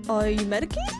Are you medicated?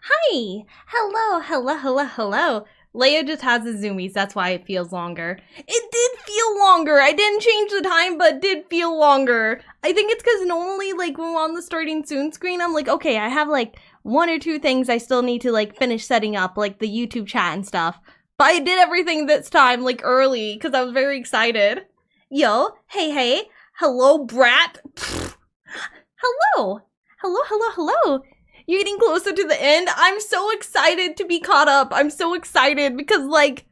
Hi! Hello. Leia just has the zoomies, that's why it feels longer. It did feel longer! I didn't change the time, but it did feel longer. I think it's because normally, like, when we're on the starting soon screen, I'm like, okay, I have, like, one or two things I still need to, like, finish setting up, like the YouTube chat and stuff. But I did everything this time, like, early, because I was very excited. Yo, hey. Hello, brat. Hello. Hello. You're getting closer to the end. I'm so excited to be caught up. I'm so excited because, like,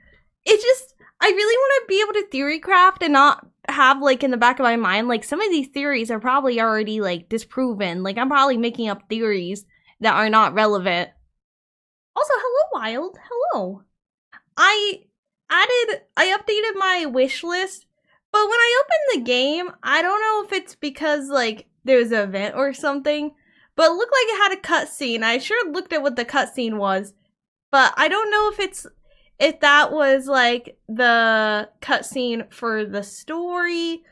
it's just, I really want to be able to theory craft and not have, like, in the back of my mind, like, some of these theories are probably already, like, disproven. Like, I'm probably making up theories that are not relevant. Also, hello, Wild. Hello. I updated my wish list, but when I opened the game, I don't know if it's because, like, there's an event or something, but it looked like it had a cutscene. I sure looked at what the cutscene was, but I don't know if that was like the cutscene for the story,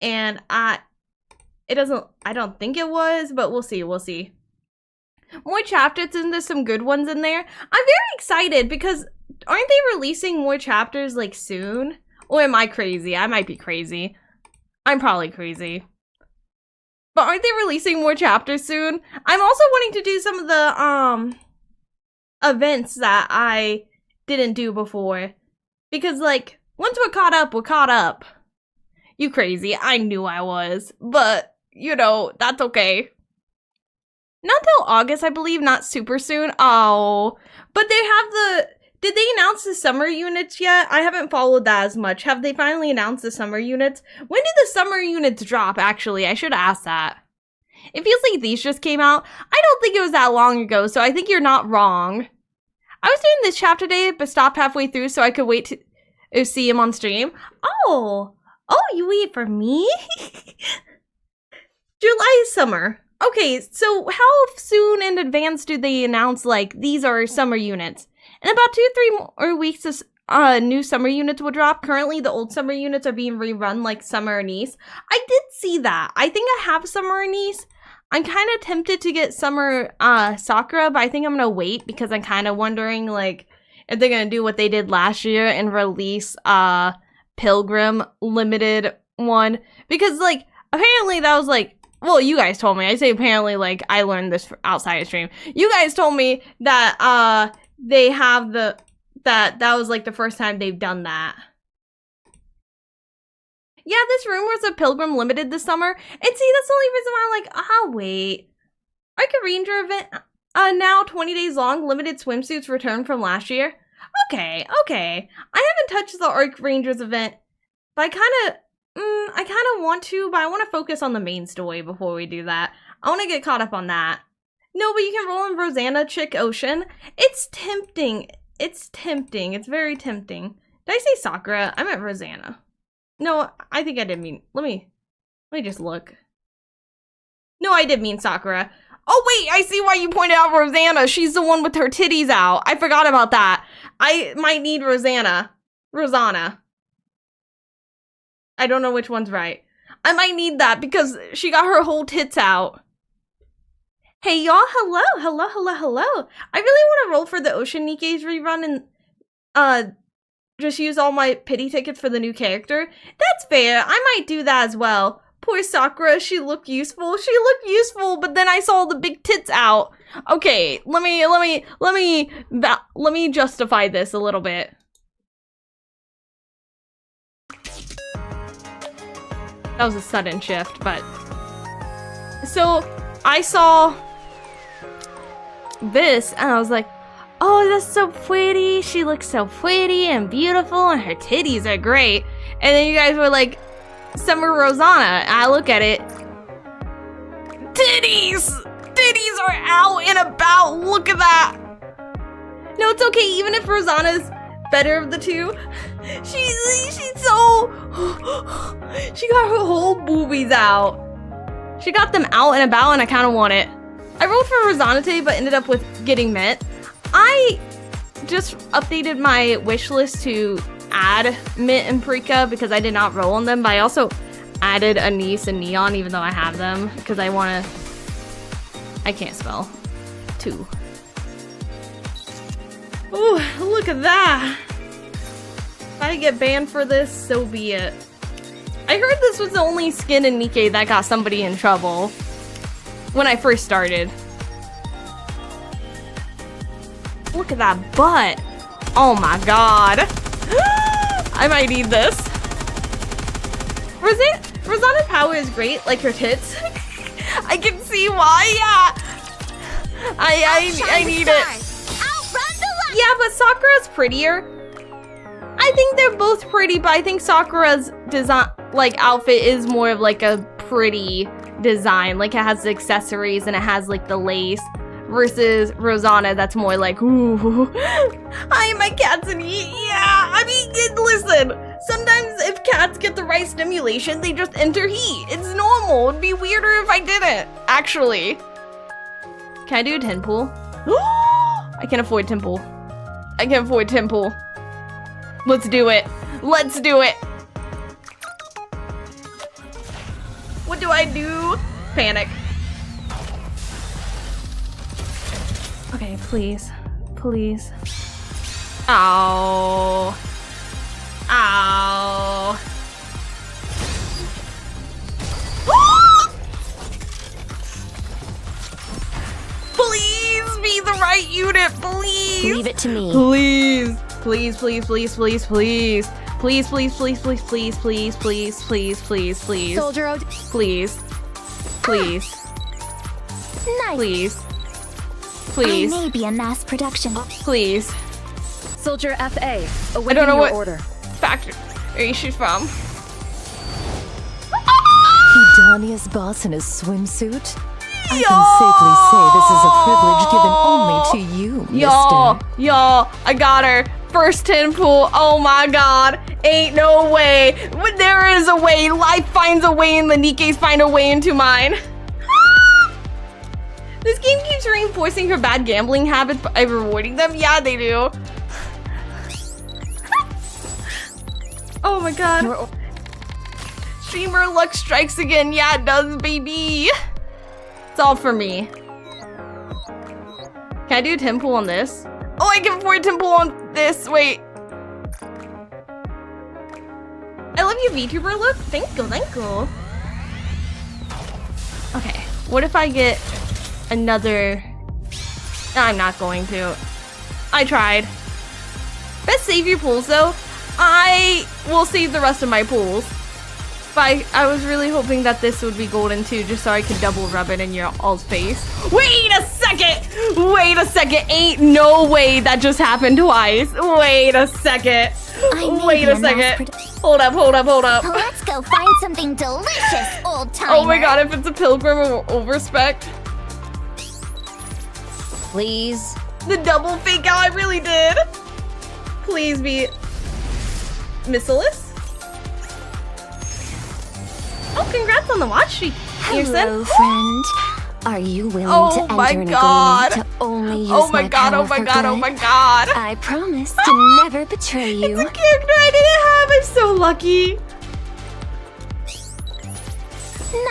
and I don't think it was, but we'll see. More chapters, and there's some good ones in there. I'm very excited because aren't they releasing more chapters like soon? Or am I crazy? I might be crazy. I'm probably crazy. But aren't they releasing more chapters soon? I'm also wanting to do some of the events that I didn't do before. Because, like, once we're caught up. You crazy. I knew I was. But, you know, that's okay. Not till August, I believe, not super soon. Oh. But they have did they announce the summer units yet? I haven't followed that as much. Have they finally announced the summer units? When did the summer units drop, actually? I should ask that. It feels like these just came out. I don't think it was that long ago, so I think you're not wrong. I was doing this chapter today, but stopped halfway through so I could wait to see him on stream. Oh, you wait for me? July summer. Okay, so how soon in advance do they announce, like, these are summer units? In about 2-3 more weeks, new summer units will drop. Currently, the old summer units are being rerun, like Summer Anise. I did see that. I think I have Summer Anise. I'm kind of tempted to get Summer Sakura, but I think I'm going to wait because I'm kind of wondering, like, if they're going to do what they did last year and release Pilgrim limited one. Because, like, apparently that was, like, well, you guys told me. I say apparently, like, I learned this outside of stream. You guys told me that, they have that was like the first time they've done that. Yeah, this rumors of Pilgrim Limited this summer. And see, that's the only reason why I'm like, I'll wait. Arc Ranger event, now 20 days long, limited swimsuits return from last year. Okay. I haven't touched the Arc Rangers event, but I kind of want to, but I want to focus on the main story before we do that. I want to get caught up on that. No, but you can roll in Rosanna Chick Ocean. It's tempting. It's very tempting. Did I say Sakura? I meant Rosanna. No, I think I did mean... Let me just look. No, I did mean Sakura. Oh, wait, I see why you pointed out Rosanna. She's the one with her titties out. I forgot about that. I might need Rosanna. I don't know which one's right. I might need that because she got her whole tits out. Hey y'all, hello. I really want to roll for the Ocean Nikke's rerun and just use all my pity tickets for the new character. That's fair. I might do that as well. Poor Sakura, she looked useful, but then I saw the big tits out. Okay, let me justify this a little bit. That was a sudden shift, but so I saw this and I was like, oh, that's so pretty. She looks so pretty and beautiful and her titties are great. And then you guys were like, Summer Rosanna. And I look at it. Titties are out and about. Look at that. No, it's okay. Even if Rosanna's better of the two, she's so... she got her whole boobies out. She got them out and about and I kind of want it. I rolled for Rosanna today, but ended up with getting Mint. I just updated my wish list to add Mint and Parika because I did not roll on them, but I also added Anise and Neon even though I have them because I can't spell. 2. Ooh, look at that. If I get banned for this, so be it. I heard this was the only skin in Nikke that got somebody in trouble when I first started. Look at that butt. Oh my god. I might need this. Rosanna's power is great, like her tits. I can see why, yeah. I need it. Yeah, but Sakura's prettier. I think they're both pretty, but I think Sakura's design, like, outfit is more of like a pretty design. Like, it has the accessories and it has like the lace. Versus Rosanna, that's more like, ooh, hi, my cat's in heat. Yeah, I mean, listen, sometimes if cats get the right stimulation, they just enter heat. It's normal. It'd be weirder if I didn't, actually. Can I do a tin pool? I can't afford tin pool. I can't afford tin pool. Let's do it. Let's do it. What do I do? Panic. Okay, please. Please. Ow. Ow. Please be the right unit, please. Leave it to me. Please. Please, please, please, please, please. Please, please, please, please, please, please, please, please, please, please. Soldier O. Please. Please. Nice. Please. Please. I may be a mass production. Please. Soldier FA, I awaiting don't know your what order. factory she's from. Hedonia's boss in a swimsuit? I can safely say this is a privilege given only to you, mister. Y'all, I got her. First 10 pool. Oh my god. Ain't no way. But there is a way. Life finds a way and the Nikke's find a way into mine. This game keeps reinforcing her bad gambling habits by rewarding them. Yeah, they do. Oh my god. Streamer luck strikes again. Yeah, it does, baby. It's all for me. Can I do a temple on this? Oh, I can afford a temple on this. Wait. I love you, Vtuber look. Thank you, thank you. Okay, what if I get another... I'm not going to. I tried. Best save your pools though. I will save the rest of my pools. But I was really hoping that this would be golden too, just so I could double rub it in your all's face. Wait a second! Wait a second! Ain't no way that just happened twice. Wait a second. Wait a second. Hold up, hold up, hold up. Let's go find something delicious, old timer. Oh my god, if it's a pilgrim of overspec. Please. The double fake out, I really did. Please be missileless. Oh, congrats on the watch streak, Hello, friend. Are you willing to enter an agreement to only use my power for good? Oh my god. I promise to never betray you. It's a character I didn't have. I'm so lucky.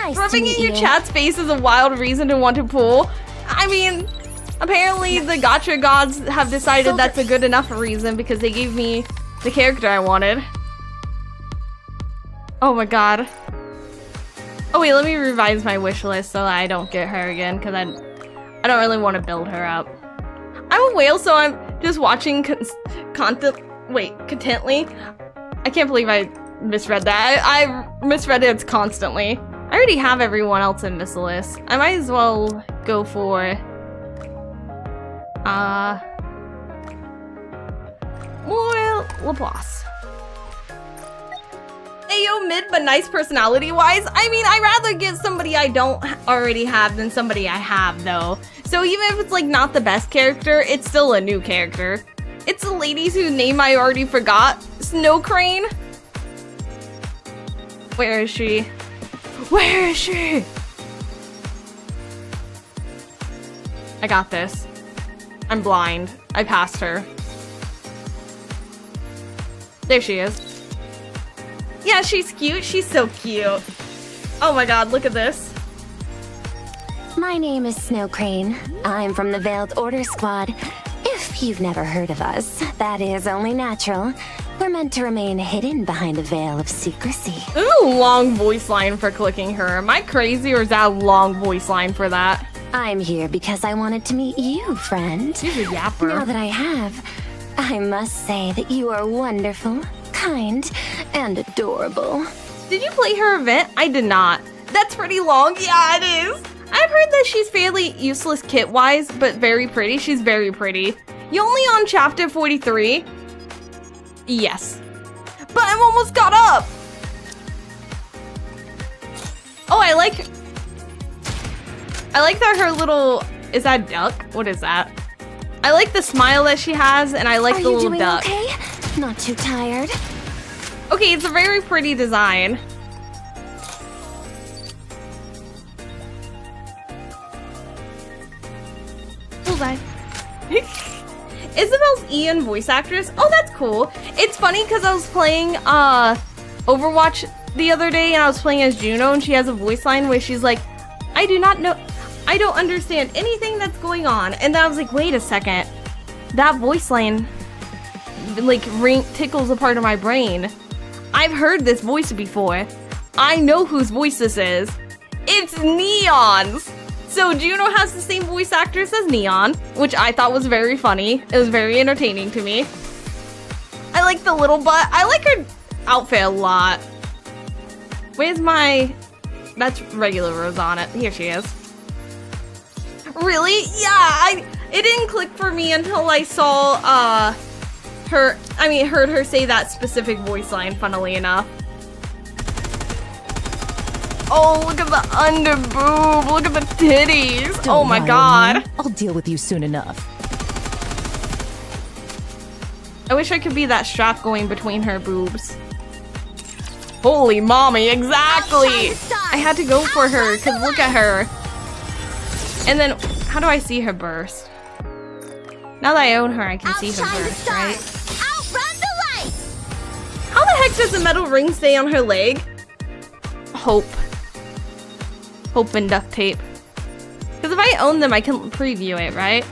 Nice Rubbing to in meet your you. chat's face is a wild reason to want to pull. I mean, apparently the gacha gods have decided that's a good enough reason because they gave me the character I wanted. Oh my god. Oh wait, let me revise my wish list so I don't get her again because I don't really want to build her up. I'm a whale, so I'm just watching contently. I can't believe I misread that. I misread it as constantly. I already have everyone else in missileless. I might as well go for more Laplace. Ayo, mid but nice personality wise. I mean, I'd rather get somebody I don't already have than somebody I have though. So even if it's like not the best character, it's still a new character. It's the ladies whose name I already forgot. Snow Crane. Where is she? Where is she? I got this. I'm blind. I passed her. There she is. Yeah, she's cute. She's so cute. Oh my god, look at this. My name is Snow Crane. I'm from the Veiled Order Squad. If you've never heard of us. That is only natural. We're meant to remain hidden behind a veil of secrecy. This is a long voice line for clicking her. Am I crazy or is that a long voice line for that? I'm here because I wanted to meet you, friend. She's a yapper. Now that I have, I must say that you are wonderful, kind, and adorable. Did you play her event? I did not. That's pretty long. Yeah, it is. I've heard that she's fairly useless kit-wise, but very pretty. She's very pretty. You only on chapter 43? Yes. But I'm almost caught up! Oh, I like that her little... Is that duck? What is that? I like the smile that she has, and I like the little duck. Are you doing okay? Not too tired? Okay, it's a very pretty design. Bullseye. Isabel's Ian voice actress. Oh, that's cool. It's funny because I was playing Overwatch the other day and I was playing as Juno and she has a voice line where she's like, I don't understand anything that's going on. And then I was like, wait a second. That voice line like tickles a part of my brain. I've heard this voice before. I know whose voice this is. It's Neon's. So Juno has the same voice actress as Neon, which I thought was very funny. It was very entertaining to me. I like the little butt. I like her outfit a lot. Where's my... That's regular Rosanna. Here she is. Really? Yeah, it didn't click for me until I saw heard her say that specific voice line, funnily enough. Oh, look at the under boob. Look at the titties. Don't oh my god. Me. I'll deal with you soon enough. I wish I could be that strap going between her boobs. Holy mommy, exactly. I had to go for her because look at her. And then, how do I see her burst? Now that I own her, I can see her burst, right? Outrun the light! How the heck does the metal ring stay on her leg? Hope and duct tape. Because if I own them, I can preview it, right?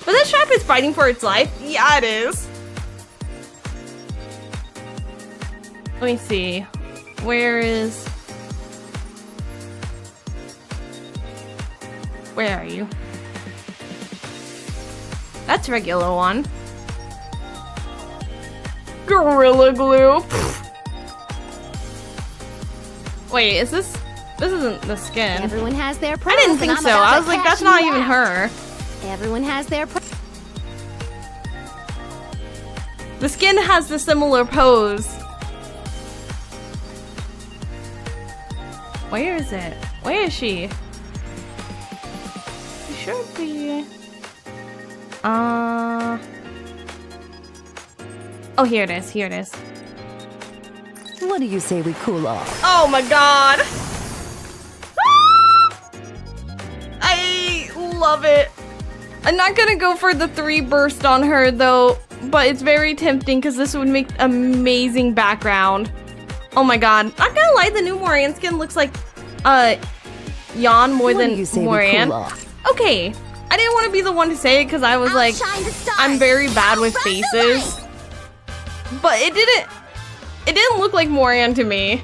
But this strap is fighting for its life. Yeah, it is. Let me see. Where are you? That's regular one. Gorilla Glue. Wait, is this isn't the skin. Everyone has their I pros, didn't think so. I was like, that's not even her. Everyone has their The skin has the similar pose. Where is it? Where is she? It should be. Oh, here it is. Here it is. What do you say we cool off? Oh my god! I love it. I'm not gonna go for the 3 burst on her though, but it's very tempting because this would make amazing background. Oh my god. Not gonna lie, the new Moran skin looks like Yon more than Moran. Okay. I didn't want to be the one to say it because I was like, I'm very bad with faces. But it didn't look like Moran to me.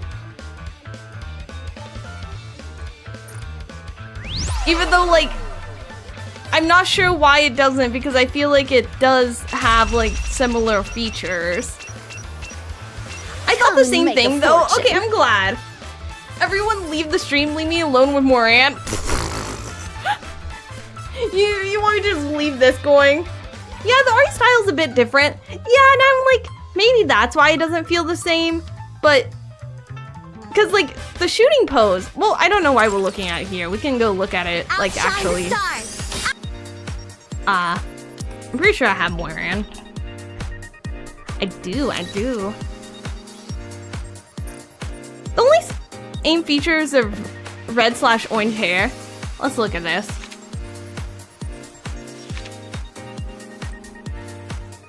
Even though, like, I'm not sure why it doesn't because I feel like it does have, like, similar features. I thought the same thing, though. Okay, I'm glad. Everyone leave the stream, leave me alone with Moran. You want to just leave this going? Yeah, the art style's a bit different. Yeah, and I'm like, maybe that's why it doesn't feel the same, but... Because, like, the shooting pose... Well, I don't know why we're looking at it here. We can go look at it, like, actually. I'm pretty sure I have Moran. I do. The only aim features of red/orange hair. Let's look at this.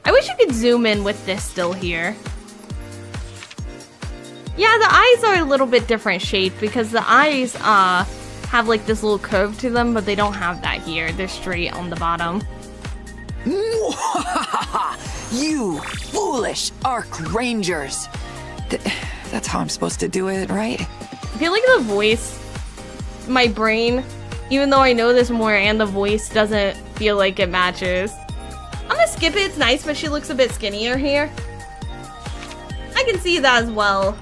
I wish you could zoom in with this still here. Yeah, the eyes are a little bit different shaped because the eyes have like this little curve to them, but they don't have that here. They're straight on the bottom. You foolish Arc Rangers. That's how I'm supposed to do it, right? I feel like the voice, my brain, even though I know this more and the voice doesn't feel like it matches. I'm gonna skip it, it's nice, but she looks a bit skinnier here. I can see that as well.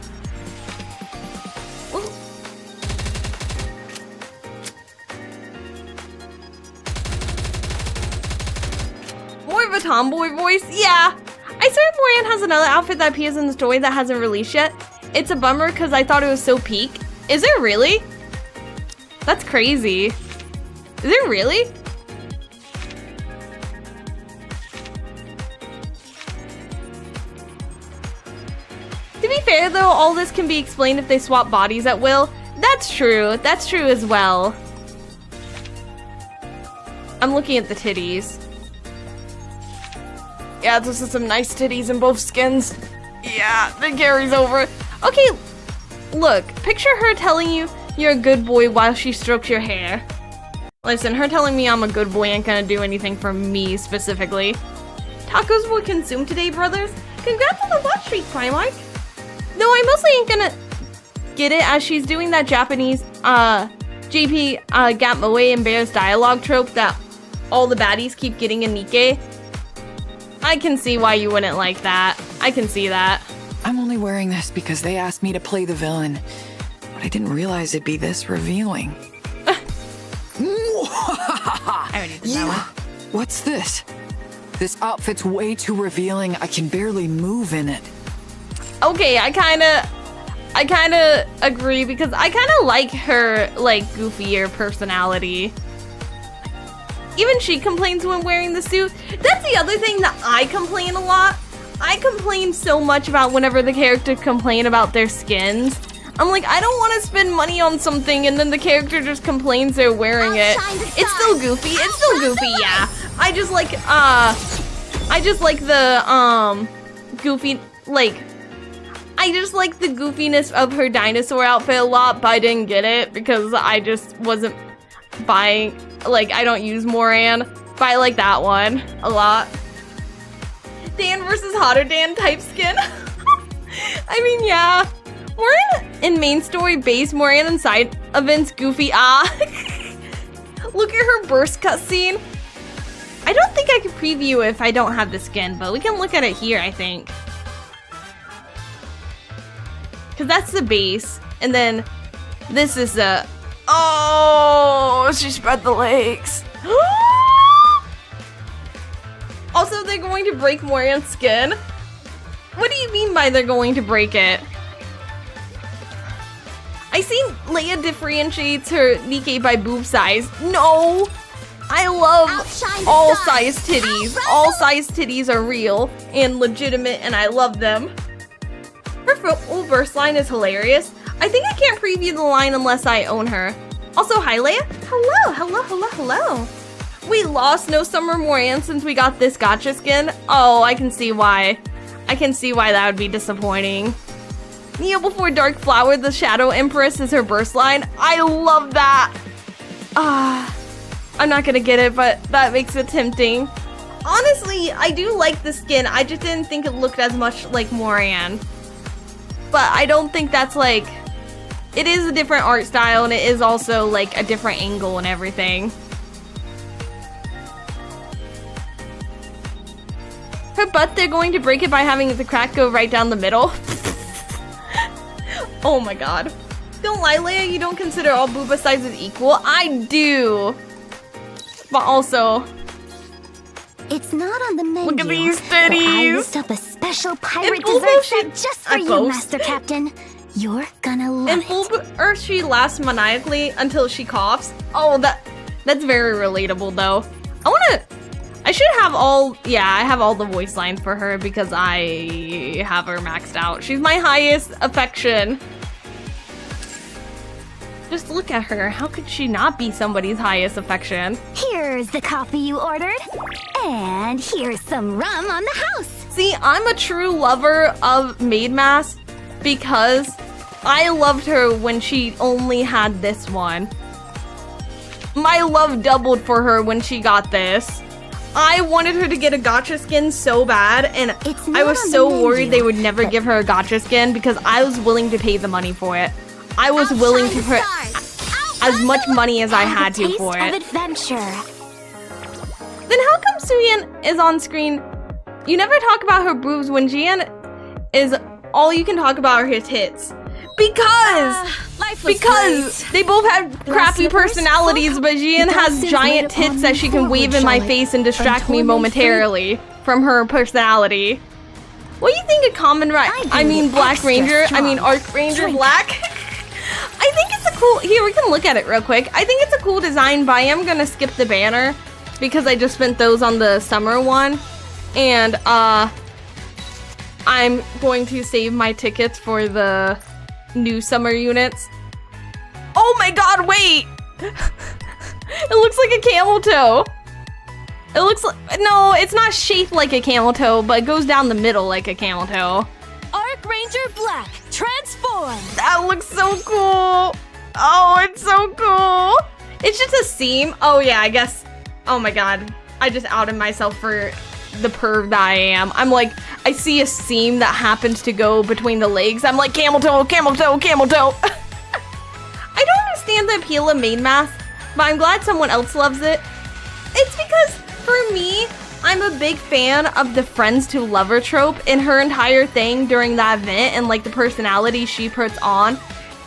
Ooh. More of a tomboy voice? Yeah. I swear Morian has another outfit that appears in the story that hasn't released yet. It's a bummer because I thought it was so peak. Is it really? That's crazy. Is it really? To be fair though, all this can be explained if they swap bodies at will. That's true as well. I'm looking at the titties. Yeah, this is some nice titties in both skins. Yeah, that carries over. Okay, look, picture her telling you you're a good boy while she strokes your hair. Listen, her telling me I'm a good boy ain't gonna do anything for me specifically. Tacos were consumed today, brothers. Congrats on the watch streak, Primark. Though I mostly ain't gonna get it as she's doing that Japanese, JP, Gap Moe and Bear's dialogue trope that all the baddies keep getting in Nikke. I can see why you wouldn't like that. I can see that. I'm only wearing this because they asked me to play the villain. But I didn't realize it'd be this revealing. I already did that one. What's this? This outfit's way too revealing. I can barely move in it. Okay, I kinda agree because I kinda like her, like, goofier personality. Even she complains when wearing the suit. That's the other thing that I complain a lot. I complain so much about whenever the character complain about their skins. I'm like, I don't want to spend money on something and then the character just complains they're wearing it. It's still goofy. It's still goofy, yeah. I just like the, goofy, like, I just like the goofiness of her dinosaur outfit a lot, but I didn't get it because I just wasn't buying, like, I don't use Moran, but I like that one a lot. Dan versus Hotter Dan type skin. I mean, yeah. Moran in main story base, Moran in side events goofy. Look at her burst cutscene. I don't think I can preview it if I don't have the skin, but we can look at it here, I think. Because that's the base, and then this is the... Oh, she spread the legs. Also, they're going to break Moran's skin. What do you mean by they're going to break it? I see Leia differentiates her Nikke by boob size. No! I love all size titties. All size titties are real and legitimate, and I love them. Her full burst line is hilarious. I think I can't preview the line unless I own her. Also, hi Leia. Hello, hello, hello, hello. We lost No Summer Moran since we got this gacha skin. Oh, I can see why. I can see why that would be disappointing. Neo before Dark Flower, the Shadow Empress is her burst line. I love that. I'm not gonna get it, but that makes it tempting. Honestly, I do like the skin. I just didn't think it looked as much like Moran. But I don't think that's like... It is a different art style, and it is also like a different angle and everything. Her butt, they're going to break it by having the crack go right down the middle. Oh my god. Don't lie, Leia, you don't consider all booba sizes equal. I do. But also... It's not on the menu. Look at these but I titties. whisked up a special pirate In full dessert she- set just for I you, boast. Master Captain. You're gonna love In it. full or she laughs maniacally until she coughs. Oh, that's very relatable though. I should have all, yeah, I have all the voice lines for her because I have her maxed out. She's my highest affection. Just look at her. How could she not be somebody's highest affection? Here's the coffee you ordered. And here's some rum on the house. See, I'm a true lover of Maid Mask because I loved her when she only had this one. My love doubled for her when she got this. I wanted her to get a gacha skin so bad, and I was so worried they would never give her a gacha skin because I was willing to pay the money for it. I was willing to put as much money as I had to for it. Adventure. Then how come Suyeon is on screen? You never talk about her boobs when Jian is all you can talk about are her tits. Because they both have crappy personalities, but Jian has giant tits that she can wave in my face and distract me momentarily from her personality. What do you think of Kamen Rider? I mean Black Ranger? I mean Arc Ranger Black? I think it's a cool... Here, we can look at it real quick. I think it's a cool design, but I am gonna skip the banner because I just spent those on the summer one. And, I'm going to save my tickets for the new summer units. Oh my god, wait! It looks like a camel toe. It looks like... No, it's not shaped like a camel toe, but it goes down the middle like a camel toe. Arc Ranger Black, transform! That looks so cool! Oh, it's so cool! It's just a seam. Oh yeah, I guess... Oh my god. I just outed myself for the perv that I am. I'm like, I see a seam that happens to go between the legs. I'm like, camel toe, camel toe, camel toe. I don't understand the appeal of main mask, but I'm glad someone else loves it. It's because, for me, I'm a big fan of the friends to lover trope, and her entire thing during that event and like the personality she puts on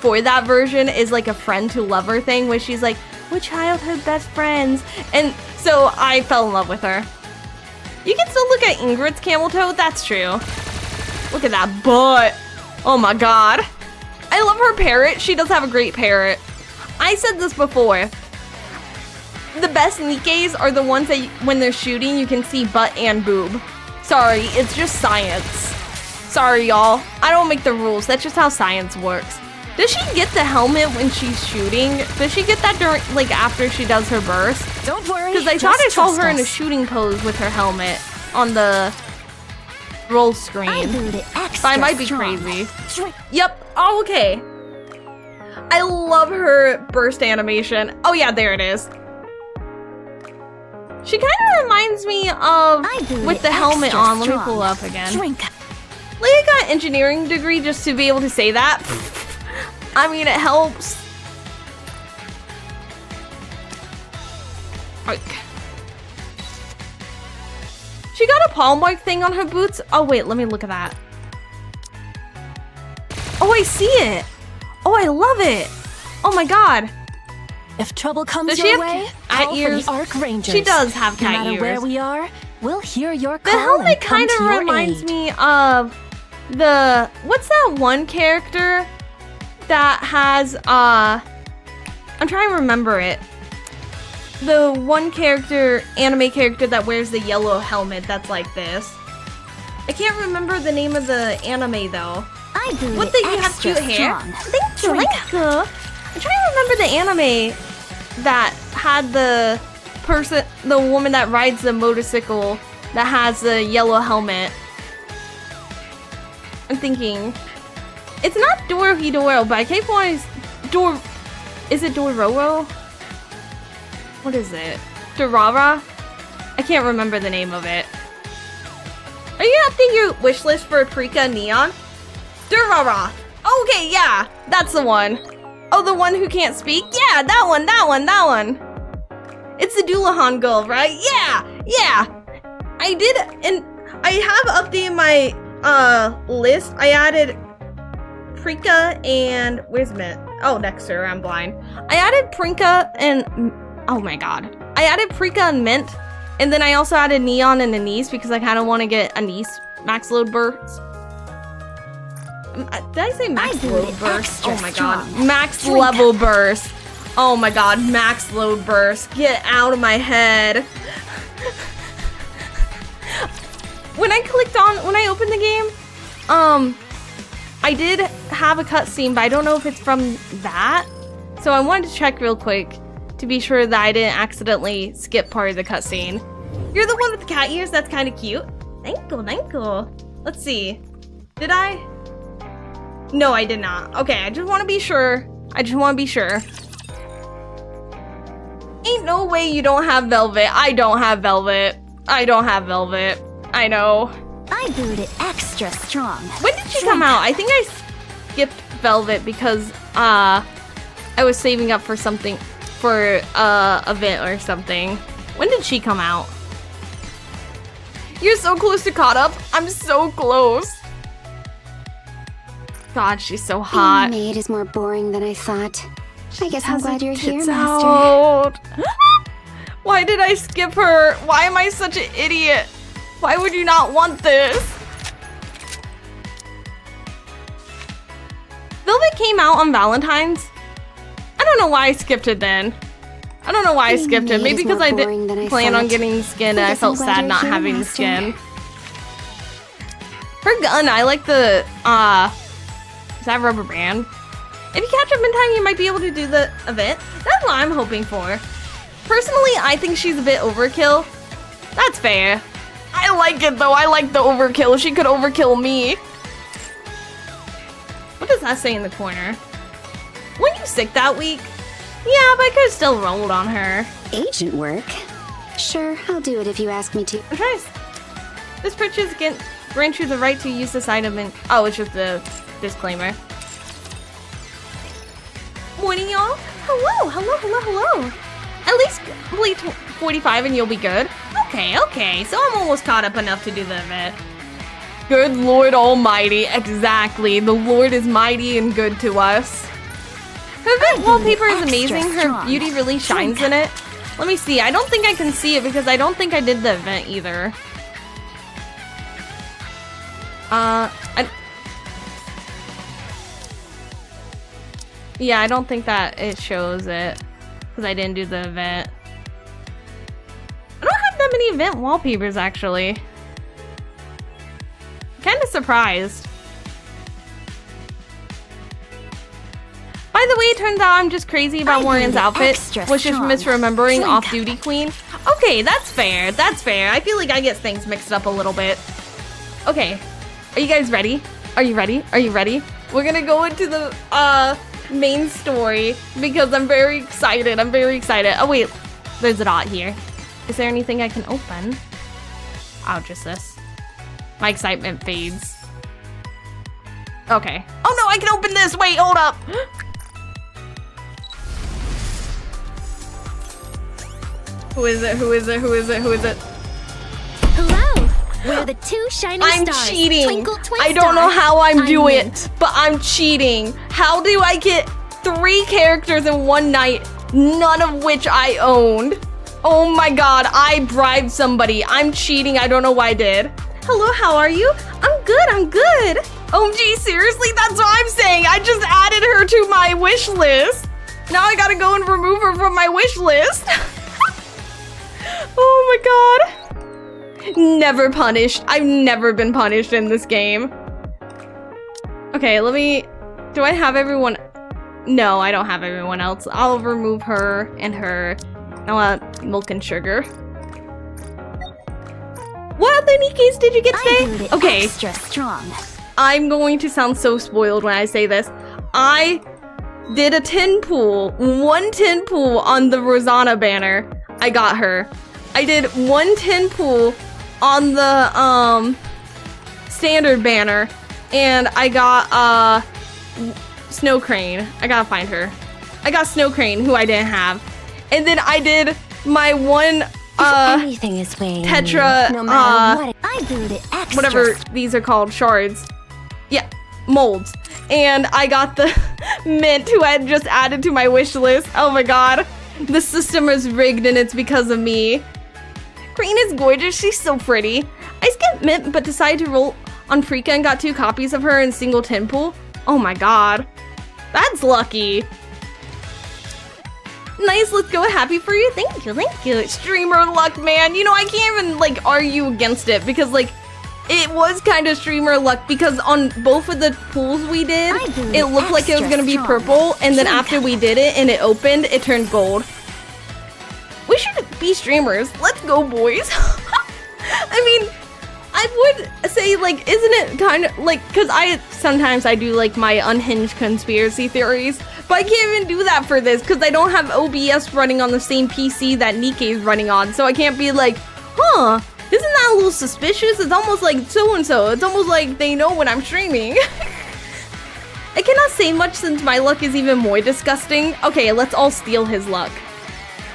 for that version is like a friend to lover thing where she's like, we're childhood best friends. And so I fell in love with her. You can still look at Ingrid's camel toe, that's true. Look at that butt. Oh my god. I love her parrot. She does have a great parrot. I said this before. The best Nikkes are the ones that when they're shooting, you can see butt and boob. Sorry, it's just science. Sorry, y'all. I don't make the rules. That's just how science works. Does she get the helmet when she's shooting? Does she get that during, like, after she does her burst? Don't worry. Because I thought I saw her in a shooting pose with her helmet on the roll screen. But I might be crazy. Yep. Oh, okay. I love her burst animation. Oh yeah, there it is. She kind of reminds me of with the helmet on. Let me pull up again. Leia got an engineering degree just to be able to say that. I mean, it helps. She got a palm mark thing on her boots. Oh wait, let me look at that. Oh, I see it. Oh, I love it. Oh my god. If trouble comes does she your have way, cat call ears? for the Arc Rangers. She does have cat no matter ears. Where we are, we'll hear your the call. The helmet kind of reminds me of the... What's that one character that has... I'm trying to remember it. The one character, anime character that wears the yellow helmet that's like this. I can't remember the name of the anime though. What the you have cute hair? Thank you. I'm trying to remember the anime that had the person, the woman that rides the motorcycle that has the yellow helmet. I'm thinking, it's not Dorohedoro, but I keep wanting is it Dororo? What is it? Dorara? I can't remember the name of it. Are you updating your wish list for Paprika Neon? Dorara. Okay, yeah, that's the one. Oh, the one who can't speak? Yeah, that one. It's the Doulahan girl, right? Yeah. I did, and I have updated my list. I added Prinka and where's Mint? Oh, next to her, I'm blind. I added Prinka and oh my god. I added Prinka and Mint, and then I also added Neon and Anise because I kind of want to get Anise max load burst. Did I say max load burst? Oh my god. Max level burst. Oh my god, max load burst. Get out of my head. When I opened the game, I did have a cutscene, but I don't know if it's from that. So I wanted to check real quick to be sure that I didn't accidentally skip part of the cutscene. You're the one with the cat ears? That's kind of cute. Thank you. Let's see. Did I? No, I did not. Okay, I just want to be sure. Ain't no way you don't have Velvet. I don't have Velvet. I don't have Velvet. I know. I brewed it extra strong. When did she come out? I think I skipped Velvet because I was saving up for something, for event or something. When did she come out? You're so close to caught up. I'm so close. God, she's so hot. Being maid is more boring than I thought. I guess I'm glad you're here, Tits Master. out. Why did I skip her? Why am I such an idiot? Why would you not want this? Velvet came out on Valentine's. I don't know why I skipped it then. I don't know why I skipped it. Maybe because I didn't plan on getting the skin and I felt sad not having the skin. Her gun, I like the, is that rubber band? If you catch up in time, you might be able to do the event. That's what I'm hoping for. Personally, I think she's a bit overkill. That's fair. I like it though. I like the overkill. She could overkill me. What does that say in the corner? Were you sick that week? Yeah, but I could have still rolled on her. Agent work? Sure, I'll do it if you ask me to. Nice. This purchase grants you the right to use this item in... Oh, it's just a disclaimer. Morning, y'all. Hello, hello, hello, hello. At least complete 45 and you'll be good. Okay, okay. So I'm almost caught up enough to do the event. Good Lord Almighty. Exactly. The Lord is mighty and good to us. Her event wallpaper is amazing. Her beauty really shines in it. Let me see. I don't think I can see it because I don't think I did the event either. Yeah, I don't think that it shows it because I didn't do the event. I don't have that many event wallpapers actually. Kind of surprised. By the way, it turns out I'm just crazy about Morgan's outfit, which is misremembering off-duty queen. Okay, that's fair. That's fair. I feel like I get things mixed up a little bit. Okay, are you guys ready? Are you ready? Are you ready? We're gonna go into the main story because I'm very excited. I'm very excited. Oh wait, there's a dot here. Is there anything I can open? Oh, just this. My excitement fades. Okay. Oh no, I can open this. Wait, hold up. Who is it? Who is it? Who is it? Who is it? Hello! We're the two shining I'm stars. cheating. Twinkle, twinkle, I don't know how I'm doing Mint. it, but I'm cheating. How do I get 3 characters in one night, none of which I owned? Oh my god, I bribed somebody. I'm cheating. I don't know why I did. Hello, how are you? I'm good, I'm good. OMG, seriously? That's what I'm saying. I just added her to my wish list. Now I gotta go and remove her from my wish list. Oh my god. Never punished. I've never been punished in this game. Okay, let me... Do I have everyone? No, I don't have everyone else. I'll remove her and her. I want milk and sugar. What other Nikkes did you get today? Okay. Extra strong. I'm going to sound so spoiled when I say this. I did a 10 pool, 1 10 pool on the Rosanna banner. I got her. I did 1 10 pool on the standard banner, and I got Snow Crane. I gotta find her. I got Snow Crane, who I didn't have, and then I did my one Anything is weighing Tetra no matter what. I brewed it extra. whatever these are called, shards. Yeah, molds. And I got the mint, who I had just added to my wish list. Oh my god. The system is rigged and it's because of me. Green is gorgeous. She's so pretty. I skipped mint but decided to roll on Frika and got 2 copies of her in single 10 pool. Oh my god. That's lucky. Nice, let's go. Happy for you. Thank you, thank you. Streamer luck, man. You know, I can't even, like, argue against it because, like, it was kind of streamer luck because on both of the pools we did, it looked like it was going to be purple, and then after we did it and it opened, it turned gold. We should be streamers. Let's go, boys. I mean, I would say, like, isn't it kind of, like, because sometimes I do, like, my unhinged conspiracy theories, but I can't even do that for this because I don't have OBS running on the same PC that Nikke is running on, so I can't be like, huh, Isn't that a little suspicious? It's almost like so-and-so. It's almost like they know when I'm streaming. I cannot say much since my luck is even more disgusting. Okay, let's all steal his luck.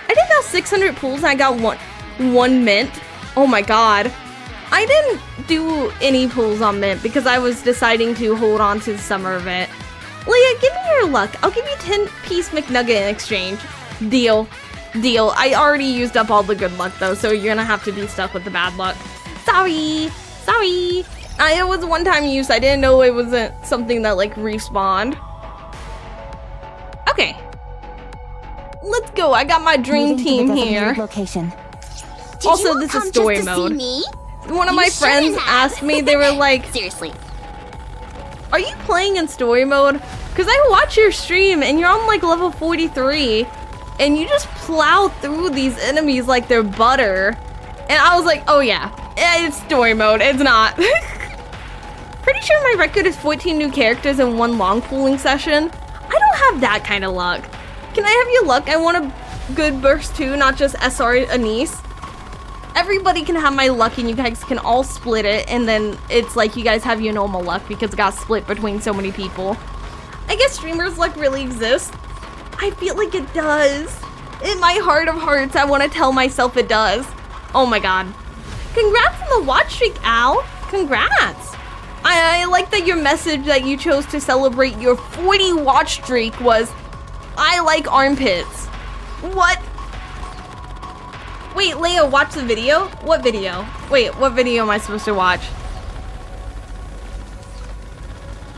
I did about 600 pulls and I got one mint. Oh my god. I didn't do any pulls on mint because I was deciding to hold on to the summer event. Leah, give me your luck. I'll give you 10-piece McNugget in exchange. Deal. Deal. I already used up all the good luck though, so you're gonna have to be stuck with the bad luck. Sorry. Sorry. It was one-time use. I didn't know it wasn't something that like respawned. Okay. Let's go. I got my dream team here. Location. Also, this is story mode. One of my friends asked me, they were like, Seriously. are you playing in story mode? Because I watch your stream and you're on like level 43 and you just plow through these enemies like they're butter. And I was like, oh yeah, it's story mode, it's not. Pretty sure my record is 14 new characters in one long pooling session. I don't have that kind of luck. Can I have your luck? I want a good burst too, not just SR Anise. Everybody can have my luck and you guys can all split it, and then it's like you guys have your normal luck because it got split between so many people. I guess streamers' luck really exists. I feel like it does. In my heart of hearts, I want to tell myself it does. Oh my god. Congrats on the watch streak, Al. Congrats. I like that your message that you chose to celebrate your 40 watch streak was, I like armpits. What? Wait, Leia, watch the video? What video? Wait, what video am I supposed to watch?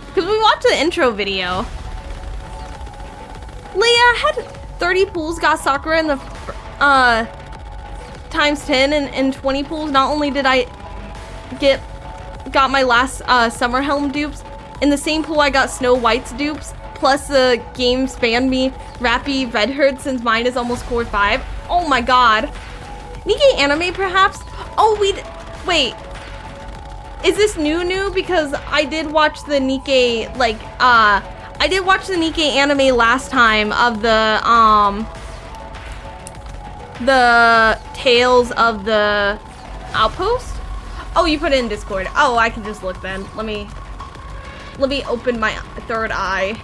Because we watched the intro video. Leia had 30 pools, got Sakura in the times 10 and 20 pools. Not only did I got my last Summer Helm dupes, in the same pool I got Snow White's dupes, plus the game spanned me Rappy Red Herd since mine is almost core 5. Oh my god. Nikke anime perhaps? Oh, wait. Is this new? Because I did watch the Nikke, like, I did watch the Nikke anime last time of the Tales of the Outpost? Oh, you put it in Discord. Oh, I can just look then. Let me open my third eye.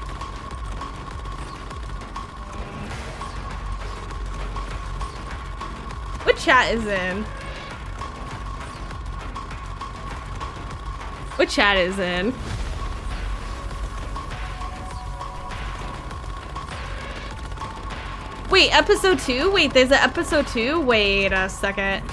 What chat is in? What chat is in? Wait, episode 2? Wait, there's an episode 2? Wait a second.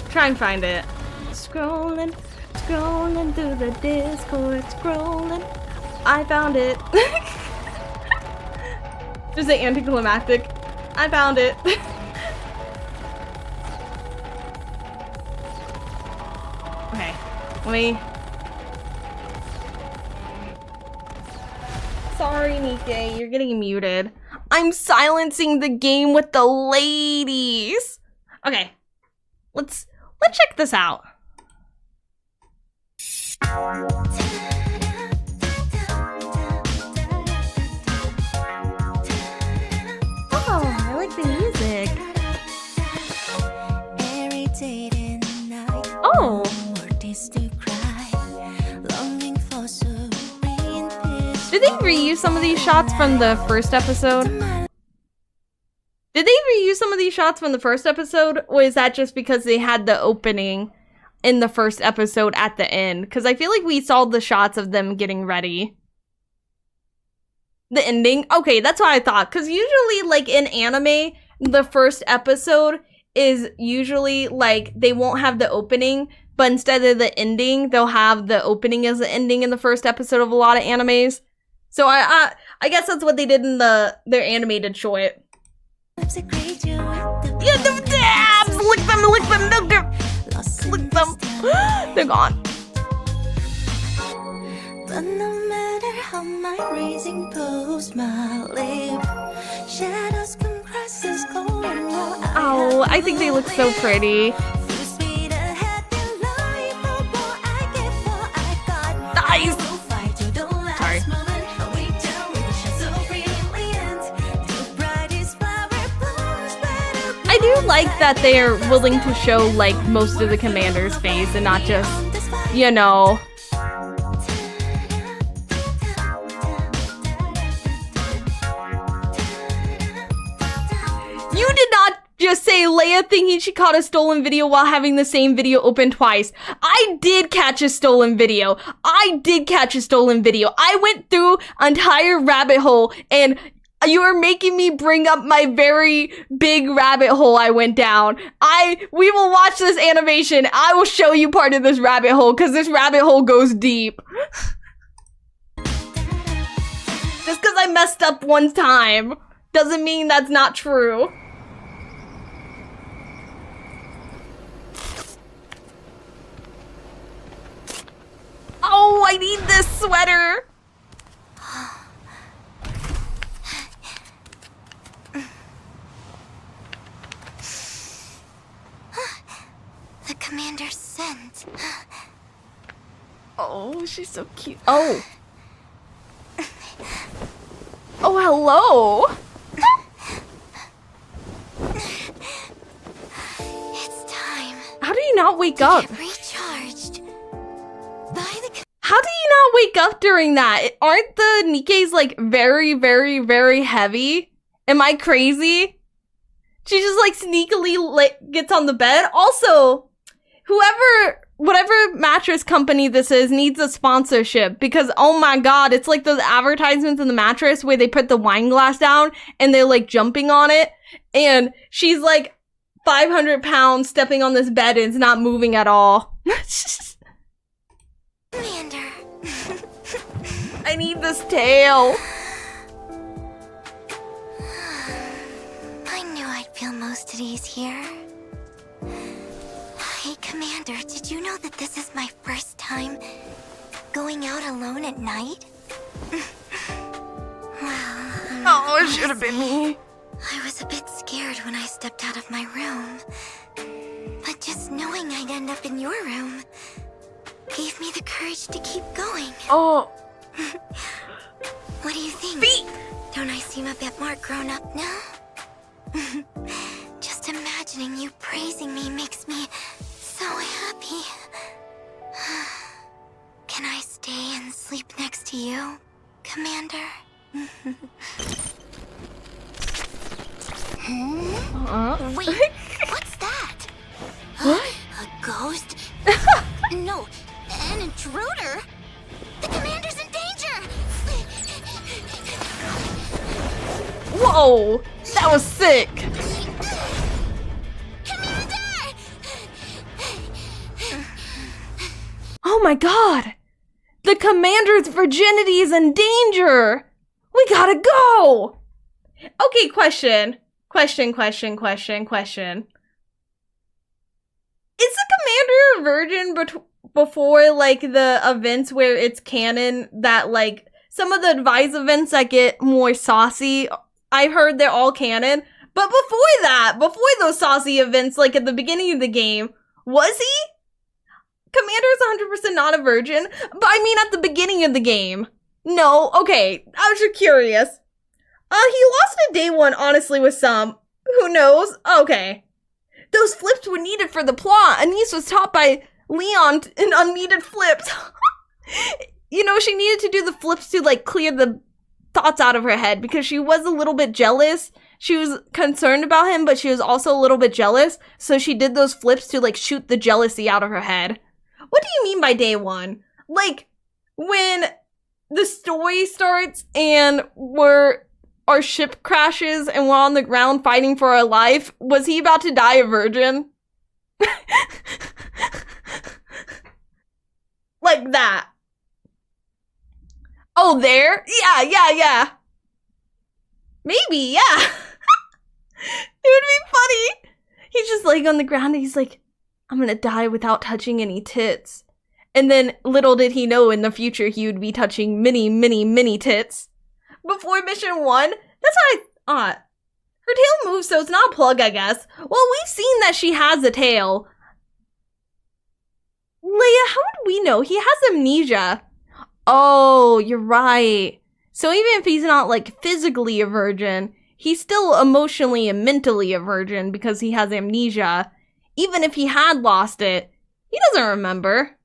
Try and find it. Scrolling through the Discord, scrolling. I found it. Just an anticlimactic. I found it. Okay, let me. Sorry, Nikke, you're getting muted. I'm silencing the game with the ladies. Okay, let's check this out. Oh, I like the music. Oh. Did they reuse some of these shots from the first episode? Did they reuse some of these shots from the first episode? Or is that just because they had the opening in the first episode at the end? Because I feel like we saw the shots of them getting ready. The ending? Okay, that's what I thought. Because usually, like, in anime, the first episode is usually, like, they won't have the opening, but instead of the ending, they'll have the opening as the ending in the first episode of a lot of animes. So I guess that's what they did in their animated short. Yeah, the dabs! Lick them, lick them. They're gone. But no matter how my raising pose my lip, shadows come crosses going low. Oh, I think they look so pretty. Nice. Sorry. like that they're willing to show like most of the commander's face and not just, you know. You did not just say Leia thinking she caught a stolen video while having the same video open twice. I did catch a stolen video. I went through an entire rabbit hole and you are making me bring up my very big rabbit hole I went down. We will watch this animation. I will show you part of this rabbit hole because this rabbit hole goes deep. Just because I messed up one time doesn't mean that's not true. Oh, I need this sweater. The commander sent. Oh, she's so cute. Oh. Oh, hello. It's time. How do you not wake up? Get recharged. By the How do you not wake up during that? Aren't the Nikkes like very, very, very heavy? Am I crazy? She just like sneakily gets on the bed. Also, whatever mattress company this is needs a sponsorship because oh my god, it's like those advertisements in the mattress where they put the wine glass down and they're like jumping on it and she's like 500 pounds stepping on this bed and it's not moving at all. commander. I need this tail. I knew I'd feel most at ease here. Hey, Commander, did you know that this is my first time going out alone at night? Well, Oh, it should have been me. I was a bit scared when I stepped out of my room. But just knowing I'd end up in your room gave me the courage to keep going. Oh. What do you think? Feet. Don't I seem a bit more grown up now? Just imagining you praising me makes me so happy. Can I stay and sleep next to you, Commander? Wait, what's that? What? A ghost? No, an intruder? The Commander's in danger! Whoa, that was sick. Commander! Oh my god! The commander's virginity is in danger! We gotta go! Okay, question. Is the commander a virgin before, like, the events where it's canon that, like, some of the advice events that get more saucy, I've heard they're all canon. But before that, before those saucy events, like, at the beginning of the game, was he? Commander is 100% not a virgin, but I mean at the beginning of the game. No, okay, I was just curious. He lost at day one, honestly, with some. Who knows? Okay. Those flips were needed for the plot. Anise was taught by Leon in unneeded flips. You know, she needed to do the flips to, like, clear the thoughts out of her head because she was a little bit jealous. She was concerned about him, but she was also a little bit jealous. So she did those flips to, like, shoot the jealousy out of her head. What do you mean by day one? Like, when the story starts and our ship crashes and we're on the ground fighting for our life, was he about to die a virgin? Like that. Oh, there? Yeah. Maybe, yeah. It would be funny. He's just laying on the ground and he's like, I'm gonna die without touching any tits. And then little did he know in the future he would be touching many, many, many tits. Before mission 1, that's how I thought. Her tail moves, so it's not a plug, I guess. Well, we've seen that she has a tail. Leia, how would we know? He has amnesia. Oh, you're right. So even if he's not, like, physically a virgin, he's still emotionally and mentally a virgin because he has amnesia. Even if he had lost it, he doesn't remember.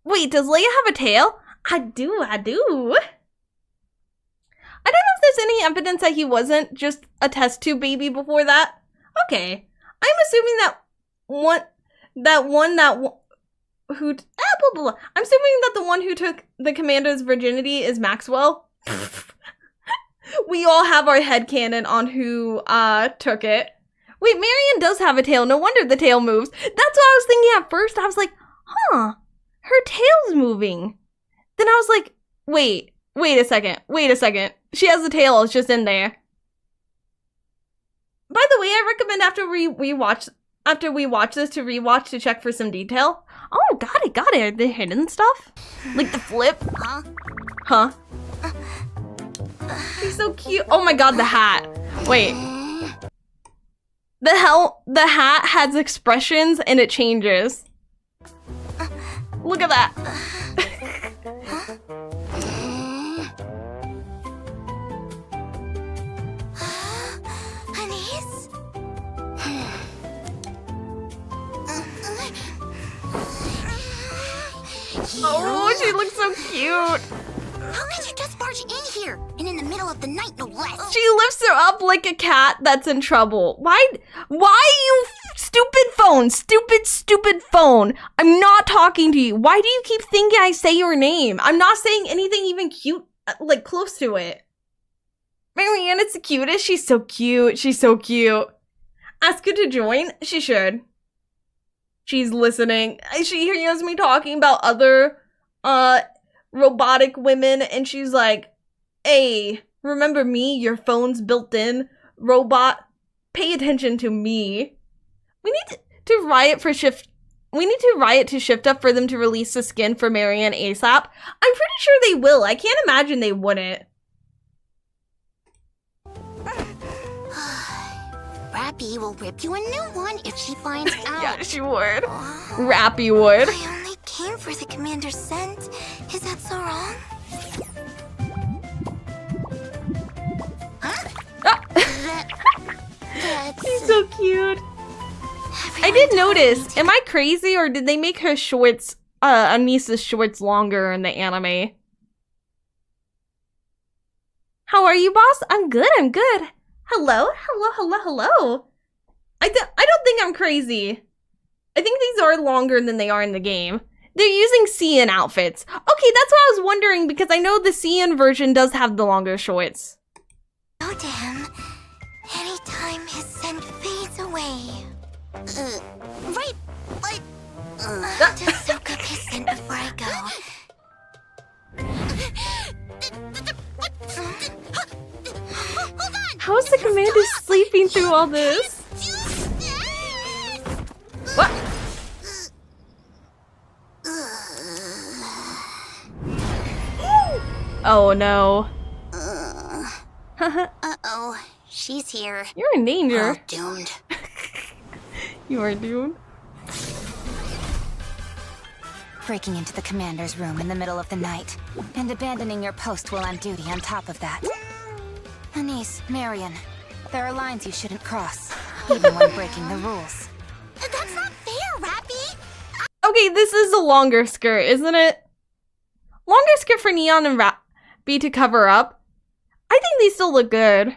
Wait, does Leia have a tail? I do. I don't know if there's any evidence that he wasn't just a test tube baby before that. Okay. I'm assuming I'm assuming that the one who took the commander's virginity is Maxwell. We all have our headcanon on who took it. Wait, Marion does have a tail. No wonder the tail moves. That's what I was thinking at first. I was like, huh, her tail's moving. Then I was like, wait a second. She has a tail, it's just in there. By the way, I recommend after we watch this to rewatch to check for some detail. Oh, got it. The hidden stuff? Like the flip? Huh? She's so cute. Oh my god, the hat. Wait. The hat has expressions and it changes. Look at that. Oh, she looks so cute. How could you just barge in here? And in the middle of the night, no less. She lifts her up like a cat that's in trouble. Why you stupid phone? Stupid phone. I'm not talking to you. Why do you keep thinking I say your name? I'm not saying anything even cute, like close to it. Marianne, it's the cutest. She's so cute. Ask her to join. She should. She's listening. She hears me talking about other robotic women and she's like, hey, remember me? Your phone's built in. Robot, pay attention to me. We need to riot to shift up for them to release the skin for Marianne ASAP. I'm pretty sure they will. I can't imagine they wouldn't. Rappy will rip you a new one if she finds out. Yeah, she would. Rappy would. I only came for the commander's scent. Is that so wrong? Huh? She's so cute. I did notice. Am I crazy or did they make her shorts, Anissa's shorts longer in the anime? How are you, boss? I'm good. Hello. I don't think I'm crazy. I think these are longer than they are in the game. They're using Cian outfits. Okay, that's what I was wondering because I know the Cian version does have the longer shorts. Go to him anytime his scent fades away. Right, like, to soak up his scent before I go. Hold on! How is the commander sleeping through all this? What? Oh no. Uh-oh, she's here. You're in danger. Oh, doomed. You are doomed. Breaking into the commander's room in the middle of the night, and abandoning your post while on duty on top of that. Anise, Marion, there are lines you shouldn't cross, even when breaking the rules. That's not fair, Rappy! Okay, this is a longer skirt, isn't it? Longer skirt for Neon and Rappy to cover up. I think these still look good.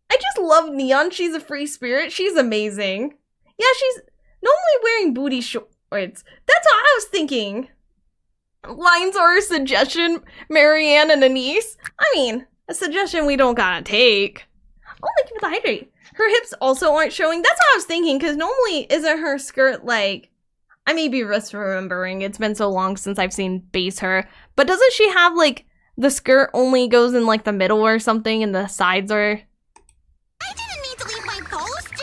I just love Neon. She's a free spirit. She's amazing. Yeah, she's normally wearing booty shorts. That's what I was thinking. Lines are a suggestion, Marianne and Anise. I mean, a suggestion we don't gotta take. Oh, thank you for the hydrate. Her hips also aren't showing. That's what I was thinking, because normally isn't her skirt like... I may be misremembering. It's been so long since I've seen base her. But doesn't she have, like, the skirt only goes in, like, the middle or something, and the sides are... I didn't mean to leave my post.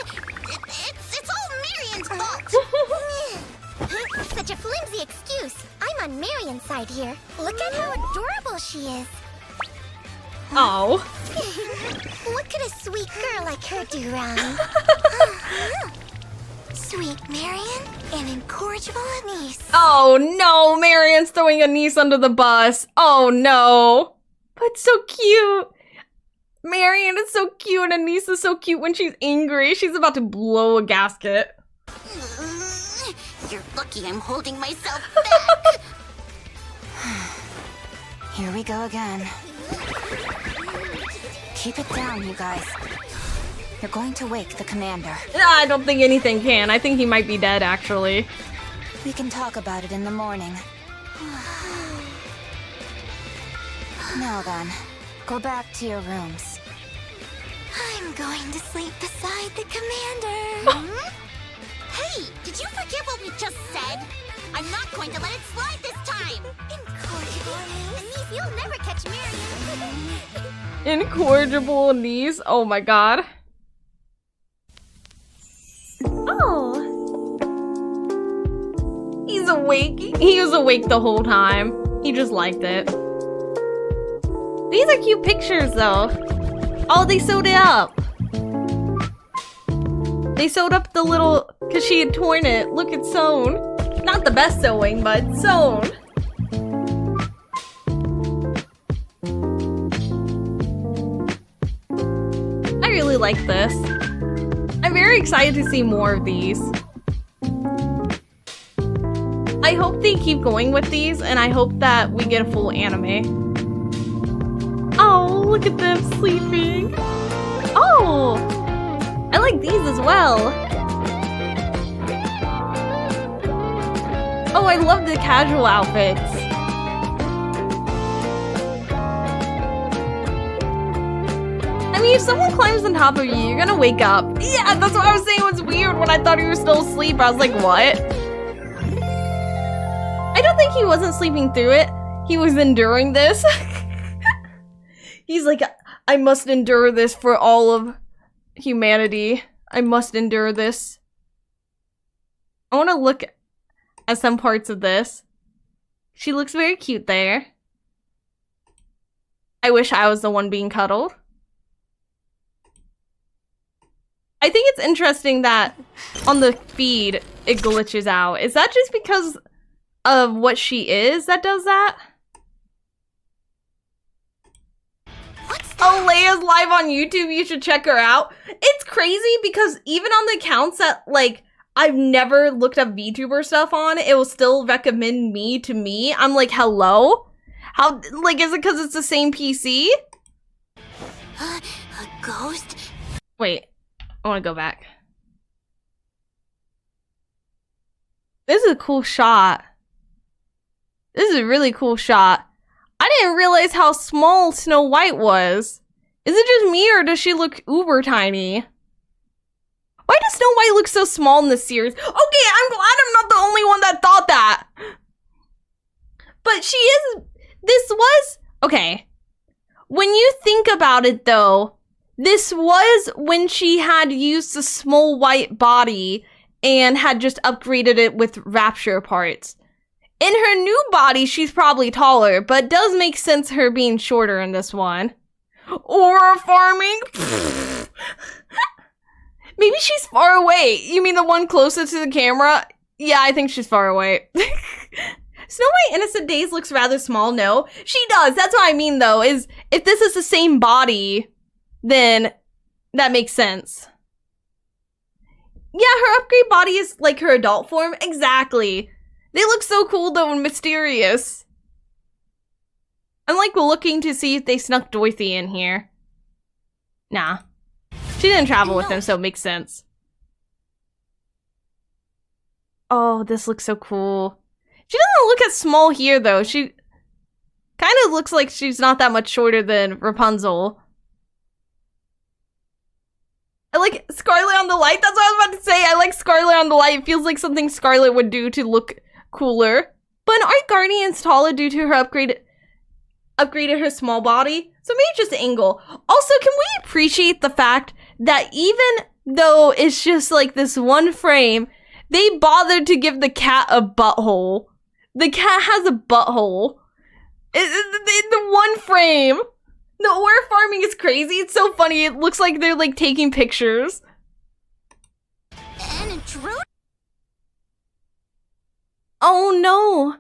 It's all Marion's fault. Such a flimsy excuse. I'm on Marion's side here. Look at how adorable she is. Oh. What could a sweet girl like her do wrong? Sweet Marion and incorrigible Anise. Oh no, Marion's throwing Anise under the bus. Oh no. But so cute. Marion is so cute and Anise is so cute when she's angry. She's about to blow a gasket. You're lucky I'm holding myself back. Here we go again. Keep it down, you guys. You're going to wake the commander. I don't think anything can. I think he might be dead, actually. We can talk about it in the morning. Now then, go back to your rooms. I'm going to sleep beside the commander. Hey, did you forget what we just said? I'm not going to let it slide this time. Incorrigible, Anise, you'll never catch Marion. Incorrigible Anise. Oh my god. Oh. He's awake. He was awake the whole time. He just liked it. These are cute pictures though. Oh, they sewed it up. They sewed up the little, cause she had torn it. Look, it's sewn. Not the best sewing, but it's sewn. I really like this. I'm very excited to see more of these. I hope they keep going with these, and I hope that we get a full anime. Oh, look at them sleeping. Oh, I like these as well. Oh, I love the casual outfits. I mean, if someone climbs on top of you, you're gonna wake up. Yeah, that's what I was saying was weird when I thought you were still asleep. I was like, what? I don't think he wasn't sleeping through it. He was enduring this. He's like, I must endure this for all of humanity. I must endure this. I want to look at some parts of this. She looks very cute there. I wish I was the one being cuddled. I think it's interesting that on the feed, it glitches out. Is that just because of what she is that does that? Oh, Leia's live on YouTube. You should check her out. It's crazy because even on the accounts that, like, I've never looked up VTuber stuff on, it will still recommend me to me. I'm like, hello? How, like, is it because it's the same PC? A ghost? Wait, I want to go back. This is a cool shot. This is a really cool shot. I didn't realize how small Snow White was. Is it just me or does she look uber tiny? Why does Snow White look so small in this series? Okay, I'm glad I'm not the only one that thought that. But she is, this was, okay. When you think about it though, this was when she had used the small white body and had just upgraded it with rapture parts. In her new body, she's probably taller, but it does make sense her being shorter in this one. Or farming? Maybe she's far away. You mean the one closest to the camera? Yeah, I think she's far away. Snow White Innocent Days looks rather small, no? She does. That's what I mean, though, is if this is the same body, then that makes sense. Yeah, her upgrade body is like her adult form. Exactly. They look so cool, though, and mysterious. I'm, like, looking to see if they snuck Dorothy in here. Nah. She didn't travel with them, so it makes sense. Oh, this looks so cool. She doesn't look as small here, though. She kind of looks like she's not that much shorter than Rapunzel. I like Scarlet on the Light. That's what I was about to say. I like Scarlet on the Light. It feels like something Scarlet would do to look cooler. But aren't Guardians taller due to her upgraded her small body? So maybe just the angle. Also, can we appreciate the fact that even though it's just like this one frame, they bothered to give the cat a butthole. The cat has a butthole. The one frame. The ore farming is crazy. It's so funny. It looks like they're like taking pictures. An intruder? Oh no.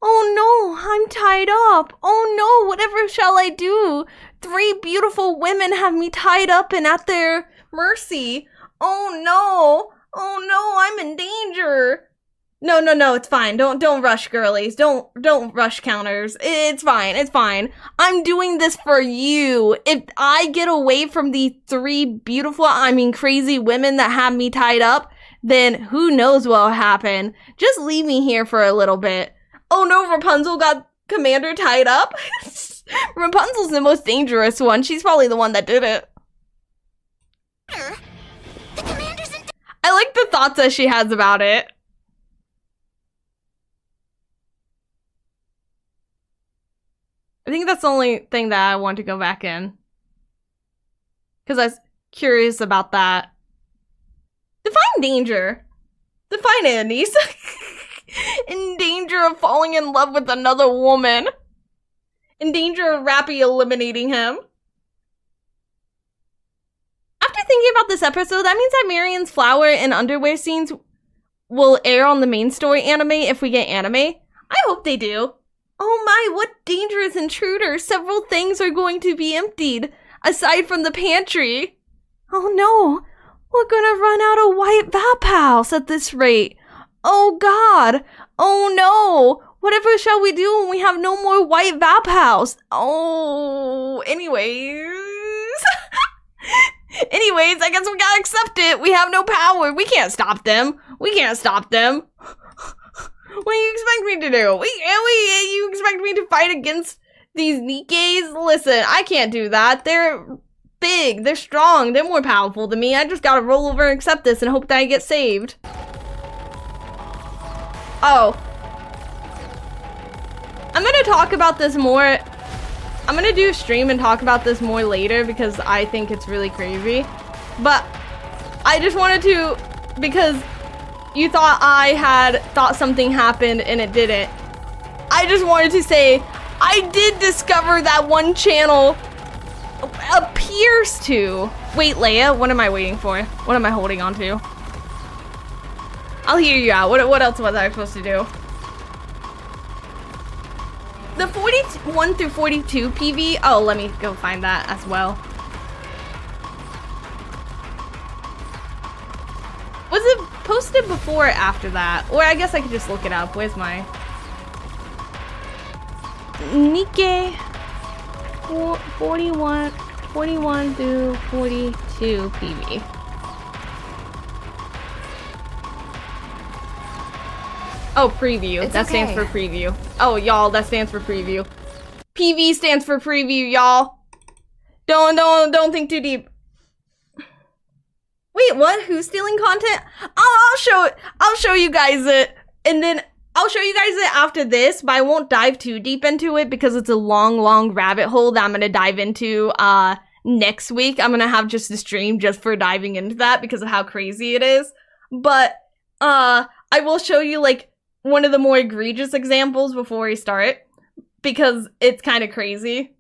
Oh no. I'm tied up. Oh no, whatever shall I do? 3 beautiful women have me tied up and at their mercy. Oh no. Oh no, I'm in danger. No, it's fine. Don't rush, girlies. Don't rush counters. It's fine. It's fine. I'm doing this for you. If I get away from these 3 beautiful, crazy women that have me tied up, then who knows what'll happen. Just leave me here for a little bit. Oh no, Rapunzel got Commander tied up? Rapunzel's the most dangerous one. She's probably the one that did it. The commander's in I like the thoughts that she has about it. I think that's the only thing that I want to go back in. Because I was curious about that. Define danger. Define it, Anise. In danger of falling in love with another woman. In danger of Rappy eliminating him. After thinking about this episode, that means that Marion's flower and underwear scenes will air on the main story anime if we get anime. I hope they do. Oh my, what dangerous intruder. Several things are going to be emptied, aside from the pantry. Oh no, we're gonna run out of white Vapouse at this rate. Oh god, oh no, whatever shall we do when we have no more white Vapouse? Oh, anyways. Anyways, I guess we gotta accept it. We have no power. We can't stop them. We can't stop them. What do you expect me to do? You expect me to fight against these Nikkes? Listen, I can't do that. They're big, they're strong, they're more powerful than me. I just gotta roll over and accept this and hope that I get saved. Oh. I'm gonna talk about this more. I'm gonna do a stream and talk about this more later because I think it's really crazy. But I just wanted to, because you thought I had thought something happened and it didn't. I just wanted to say, I did discover that one channel appears to... Wait, Leia, what am I waiting for? What am I holding on to? I'll hear you out. What else was I supposed to do? The 41 through 42 PV... Oh, let me go find that as well. Was it posted before or after that? Or I guess I could just look it up. Where's my... Nikke 41 through 42 PV. Oh, preview. It's that okay. stands for preview. Oh, y'all, that stands for preview. PV stands for preview, y'all. Don't think too deep. Wait, what? Who's stealing content? I'll show you guys it, and then I'll show you guys it after this, but I won't dive too deep into it because it's a long rabbit hole that I'm gonna dive into next week. I'm gonna have just a stream just for diving into that because of how crazy it is. But I will show you like one of the more egregious examples before we start because it's kind of crazy.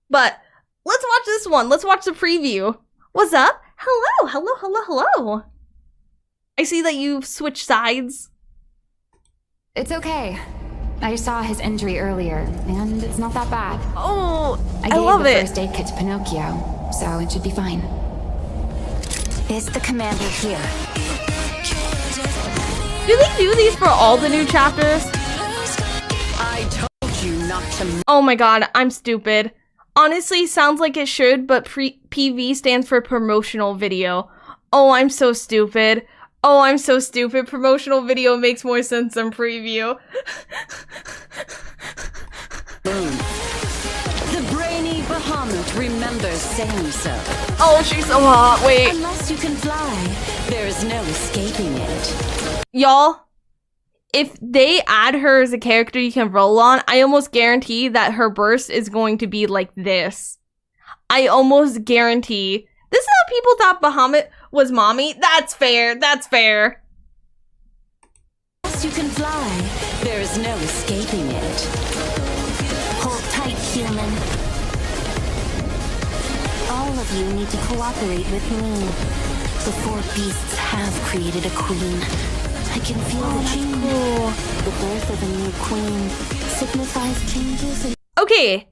But let's watch this one. Let's watch the preview. What's up? Hello. I see that you've switched sides. It's okay. I saw his injury earlier, and it's not that bad. Oh, I love gave it. the first aid kit to Pinocchio, so it should be fine. Is the commander here? Do they do these for all the new chapters? I told you not to. Oh my god, I'm stupid. Honestly, sounds like it should, but PV stands for promotional video. Oh, I'm so stupid. Promotional video makes more sense than preview. Boom. The brainy Bahamut remembers saying so. Oh, she's so hot. Wait. Unless you can fly, there is no escaping it. Y'all, if they add her as a character you can roll on, I almost guarantee that her burst is going to be like this. I almost guarantee. This is how people thought Bahamut was mommy. That's fair. Unless you can fly, there is no escaping it. Hold tight, human. All of you need to cooperate with me. The 4 beasts have created a queen. I can feel the change. The birth of a new queen signifies changes in— Okay,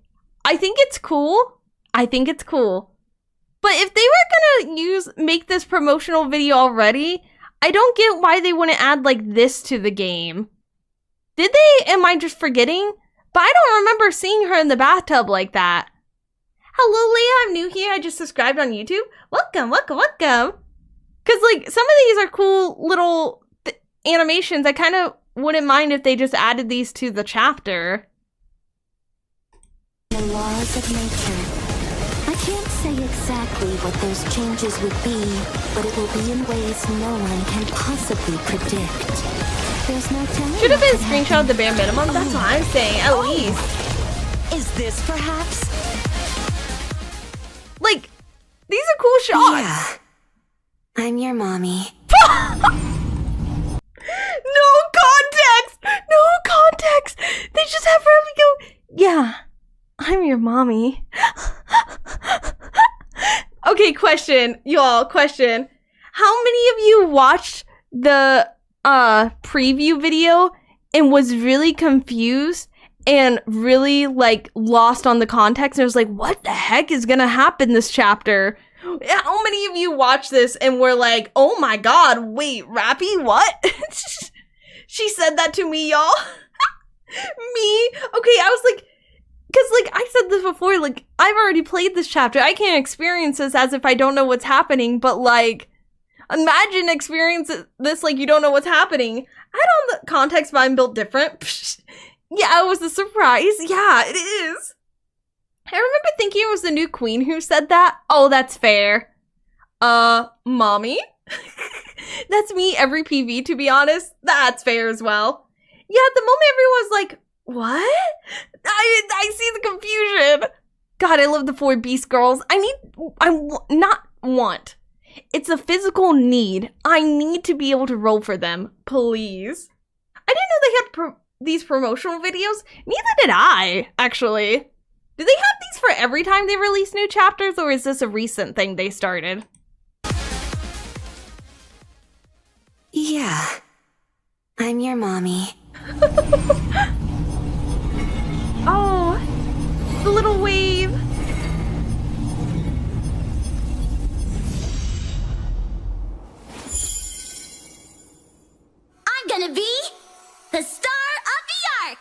I think it's cool. I think it's cool. But if they were gonna make this promotional video already, I don't get why they wouldn't add like this to the game. Did they? Am I just forgetting? But I don't remember seeing her in the bathtub like that. Hello, Leia. I'm new here. I just subscribed on YouTube. Welcome, welcome, welcome. Because like some of these are cool little animations. I kind of wouldn't mind if they just added these to the chapter. The laws of nature. I can't say exactly what those changes would be, but it will be in ways no one can possibly predict. There's no telling. Should have been a screenshot of the bare minimum. That's what I'm saying, at least. Is this perhaps? Like, these are cool shots. Yeah. I'm your mommy. No context! No context! They just have Remy go, yeah, I'm your mommy. Okay, question, y'all, question. How many of you watched the preview video and was really confused and really like lost on the context and was like, what the heck is gonna happen this chapter? How many of you watched this and were like, oh my god, wait, Rappy, what? She said that to me, y'all. Me? Okay, I was like, because like I said this before, like I've already played this chapter. I can't experience this as if I don't know what's happening, but like, imagine experience this like you don't know what's happening. I don't know, context mine built different. Yeah, it was a surprise. Yeah, it is. I remember thinking it was the new queen who said that. Oh, that's fair. Mommy? That's me every PV, to be honest. That's fair as well. Yeah, at the moment everyone's like, what? I see the confusion. God, I love the 4 Beast Girls. Not want. It's a physical need. I need to be able to roll for them, please. I didn't know they had these promotional videos. Neither did I, actually. Do they have these for every time they release new chapters, or is this a recent thing they started? Yeah. I'm your mommy. Oh, the little wave. I'm gonna be the star of the arc!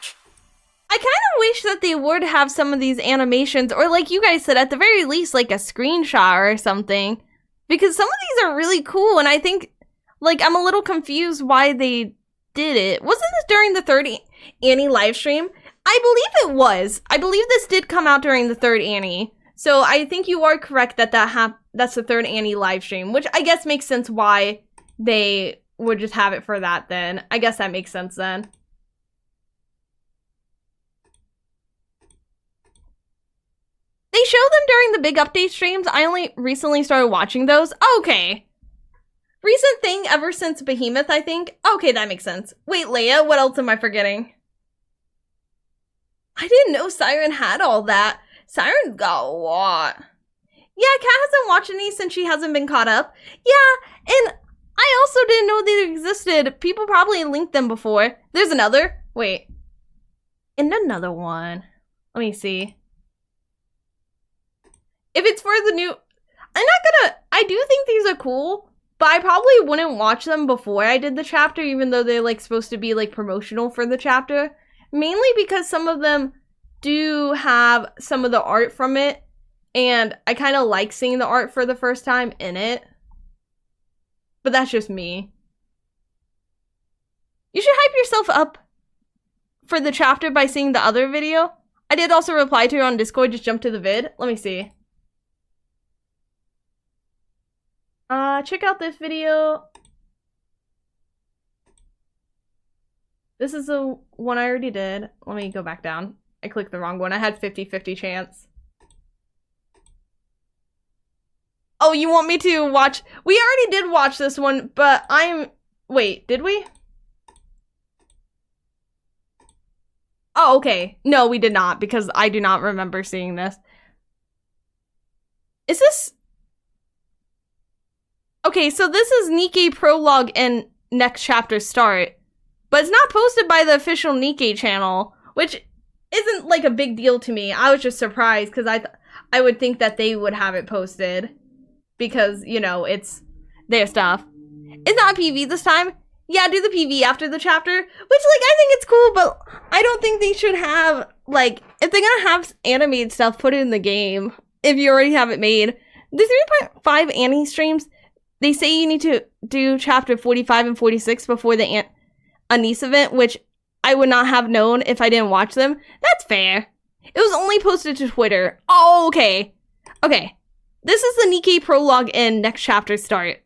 I kind of wish that they would have some of these animations, or like you guys said, at the very least, like a screenshot or something. Because some of these are really cool, and I think, like, I'm a little confused why they did it. Wasn't this during the 3rd Annie livestream? I believe it was. I believe this did come out during the 3rd Annie. So I think you are correct that that's the 3rd Annie livestream, which I guess makes sense why they would just have it for that then. I guess that makes sense then. They show them during the big update streams. I only recently started watching those. Okay. Recent thing ever since Behemoth, I think. Okay, that makes sense. Wait, Leia, what else am I forgetting? I didn't know Siren had all that. Siren's got a lot. Yeah, Kat hasn't watched any since she hasn't been caught up. Yeah, and I also didn't know they existed. People probably linked them before. There's another. Wait. And another one. Let me see. If it's for the new... I do think these are cool, but I probably wouldn't watch them before I did the chapter, even though they're like supposed to be like promotional for the chapter. Mainly because some of them do have some of the art from it, and I kind of like seeing the art for the first time in it. But that's just me. You should hype yourself up for the chapter by seeing the other video. I did also reply to her on Discord, just jump to the vid. Let me see. Check out this video. This is the one I already did. Let me go back down. I clicked the wrong one. I had 50-50 chance. Oh, you want me to watch? We already did watch this one, but wait, did we? Oh, okay. No, we did not, because I do not remember seeing this. Is this... Okay, so this is Nikke prologue and next chapter start, but it's not posted by the official Nikke channel, which isn't like a big deal to me. I was just surprised because I would think that they would have it posted because, you know, it's their stuff. It's not a PV this time. Yeah, do the PV after the chapter, which, like, I think it's cool, but I don't think they should have, like, if they're gonna have animated stuff, put it in the game if you already have it made. The 3.5 Annie streams, they say you need to do chapter 45 and 46 before the Anise event, which I would not have known if I didn't watch them. That's fair. It was only posted to Twitter. Oh, okay. Okay. This is the Nikke prologue and next chapter start.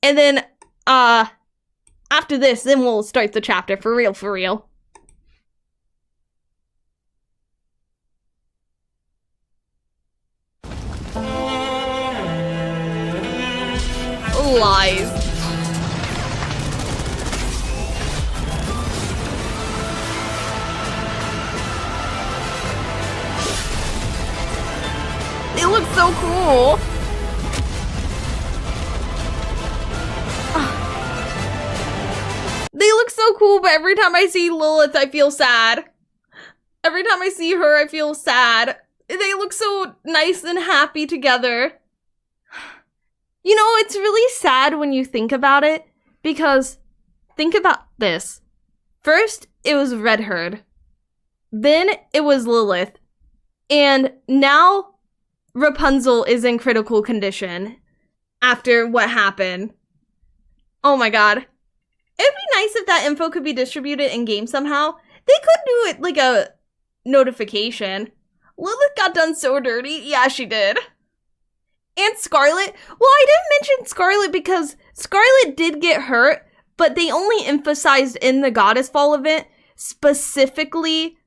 And then, after this, then we'll start the chapter for real, for real. Lies. They look so cool. They look so cool, but every time I see Lilith, I feel sad. Every time I see her, I feel sad. They look so nice and happy together. You know, it's really sad when you think about it, because think about this. First, it was Red Herd. Then it was Lilith. And now Rapunzel is in critical condition after what happened. Oh my god. It'd be nice if that info could be distributed in-game somehow. They could do it like a notification. Lilith got done so dirty. Yeah, she did. And Scarlet. Well, I didn't mention Scarlet because Scarlet did get hurt, but they only emphasized in the Goddess Fall event, specifically,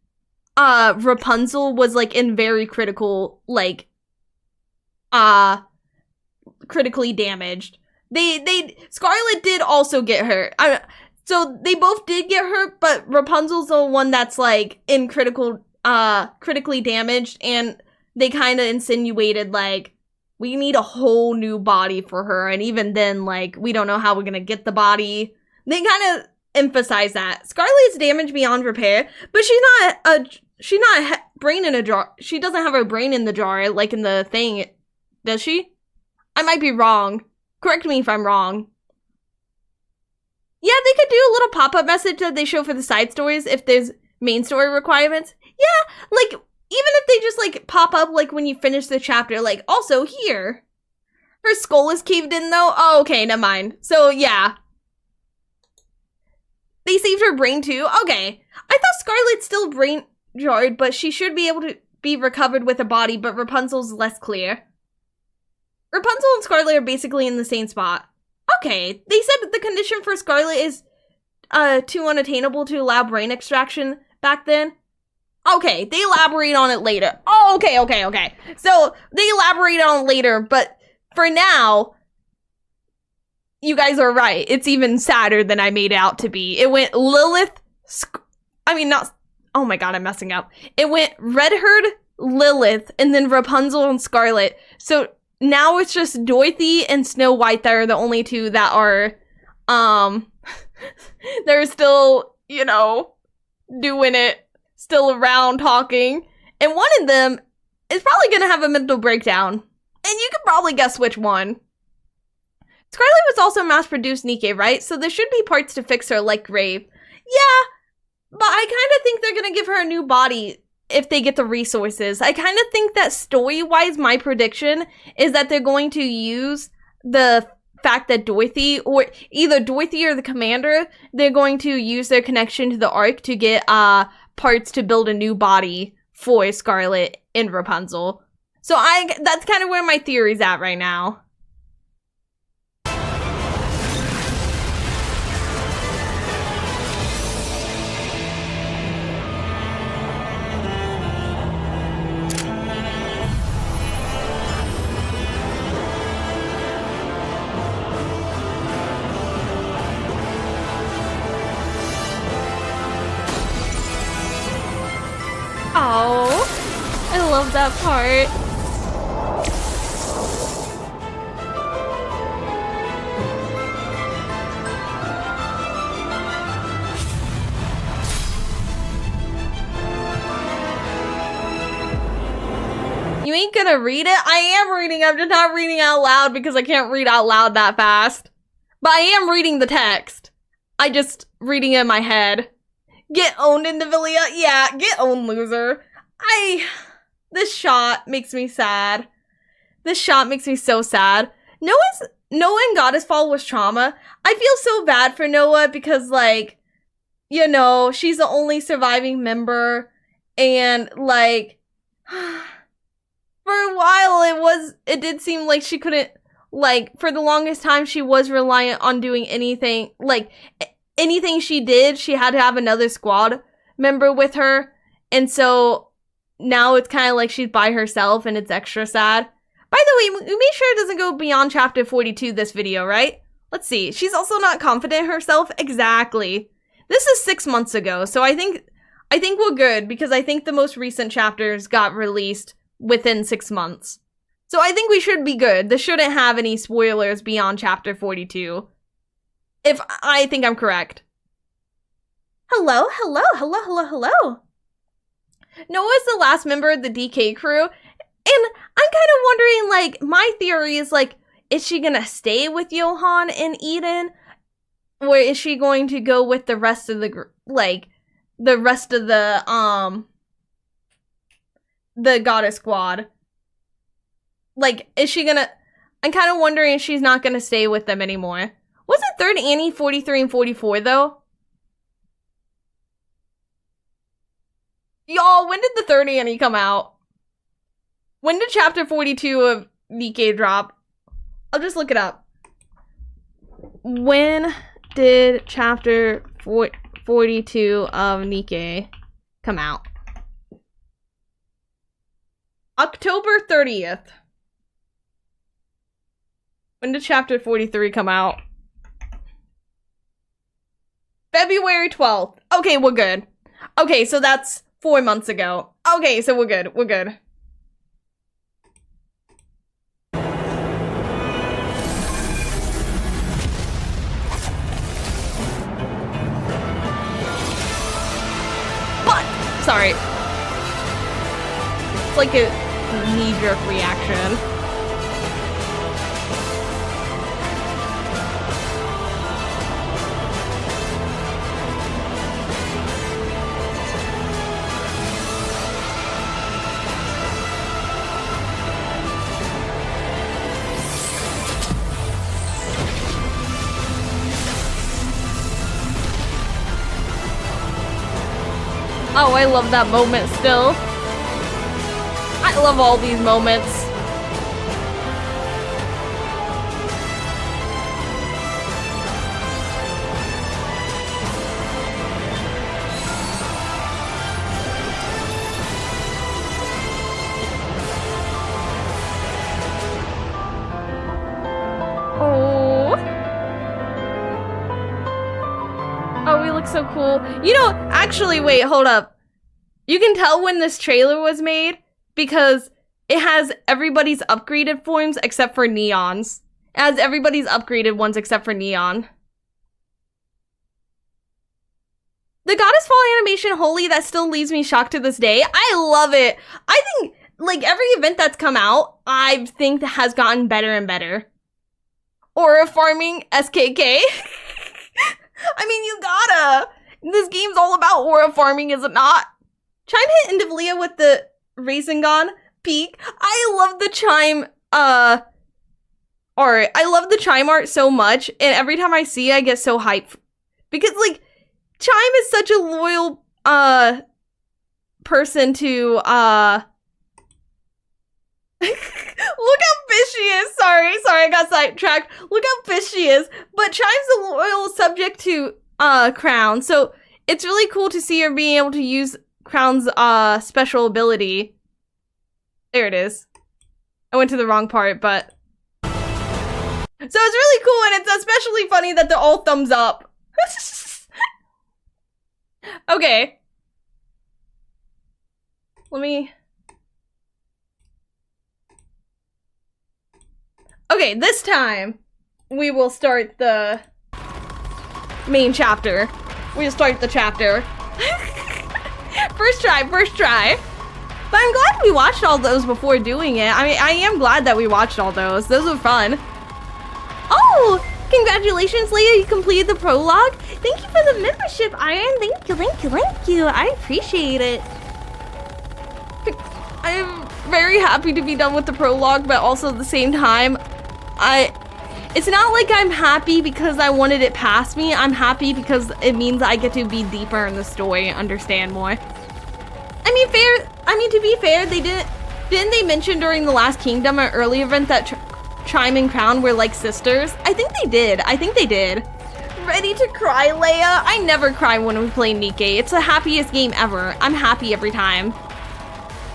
Rapunzel was, like, in very critical, like, critically damaged. Scarlet did also get hurt. So they both did get hurt, but Rapunzel's the one that's, like, in critically damaged, and they kind of insinuated, like, we need a whole new body for her, and even then, like, we don't know how we're gonna get the body. They kind of emphasize that. Scarlet's damaged beyond repair, but she's not brain in a jar. She doesn't have her brain in the jar, like in the thing, does she? I might be wrong. Correct me if I'm wrong. Yeah, they could do a little pop-up message that they show for the side stories if there's main story requirements. Yeah, like, even if they just, like, pop up, like, when you finish the chapter, like, also here. Her skull is caved in, though? Oh, okay, never mind. So, yeah. They saved her brain, too? Okay. I thought Scarlet's still brain jarred, but she should be able to be recovered with a body, but Rapunzel's less clear. Rapunzel and Scarlet are basically in the same spot. Okay. They said that the condition for Scarlet is, too unattainable to allow brain extraction back then. Okay, they elaborate on it later. Oh, okay. So, they elaborate on it later, but for now, you guys are right. It's even sadder than I made it out to be. It went Lilith, oh my god, I'm messing up. It went Red Herd, Lilith, and then Rapunzel and Scarlet. So, now it's just Dorothy and Snow White that are the only two that are, they're still, you know, doing it. Still around talking, and one of them is probably gonna have a mental breakdown, and you can probably guess which one. Scarlet was also mass-produced Nikke, right? So there should be parts to fix her, like Grave. Yeah, but I kind of think they're gonna give her a new body if they get the resources. I kind of think that story-wise, my prediction is that they're going to use the fact that Dorothy, or either Dorothy or the commander, they're going to use their connection to the Ark to get, parts to build a new body for Scarlet and Rapunzel. So that's kind of where my theory's at right now. Oh, I love that part. gonna read it. I am reading. I'm just not reading out loud because I can't read out loud that fast. But I am reading the text. I just reading it in my head. Get owned, Indivilia. Yeah, get owned, loser. This shot makes me sad. This shot makes me so sad. Noah in Goddess Fall was trauma. I feel so bad for Noah because, like, you know, she's the only surviving member. And, like, for a while it did seem like she couldn't, like, for the longest time she was reliant on doing anything. Like, anything she did, she had to have another squad member with her. And so now it's kind of like she's by herself and it's extra sad. By the way, we made sure it doesn't go beyond chapter 42 this video, right? Let's see. She's also not confident in herself. Exactly. This is 6 months ago, so I think we're good because I think the most recent chapters got released within 6 months. So I think we should be good. This shouldn't have any spoilers beyond chapter 42. If I think I'm correct. Hello. Noah's the last member of the DK crew. And I'm kind of wondering, like, my theory is, like, is she gonna stay with Johan and Eden? Or is she going to go with the rest of the, the Goddess Squad? Like, is she gonna, I'm kind of wondering if she's not gonna stay with them anymore. Wasn't Third Annie 43 and 44, though? Y'all, when did the Third Annie come out? When did chapter 42 of Nikke drop? I'll just look it up. When did chapter 42 of Nikke come out? October 30th. When did chapter 43 come out? February 12th. Okay, we're good. Okay, so that's 4 months ago. Okay, so we're good. We're good. Sorry. It's like a knee-jerk reaction. Oh, I love that moment still. I love all these moments. Oh. Oh, we look so cool. You know, actually, wait, hold up. You can tell when this trailer was made because it has everybody's upgraded forms except for Neon's. It has everybody's upgraded ones except for Neon. The Goddess Fall animation, holy, that still leaves me shocked to this day. I love it. I think, like, every event that's come out, I think has gotten better and better. Aura farming, SKK. I mean, you gotta. This game's all about aura farming, is it not? Chime hit Indivilia with the Rasengan peak. I love the Chime, art. I love the Chime art so much, and every time I see it, I get so hyped. Because, like, Chime is such a loyal, person to, look how pissed she is. Sorry, I got sidetracked. Look how pissed she is. But Chime's a loyal subject to, Crown, so it's really cool to see her being able to use Crown's special ability. There it is. I went to the wrong part, but so it's really cool, and it's especially funny that they're all thumbs up. Okay. Okay, this time we will start the main chapter. We'll start the chapter. First try. But I'm glad we watched all those before doing it. I mean, I am glad that we watched all those. Those were fun. Oh, congratulations, Leia. You completed the prologue. Thank you for the membership, Iron. Thank you, thank you, thank you. I appreciate it. I'm very happy to be done with the prologue, but also at the same time, it's not like I'm happy because I wanted it past me. I'm happy because it means I get to be deeper in the story and understand more. I mean, to be fair, didn't they mention during the Last Kingdom or early event that Chime and Crown were like sisters? I think they did. Ready to cry, Leia? I never cry when we play Nikke. It's the happiest game ever. I'm happy every time.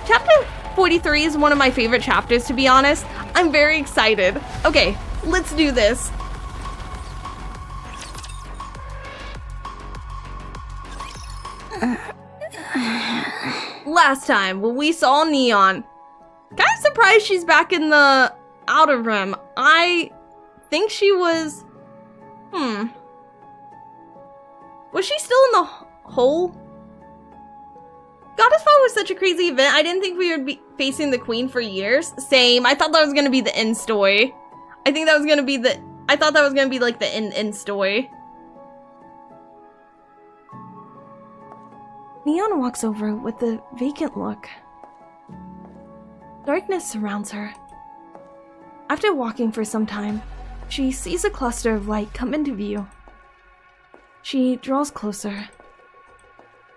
Chapter 43 is one of my favorite chapters, to be honest. I'm very excited. Okay, let's do this. Last time, when we saw Neon. Kind of surprised she's back in the Outer Rim. I think she was... Was she still in the hole? Goddess Fall was such a crazy event. I didn't think we would be facing the Queen for years. Same. I thought that was gonna be the end story. I thought that was gonna be like the end story. Neon walks over with a vacant look. Darkness surrounds her. After walking for some time, she sees a cluster of light come into view. She draws closer.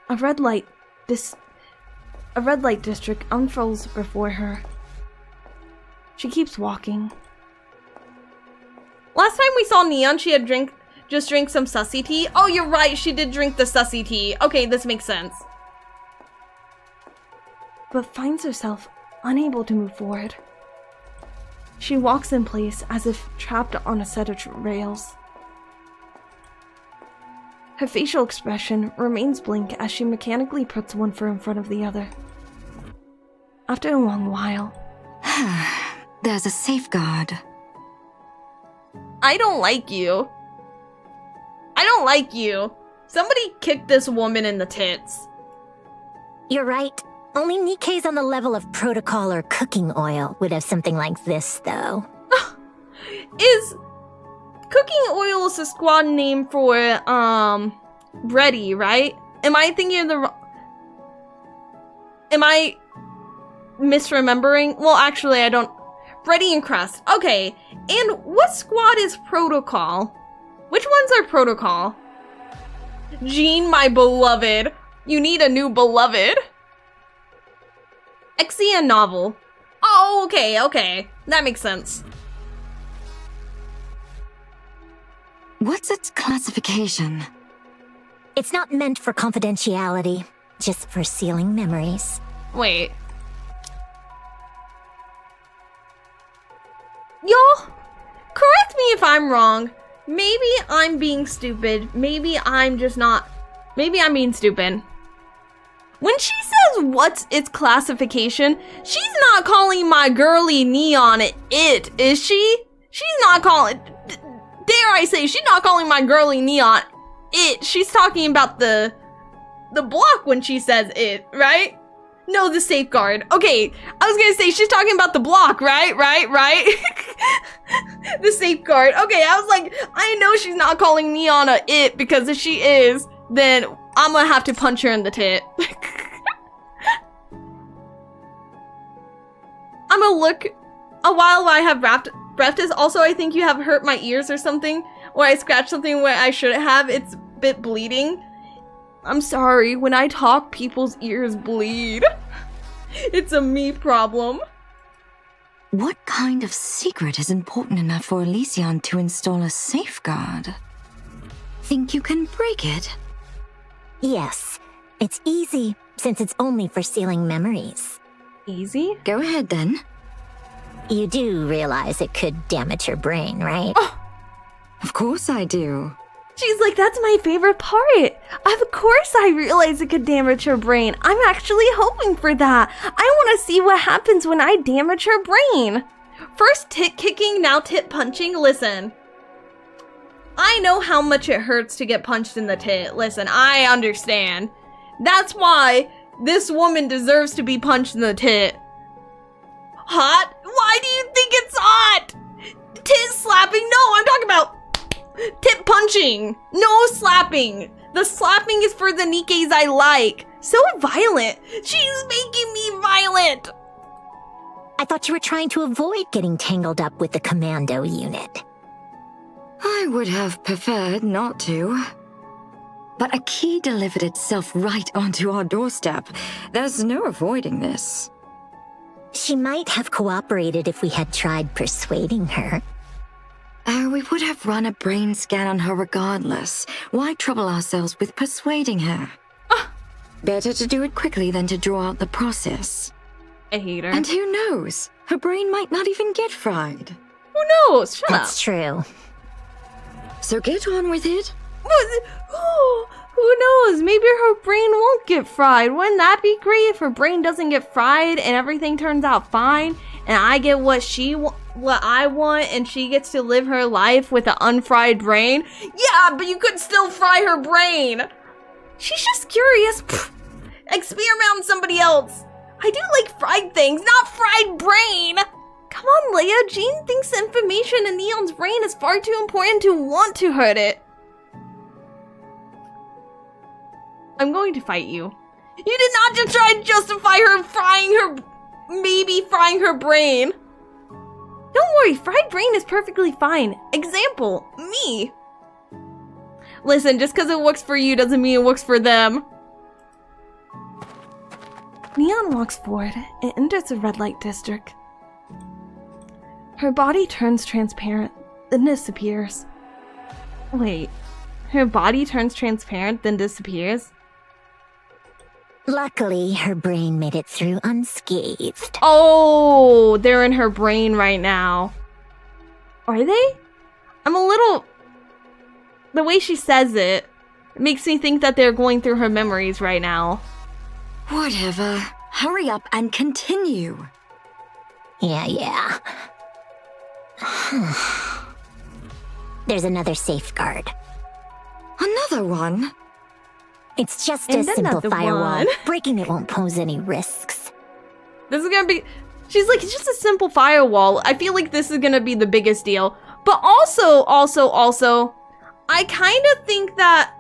A red light district unfurls before her. She keeps walking. Last time we saw Neon, she had just drank some sussy tea. Oh, you're right, she did drink the sussy tea. Okay, this makes sense. But finds herself unable to move forward. She walks in place as if trapped on a set of rails. Her facial expression remains blank as she mechanically puts one foot in front of the other. After a long while... There's a safeguard. I don't like you. I don't like you. Somebody kicked this woman in the tits. You're right. Only Nikke's on the level of protocol or cooking oil would have something like this, though. Is cooking oil is a squad name for, bready, right? Am I thinking of the Am I misremembering? Well, actually, I don't. Bready and crust. Okay. And what squad is protocol? Which ones are protocol? Jean, my beloved. You need a new beloved. Exia novel. Oh, okay. That makes sense. What's its classification? It's not meant for confidentiality, just for sealing memories. Wait. Y'all, correct me if I'm wrong. Maybe I'm being stupid. Maybe I'm just not. Maybe I'm being stupid. When she says what's its classification, she's not calling my girly Neon it, is she? She's not calling, dare I say, she's not calling my girly Neon it. She's talking about the block when she says it, right? No, the safeguard. Okay, I was gonna say she's talking about the block, right? The safeguard. Okay, I was like, I know she's not calling Neon it, because if she is, then I'm gonna have to punch her in the tit. I'm gonna look a while I have breath is. Also, I think you have hurt my ears or something, or I scratched something where I shouldn't have. It's a bit bleeding. I'm sorry, when I talk, people's ears bleed. It's a me problem. What kind of secret is important enough for Elysion to install a safeguard? Think you can break it? Yes, it's easy, since it's only for sealing memories. Easy? Go ahead then. You do realize it could damage your brain, right? Oh. Of course I do. She's like, that's my favorite part. Of course I realize it could damage her brain. I'm actually hoping for that. I want to see what happens when I damage her brain. First tit kicking, now tit punching. Listen, I know how much it hurts to get punched in the tit. Listen, I understand. That's why This woman deserves to be punched in the tit. Hot? Why do you think it's hot? Tit slapping? No, I'm talking about tit punching. No slapping. The slapping is for the Nikkes I like. So violent. She's making me violent. I thought you were trying to avoid getting tangled up with the commando unit. I would have preferred not to. But a key delivered itself right onto our doorstep. There's no avoiding this. She might have cooperated if we had tried persuading her. We would have run a brain scan on her regardless. Why trouble ourselves with persuading her? Better to do it quickly than to draw out the process. I hate her. And who knows? Her brain might not even get fried. Who knows? Shut up. That's true. So get on with it. Who knows? Maybe her brain won't get fried. Wouldn't that be great if her brain doesn't get fried and everything turns out fine and I get what I want and she gets to live her life with an unfried brain? Yeah, but you could still fry her brain. She's just curious. Pfft. Experiment on somebody else. I do like fried things, not fried brain. Come on, Leia. Jean thinks the information in Neon's brain is far too important to want to hurt it. I'm going to fight you. You did not just try to justify her maybe frying her brain. Don't worry, fried brain is perfectly fine. Example, me. Listen, just because it works for you doesn't mean it works for them. Neon walks forward and enters the red light district. Her body turns transparent, then disappears. Wait, her body turns transparent, then disappears? Luckily, her brain made it through unscathed. Oh, they're in her brain right now. Are they? I'm a little... The way she says it makes me think that they're going through her memories right now. Whatever. Hurry up and continue. Yeah. There's another safeguard. Another one? It's just a And simple another firewall. one. Breaking it won't pose any risks. This is gonna be... She's like, it's just a simple firewall. I feel like this is gonna be the biggest deal. But also, I kind of think that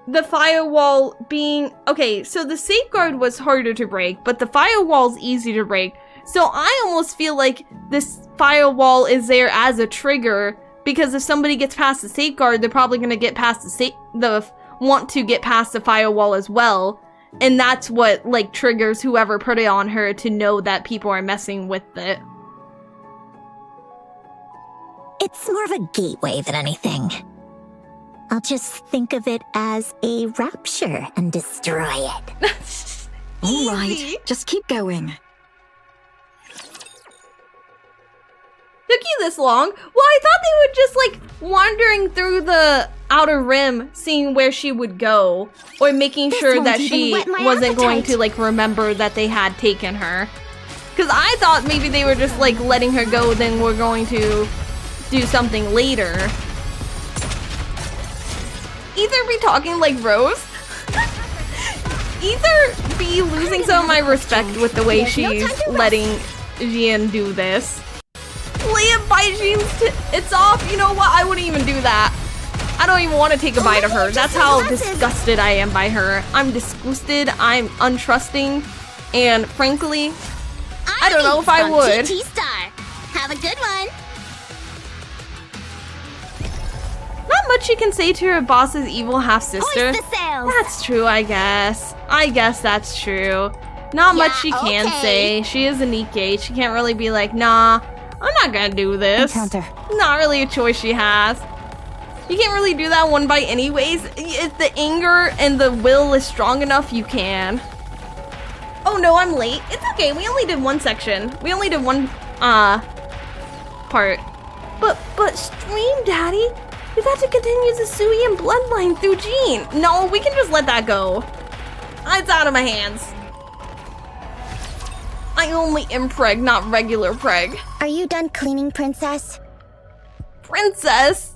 the firewall being... Okay, so the safeguard was harder to break, but the firewall's easy to break. So I almost feel like this firewall is there as a trigger, because if somebody gets past the safeguard, they're probably gonna get past want to get past the firewall as well. And that's what, like, triggers whoever put it on her to know that people are messing with it. It's more of a gateway than anything. I'll just think of it as a rapture and destroy it. All right, just keep going. Took you this long? Well, I thought they would just, like, wandering through the outer rim, seeing where she would go, or making sure won't that even she whet my wasn't going appetite. to, like, remember that they had taken her. Because I thought maybe they were just, like, letting her go, then we're going to do something later. Either be talking like Rose, either be losing some of my respect with the way she's letting Jean do this. Leia bite Jean's it's off. You know what? I wouldn't even do that. I don't even want to take a bite of her. That's how disgusted I am by her. I'm disgusted. I'm untrusting. And frankly, I don't know if I would. TT Star. Have a good one. Not much you can say to her boss's evil half-sister. Hoist the sails. That's true, I guess. I guess that's true. Not much she can say. She is a Nikke. She can't really be like, nah, I'm not gonna do this. Encounter. Not really a choice she has. You can't really do that one bite anyways. If the anger and the will is strong enough, you can. Oh no, I'm late. It's okay, we only did one section. We only did one, part. But Stream Daddy, you've got to continue the Suian bloodline through Jean. No, we can just let that go. It's out of my hands. I only impreg, not regular preg. Are you done cleaning, Princess? Princess?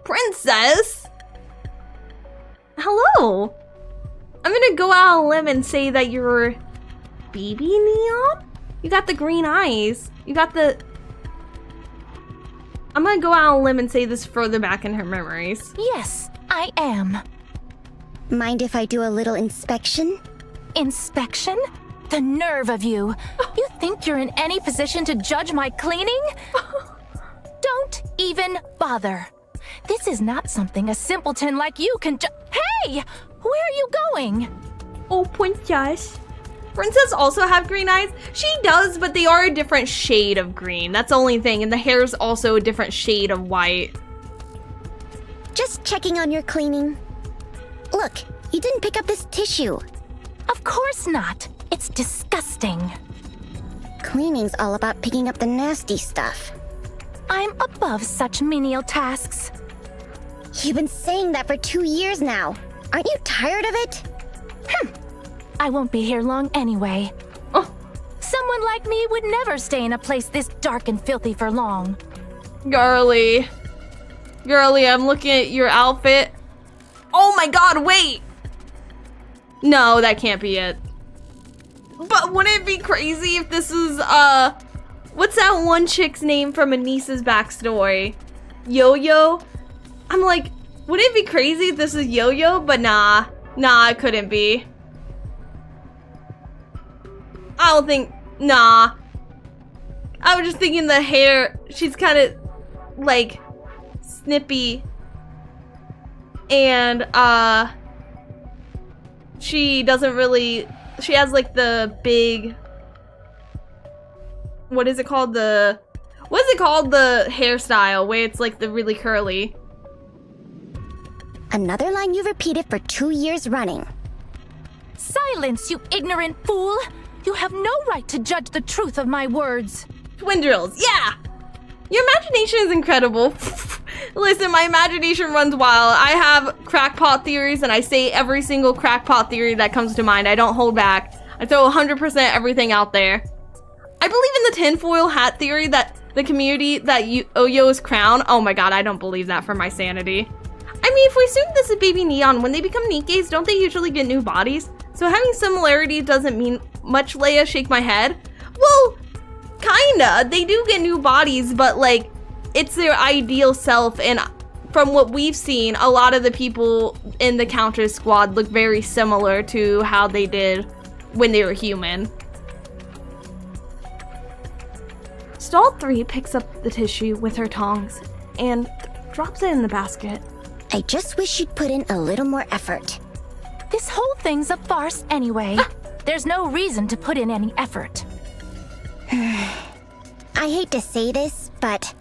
Princess? Hello? I'm gonna go out on a limb and say that you're baby neon? You got the green eyes. You got the... I'm gonna go out on a limb and say this further back in her memories. Yes, I am. Mind if I do a little inspection? Inspection? The nerve of you! You think you're in any position to judge my cleaning? Don't even bother. This is not something a simpleton like you can Hey! Where are you going? Oh, princess. Princess also have green eyes? She does, but they are a different shade of green. That's the only thing, and the hair is also a different shade of white. Just checking on your cleaning. Look, you didn't pick up this tissue. Of course not. It's disgusting. Cleaning's all about picking up the nasty stuff. I'm above such menial tasks. You've been saying that for 2 years now. Aren't you tired of it? I won't be here long anyway. Oh. Someone like me would never stay in a place this dark and filthy for long. Girly. Girly, I'm looking at your outfit. Oh my god, wait! No, that can't be it. But wouldn't it be crazy if this is, what's that one chick's name from Anis's backstory? Yo-Yo? I'm like, wouldn't it be crazy if this is Yo-Yo? But nah, it couldn't be. I don't think, nah. I was just thinking the hair, she's kind of, like, snippy. And, she doesn't really, she has, like, the big, what is it called? The hairstyle where it's, like, the really curly. Another line you've repeated for 2 years running. Silence, you ignorant fool! You have no right to judge the truth of my words. Twin drills, yeah! Your imagination is incredible. Listen, my imagination runs wild. I have crackpot theories and I say every single crackpot theory that comes to mind. I don't hold back. I throw 100% everything out there. I believe in the tinfoil hat theory that the community that Oyo is crown. Oh my god, I don't believe that for my sanity. I mean, if we assume this is baby neon, when they become Nikkes, don't they usually get new bodies? So having similarity doesn't mean much, Leia. Shake my head. Well, kinda. They do get new bodies, but like, it's their ideal self, and from what we've seen, a lot of the people in the Counter Squad look very similar to how they did when they were human. Stall 3 picks up the tissue with her tongs and drops it in the basket. I just wish you'd put in a little more effort. This whole thing's a farce anyway. There's no reason to put in any effort. I hate to say this, but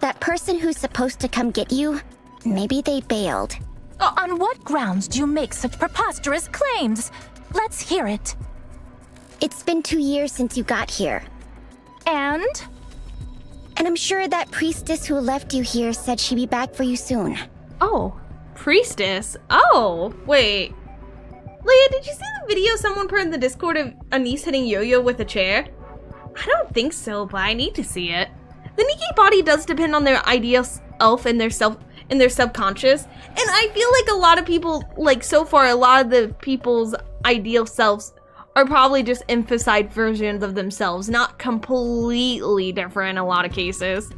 that person who's supposed to come get you, maybe they bailed. On what grounds do you make such preposterous claims? Let's hear it. It's been 2 years since you got here. And I'm sure that priestess who left you here said she'd be back for you soon. Oh, priestess? Oh, wait. Leia, did you see the video someone put in the Discord of Anis hitting Yo-Yo with a chair? I don't think so, but I need to see it. The Nikke body does depend on their ideal self and their subconscious, and I feel like a lot of people, like so far, a lot of the people's ideal selves are probably just emphasized versions of themselves, not completely different in a lot of cases.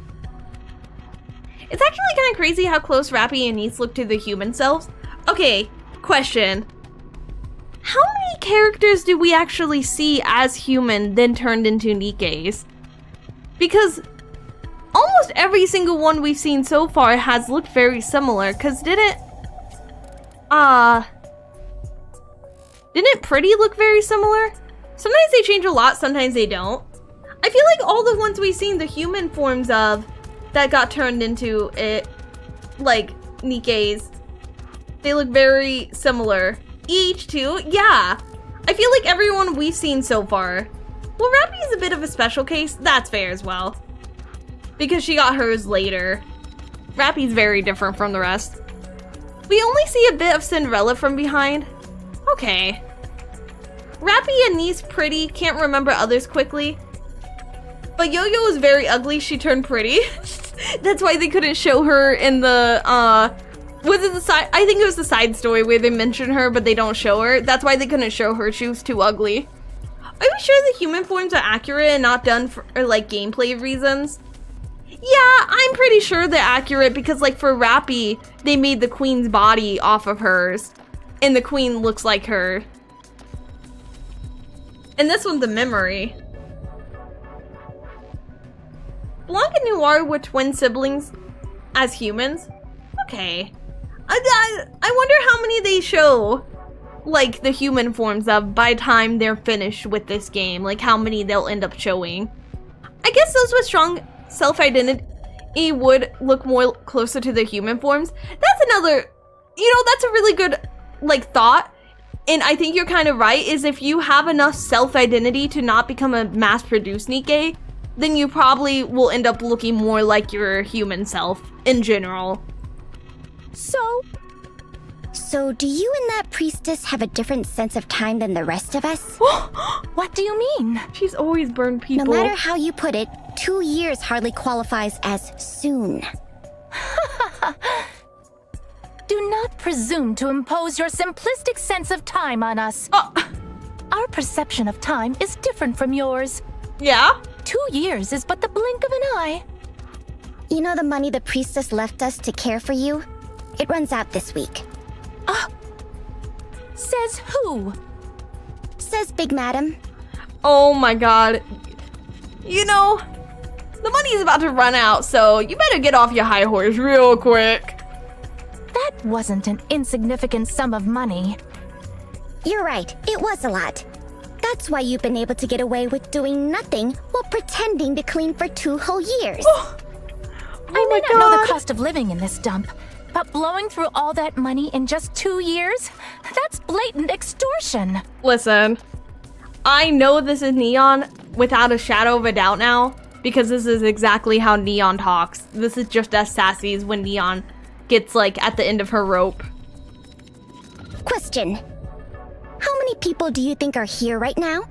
It's actually kind of crazy how close Rappy and Anis look to the human selves. Okay, question. How many characters do we actually see as human then turned into Nikkes? Because almost every single one we've seen so far has looked very similar, cause didn't Pretty look very similar? Sometimes they change a lot, sometimes they don't. I feel like all the ones we've seen the human forms of that got turned into it, like Nikkes, they look very similar. EH2, yeah. I feel like everyone we've seen so far. Well, Rappy is a bit of a special case. That's fair as well. Because she got hers later. Rappy's very different from the rest. We only see a bit of Cinderella from behind. Okay. Rappy and Niece pretty, can't remember others quickly. But Yo-Yo was very ugly, she turned pretty. That's why they couldn't show her in the, was it the side? I think it was the side story where they mention her, but they don't show her. That's why they couldn't show her. She was too ugly. Are you sure the human forms are accurate and not done for like gameplay reasons? Yeah, I'm pretty sure they're accurate because like for Rappy, they made the queen's body off of hers. And the queen looks like her. And this one's a memory. Blanc and Noir were twin siblings as humans? Okay. I wonder how many they show, like, the human forms of by the time they're finished with this game. Like, how many they'll end up showing. I guess those with strong self-identity would look more closer to the human forms. That's another, you know, that's a really good, like, thought. And I think you're kind of right, is if you have enough self-identity to not become a mass-produced Nikke, then you probably will end up looking more like your human self in general. So do you and that priestess have a different sense of time than the rest of us? What do you mean? She's always burned people. No matter how you put it, 2 years hardly qualifies as soon. Do not presume to impose your simplistic sense of time on us. Our perception of time is different from yours. Yeah? 2 years is but the blink of an eye. You know the money the priestess left us to care for you? It runs out this week. Says who? Says Big Madam. Oh my god. You know, the money's about to run out, so you better get off your high horse real quick. That wasn't an insignificant sum of money. You're right, it was a lot. That's why you've been able to get away with doing nothing while pretending to clean for 2 whole years. I may not know the cost of living in this dump, but blowing through all that money in just 2 years? That's blatant extortion. Listen, I know this is Neon without a shadow of a doubt now, because this is exactly how Neon talks. This is just as sassy as when Neon gets, like, at the end of her rope. Question. How many people do you think are here right now?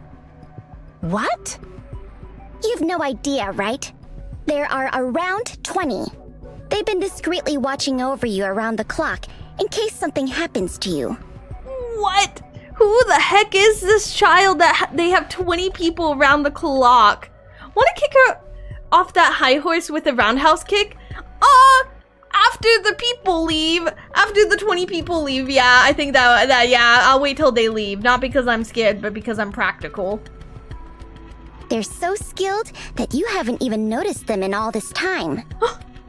What? You've no idea, right? There are around 20. They've been discreetly watching over you around the clock in case something happens to you. What? Who the heck is this child that they have 20 people around the clock? Want to kick her off that high horse with a roundhouse kick? After the people leave, after the 20 people leave, yeah, I think that yeah, I'll wait till they leave. Not because I'm scared, but because I'm practical. They're so skilled that you haven't even noticed them in all this time.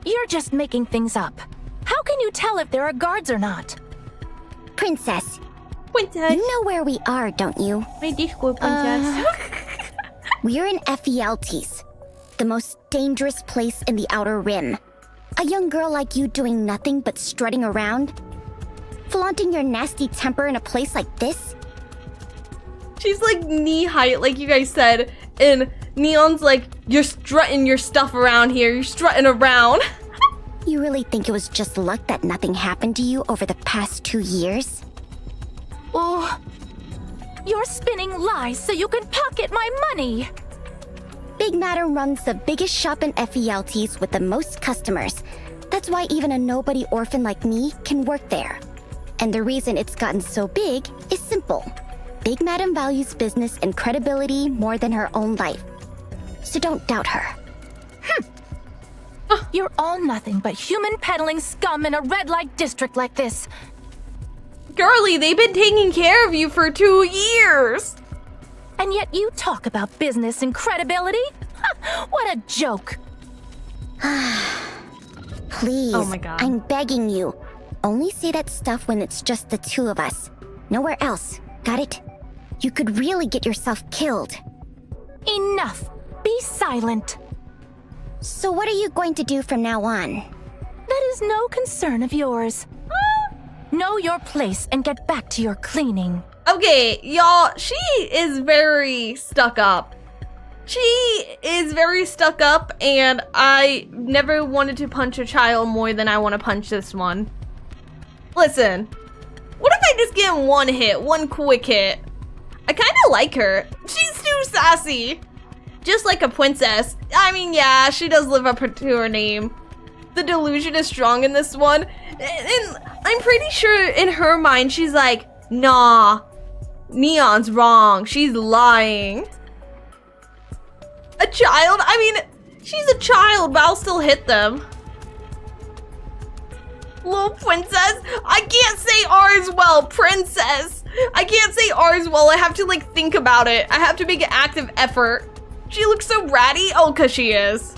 You're just making things up. How can you tell if there are guards or not? Princess. Princess. You know where we are, don't you? My disco princess. We're in Ephialtes, the most dangerous place in the Outer Rim. A young girl like you doing nothing but strutting around? Flaunting your nasty temper in a place like this? She's like knee height, like you guys said, and Neon's like, you're strutting your stuff around here, you're strutting around. You really think it was just luck that nothing happened to you over the past 2 years? Oh, you're spinning lies so you can pocket my money. Big Madam runs the biggest shop in Ephialtes with the most customers. That's why even a nobody orphan like me can work there. And the reason it's gotten so big is simple. Big Madam values business and credibility more than her own life. So don't doubt her. You're all nothing but human peddling scum in a red light district like this. Girlie, they've been taking care of you for 2 years. And yet you talk about business and credibility? What a joke. Please, Oh my God. I'm begging you. Only say that stuff when it's just the 2 of us. Nowhere else. Got it? You could really get yourself killed. Enough. Be silent. So what are you going to do from now on? That is no concern of yours. Know your place and get back to your cleaning. Okay, y'all, she is very stuck up. She is very stuck up, and I never wanted to punch a child more than I want to punch this one. Listen, what if I just get one hit, one quick hit? I kind of like her. She's too sassy. Just like a princess. I mean, yeah, she does live up to her name. The delusion is strong in this one. And I'm pretty sure in her mind, she's like, nah, Neon's wrong. She's lying. A child? I mean, she's a child, but I'll still hit them. Little princess? I can't say R as well. Princess. I can't say R as well. I have to like think about it. I have to make an active effort. She looks so ratty. Oh, 'cause she is.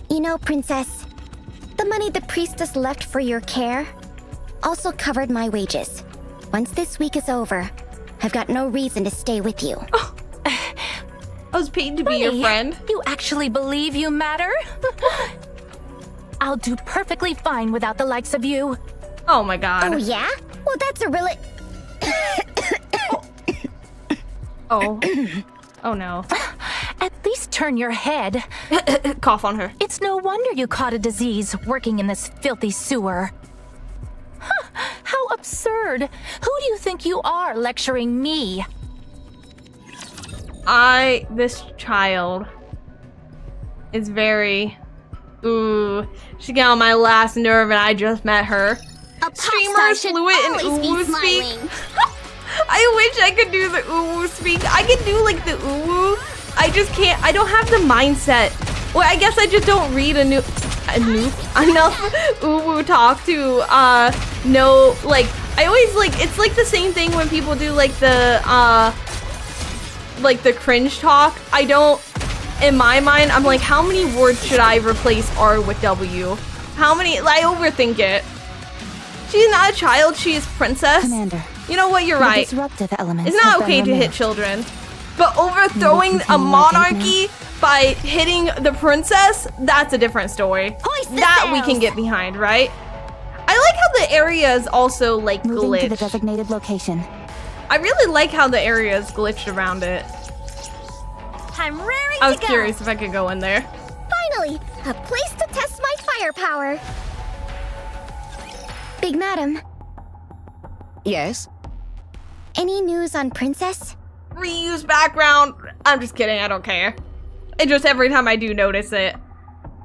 You know, Princess, the money the priestess left for your care also covered my wages. Once this week is over, I've got no reason to stay with you. Oh. I was paid to be your friend. You actually believe you matter? I'll do perfectly fine without the likes of you. Oh my god. Oh yeah? Well, that's a really... Oh. Oh no. At least turn your head. Cough on her. It's no wonder you caught a disease working in this filthy sewer. Huh, how absurd. Who do you think you are lecturing me? This child is very... Ooh, she got on my last nerve and I just met her. A Streamers, fluid, and uwu speak. I wish I could do the uwu speak. I can do like the uwu. I just can't. I don't have the mindset. Well, I guess I just don't read enough uwu talk to know. Like I always like. It's like the same thing when people do like the cringe talk. I don't. In my mind, I'm like, how many words should I replace R with W? How many? I overthink it. She's not a child. She is princess. Commander. You know what? You're right. Disruptive elements It's not have been okay to hit removed. children. But overthrowing a continue monarchy by hitting the princess, that's a different story. Hoist the That we can sails. get behind, right? I like how the area is also like Moving to the glitched. designated location. I really like how the area is glitched around it. I'm raring I was to go. curious if I could go in there. Finally, a place to test my firepower. Big Madam, Yes? any news on Princess? Reuse background. I'm just kidding. I don't care. It just every time I do notice it,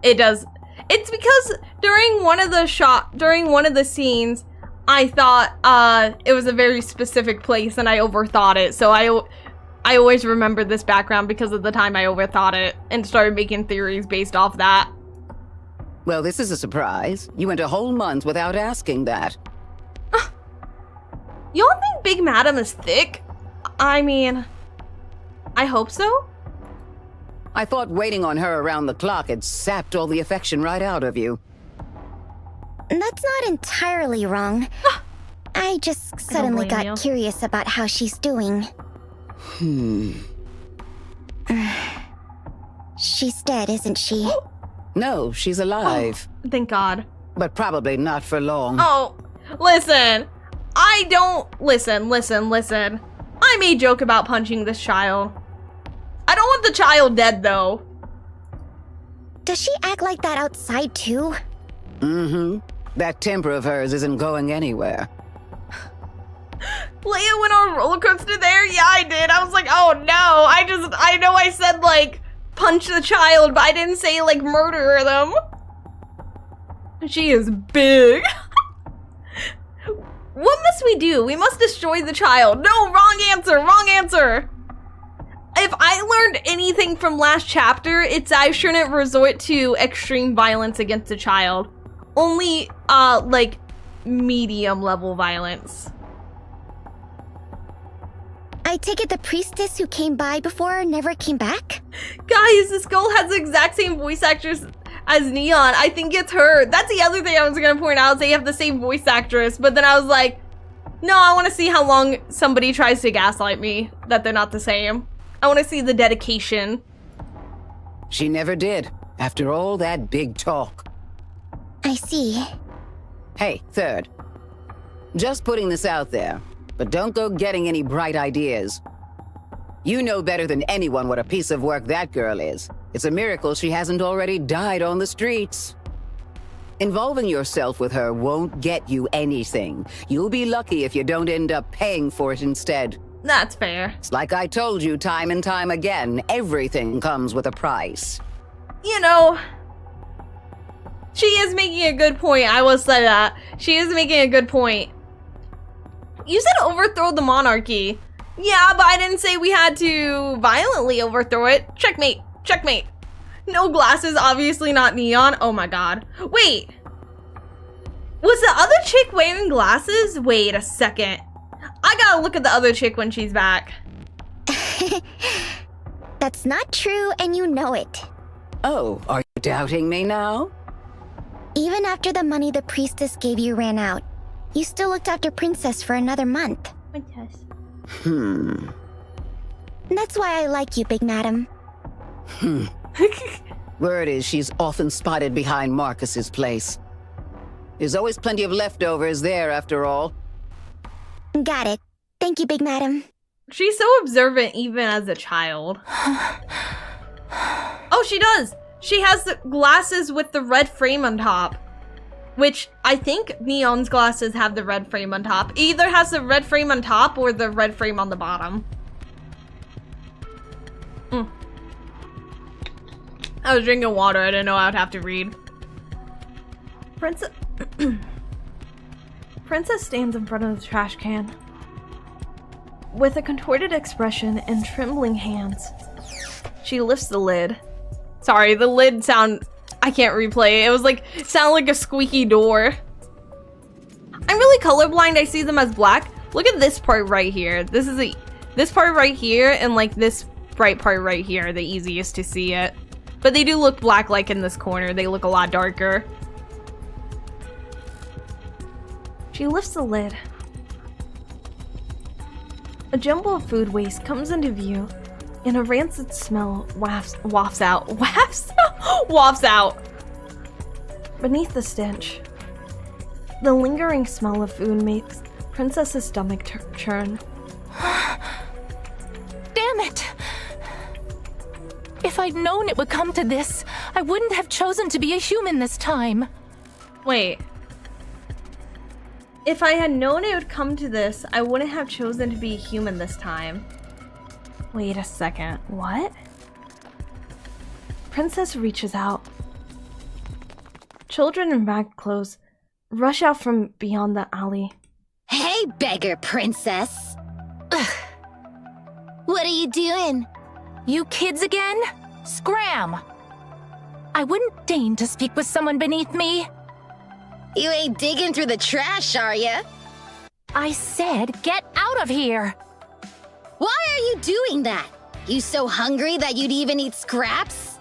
it does. It's because during one of the scenes, I thought it was a very specific place and I overthought it. So I always remember this background because of the time I overthought it and started making theories based off that. Well, this is a surprise. You went a whole month without asking that. Y'all think Big Madam is thick? I mean, I hope so. I thought waiting on her around the clock had sapped all the affection right out of you. That's not entirely wrong. I just suddenly blame got you. curious about how she's doing. She's dead, isn't she? No, she's alive. Thank God. But probably not for long. Oh, listen. I don't... Listen. I may joke about punching this child. I don't want the child dead, though. Does she act like that outside, too? Mm-hmm. That temper of hers isn't going anywhere. Leia went on a roller coaster there? Yeah, I did. I was like, oh no. I know I said, like, punch the child, but I didn't say, like, murder them. She is big. What must we do? We must destroy the child. No, wrong answer. If I learned anything from last chapter, it's I shouldn't resort to extreme violence against a child. Only, like, medium level violence. I take it the priestess who came by before never came back? Guys, this girl has the exact same voice actress as Neon. I think it's her. That's the other thing I was gonna point out. They have the same voice actress, but then I was like, no, I want to see how long somebody tries to gaslight me that they're not the same. I want to see the dedication. She never did, after all that big talk. I see. Hey, third. Just putting this out there, but don't go getting any bright ideas. You know better than anyone what a piece of work that girl is. It's a miracle she hasn't already died on the streets. Involving yourself with her won't get you anything. You'll be lucky if you don't end up paying for it instead. That's fair. It's like I told you time and time again, everything comes with a price. You know, she is making a good point. I will say that. She is making a good point. You said overthrow the monarchy. Yeah, but I didn't say we had to violently overthrow it. Checkmate. Checkmate. No glasses, obviously not neon. Oh my god. Wait. Was the other chick wearing glasses? Wait a second. I gotta look at the other chick when she's back. That's not true, and you know it. Oh, are you doubting me now? Even after the money the priestess gave you ran out, you still looked after Princess for another month. That's why I like you, Big Madam. Word is she's often spotted behind Marcus's place. There's always plenty of leftovers there, after all. Got it. Thank you, Big Madam. She's so observant even as a child. Oh, she does! She has the glasses with the red frame on top. Which, I think Neon's glasses have the red frame on top. Either has the red frame on top or the red frame on the bottom. I was drinking water, I didn't know I would have to read. Princess stands in front of the trash can. With a contorted expression and trembling hands, she lifts the lid. Sorry, the lid sound... I can't replay it. It was like, sound like a squeaky door. I'm really colorblind. I see them as black. Look at this part right here. This is this part right here and like this bright part right here are the easiest to see it. But they do look black like in this corner. They look a lot darker. She lifts the lid. A jumble of food waste comes into view, and a rancid smell wafts out. Wafts out. Beneath the stench, the lingering smell of food makes Princess's stomach churn. Damn it! If I'd known it would come to this, I wouldn't have chosen to be a human this time. Wait. If I had known it would come to this, I wouldn't have chosen to be human this time. Wait a second. What? Princess reaches out. Children in ragged clothes rush out from beyond the alley. Hey, beggar princess. Ugh. What are you doing? You kids again? Scram! I wouldn't deign to speak with someone beneath me. You ain't digging through the trash, are ya? I said get out of here! Why are you doing that? You so hungry that you'd even eat scraps?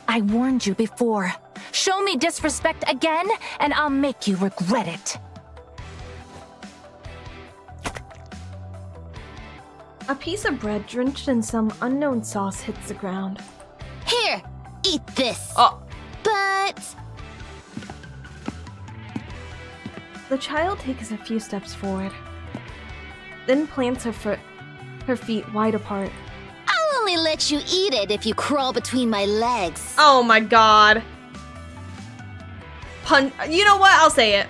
I warned you before. Show me disrespect again, and I'll make you regret it. A piece of bread drenched in some unknown sauce hits the ground. Here, eat this. Oh. But... The child takes a few steps forward, then plants her feet wide apart. I'll only let you eat it if you crawl between my legs. Oh my god. You know what? I'll say it.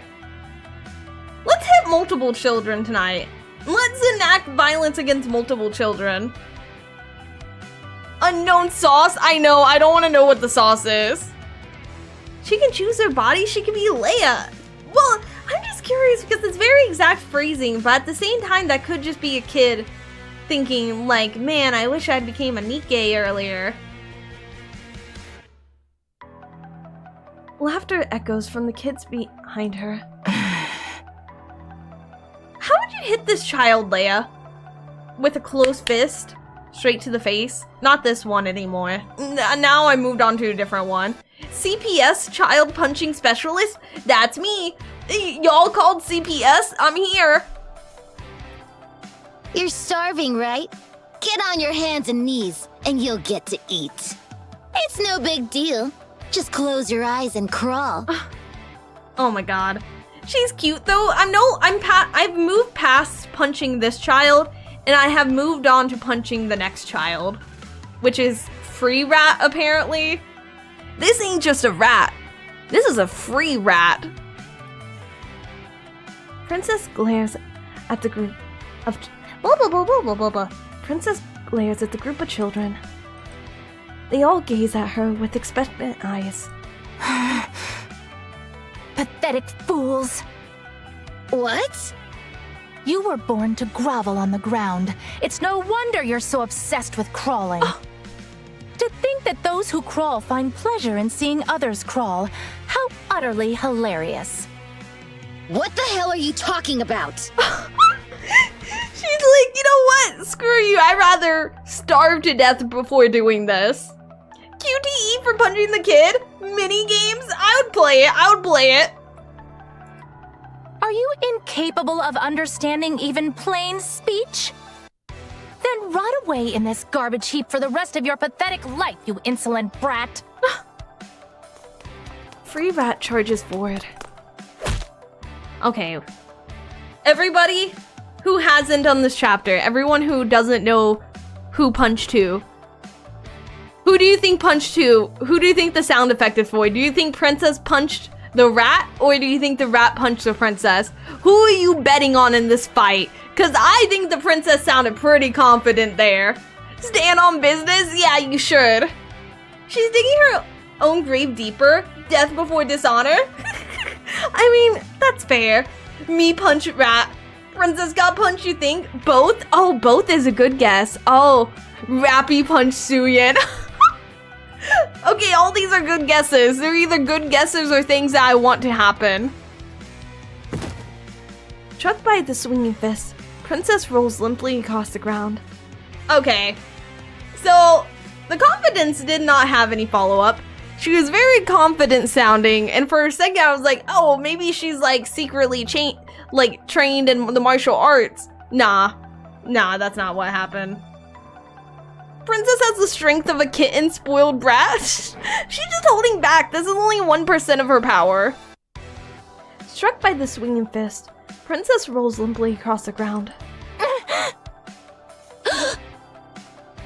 Let's hit multiple children tonight. Let's enact violence against multiple children. Unknown sauce? I know. I don't want to know what the sauce is. She can choose her body. She can be Leia. Well, I'm just curious because it's very exact phrasing, but at the same time, that could just be a kid thinking like, man, I wish I'd became a Nikke earlier. Laughter echoes from the kids behind her. How would you hit this child, Leia? With a closed fist? Straight to the face? Not this one anymore. Now I moved on to a different one. CPS, child punching specialist? That's me. Y'all called CPS? I'm here. You're starving, right? Get on your hands and knees, and you'll get to eat. It's no big deal. Just close your eyes and crawl. Oh my god. She's cute though. I've moved past punching this child, and I have moved on to punching the next child, which is free rat apparently. This ain't just a rat. This is a free rat. Princess glares at the group of Princess glares at the group of children. They all gaze at her with expectant eyes. Pathetic fools. What? You were born to grovel on the ground. It's no wonder you're so obsessed with crawling. To think that those who crawl find pleasure in seeing others crawl. How utterly hilarious. What the hell are you talking about? She's like, you know what? Screw you. I'd rather starve to death before doing this. QTE for punching the kid? Mini games? I would play it. I would play it. Are you incapable of understanding even plain speech? Then rot away in this garbage heap for the rest of your pathetic life, you insolent brat. Free rat charges forward. Okay. Everybody who hasn't done this chapter, everyone who doesn't know who punched who. Who do you think punched who? Who do you think the sound effect is for? Do you think Princess punched the rat, or do you think the rat punched the princess? Who are you betting on in this fight? Because I think the princess sounded pretty confident there. Stand on business? Yeah, you should. She's digging her own grave deeper. Death before dishonor? I mean, that's fair. Me punch rat. Princess got punched, you think? Both? Oh, both is a good guess. Oh, Rappy punch Suyin. Okay, all these are good guesses. They're either good guesses or things that I want to happen. Struck by the swinging fist, Princess rolls limply across the ground. Okay, so the confidence did not have any follow-up. She was very confident sounding, and for a second I was like, oh, maybe she's like secretly trained in the martial arts. Nah, that's not what happened. Princess has the strength of a kitten spoiled brat. She's just holding back. This is only 1% of her power. Struck by the swinging fist, Princess rolls limply across the ground.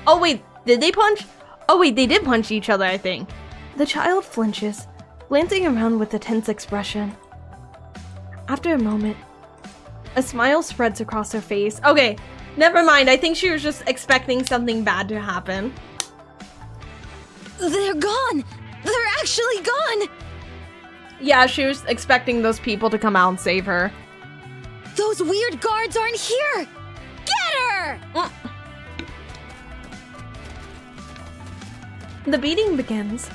Oh wait, did they punch? Oh wait, they did punch each other, I think. The child flinches, glancing around with a tense expression. After a moment, a smile spreads across her face. Okay, never mind. I think she was just expecting something bad to happen. They're gone! They're actually gone! Yeah, she was expecting those people to come out and save her. Those weird guards aren't here! Get her! The beating begins.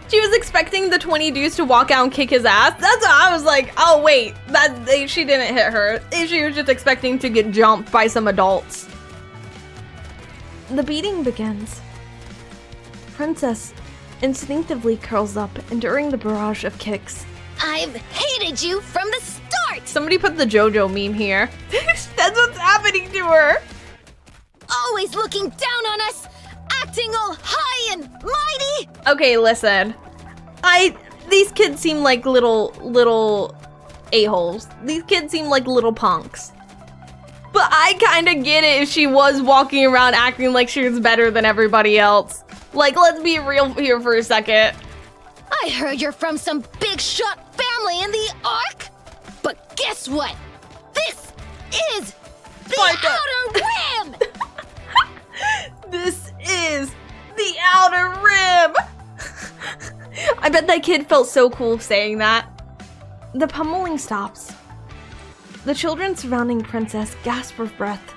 She was expecting the 20 dudes to walk out and kick his ass. That's why I was like, oh wait, she didn't hit her. She was just expecting to get jumped by some adults. The beating begins. Princess instinctively curls up, enduring the barrage of kicks. I've hated you from the start! Somebody put the JoJo meme here. That's what's happening to her. Always looking down on us, acting all high and mighty! Okay, listen. These kids seem like little a-holes. These kids seem like little punks. But I kinda get it if she was walking around acting like she was better than everybody else. Like, let's be real here for a second. I heard you're from some big shot family in the Ark! But guess what? This is the Outer Rim! This is the Outer Rim! I bet that kid felt so cool saying that. The pummeling stops. The children surrounding Princess gasp for breath.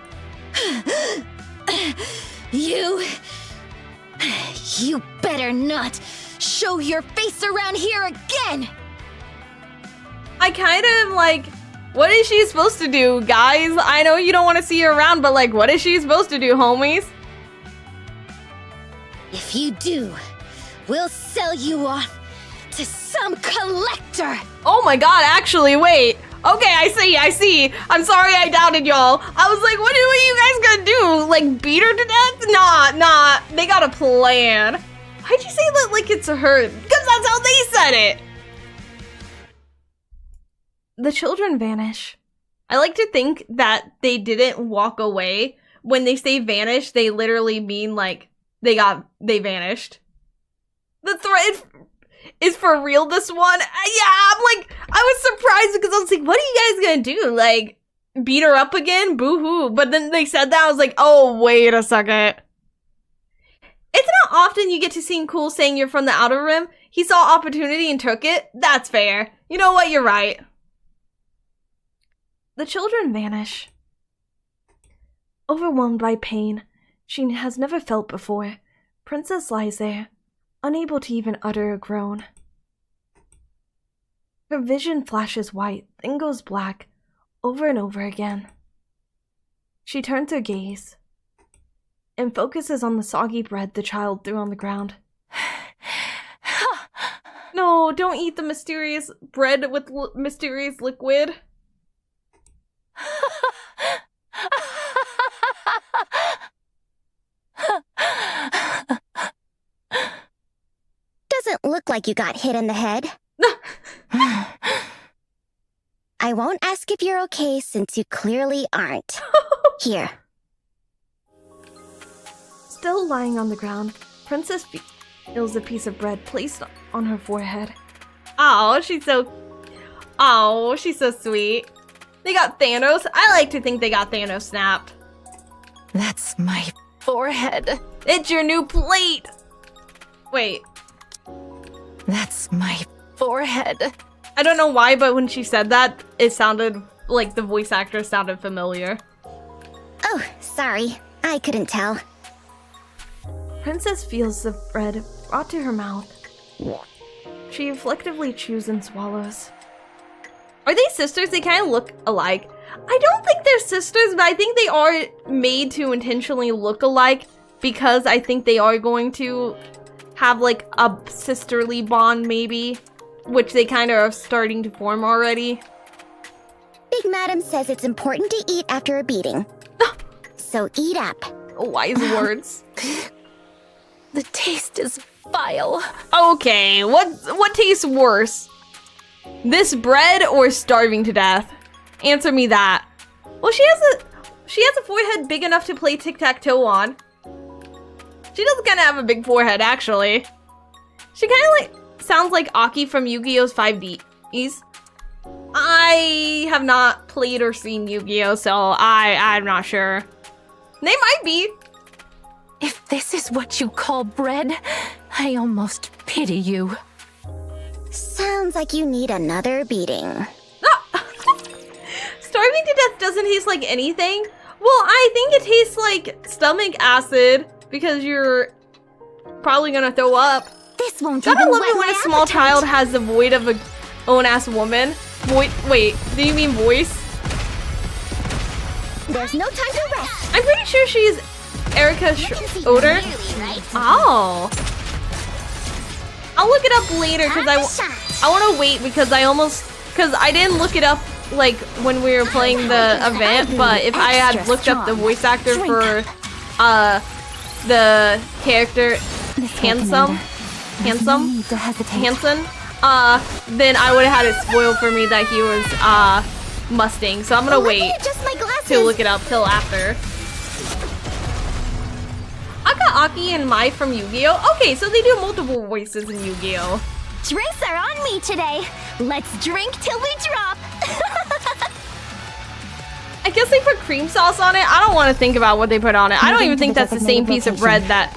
You better not show your face around here again! I kind of like, what is she supposed to do, guys? I know you don't want to see her around, but like, what is she supposed to do, homies? If you do, we'll sell you off to some collector! Oh my god, actually, wait. Okay, I see. I'm sorry I doubted y'all. I was like, what are you guys gonna do? Like, beat her to death? Nah. They got a plan. Why'd you say that like it's her? Because that's how they said it. The children vanish. I like to think that they didn't walk away. When they say vanish, they literally mean like they vanished. The threat is for real this one. Yeah, I was surprised because I was like, what are you guys gonna do? Like, beat her up again? Boo-hoo. But then they said that, I was like, oh, wait a second. It's not often you get to seem cool saying you're from the Outer Rim. He saw opportunity and took it. That's fair. You know what? You're right. The children vanish. Overwhelmed by pain she has never felt before, Princess lies there, unable to even utter a groan. Her vision flashes white, then goes black, over and over again. She turns her gaze and focuses on the soggy bread the child threw on the ground. No, don't eat the mysterious bread with mysterious liquid. Doesn't look like you got hit in the head. I won't ask if you're okay since you clearly aren't. Here. Still lying on the ground, Princess feels a piece of bread placed on her forehead. Oh, she's so sweet. They got Thanos. I like to think they got Thanos snapped. That's my forehead. It's your new plate. Wait. That's my forehead. I don't know why, but when she said that, it sounded like the voice actor sounded familiar. Oh, sorry. I couldn't tell. Princess feels the bread brought to her mouth. She reflectively chews and swallows. Are they sisters? They kind of look alike. I don't think they're sisters, but I think they are made to intentionally look alike because I think they are going to have like a sisterly bond maybe, which they kind of are starting to form already. Big Madam says it's important to eat after a beating. So eat up. Wise words. The taste is vile. Okay, what tastes worse? This bread or starving to death? Answer me that. Well, she has a forehead big enough to play tic-tac-toe on. She does kind of have a big forehead, actually. She kind of like sounds like Aki from Yu-Gi-Oh's 5Ds. I have not played or seen Yu-Gi-Oh, so I'm not sure. They might be. If this is what you call bread, I almost pity you. Sounds like you need another beating. Starving to death doesn't taste like anything. Well, I think it tastes like stomach acid because you're probably gonna throw up. This won't Gotta even love whet it when my a small appetite. child has the void of a own-ass woman. Wait, do you mean voice? There's no time to rest. I'm pretty sure she's Erica Schroeder. Oh. I'll look it up later because I want to wait because I didn't look it up like when we were playing the event, but if I had looked up the voice actor for the character Hanson, then I would have had it spoiled for me that he was Mustang. So I'm gonna wait to look it up till after. Aki and Mai from Yu-Gi-Oh! Okay, so they do multiple voices in Yu-Gi-Oh! Drinks are on me today. Let's drink till we drop. I guess they put cream sauce on it. I don't want to think about what they put on it. I don't even think that's the same piece of bread that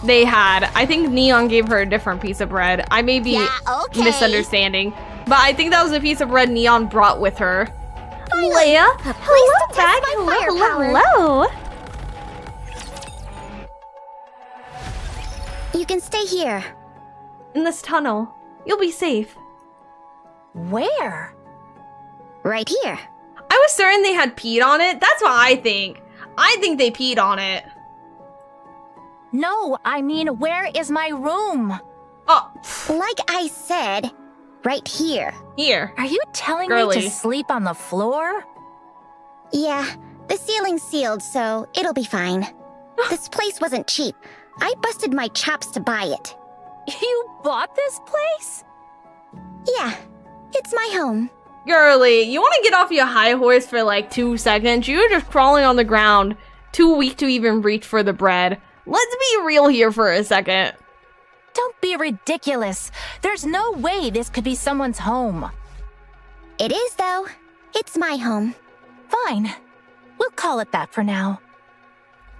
they had. I think Neon gave her a different piece of bread. I may be misunderstanding, but I think that was a piece of bread Neon brought with her. Leia, hello back. Hello. You can stay here. In this tunnel. You'll be safe. Where? Right here. I was certain they had peed on it. That's what I think. I think they peed on it. No, I mean, where is my room? Oh. Like I said, right here. Here. Are you telling Girly. me to sleep on the floor? Yeah, the ceiling's sealed, so it'll be fine. This place wasn't cheap. I busted my chops to buy it. You bought this place? Yeah, it's my home. Girly, you want to get off your high horse for like 2 seconds? You're just crawling on the ground, too weak to even reach for the bread. Let's be real here for a second. Don't be ridiculous. There's no way this could be someone's home. It is, though. It's my home. Fine. We'll call it that for now.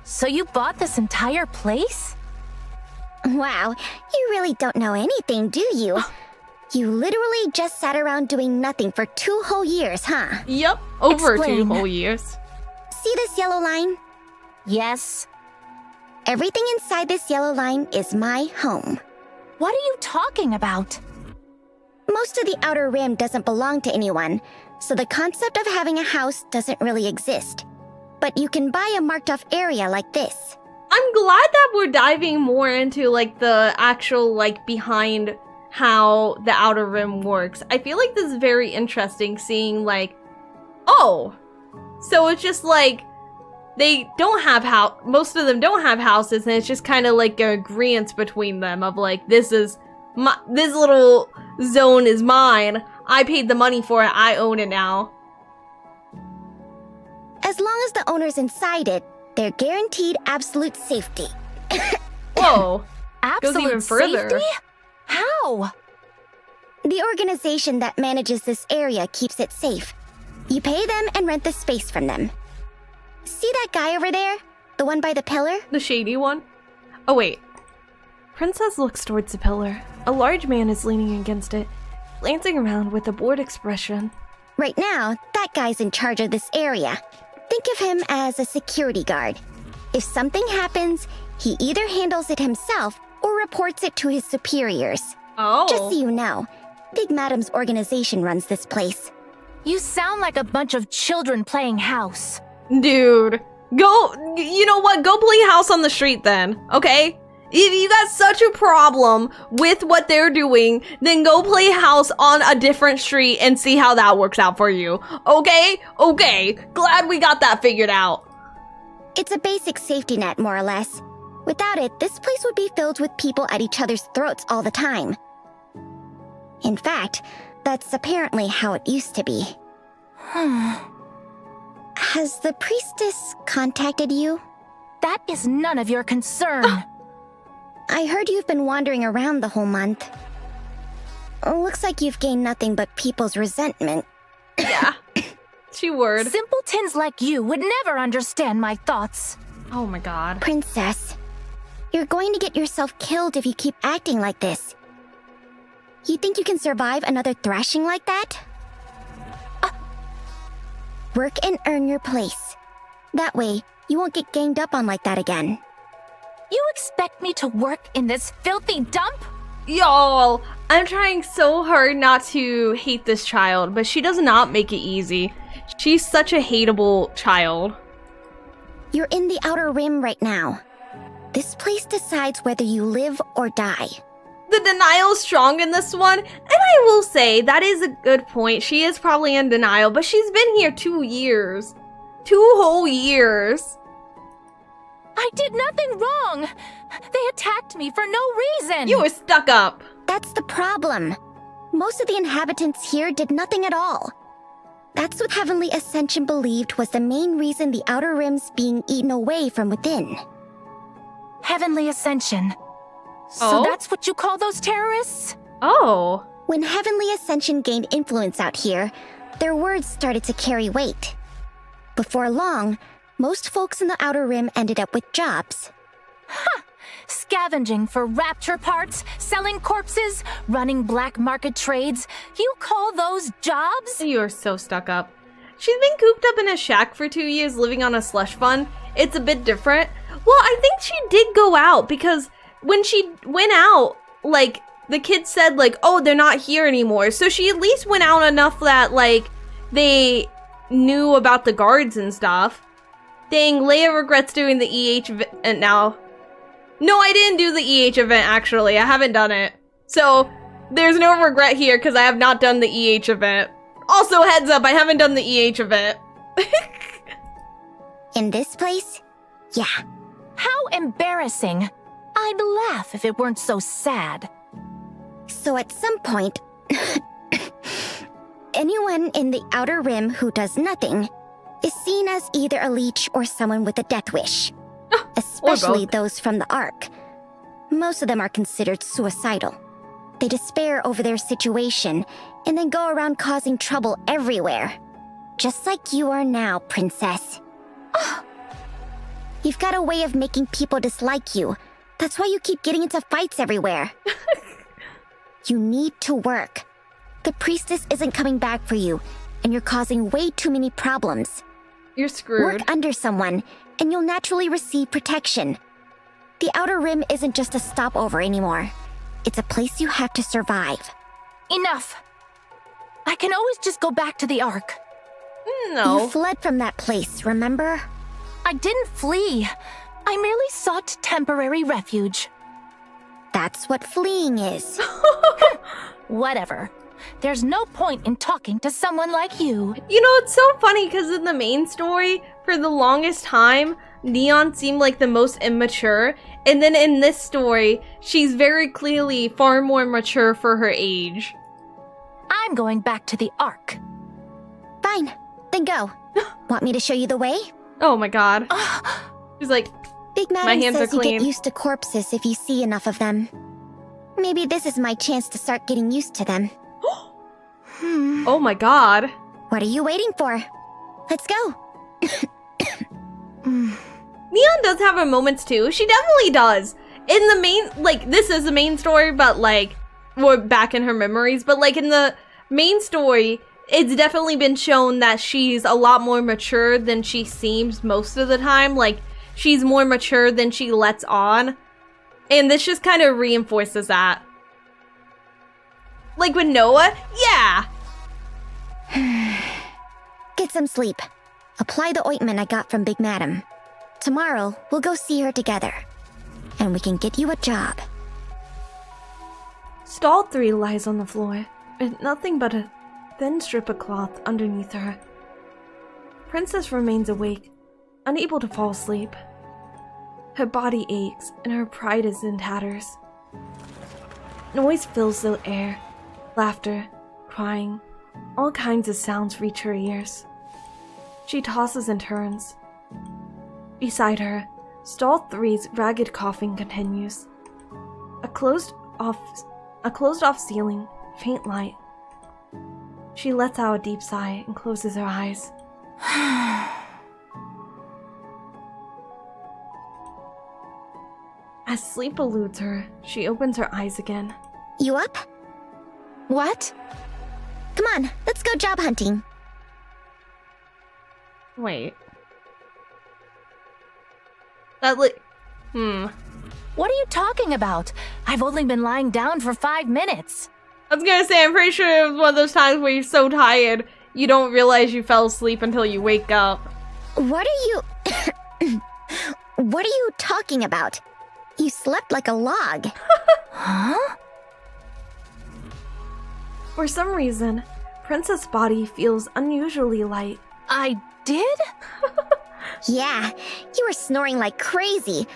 So you bought this entire place? Wow, you really don't know anything, do you? You literally just sat around doing nothing for 2 whole years, huh? Yep, over Explain. 2 whole years. See this yellow line? Yes. Everything inside this yellow line is my home. What are you talking about? Most of the Outer Rim doesn't belong to anyone, so the concept of having a house doesn't really exist. But you can buy a marked off area like this. I'm glad that we're diving more into like the actual like behind how the Outer Rim works. I feel like this is very interesting seeing like, oh, so it's just like they don't have most of them don't have houses, and it's just kind of like an agreement between them of like, this little zone is mine. I paid the money for it. I own it now. As long as the owner's inside it, they're guaranteed absolute safety. Whoa. Absolute Goes even further. safety? How? The organization that manages this area keeps it safe. You pay them and rent the space from them. See that guy over there? The one by the pillar? The shady one? Oh wait. Princess looks towards the pillar. A large man is leaning against it, glancing around with a bored expression. Right now, that guy's in charge of this area. Think of him as a security guard. If something happens, he either handles it himself or reports it to his superiors. Oh. Just so you know, Big Madam's organization runs this place. You sound like a bunch of children playing house. Dude, you know what? Go play house on the street then, okay? If you got such a problem with what they're doing, then go play house on a different street and see how that works out for you. Okay? Okay. Glad we got that figured out. It's a basic safety net, more or less. Without it, this place would be filled with people at each other's throats all the time. In fact, that's apparently how it used to be. Has the priestess contacted you? That is none of your concern. I heard you've been wandering around the whole month. Looks like you've gained nothing but people's resentment. Yeah. She would. Simpletons like you would never understand my thoughts. Oh my god. Princess, you're going to get yourself killed if you keep acting like this. You think you can survive another thrashing like that? Work and earn your place. That way, you won't get ganged up on like that again. You expect me to work in this filthy dump? Y'all, I'm trying so hard not to hate this child, but she does not make it easy. She's such a hateable child. You're in the Outer Rim right now. This place decides whether you live or die. The denial's strong in this one, and I will say that is a good point. She is probably in denial, but she's been here 2 years. 2 whole years. I did nothing wrong. They attacked me for no reason. You were stuck up. That's the problem. Most of the inhabitants here did nothing at all. That's what Heavenly Ascension believed was the main reason the Outer Rim's being eaten away from within. Heavenly Ascension. Oh? So that's what you call those terrorists? Oh. When Heavenly Ascension gained influence out here, their words started to carry weight. Before long, most folks in the Outer Rim ended up with jobs. Ha! Scavenging for rapture parts, selling corpses, running black market trades. You call those jobs? You are so stuck up. She's been cooped up in a shack for 2 years living on a slush fund. It's a bit different. Well, I think she did go out because when she went out, like, the kids said, like, oh, they're not here anymore. So she at least went out enough that, like, they knew about the guards and stuff. Dang, Leia regrets doing the EH event now. No, I didn't do the EH event, actually. I haven't done it. So, there's no regret here because I have not done the EH event. Also, heads up, I haven't done the EH event. In this place? Yeah. How embarrassing. I'd laugh if it weren't so sad. So at some point, anyone in the Outer Rim who does nothing is seen as either a leech or someone with a death wish. Especially those from the Ark. Most of them are considered suicidal. They despair over their situation and then go around causing trouble everywhere. Just like you are now, Princess. You've got a way of making people dislike you. That's why you keep getting into fights everywhere. You need to work. The priestess isn't coming back for you, and you're causing way too many problems. You're screwed. Work under someone, and you'll naturally receive protection. The Outer Rim isn't just a stopover anymore. It's a place you have to survive. Enough. I can always just go back to the Ark. No. You fled from that place, remember? I didn't flee. I merely sought temporary refuge. That's what fleeing is. Whatever. There's no point in talking to someone like you. You know, it's so funny because in the main story, for the longest time, Neon seemed like the most immature. And then in this story, she's very clearly far more mature for her age. I'm going back to the Ark. Fine, then go. Want me to show you the way? Oh my god. She's like, Big my Madam hands says are you clean. get used to corpses if you see enough of them. Maybe this is my chance to start getting used to them. Oh my god. What are you waiting for? Let's go. Neon does have her moments too. She definitely does. In the main, like, this is the main story, but like, we're back in her memories. But like in the main story, it's definitely been shown that she's a lot more mature than she seems most of the time. Like, she's more mature than she lets on. And this just kind of reinforces that. Like with Noah, yeah. Get some sleep. Apply the ointment I got from Big Madam. Tomorrow, we'll go see her together. And we can get you a job. Stall 3 lies on the floor, with nothing but a thin strip of cloth underneath her. Princess remains awake, unable to fall asleep. Her body aches, and her pride is in tatters. Noise fills the air. Laughter, crying, all kinds of sounds reach her ears. She tosses and turns. Beside her, Stall 3's ragged coughing continues. A closed off ceiling, faint light. She lets out a deep sigh and closes her eyes. As sleep eludes her, she opens her eyes again. You up? What? Come on, let's go job hunting. Wait. That like... What are you talking about? I've only been lying down for 5 minutes. I was gonna say, I'm pretty sure it was one of those times where you're so tired, you don't realize you fell asleep until you wake up. What are you... What are you talking about? You slept like a log. Huh? For some reason, Princess' body feels unusually light. I did? Yeah, you were snoring like crazy.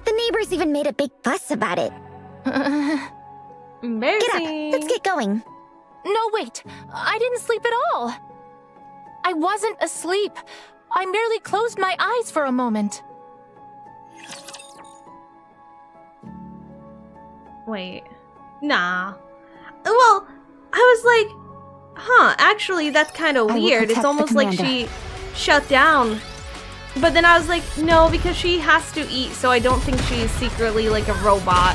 The neighbors even made a big fuss about it. Embarrassing. Get up, let's get going. No, wait. I didn't sleep at all. I wasn't asleep. I merely closed my eyes for a moment. Wait. Nah. Well, I was like, actually, that's kind of weird. It's almost like she shut down. But then I was like, no, because she has to eat, so I don't think she's secretly like a robot.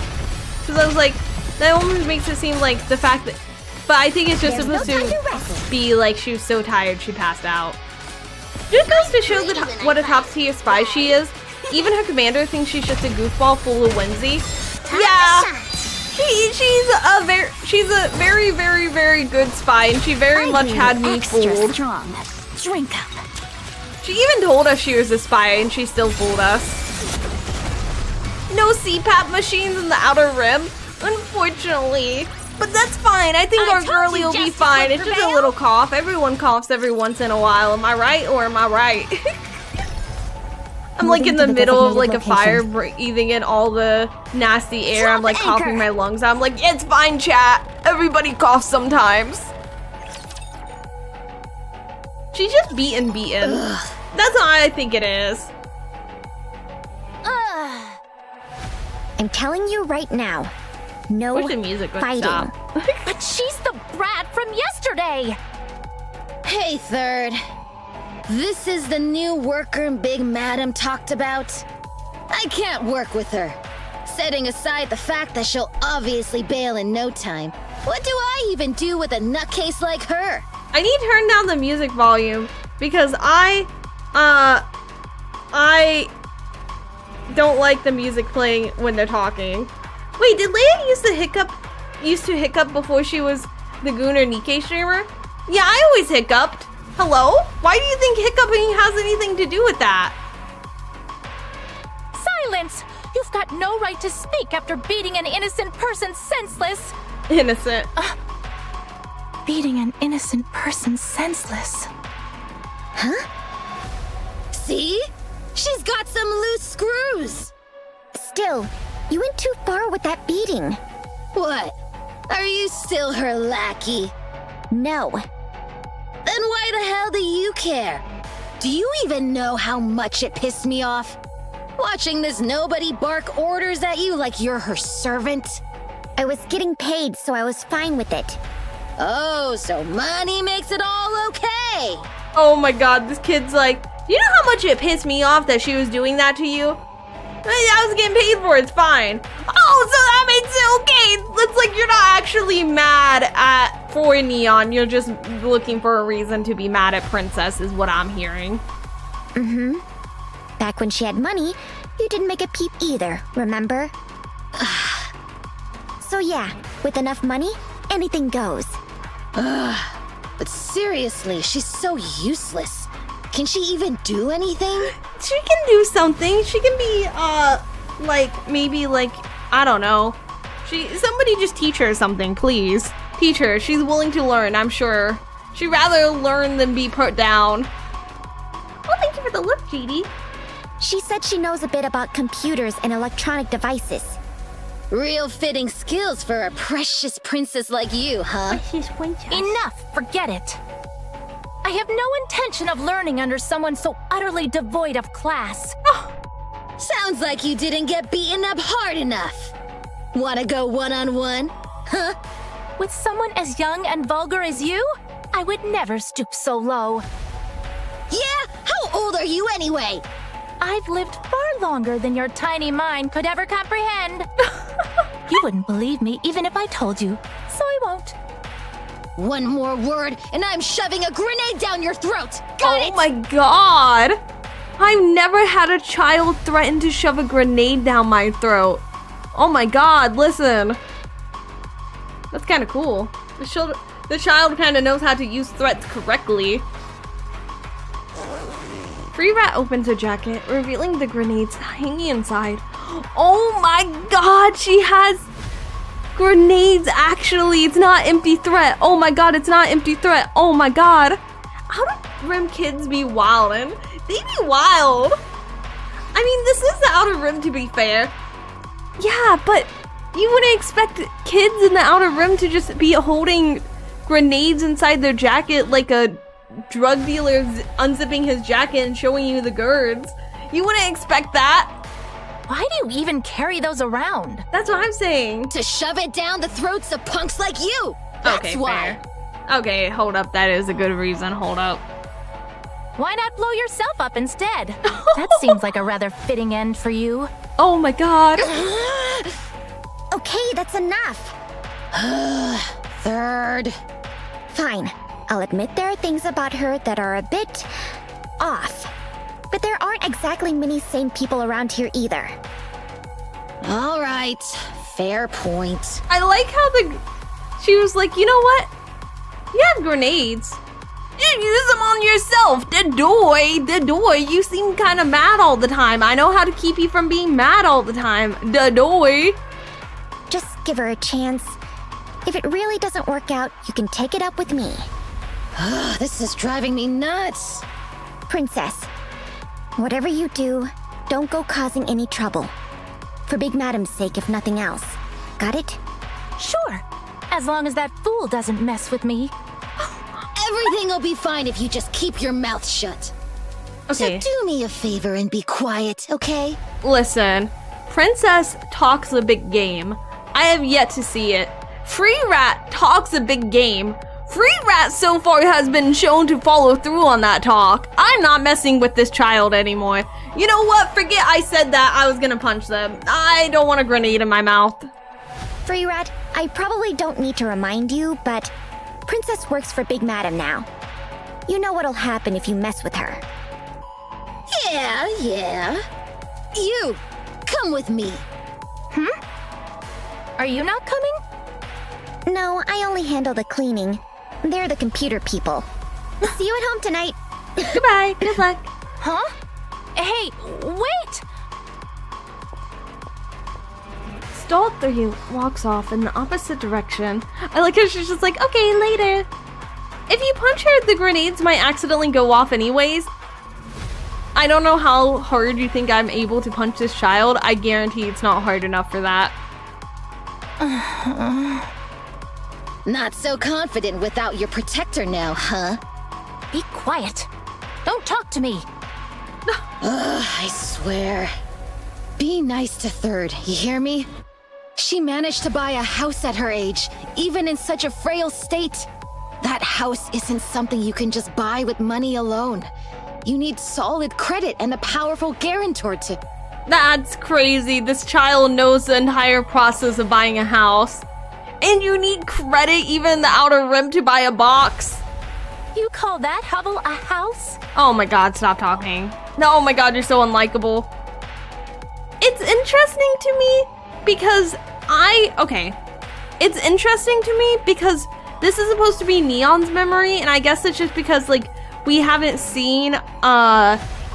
Because I was like, that almost makes it seem like the fact that... But I think it's just supposed to be like she was so tired she passed out. Just goes to show that what a top-tier spy she is. Even her commander thinks she's just a goofball full of whimsy. Yeah, she's a very, very, very good spy, and she very much had me fooled. Strong. Drink up. She even told us she was a spy, and she still fooled us. No CPAP machines in the Outer Rim, unfortunately. But that's fine. I think our girlie will be fine. It's just a little cough. Everyone coughs every once in a while. Am I right or am I right? I'm like in the middle of like a fire, breathing in all the nasty air. I'm like coughing my lungs out. I'm like, it's fine, chat. Everybody coughs sometimes. She's just beaten. That's what I think it is. I'm telling you right now, no Wish the music would fighting. stop. But she's the brat from yesterday! Hey, Third. This is the new worker Big Madam talked about. I can't work with her. Setting aside the fact that she'll obviously bail in no time, What do I even do with a nutcase like her? I need to turn down the music volume because I don't like the music playing when they're talking. Wait, did Leia used to hiccup before she was the Goon or Nikke streamer? Yeah, I always hiccuped. Hello? Why do you think hiccuping has anything to do with that? Silence! You've got no right to speak after beating an innocent person senseless. Innocent. Beating an innocent person senseless. Huh? See? She's got some loose screws. Still, you went too far with that beating. What? Are you still her lackey? No. Then why the hell do you care? Do you even know how much it pissed me off? Watching this nobody bark orders at you like you're her servant? I was getting paid, so I was fine with it. Oh, so money makes it all okay. Oh my god, this kid's like, you know how much it pissed me off that she was doing that to you? I was getting paid for it, it's fine. Oh, so that makes it okay. It's like you're not actually mad for Neon, you're just looking for a reason to be mad at Princess is what I'm hearing. Mm-hmm. Back when she had money, you didn't make a peep either, remember? So yeah, with enough money, anything goes. But seriously, she's so useless. Can she even do anything? She can do something. She can be, maybe I don't know. Somebody just teach her something, please. Teach her. She's willing to learn, I'm sure. She'd rather learn than be put down. Oh, thank you for the look, GD. She said she knows a bit about computers and electronic devices. Real fitting skills for a precious princess like you, huh? Enough, forget it. I have no intention of learning under someone so utterly devoid of class. Sounds like you didn't get beaten up hard enough. Wanna go one-on-one? Huh? With someone as young and vulgar as you, I would never stoop so low. Yeah? How old are you anyway? I've lived far longer than your tiny mind could ever comprehend. You wouldn't believe me even if I told you, so I won't. One more word, and I'm shoving a grenade down your throat! Got it? Oh my god! I've never had a child threaten to shove a grenade down my throat. Oh my god, listen. That's kind of cool. The child kind of knows how to use threats correctly. Free Rat opens her jacket, revealing the grenades hanging inside. Oh my god, she has grenades actually. It's not empty threat. Oh my god, it's not empty threat. Oh my god. How do Rim kids be wildin'? They be wild. I mean, this is the Outer Rim to be fair. Yeah, but you wouldn't expect kids in the Outer Rim to just be holding grenades inside their jacket like a drug dealer unzipping his jacket and showing you the girds. You wouldn't expect that. Why do you even carry those around? That's what I'm saying. To shove it down the throats of punks like you. That's okay, why. Fair. Okay, hold up. That is a good reason. Hold up. Why not blow yourself up instead? That seems like a rather fitting end for you. Oh my god. Okay, that's enough. Third. Fine. I'll admit there are things about her that are a bit off. But there aren't exactly many sane people around here either. All right, fair point. I like how she was like, you know what? You have grenades. You use them on yourself. The doy. You seem kind of mad all the time. I know how to keep you from being mad all the time. The doy. Just give her a chance. If it really doesn't work out, you can take it up with me. This is driving me nuts. Princess, whatever you do, don't go causing any trouble. For Big Madam's sake, if nothing else. Got it? Sure. As long as that fool doesn't mess with me. Everything will be fine if you just keep your mouth shut. Okay. So do me a favor and be quiet, okay? Listen, Princess talks a big game. I have yet to see it. Free Rat talks a big game. Free Rat so far has been shown to follow through on that talk. I'm not messing with this child anymore. You know what? Forget I said that. I was gonna punch them. I don't want a grenade in my mouth. Free Rat, I probably don't need to remind you, but Princess works for Big Madam now. You know what'll happen if you mess with her. Yeah. You, come with me. Are you not coming? No, I only handle the cleaning. They're the computer people. See you at home tonight. Goodbye. Good luck. Huh? Hey, wait! Stall 3 walks off in the opposite direction. I like how she's just like, okay, later. If you punch her, the grenades might accidentally go off anyways. I don't know how hard you think I'm able to punch this child. I guarantee it's not hard enough for that. Not so confident without your protector now, huh? Be quiet. Don't talk to me. I swear. Be nice to Third, you hear me? She managed to buy a house at her age, even in such a frail state. That house isn't something you can just buy with money alone. You need solid credit and a powerful guarantor to... That's crazy. This child knows the entire process of buying a house. And you need credit even in the Outer Rim to buy a box. You call that hovel a house? Oh my god, stop talking. No, oh my god, you're so unlikable. It's interesting to me because It's interesting to me because this is supposed to be Neon's memory, and I guess it's just because, like, we haven't seen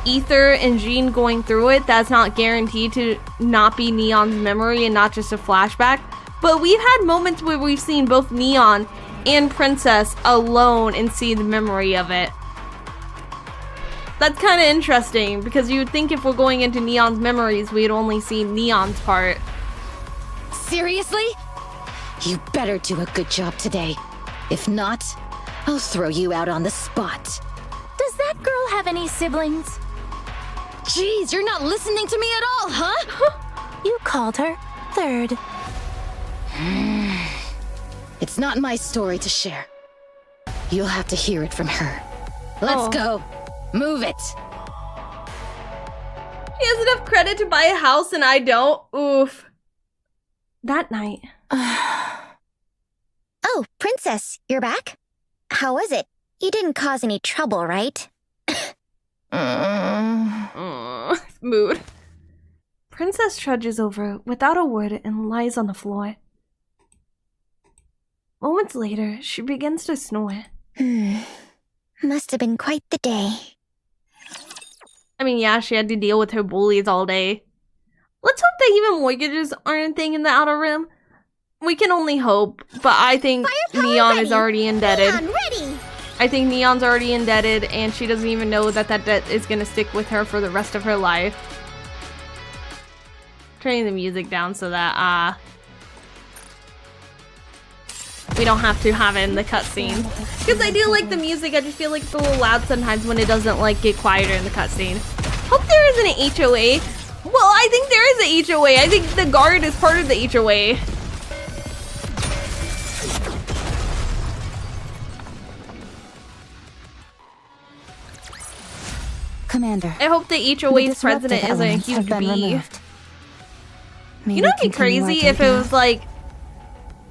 Ether and Jean going through it. That's not guaranteed to not be Neon's memory and not just a flashback. But we've had moments where we've seen both Neon and Princess alone and see the memory of it. That's kind of interesting, because you would think if we're going into Neon's memories, we'd only see Neon's part. Seriously? You better do a good job today. If not, I'll throw you out on the spot. Does that girl have any siblings? Jeez, you're not listening to me at all, huh? You called her Third. It's not my story to share. You'll have to hear it from her. Let's go. Move it. She has enough credit to buy a house and I don't. Oof. That night. Oh, Princess, you're back? How was it? You didn't cause any trouble, right? Mood. Princess trudges over without a word and lies on the floor. Moments later, she begins to snore. Must have been quite the day. I mean, yeah, she had to deal with her bullies all day. Let's hope that even mortgages aren't a thing in the Outer Rim. We can only hope, but I think Neon is already indebted. Neon ready. I think Neon's already indebted, and she doesn't even know that that debt is gonna stick with her for the rest of her life. Turning the music down so that, we don't have to have it in the cutscene. Because I do like the music, I just feel like it's a little loud sometimes when it doesn't, like, get quieter in the cutscene. Hope there isn't an HOA. Well, I think there is an HOA. I think the guard is part of the HOA. Commander, I hope the HOA's president isn't a huge bee. You know, it'd be crazy if it was like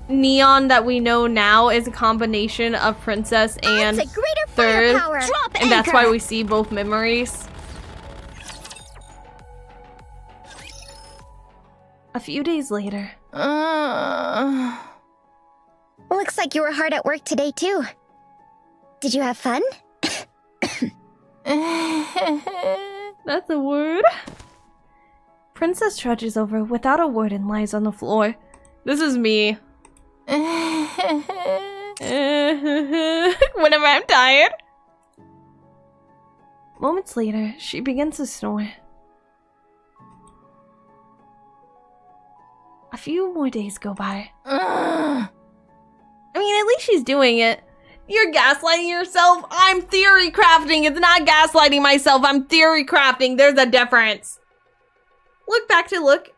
Neon that we know now is a combination of Princess and Third, and that's why we see both memories. A few days later. Looks like you were hard at work today, too. Did you have fun? That's a word. Princess trudges over without a word and lies on the floor. This is me. Whenever I'm tired. Moments later, she begins to snore. A few more days go by. I mean, at least she's doing it. You're gaslighting yourself. I'm theory crafting. It's not gaslighting myself. I'm theory crafting. There's a difference. Look back to look.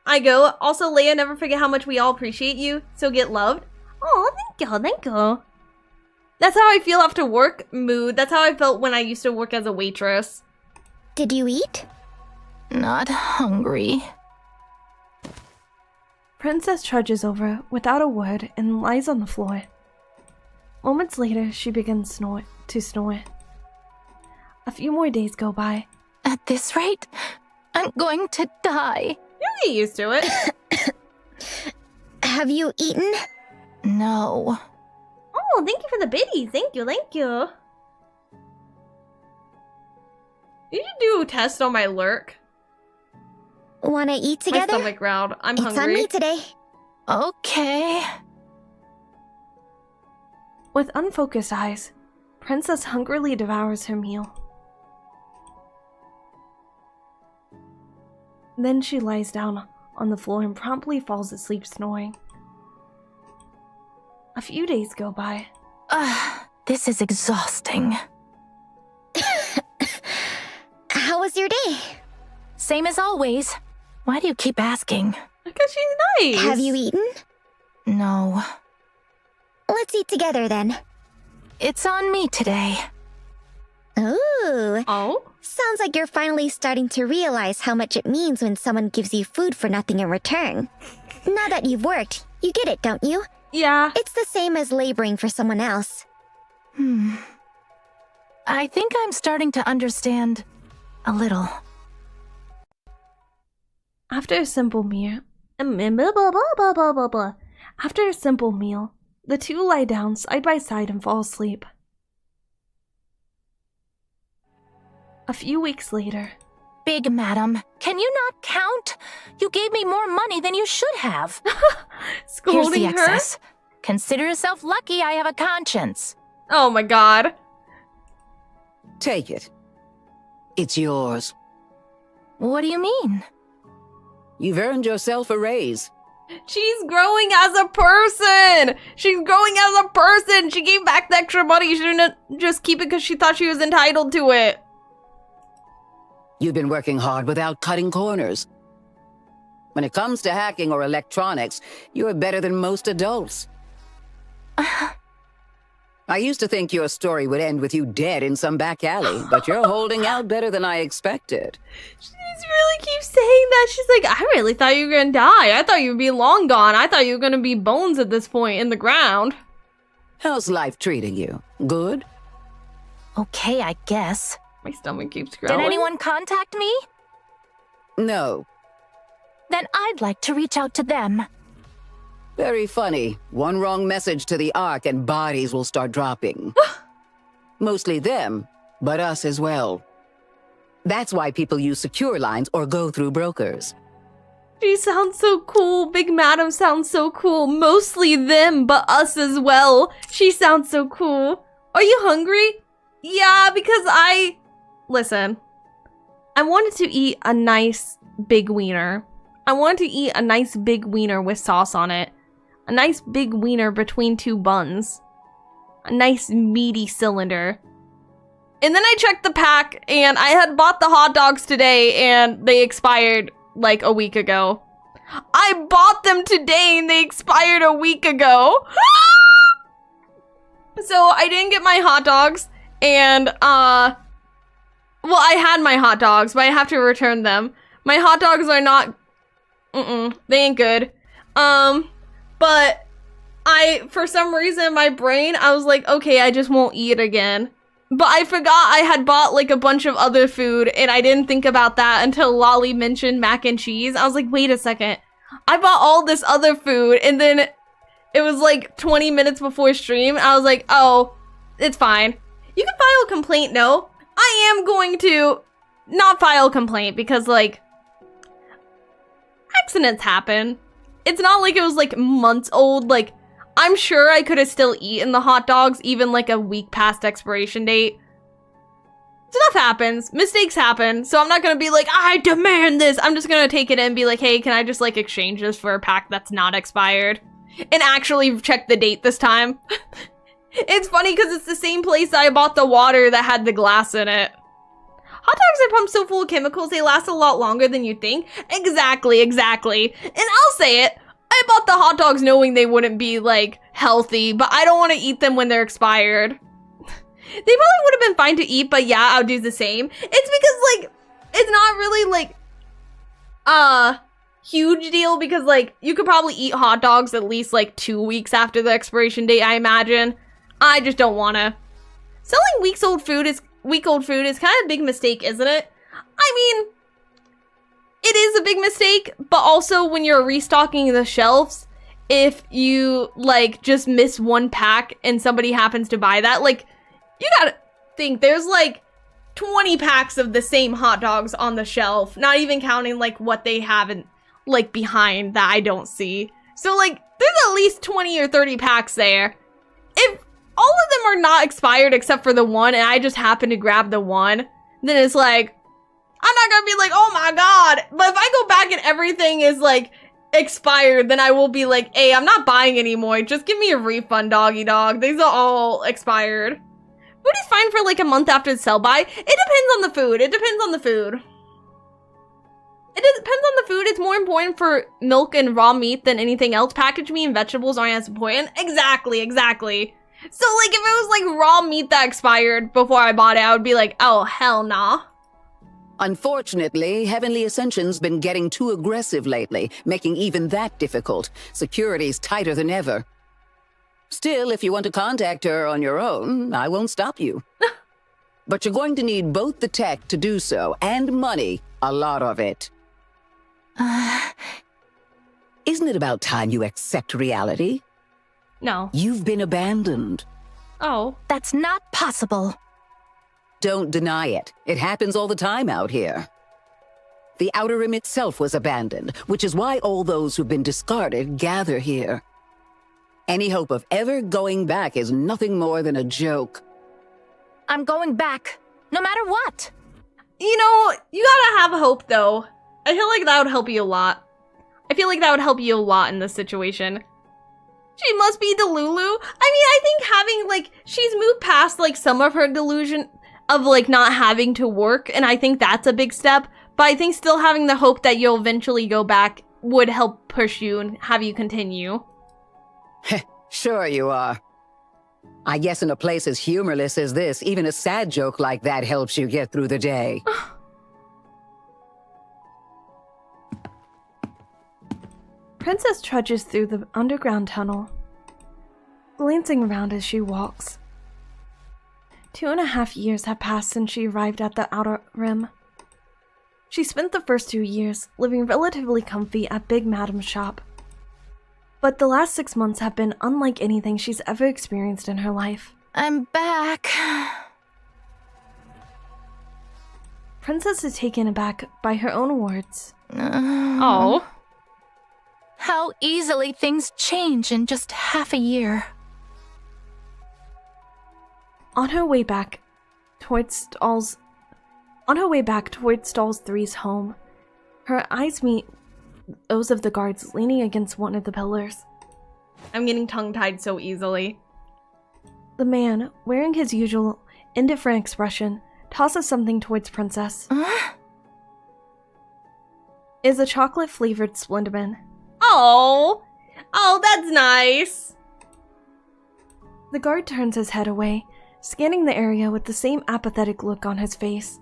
I go. Also, Leia, never forget how much we all appreciate you. So get loved. Oh, thank you. Thank you. That's how I feel after work. Mood. That's how I felt when I used to work as a waitress. Did you eat? Not hungry. Princess trudges over without a word and lies on the floor. Moments later, she begins to snore. A few more days go by. At this rate, I'm going to die. You'll get used to it. Have you eaten? No. Oh, thank you for the biddies. Thank you, thank you. You should do a test on my lurk. Wanna eat together? My stomach growled. I'm it's hungry. on me today. Okay. With unfocused eyes, Princess hungrily devours her meal. Then she lies down on the floor and promptly falls asleep snoring. A few days go by. This is exhausting. How was your day? Same as always. Why do you keep asking? Because she's nice. Have you eaten? No. Let's eat together then. It's on me today. Ooh. Oh? Sounds like you're finally starting to realize how much it means when someone gives you food for nothing in return. Now that you've worked, you get it, don't you? Yeah. It's the same as laboring for someone else. I think I'm starting to understand a little. After a simple meal, the two lie down side by side and fall asleep. A few weeks later. Big Madam, can you not count? You gave me more money than you should have. Scolding Here's the her? excess. Consider yourself lucky I have a conscience. Oh my god. Take it. It's yours. What do you mean? You've earned yourself a raise. She's growing as a person! She's growing as a person! She gave back the extra money. She didn't just keep it because she thought she was entitled to it. You've been working hard without cutting corners. When it comes to hacking or electronics, you're better than most adults. I used to think your story would end with you dead in some back alley, but you're holding out better than I expected. She really keeps saying that. She's like, I really thought you were gonna die. I thought you would be long gone. I thought you were gonna be bones at this point in the ground. How's life treating you? Good? Okay, I guess. My stomach keeps growling. Did anyone contact me? No. Then I'd like to reach out to them. Very funny. One wrong message to the Ark and bodies will start dropping. Mostly them, but us as well. That's why people use secure lines or go through brokers. She sounds so cool. Big Madam sounds so cool. Mostly them, but us as well. She sounds so cool. Are you hungry? Yeah, because Listen. I wanted to eat a nice big wiener. I wanted to eat a nice big wiener with sauce on it. A nice big wiener between two buns. A nice meaty cylinder. And then I checked the pack, and I had bought the hot dogs today, and they expired like a week ago. I bought them today, and they expired a week ago. So I didn't get my hot dogs, and well, I had my hot dogs, but I have to return them. My hot dogs are not, they ain't good. But for some reason, my brain, I was like, okay, I just won't eat again. But I forgot I had bought like a bunch of other food, and I didn't think about that until Lolly mentioned mac and cheese. I was like, wait a second. I bought all this other food, and then it was like 20 minutes before stream. I was like, oh, it's fine. You can file a complaint, no. I am going to not file a complaint because, like, accidents happen. It's not like it was, like, months old. Like, I'm sure I could have still eaten the hot dogs even, like, a week past expiration date. Stuff happens. Mistakes happen. So I'm not gonna be like, I demand this. I'm just gonna take it and be like, hey, can I just, like, exchange this for a pack that's not expired? And actually check the date this time. It's funny because it's the same place I bought the water that had the glass in it. Hot dogs are pumped so full of chemicals, they last a lot longer than you think. Exactly. And I'll say it. I bought the hot dogs knowing they wouldn't be, like, healthy, but I don't want to eat them when they're expired. They probably would have been fine to eat, but yeah, I'll do the same. It's because, like, it's not really, like, huge deal because, like, you could probably eat hot dogs at least, like, 2 weeks after the expiration date, I imagine. I just don't wanna. Selling week-old food is kind of a big mistake, isn't it? I mean, it is a big mistake, but also when you're restocking the shelves, if you, like, just miss one pack and somebody happens to buy that, like, you gotta think there's, like, 20 packs of the same hot dogs on the shelf, not even counting, like, what they have in, like, behind that I don't see. So, like, there's at least 20 or 30 packs there. If all of them are not expired except for the one, and I just happen to grab the one, then it's like, I'm not gonna be like, oh my god. But if I go back and everything is, like, expired, then I will be like, hey, I'm not buying anymore. Just give me a refund, doggy dog. These are all expired. Food is fine for, like, a month after the sell-by. It depends on the food. It depends on the food. It depends on the food. It's more important for milk and raw meat than anything else. Packaged meat and vegetables aren't as important. Exactly, exactly. So, like, if it was, like, raw meat that expired before I bought it, I would be like, oh, hell nah. Unfortunately, Heavenly Ascension's been getting too aggressive lately, making even that difficult. Security's tighter than ever. Still, if you want to contact her on your own, I won't stop you. But you're going to need both the tech to do so, and money, a lot of it. Isn't it about time you accept reality? No. You've been abandoned. Oh. That's not possible. Don't deny it. It happens all the time out here. The Outer Rim itself was abandoned, which is why all those who've been discarded gather here. Any hope of ever going back is nothing more than a joke. I'm going back, no matter what. You know, you gotta have hope, though. I feel like that would help you a lot. I feel like that would help you a lot in this situation. She must be Delulu. I mean, I think having, like, she's moved past, like, some of her delusion of, like, not having to work, and I think that's a big step. But I think still having the hope that you'll eventually go back would help push you and have you continue. Sure you are. I guess in a place as humorless as this, even a sad joke like that helps you get through the day. Princess trudges through the underground tunnel, glancing around as she walks. 2.5 years have passed since she arrived at the Outer Rim. She spent the first 2 years living relatively comfy at Big Madam's shop. But the last 6 months have been unlike anything she's ever experienced in her life. I'm back. Princess is taken aback by her own words. Oh. How easily things change in just half a year. On her way back towards Stall's 3's home, her eyes meet those of the guards leaning against one of the pillars. I'm getting tongue-tied so easily. The man, wearing his usual indifferent expression, tosses something towards Princess. Is a chocolate-flavored Splenderman. Oh, that's nice. The guard turns his head away, scanning the area with the same apathetic look on his face.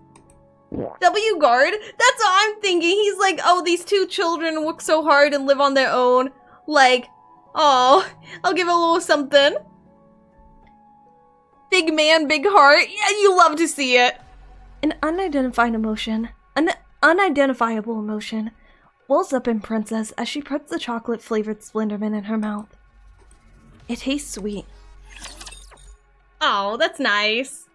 W guard? That's what I'm thinking. He's like, oh, these two children work so hard and live on their own. Like, oh, I'll give a little something. Big man, big heart. Yeah, you love to see it. An unidentifiable emotion wells up in Princess as she puts the chocolate-flavored Splenderman in her mouth. It tastes sweet. Oh, that's nice.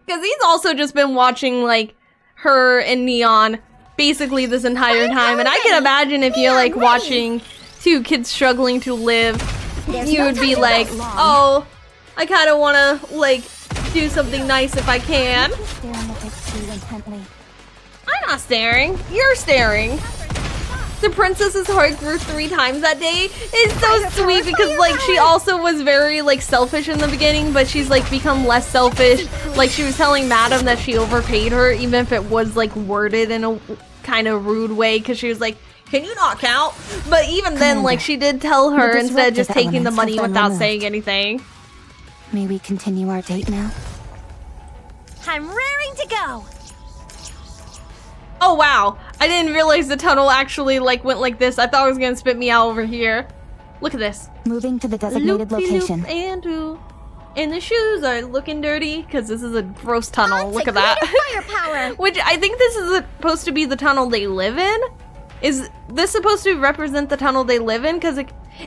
Because he's also just been watching, like, her and Neon basically this entire time. And I can imagine if you're, like, watching two kids struggling to live, you would be like, oh, I kind of want to, like, do something nice if I can. I'm not staring. You're staring. The princess's heart grew 3 times that day. It's so sweet because, like, she also was very, like, selfish in the beginning, but she's, like, become less selfish. Like, she was telling Madam that she overpaid her, even if it was, like, worded in a kind of rude way, because she was like, can you not count? But even then, like, she did tell her instead of just taking the money without saying anything. May we continue our date now? I'm raring to go. Oh wow, I didn't realize the tunnel actually like went like this. I thought it was gonna spit me out over here. Look at this. Moving to the designated location. And the shoes are looking dirty because this is a gross tunnel. Look at that. Firepower. Which I think this is supposed to be the tunnel they live in. Is this supposed to represent the tunnel they live in? Because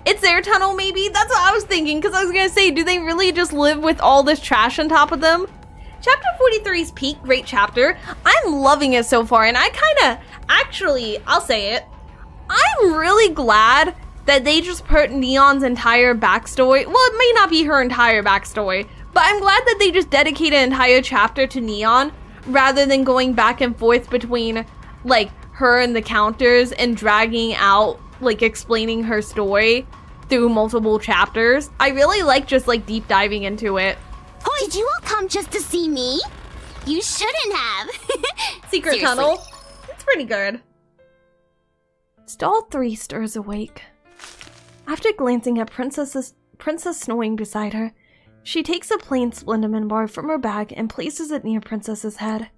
it's their tunnel maybe? That's what I was thinking. Because I was going to say, do they really just live with all this trash on top of them? Chapter 43's peak, great chapter. I'm loving it so far. And I kind of, actually, I'll say it. I'm really glad that they just put Neon's entire backstory. Well, it may not be her entire backstory, but I'm glad that they just dedicated an entire chapter to Neon rather than going back and forth between like her and the counters and dragging out like explaining her story through multiple chapters. I really like just like deep diving into it. Did you all come just to see me? You shouldn't have. Secret tunnel. It's pretty good. Stall 3 stirs awake. After glancing at Princess snoring beside her, she takes a plain Splendiman bar from her bag and places it near Princess's head.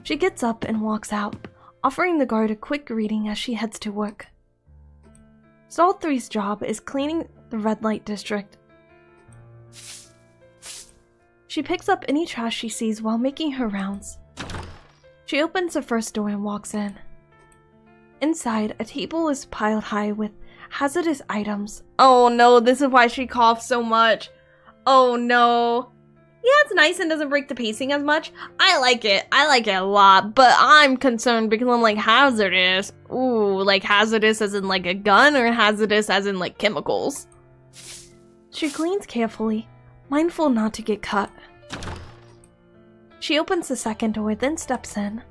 She gets up and walks out, offering the guard a quick greeting as she heads to work. Stall 3's job is cleaning the red light district. She picks up any trash she sees while making her rounds. She opens the first door and walks in. Inside, a table is piled high with hazardous items. Oh no, this is why she coughs so much. Oh no. Yeah, it's nice and doesn't break the pacing as much. I like it a lot, but I'm concerned because I'm like hazardous. Ooh, like hazardous as in like a gun or hazardous as in like chemicals? She cleans carefully, mindful not to get cut. She opens the second door, then steps in.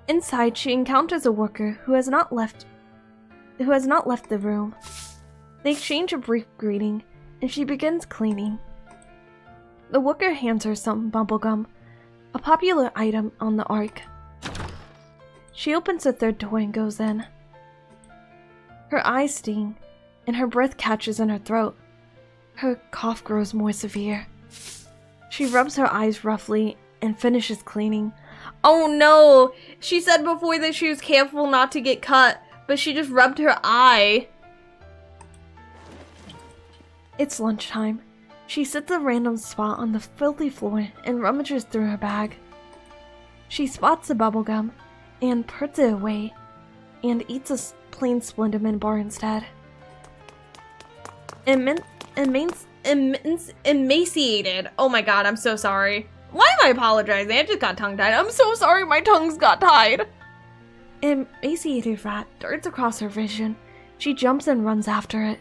Inside, she encounters a worker who has not left the room. They exchange a brief greeting, and she begins cleaning. The worker hands her some bubblegum, a popular item on the Ark. She opens the third door and goes in. Her eyes sting, and her breath catches in her throat. Her cough grows more severe. She rubs her eyes roughly and finishes cleaning. Oh no! She said before that she was careful not to get cut, but she just rubbed her eye. It's lunchtime. She sits a random spot on the filthy floor and rummages through her bag. She spots the bubblegum and puts it away and eats a plain Splendiman bar instead. Emaciated. Oh my god, I'm so sorry. Why am I apologizing? I just got tongue-tied. I'm so sorry my tongues got tied. Emaciated rat darts across her vision. She jumps and runs after it.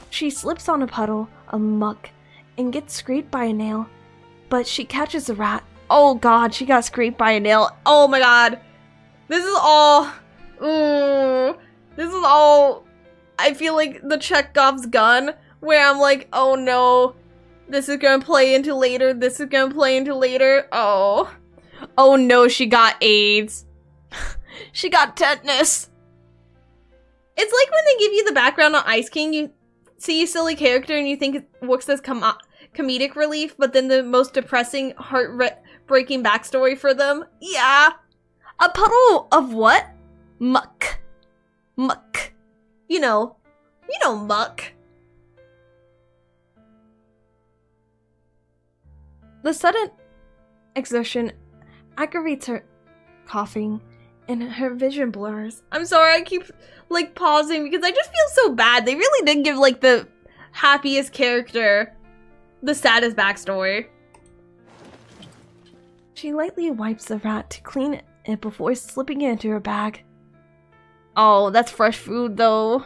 She slips on a puddle of muck and gets scraped by a nail, but she catches the rat. Oh god, she got scraped by a nail. Oh my god. This is all... this is all... I feel like the Chekhov's gun, where I'm like, oh no, this is gonna play into later, this is gonna play into later. Oh. Oh no, she got AIDS. She got tetanus. It's like when they give you the background on Ice King, you see a silly character and you think it works as comedic relief, but then the most depressing, heart-breaking backstory for them. Yeah. A puddle of what? Muck. Muck. You know muck. The sudden exertion aggravates her coughing and her vision blurs. I'm sorry, I keep like pausing because I just feel so bad. They really did give like the happiest character the saddest backstory. She lightly wipes the rat to clean it before slipping it into her bag. Oh, that's fresh food though.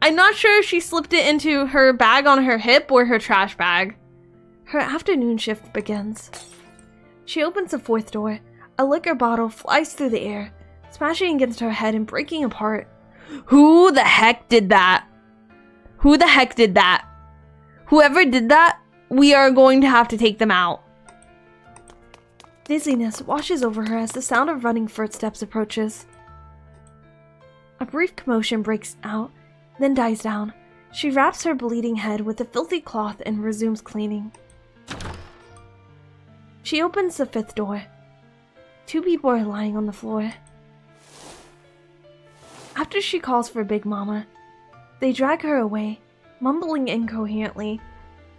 I'm not sure if she slipped it into her bag on her hip or her trash bag. Her afternoon shift begins. She opens the fourth door. A liquor bottle flies through the air, smashing against her head and breaking apart. Who the heck did that? Who the heck did that? Whoever did that, we are going to have to take them out. Dizziness washes over her as the sound of running footsteps approaches. A brief commotion breaks out, then dies down. She wraps her bleeding head with a filthy cloth and resumes cleaning. She opens the 5th door. 2 people are lying on the floor. After she calls for Big Mama, they drag her away, mumbling incoherently.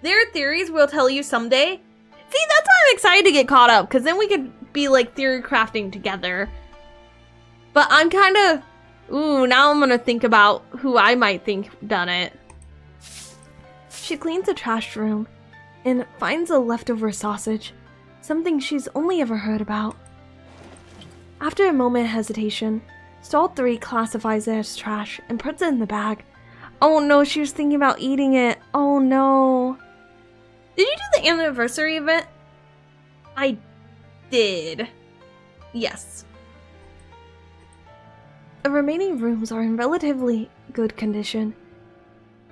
There are theories we'll tell you someday. See, that's why I'm excited to get caught up, because then we could be like theory crafting together. But I'm kind of, now I'm gonna think about who I might think done it. She cleans the trash room and finds a leftover sausage, something she's only ever heard about. After a moment of hesitation, Stall 3 classifies it as trash and puts it in the bag. Oh no, she was thinking about eating it. Oh no. Did you do the anniversary event? I did. Yes. The remaining rooms are in relatively good condition.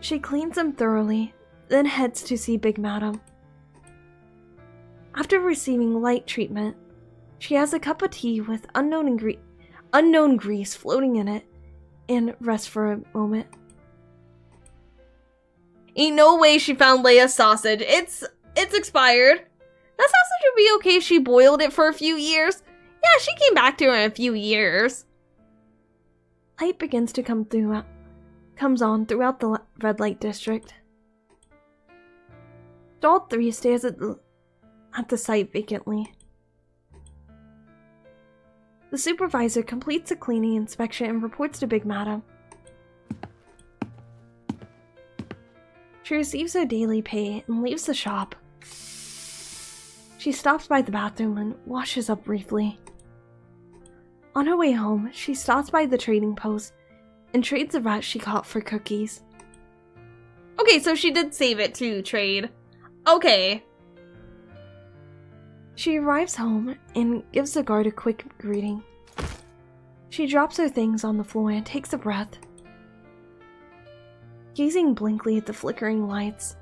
She cleans them thoroughly, then heads to see Big Madam. After receiving light treatment, she has a cup of tea with unknown grease floating in it and rests for a moment. Ain't no way she found Leia's sausage. It's expired. That sausage would be okay if she boiled it for a few years. Yeah, she came back to her in a few years. Light begins to comes on throughout the red light district. Stall 3 stares at the site vacantly. The supervisor completes a cleaning inspection and reports to Big Madam. She receives her daily pay and leaves the shop. She stops by the bathroom and washes up briefly. On her way home, she stops by the trading post and trades the rat she caught for cookies. Okay, so she did save it to trade. Okay. She arrives home and gives the guard a quick greeting. She drops her things on the floor and takes a breath. Gazing blankly at the flickering lights.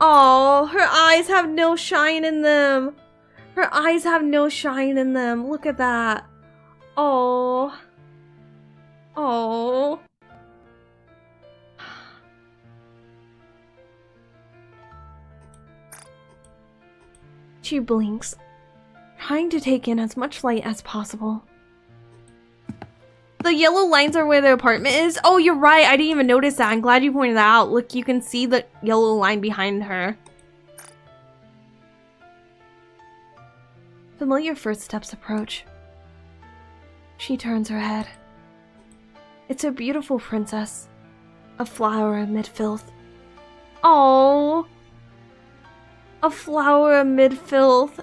Oh, her eyes have no shine in them. Her eyes have no shine in them. Look at that. Oh. Oh. She blinks, trying to take in as much light as possible. The yellow lines are where the apartment is? Oh, you're right. I didn't even notice that. I'm glad you pointed that out. Look, you can see the yellow line behind her. Familiar footsteps approach. She turns her head. It's a beautiful princess. A flower amid filth. Oh, a flower amid filth.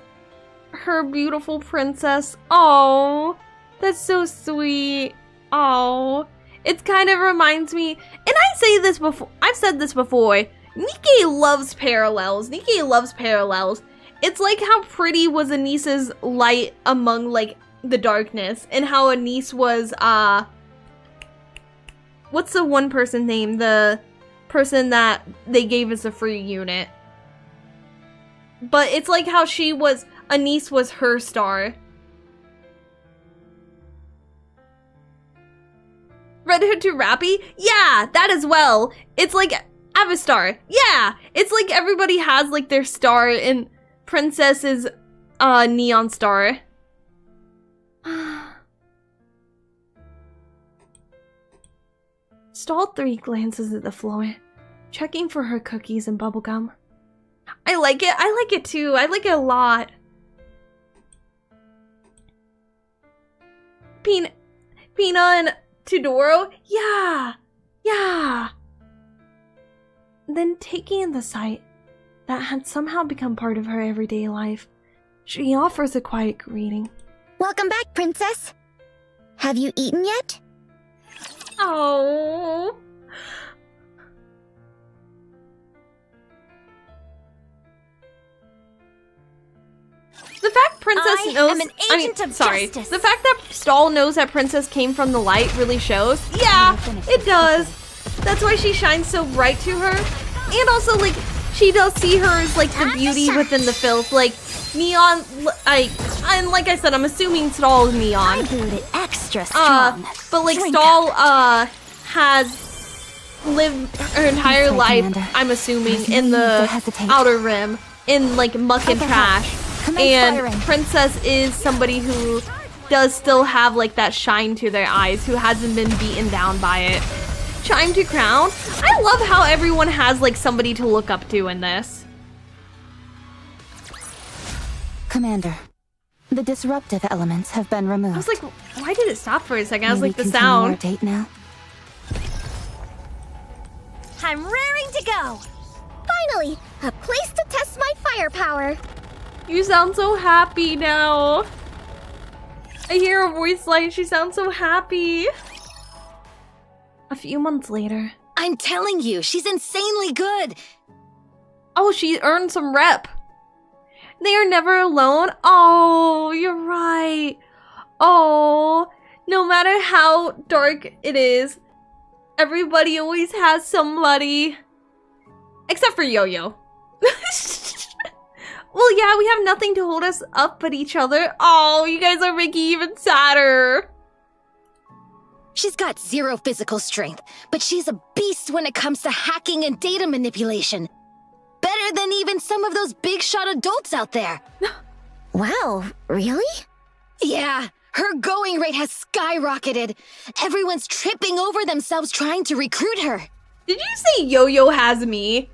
Her beautiful princess. Oh, that's so sweet. Oh, it kind of reminds me, and I say this before, I've said this before, Nikke loves parallels. Nikke loves parallels. It's like how pretty was Anis's light among like the darkness, and how Anis was what's the one person name? The person that they gave us a free unit. But it's like how she was, Anis was her star. Red Hood to Rappy? Yeah, that as well. It's like Avistar. Yeah, it's like everybody has like their star, and Princess is Neon Star. Stall 3 glances at the floor, checking for her cookies and bubblegum. I like it. I like it too. I like it a lot. Pina and Tudoro? Yeah. Yeah. Then taking in the sight that had somehow become part of her everyday life, she offers a quiet greeting. Welcome back, Princess. Have you eaten yet? Oh. The fact Princess knows, justice. The fact that Stall knows that Princess came from the light really shows. Yeah, it does. That's why she shines so bright to her. And also, like, she does see her as, like, the beauty within the filth. Like, Neon, and like I said, I'm assuming Stall is Neon. I brewed it extra strong. But, like, Drink Stall, has lived her entire life, I'm assuming, in the Outer Rim, in, like, muck and trash. And firing. Princess is somebody who does still have like that shine to their eyes, who hasn't been beaten down by it. Chime to crown. I love how everyone has like somebody to look up to in this. Commander, the disruptive elements have been removed. I was like, why did it stop for a second? I was May like, we the continue our sound. date now? I'm raring to go. Finally, a place to test my firepower. You sound so happy now. I hear her voice like she sounds so happy. A few months later. I'm telling you, she's insanely good. Oh, she earned some rep. They are never alone. Oh, you're right. Oh, no matter how dark it is, everybody always has somebody. Except for Yo-Yo. Well, yeah, we have nothing to hold us up but each other. Oh, you guys are making even sadder. She's got zero physical strength, but she's a beast when it comes to hacking and data manipulation. Better than even some of those big shot adults out there. Wow, really? Yeah, her going rate has skyrocketed. Everyone's tripping over themselves trying to recruit her. Did you say Yo-Yo has me?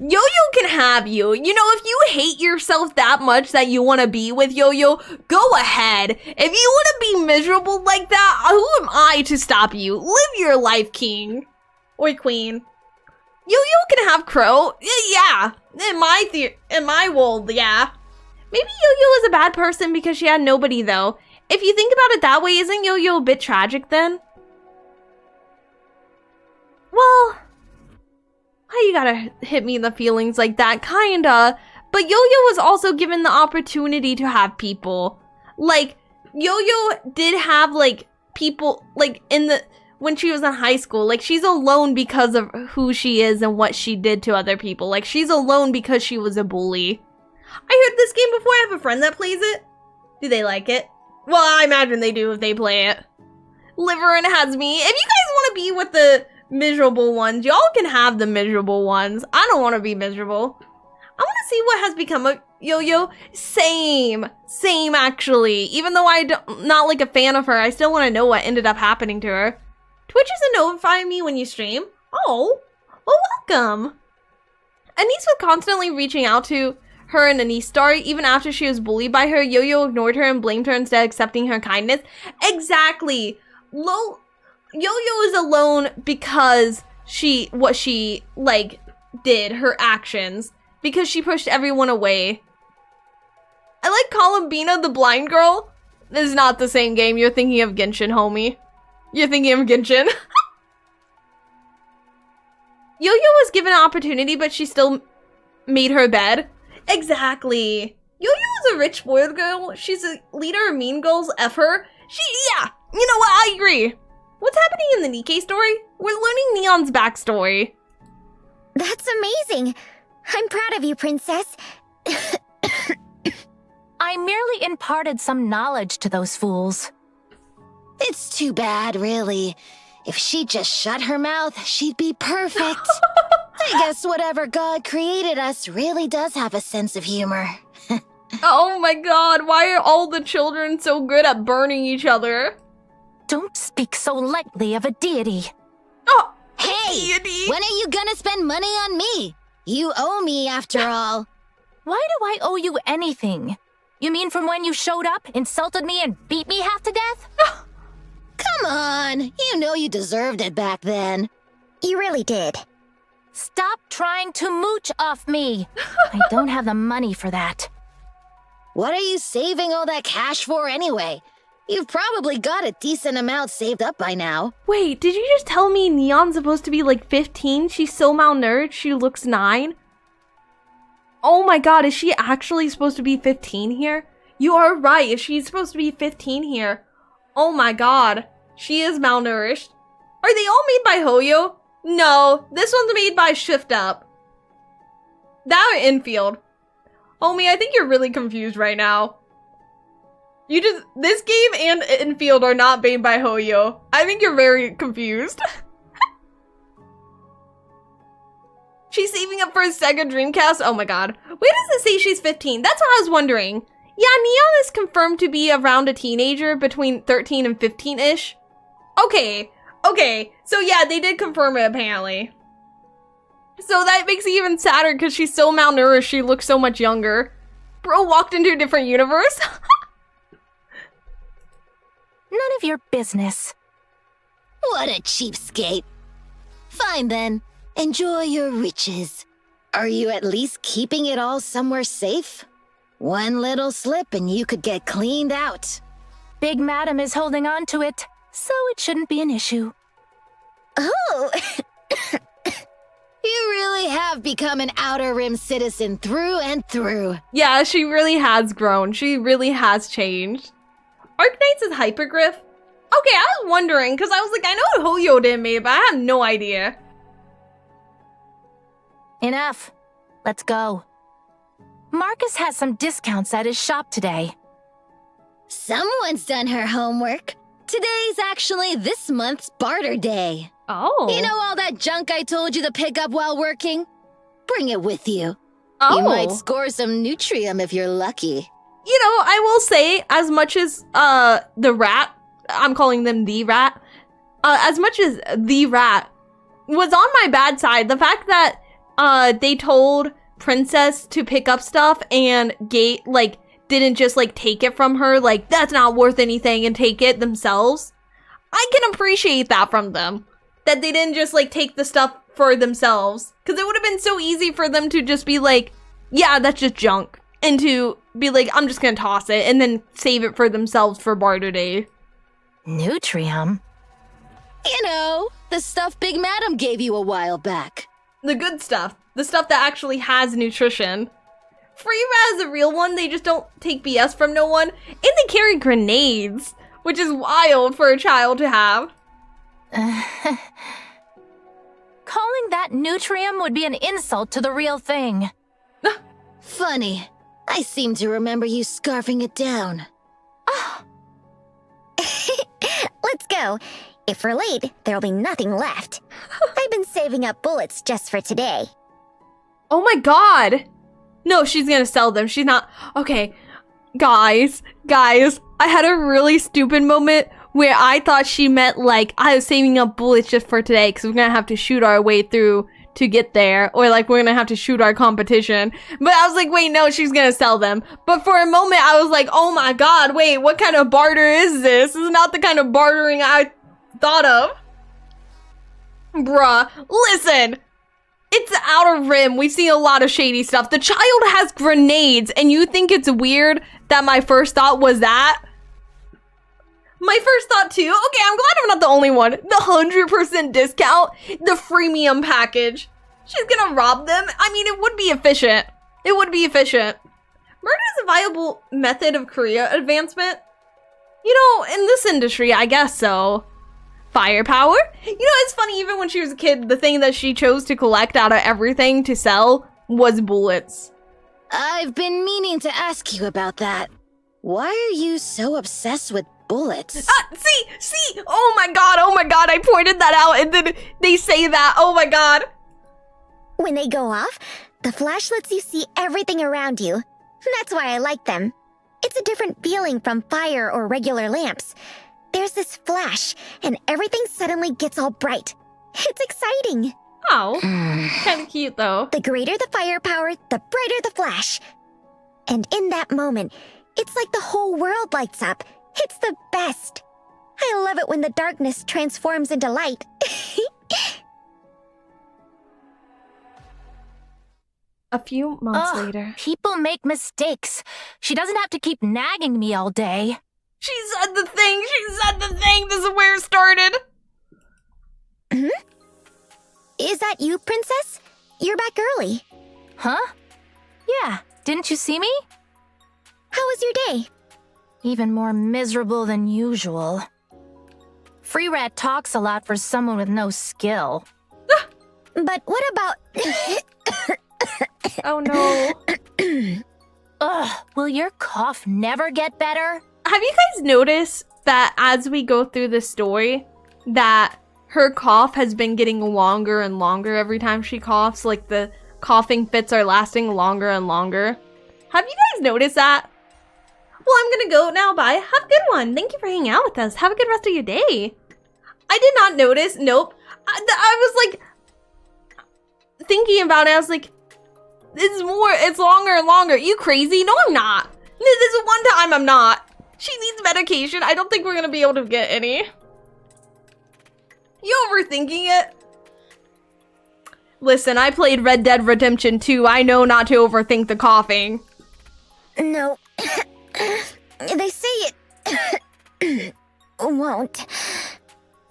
Yo-Yo can have you. You know, if you hate yourself that much that you want to be with Yo-Yo, go ahead. If you want to be miserable like that, who am I to stop you? Live your life, king. Or queen. Yo-Yo can have Crow. Yeah. In my world, yeah. Maybe Yo-Yo is a bad person because she had nobody, though. If you think about it that way, isn't Yo-Yo a bit tragic, then? Well, why you gotta hit me in the feelings like that? Kinda. But Yo-Yo was also given the opportunity to have people. Like, Yo-Yo did have, like, people, like, when she was in high school. Like, she's alone because of who she is and what she did to other people. Like, she's alone because she was a bully. I heard this game before. I have a friend that plays it. Do they like it? Well, I imagine they do if they play it. Liver and has me. If you guys want to be with the miserable ones, y'all can have the miserable ones. I don't want to be miserable. I want to see what has become of Yo-Yo. Same actually. Even though I'm not like a fan of her, I still want to know what ended up happening to her. Twitch isn't notifying me when you stream. Oh, well, welcome. Anise was constantly reaching out to her in Anise story. Even after she was bullied by her, Yo-Yo ignored her and blamed her instead of accepting her kindness. Exactly. Yo-Yo is alone because what she like did, her actions, because she pushed everyone away. I like Columbina the blind girl. This is not the same game. You're thinking of Genshin, homie. You're thinking of Genshin. Yo-Yo was given an opportunity, but she still made her bed. Exactly. Yo-Yo is a rich spoiled girl. She's a leader of Mean Girls. F her. Yeah. You know what? I agree. What's happening in the Nikke story? We're learning Neon's backstory. That's amazing. I'm proud of you, Princess. I merely imparted some knowledge to those fools. It's too bad, really. If she'd just shut her mouth, she'd be perfect. I guess whatever God created us really does have a sense of humor. Oh my god, why are all the children so good at burning each other? Don't speak so lightly of a deity. Oh, hey! deity. When are you gonna spend money on me? You owe me, after all. Why do I owe you anything? You mean from when you showed up, insulted me, and beat me half to death? Come on, you know you deserved it back then. You really did. Stop trying to mooch off me. I don't have the money for that. What are you saving all that cash for anyway? You've probably got a decent amount saved up by now. Wait, did you just tell me Neon's supposed to be like 15? She's so malnourished, she looks 9? Oh my god, is she actually supposed to be 15 here? You are right, if she's supposed to be 15 here. Oh my god, she is malnourished. Are they all made by Hoyo? No, this one's made by Shift Up. That or Infield. Homie, I think you're really confused right now. This game and Infield are not made by Hoyo. I think you're very confused. She's saving up for a Sega Dreamcast? Oh my god. Why does it say she's 15? That's what I was wondering. Yeah, Neon is confirmed to be around a teenager between 13 and 15-ish. Okay. So yeah, they did confirm it apparently. So that makes it even sadder because she's so malnourished, she looks so much younger. Bro walked into a different universe? None of your business. What a cheapskate. Fine then. Enjoy your riches. Are you at least keeping it all somewhere safe? One little slip and you could get cleaned out. Big Madam is holding on to it, so it shouldn't be an issue. Oh! You really have become an Outer Rim citizen through and through. Yeah, she really has grown. She really has changed. Arknights is Hypergriff? Okay, I was wondering, because I was like, I know Hoyo did me, but I have no idea. Enough. Let's go. Marcus has some discounts at his shop today. Someone's done her homework. Today's actually this month's barter day. Oh. You know all that junk I told you to pick up while working? Bring it with you. Oh. You might score some Nutrium if you're lucky. You know, I will say, as much as the rat, I'm calling them the rat, as much as the rat was on my bad side, the fact that they told Princess to pick up stuff and Gate, like, didn't just, like, take it from her, like, that's not worth anything and take it themselves. I can appreciate that from them. That they didn't just, like, take the stuff for themselves. Because it would have been so easy for them to just be like, yeah, that's just junk. And to be like, I'm just gonna toss it and then save it for themselves for barter day. Nutrium? You know, the stuff Big Madam gave you a while back. The good stuff. The stuff that actually has nutrition. Free-Rat is a real one, they just don't take BS from no one. And they carry grenades, which is wild for a child to have. Calling that Nutrium would be an insult to the real thing. Funny. I seem to remember you scarfing it down. Let's go. If we're late, there'll be nothing left. I've been saving up bullets just for today. Oh my god! No, she's gonna sell them. She's not. Okay, guys, I had a really stupid moment where I thought she meant like I was saving up bullets just for today because we're gonna have to shoot our way through to get there, or like we're gonna have to shoot our competition. But I was like, wait, no, she's gonna sell them. But for a moment, I was like, oh my god, wait, what kind of barter is this? This is not the kind of bartering I thought of. Bruh, listen. It's the Outer Rim. We've seen a lot of shady stuff. The child has grenades, and you think it's weird that my first thought was that? My first thought too. Okay, I'm glad I'm not the only one. The 100% discount, the freemium package. She's gonna rob them. I mean, it would be efficient. It would be efficient. Murder is a viable method of career advancement. You know, in this industry, I guess so. Firepower? You know, it's funny, even when she was a kid, the thing that she chose to collect out of everything to sell was bullets. I've been meaning to ask you about that. Why are you so obsessed with bullets? See! Oh my god, I pointed that out and then they say that, oh my god. When they go off, the flash lets you see everything around you. That's why I like them. It's a different feeling from fire or regular lamps. There's this flash, and everything suddenly gets all bright. It's exciting. Oh, kind of cute though. The greater the firepower, the brighter the flash. And in that moment, it's like the whole world lights up. It's the best. I love it when the darkness transforms into light. A few months later. People make mistakes. She doesn't have to keep nagging me all day. She said the thing. This is where it started. Is that you, Princess? You're back early. Huh? Yeah, didn't you see me? How was your day? Even more miserable than usual. Free Rat talks a lot for someone with no skill. But what about... Oh no. Ugh, will your cough never get better? Have you guys noticed that as we go through the story, that her cough has been getting longer and longer every time she coughs. Like, the coughing fits are lasting longer and longer. Have you guys noticed that? Well, I'm gonna go now. Bye. Have a good one. Thank you for hanging out with us. Have a good rest of your day. I did not notice. Nope. I was like thinking about it. I was like, it's longer and longer. You crazy? No, I'm not. This is one time I'm not. She needs medication. I don't think we're gonna be able to get any. You overthinking it? Listen, I played Red Dead Redemption 2. I know not to overthink the coughing. No. They say it won't.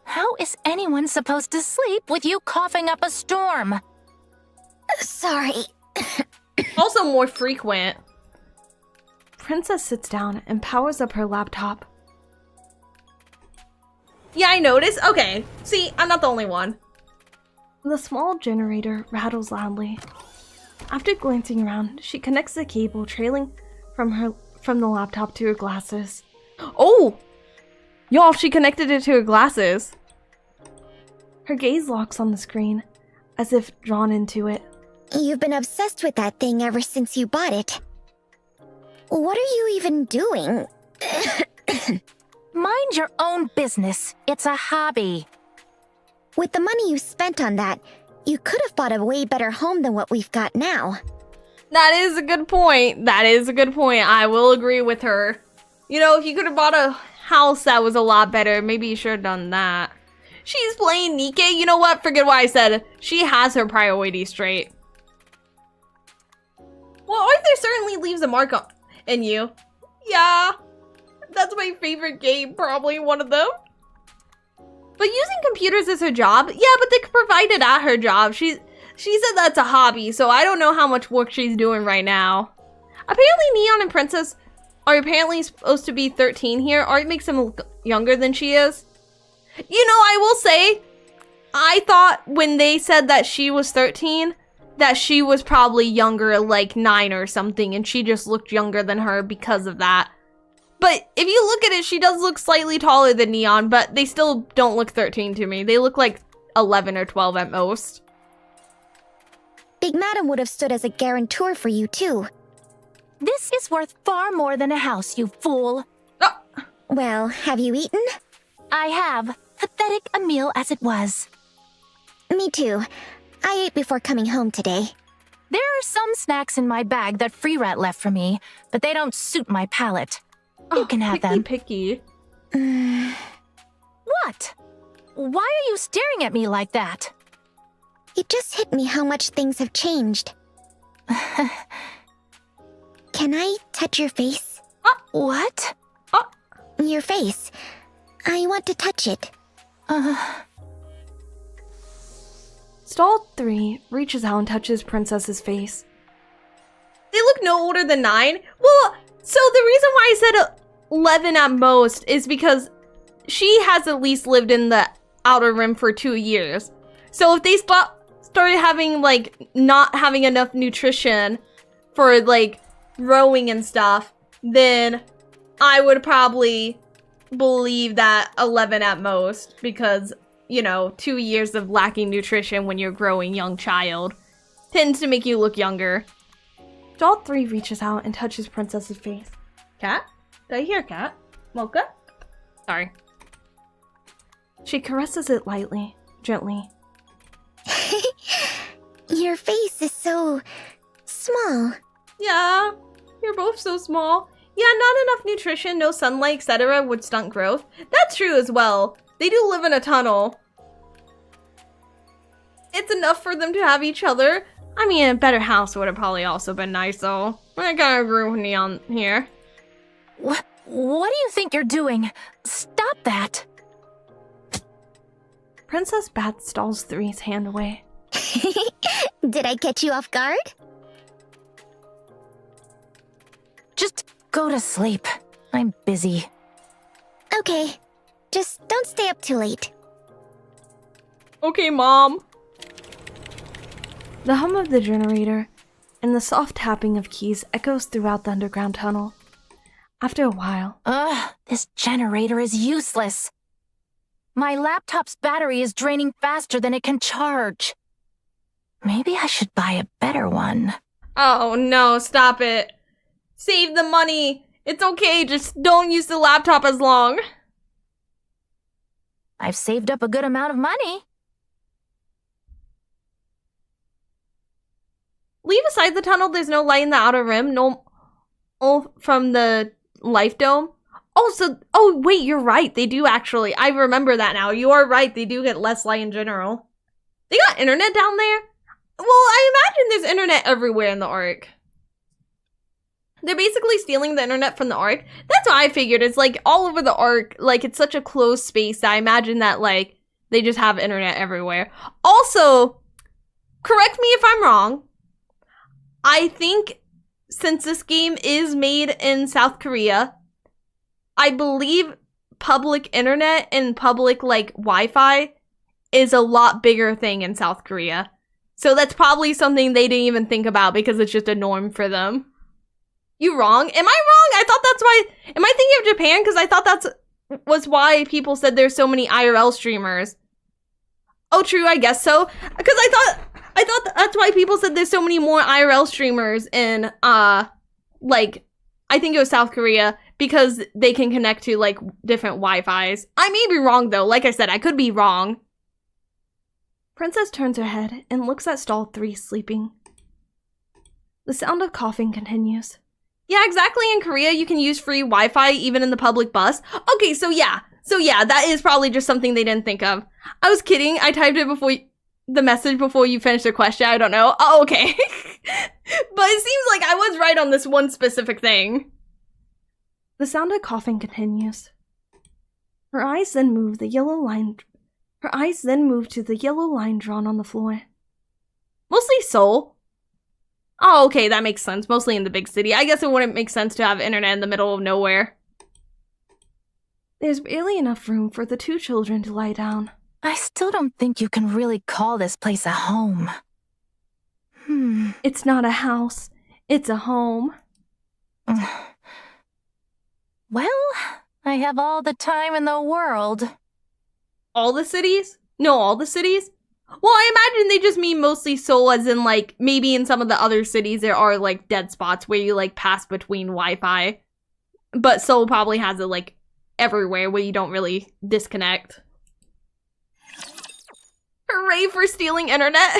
How is anyone supposed to sleep with you coughing up a storm? Sorry. Also more frequent. Princess sits down and powers up her laptop. Yeah, I noticed. Okay. See, I'm not the only one. The small generator rattles loudly. After glancing around, she connects the cable trailing from the laptop to her glasses. Oh! Y'all, she connected it to her glasses. Her gaze locks on the screen, as if drawn into it. You've been obsessed with that thing ever since you bought it. What are you even doing? Mind your own business. It's a hobby. With the money you spent on that, you could have bought a way better home than what we've got now. That is a good point. That is a good point. I will agree with her. You know, if you could have bought a house that was a lot better, maybe you should have done that. She's playing Nikke. You know what? Forget what I said. She has her priorities straight. Well, Arthur certainly leaves a mark in you. Yeah. That's my favorite game. Probably one of them. But using computers is her job? Yeah, but they could provide it at her job. She said that's a hobby, so I don't know how much work she's doing right now. Apparently Neon and Princess are apparently supposed to be 13 here. Art makes them look younger than she is. You know, I will say, I thought when they said that she was 13, that she was probably younger, like 9 or something, and she just looked younger than her because of that. But if you look at it, she does look slightly taller than Neon, but they still don't look 13 to me. They look like 11 or 12 at most. Big Madam would have stood as a guarantor for you, too. This is worth far more than a house, you fool. Well, have you eaten? I have. Pathetic a meal as it was. Me too. I ate before coming home today. There are some snacks in my bag that Free Rat left for me, but they don't suit my palate. You can have them. Picky. What? Why are you staring at me like that? It just hit me how much things have changed. Can I touch your face? What? Your face. I want to touch it. Stall 3 reaches out and touches Princess's face. They look no older than 9? Well, so the reason why I said 11 at most is because she has at least lived in the Outer Rim for 2 years. So if they started having, like, not having enough nutrition for, like, growing and stuff, then I would probably believe that 11 at most, because, you know, 2 years of lacking nutrition when you're a growing young child tends to make you look younger. Doll 3 reaches out and touches Princess's face. Cat? Did I hear a cat? Mocha? Sorry. She caresses it lightly, gently. Your face is so small. Yeah, you're both so small. Yeah, not enough nutrition, no sunlight, etc. would stunt growth. That's true as well. They do live in a tunnel. It's enough for them to have each other. I mean, a better house would have probably also been nice, though. I gotta agree with Neon here. What do you think you're doing? Stop that! Princess bats Stall's 3's hand away. Did I catch you off guard? Just go to sleep. I'm busy. Okay. Just don't stay up too late. Okay, Mom. The hum of the generator and the soft tapping of keys echoes throughout the underground tunnel. After a while... Ugh, this generator is useless. My laptop's battery is draining faster than it can charge. Maybe I should buy a better one. Oh no, stop it. Save the money. It's okay, just don't use the laptop as long. I've saved up a good amount of money. Leave aside the tunnel, there's no light in the outer rim. No, from the life dome. Oh, wait, you're right. They do actually. I remember that now. You are right. They do get less light in general. They got internet down there? Well, I imagine there's internet everywhere in the Ark. They're basically stealing the internet from the Ark. That's what I figured. It's like all over the Ark. Like, it's such a closed space that I imagine that, like, they just have internet everywhere. Also, correct me if I'm wrong. I think since this game is made in South Korea, I believe public internet and public, like, Wi-Fi is a lot bigger thing in South Korea. So that's probably something they didn't even think about because it's just a norm for them. You wrong? Am I wrong? I thought that's why... Am I thinking of Japan? Because I thought was why people said there's so many IRL streamers. Oh, true, I guess so. Because I thought that's why people said there's so many more IRL streamers in, like, I think it was South Korea, because they can connect to, like, different Wi-Fis. I may be wrong, though. Like I said, I could be wrong. Princess turns her head and looks at stall 3 sleeping. The sound of coughing continues. Yeah, exactly. In Korea, you can use free Wi-Fi even in the public bus. Okay, so yeah, that is probably just something they didn't think of. I was kidding. I typed it before the message before you finished the question. I don't know. Oh, okay. But it seems like I was right on this one specific thing. The sound of coughing continues. Her eyes then move to the yellow line drawn on the floor. Mostly Seoul. Oh, okay, that makes sense. Mostly in the big city. I guess it wouldn't make sense to have internet in the middle of nowhere. There's barely enough room for the 2 children to lie down. I still don't think you can really call this place a home. It's not a house. It's a home. Well, I have all the time in the world. All the cities? No, all the cities? Well, I imagine they just mean mostly Seoul, as in, like, maybe in some of the other cities there are, like, dead spots where you, like, pass between Wi-Fi. But Seoul probably has it, like, everywhere where you don't really disconnect. Hooray for stealing internet!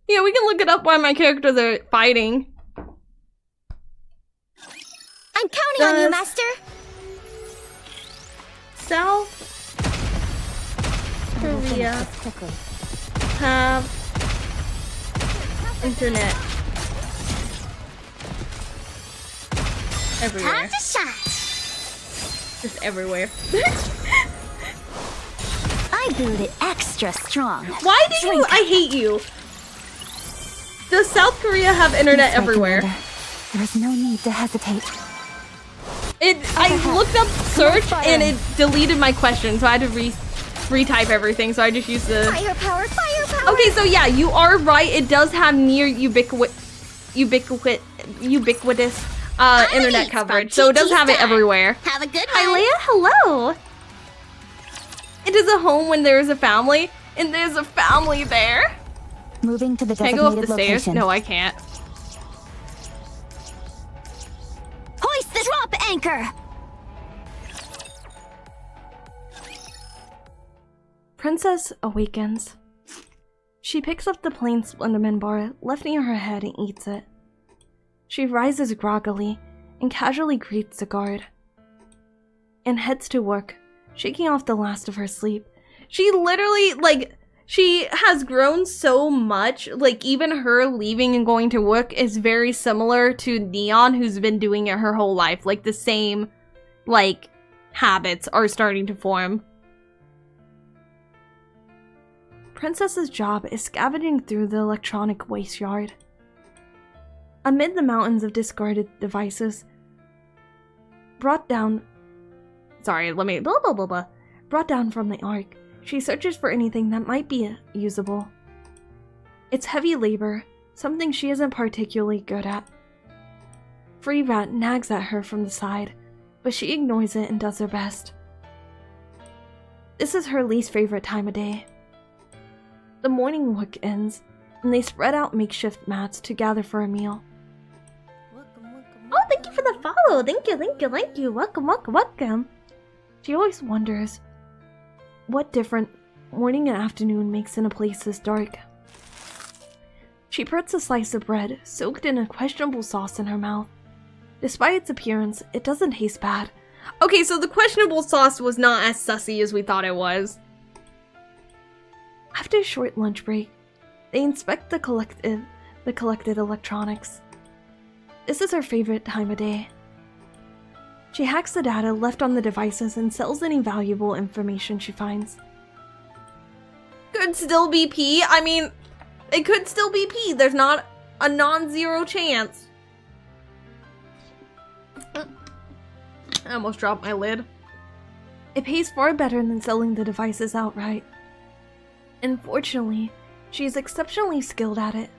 Yeah, we can look it up while my characters are fighting. I'm counting on you, Master! South Korea have internet everywhere. Time to shine! Just everywhere. I brewed it extra strong. Why do you? I hate you. Does South Korea have internet everywhere? There is no need to hesitate. I looked up search and it deleted my question, so I had to retype everything. So I just used the Firepower, firepower. Okay, so yeah, you are right. It does have near ubiquitous internet coverage, so it does have it everywhere. Have a good one. Hi, Leia. Hello. It is a home when there is a family, and there's a family there. Moving to the Can I designated go up the location. stairs? No, I can't. Hoist the drop anchor. Princess awakens. She picks up the plain Splenderman bar left near her head and eats it. She rises groggily and casually greets the guard and heads to work, shaking off the last of her sleep. She literally, like, she has grown so much, like, even her leaving and going to work is very similar to Neon, who's been doing it her whole life. Like, the same, like, habits are starting to form. Princess's job is scavenging through the electronic waste yard. Amid the mountains of discarded devices, brought down from the Ark, she searches for anything that might be usable. It's heavy labor, something she isn't particularly good at. Free Rat nags at her from the side, but she ignores it and does her best. This is her least favorite time of day. The morning work ends, and they spread out makeshift mats to gather for a meal. Oh, thank you for the follow. Thank you. Welcome. She always wonders what different morning and afternoon makes in a place this dark. She puts a slice of bread soaked in a questionable sauce in her mouth. Despite its appearance, it doesn't taste bad. Okay, so the questionable sauce was not as sussy as we thought it was. After a short lunch break, they inspect the collected electronics. This is her favorite time of day. She hacks the data left on the devices and sells any valuable information she finds. Could still be P. I mean, it could still be P. There's not a non-zero chance. I almost dropped my lid. It pays far better than selling the devices outright. Unfortunately, she is exceptionally skilled at it.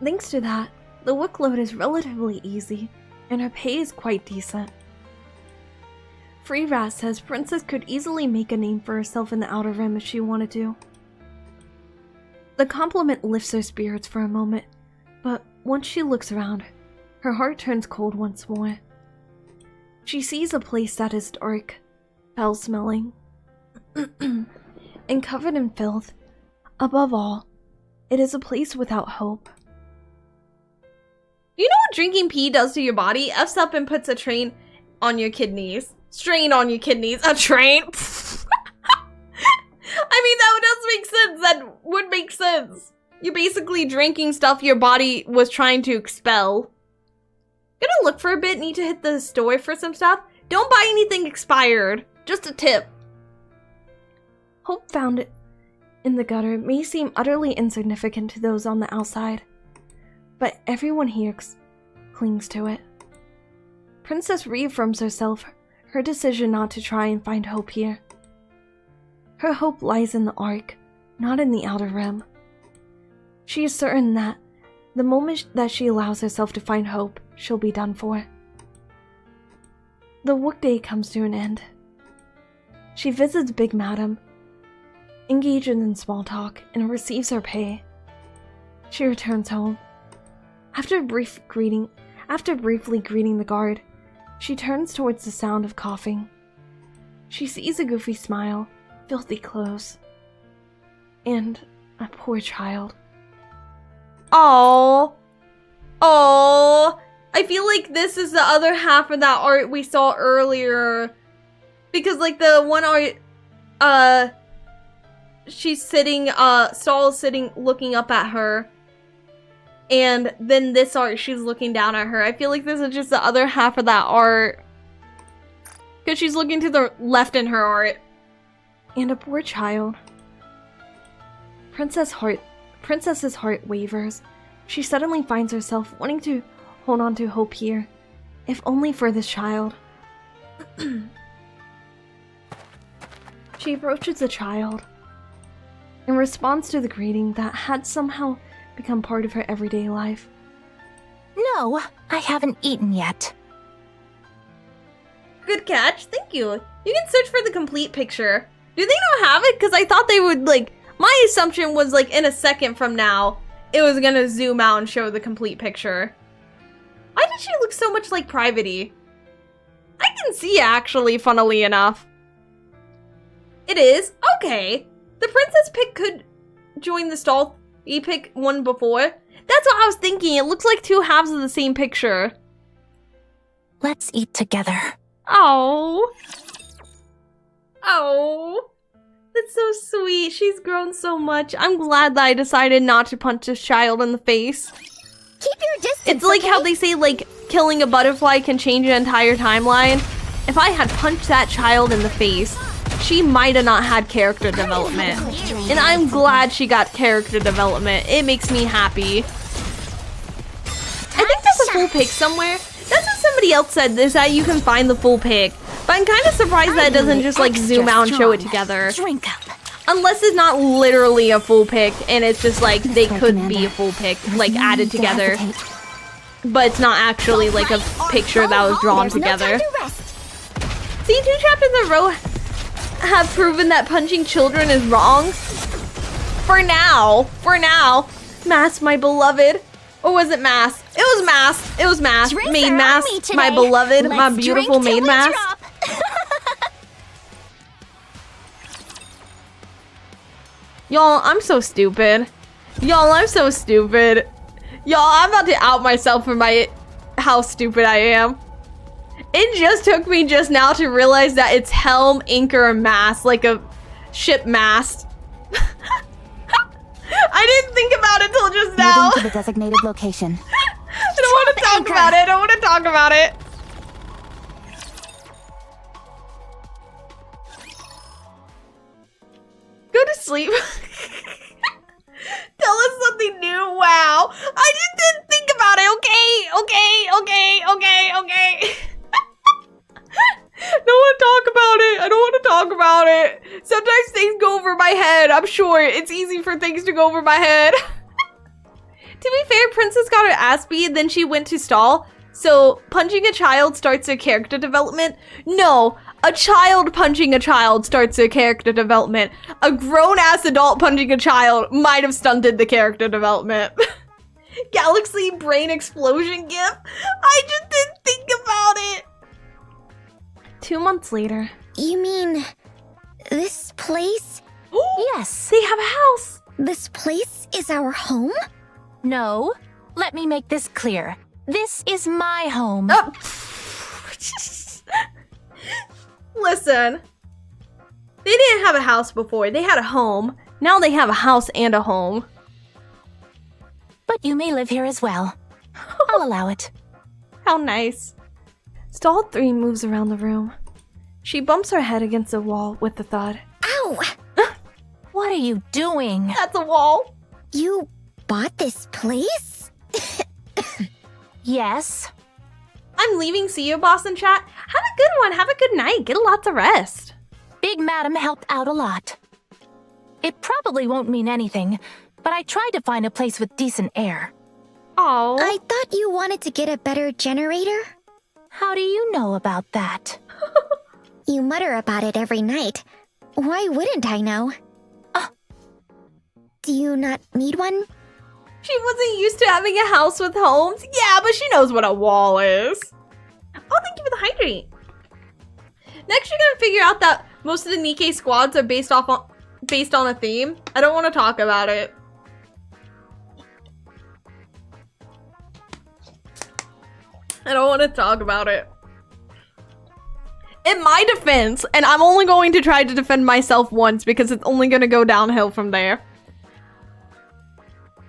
Thanks to that, the workload is relatively easy, and her pay is quite decent. Free Rat says Princess could easily make a name for herself in the Outer Rim if she wanted to. The compliment lifts her spirits for a moment, but once she looks around, her heart turns cold once more. She sees a place that is dark, foul-smelling, and covered in filth. Above all, it is a place without hope. You know what drinking pee does to your body? F's up and puts a strain on your kidneys. Strain on your kidneys. A train? I mean, that does make sense. That would make sense. You're basically drinking stuff your body was trying to expel. Gonna look for a bit. Need to hit the store for some stuff. Don't buy anything expired. Just a tip. Hope found in the gutter may seem utterly insignificant to those on the outside, but everyone here clings to it. Princess reaffirms herself her decision not to try and find hope here. Her hope lies in the Ark, not in the Outer Rim. She is certain that the moment that she allows herself to find hope, she'll be done for. The workday comes to an end. She visits Big Madam, engages in small talk, and receives her pay. She returns home. After briefly greeting the guard, she turns towards the sound of coughing. She sees a goofy smile, filthy clothes, and a poor child. Oh, I feel like this is the other half of that art we saw earlier. Because like the one art, she's sitting, Saul's sitting, looking up at her. And then this art, she's looking down at her. I feel like this is just the other half of that art. Because she's looking to the left in her art. And a poor child. Princess's heart wavers. She suddenly finds herself wanting to hold on to hope here. If only for this child. She approaches the child. In response to the greeting that had somehow become part of her everyday life. No, I haven't eaten yet. Good catch, thank you. You can search for the complete picture. Do they not have it? Because I thought they would, like, my assumption was, like, in a second from now, it was gonna zoom out and show the complete picture. Why does she look so much like Private-y? I can see, actually, funnily enough. It is? Okay. The princess pic could join the stall. You pick one before. That's what I was thinking. It looks like two halves of the same picture. Let's eat together. Oh. Oh. That's so sweet. She's grown so much. I'm glad that I decided not to punch this child in the face. Keep your distance. It's like how they say, like, killing a butterfly can change an entire timeline. If I had punched that child in the face, she might have not had character development. And I'm glad she got character development. It makes me happy. I think there's a full pic somewhere. That's what somebody else said, is that you can find the full pic. But I'm kind of surprised that it doesn't just like zoom out and show it together. Drink up. Unless it's not literally a full pic and it's just like they could be a full pic, like added together. But it's not actually like a picture that was drawn together. See, 2 chapters in a row have proven that punching children is wrong. For now. Mask, my beloved. Or was it Mask? It was Mask. It was Mask. Drinks Maid are on Mask, me today. my beloved, Let's my beautiful drink till maid we mask. drop. Y'all, I'm so stupid. Y'all, I'm so stupid. Y'all, I'm about to out myself for how stupid I am. It just took me just now to realize that it's helm, anchor, and mast, like a ship mast. I didn't think about it till just now. Moving to the designated location. I don't want to talk about it. I don't want to talk about it. Go to sleep. Tell us something new. Wow. I just didn't think about it. Okay. Don't want to talk about it. I don't want to talk about it. Sometimes things go over my head. I'm sure it's easy for things to go over my head. To be fair, Princess got her ass beat, then she went to stall. So punching a child starts their character development? No, a child punching a child starts their character development. A grown-ass adult punching a child might have stunted the character development. Galaxy brain explosion gif? I just didn't think about it. 2 months later. You mean this place? Yes. They have a house. This place is our home? No. Let me make this clear. This is my home. Oh. Listen. They didn't have a house before. They had a home. Now they have a house and a home. But you may live here as well. I'll allow it. How nice. Stall 3 moves around the room. She bumps her head against the wall with a thud. Ow! What are you doing? That's a wall. You bought this place? Yes. I'm leaving. See you, boss in chat. Have a good one. Have a good night. Get lots of rest. Big Madam helped out a lot. It probably won't mean anything, but I tried to find a place with decent air. Oh. I thought you wanted to get a better generator. How do you know about that? You mutter about it every night. Why wouldn't I know? Do you not need one? She wasn't used to having a house with homes. Yeah, but she knows what a wall is. Oh, thank you for the hydrate. Next, you're gonna figure out that most of the Nikke squads are based on a theme. I don't want to talk about it. I don't want to talk about it. In my defense, and I'm only going to try to defend myself once because it's only going to go downhill from there.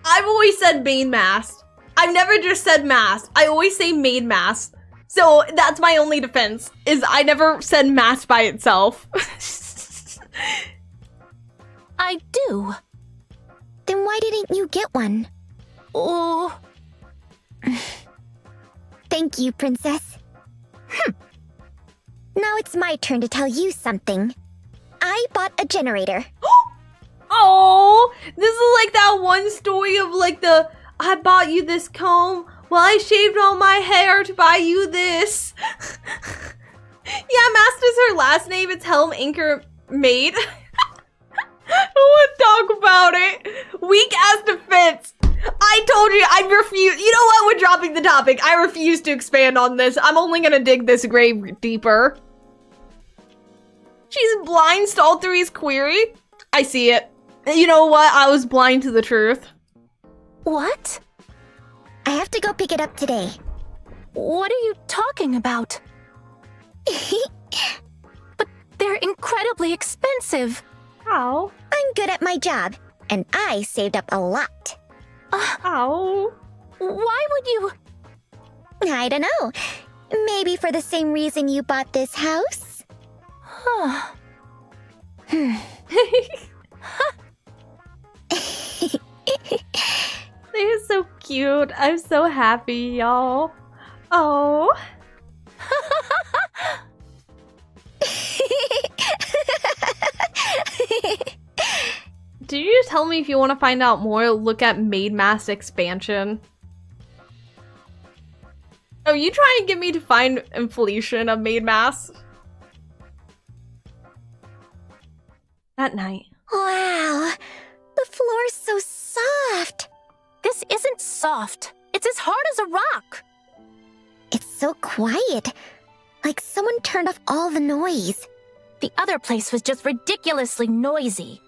I've always said main mast. I've never just said mast. I always say main mast. So that's my only defense, is I never said mast by itself. I do. Then why didn't you get one? Oh. Thank you, Princess. Now it's my turn to tell you something. I bought a generator. Oh, this is like that one story of like I bought you this comb. Well, I shaved all my hair to buy you this. Yeah, Mast is her last name. It's Helm Anchor Maid. I don't want to talk about it. Weak ass defense. I told you, I refuse. You know what? We're dropping the topic. I refuse to expand on this. I'm only gonna dig this grave deeper. She's blind to all 3's query. I see it. You know what? I was blind to the truth. What? I have to go pick it up today. What are you talking about? But they're incredibly expensive. How? I'm good at my job, and I saved up a lot. Ow. Why would you? I don't know. Maybe for the same reason you bought this house? Huh. They're so cute. I'm so happy, y'all. Oh. Did you just tell me if you want to find out more, look at Maid Mass expansion? Oh, you trying to get me to find inflation of Maid Mass? At night. Wow, the floor's so soft. This isn't soft. It's as hard as a rock. It's so quiet, like someone turned off all the noise. The other place was just ridiculously noisy.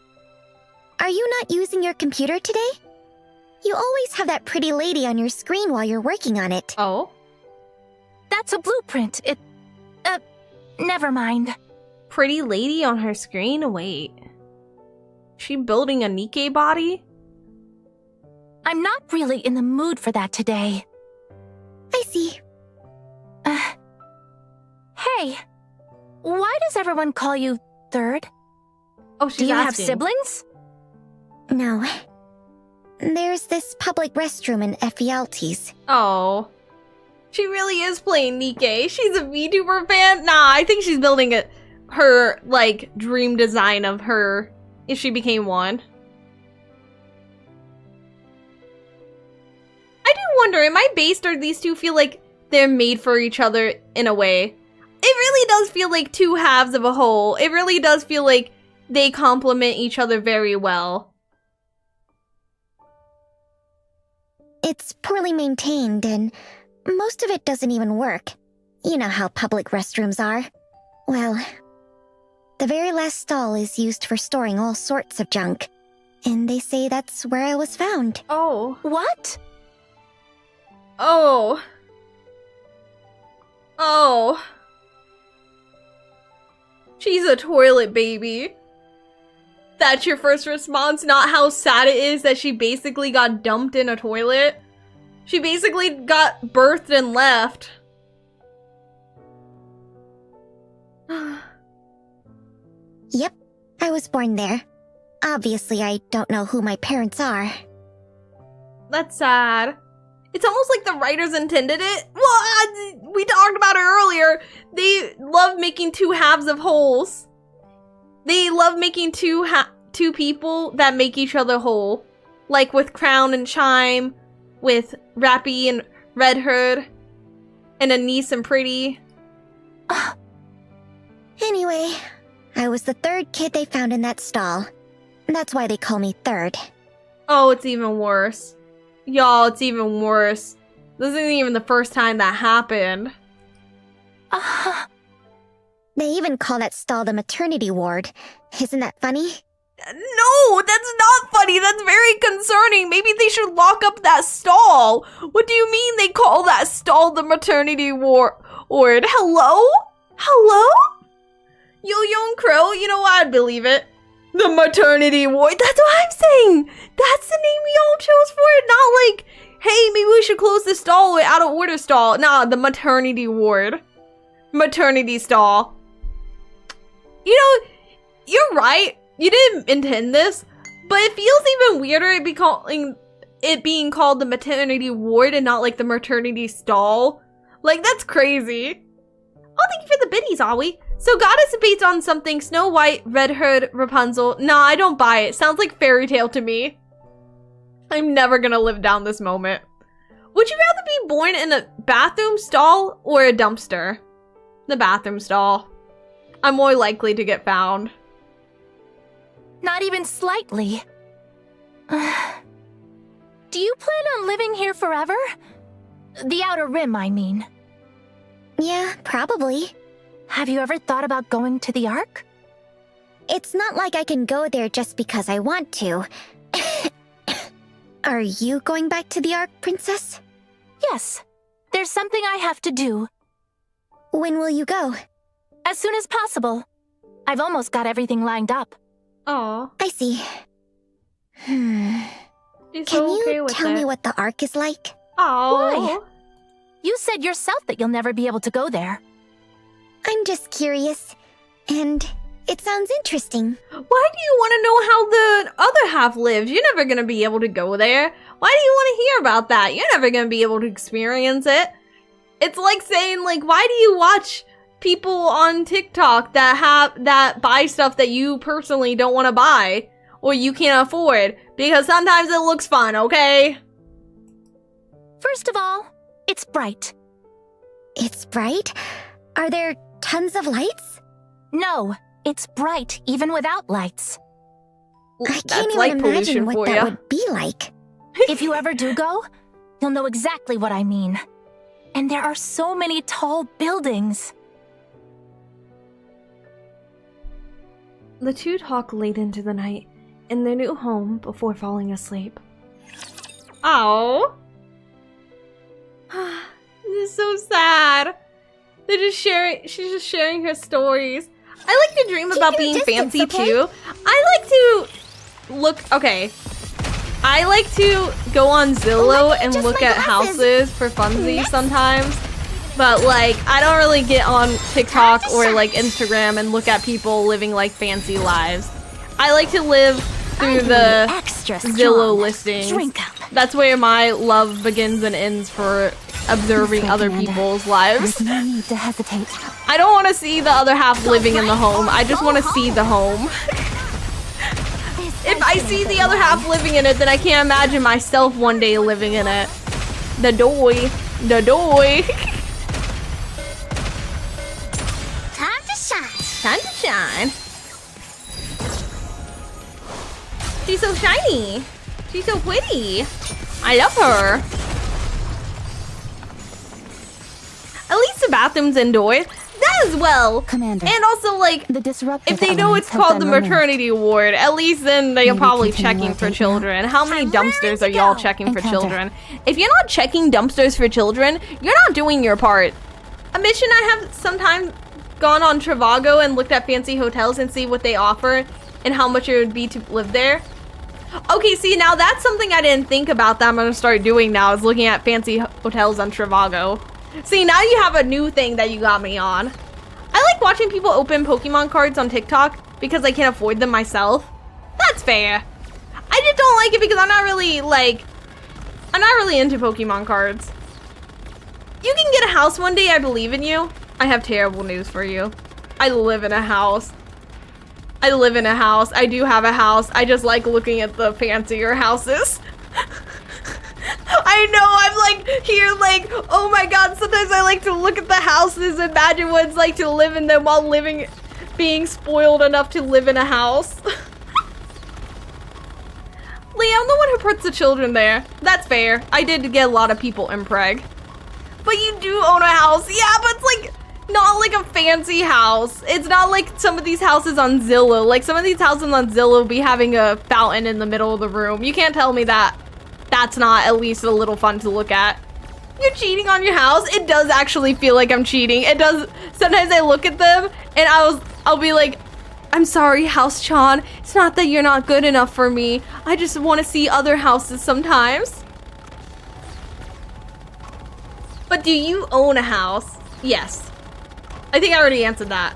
Are you not using your computer today? You always have that pretty lady on your screen while you're working on it. Oh? That's a blueprint. Never mind. Pretty lady on her screen? Wait. She building a Nikke body? I'm not really in the mood for that today. I see. Hey, why does everyone call you Third? Oh, she's Do you have asking. siblings? No. There's this public restroom in Ephialtes. Oh. She really is playing Nikke. She's a VTuber fan? Nah, I think she's building her, like, dream design of her if she became one. I do wonder, am I based or these two feel like they're made for each other in a way? It really does feel like two halves of a whole. It really does feel like they complement each other very well. It's poorly maintained and most of it doesn't even work. You know how public restrooms are. Well, the very last stall is used for storing all sorts of junk. And they say that's where I was found. Oh. What? Oh. Oh. She's a toilet baby. That's your first response, not how sad it is that she basically got dumped in a toilet. She basically got birthed and left. Yep, I was born there. Obviously, I don't know who my parents are. That's sad. It's almost like the writers intended it. Well, we talked about it earlier. They love making two halves of wholes. They love making two people that make each other whole. Like with Crown and Chime, with Rappy and Red Hood, and Anise and Pretty. Anyway, I was the third kid they found in that stall. That's why they call me Third. Oh, it's even worse. Y'all, it's even worse. This isn't even the first time that happened. They even call that stall the maternity ward. Isn't that funny? No, that's not funny. That's very concerning. Maybe they should lock up that stall. What do you mean they call that stall the maternity ward? Hello? Hello? Yo-Yo and Crow, you know what? I believe it. The maternity ward. That's what I'm saying. That's the name we all chose for it. Not like, hey, maybe we should close the stall with out of order stall. Nah, the maternity ward. Maternity stall. You know, you're right. You didn't intend this, but it feels even weirder it being called the maternity ward and not like the maternity stall. Like, that's crazy. Oh, thank you for the biddies, Aoi. So goddess is based on something Snow White, Red Hood, Rapunzel. Nah, I don't buy it. Sounds like fairy tale to me. I'm never gonna live down this moment. Would you rather be born in a bathroom stall or a dumpster? The bathroom stall. I'm more likely to get found. Not even slightly. Do you plan on living here forever? The Outer Rim, I mean. Yeah, probably. Have you ever thought about going to the Ark? It's not like I can go there just because I want to. Are you going back to the Ark, Princess? Yes. There's something I have to do. When will you go? As soon as possible. I've almost got everything lined up. Aw. I see. She's Can so okay you with tell me it. what the Ark is like? Aw. Why? You said yourself that you'll never be able to go there. I'm just curious, and it sounds interesting. Why do you want to know how the other half lives? You're never going to be able to go there. Why do you want to hear about that? You're never going to be able to experience it. It's like saying, like, why do you watch people on TikTok that buy stuff that you personally don't want to buy or you can't afford? Because sometimes it looks fun, okay? First of all, it's bright. It's bright? Are there tons of lights? No, It's bright even without lights. I That's can't light even imagine pollution what for that ya. would be like. If you ever do go, you'll know exactly what I mean. And there are so many tall buildings. The two talk late into the night in their new home before falling asleep. Oh, this is so sad. They're just sharing. She's just sharing her stories. I like to dream about being fancy too. I like to look. Okay, I like to go on Zillow and look at houses for funsies sometimes. But like, I don't really get on TikTok or like Instagram and look at people living like fancy lives. I like to live through the Zillow listings. That's where my love begins and ends for observing other people's lives. There's no need to hesitate. I don't want to see the other half living in the home. I just want to see the home. If I see the other half living in it, then I can't imagine myself one day living in it. The doy. The doy. Time to shine. Time to shine. She's so shiny. She's so pretty. I love her. At least the bathroom's indoors. That as well. Commander. And also, like, if they know it's called the maternity ward, at least then they're probably checking for children. How many dumpsters are y'all checking for children? If you're not checking dumpsters for children, you're not doing your part. A mission I have sometimes gone on Trivago and looked at fancy hotels and see what they offer and how much it would be to live there. Okay, see, now that's something I didn't think about that I'm gonna start doing now, is looking at fancy hotels on Trivago. See, now you have a new thing that you got me on. I like watching people open Pokemon cards on TikTok because I can't afford them myself. That's fair. I just don't like it because I'm not really into Pokemon cards. You can get a house one day, I believe in you. I have terrible news for you. I live in a house. I live in a house. I do have a house. I just like looking at the fancier houses. I know, I'm like, here, like, oh my god, sometimes I like to look at the houses, imagine what it's like to live in them while being spoiled enough to live in a house. Leah, I'm the one who puts the children there. That's fair. I did get a lot of people impreg. But you do own a house. Yeah, but it's like, not like a fancy house. It's not like some of these houses on Zillow. Like some of these houses on Zillow be having a fountain in the middle of the room. You can't tell me that that's not at least a little fun to look at. You're cheating on your house? It does actually feel like I'm cheating. It does. Sometimes I look at them and I'll be like, I'm sorry, House Chan. It's not that you're not good enough for me. I just want to see other houses sometimes. But do you own a house? Yes. I think I already answered that.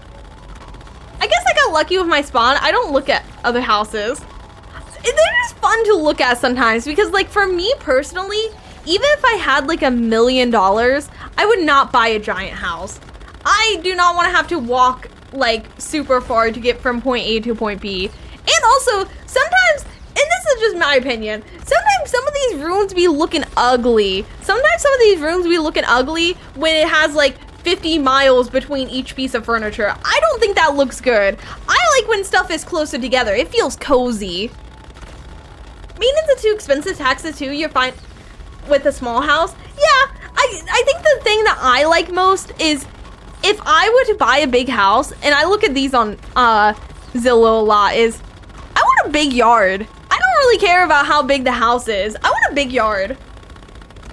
I guess I got lucky with my spawn. I don't look at other houses. They're just fun to look at sometimes because, like, for me personally, even if I had like $1 million, I would not buy a giant house. I do not want to have to walk like super far to get from point A to point B. And also, sometimes, and this is just my opinion, sometimes some of these rooms be looking ugly. Sometimes some of these rooms be looking ugly when it has like 50 miles between each piece of furniture. I don't think that looks good. I like when stuff is closer together. It feels cozy. Maintenance is too expensive, taxes too, you're fine with a small house. Yeah, I think the thing that I like most is if I were to buy a big house, and I look at these on Zillow a lot, is I want a big yard. I don't really care about how big the house is. I want a big yard.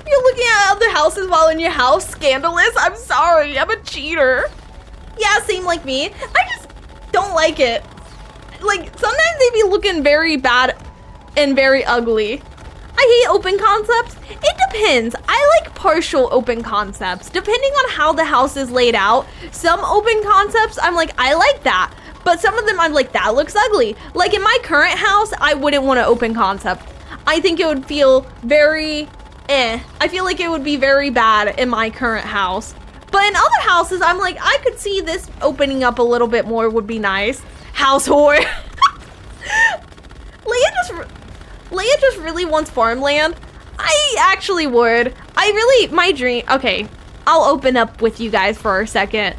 You're looking at other houses while in your house? Scandalous? I'm sorry, I'm a cheater. Yeah, same like me. I just don't like it. Like, sometimes they be looking very bad and very ugly. I hate open concepts. It depends. I like partial open concepts. Depending on how the house is laid out, some open concepts, I'm like, I like that. But some of them, I'm like, that looks ugly. Like in my current house, I wouldn't want an open concept. I think it would feel very I feel like it would be very bad in my current house. But in other houses, I'm like, I could see this opening up a little bit more would be nice. House whore. Leia just really wants farmland. I actually would. My dream, okay, I'll open up with you guys for a second.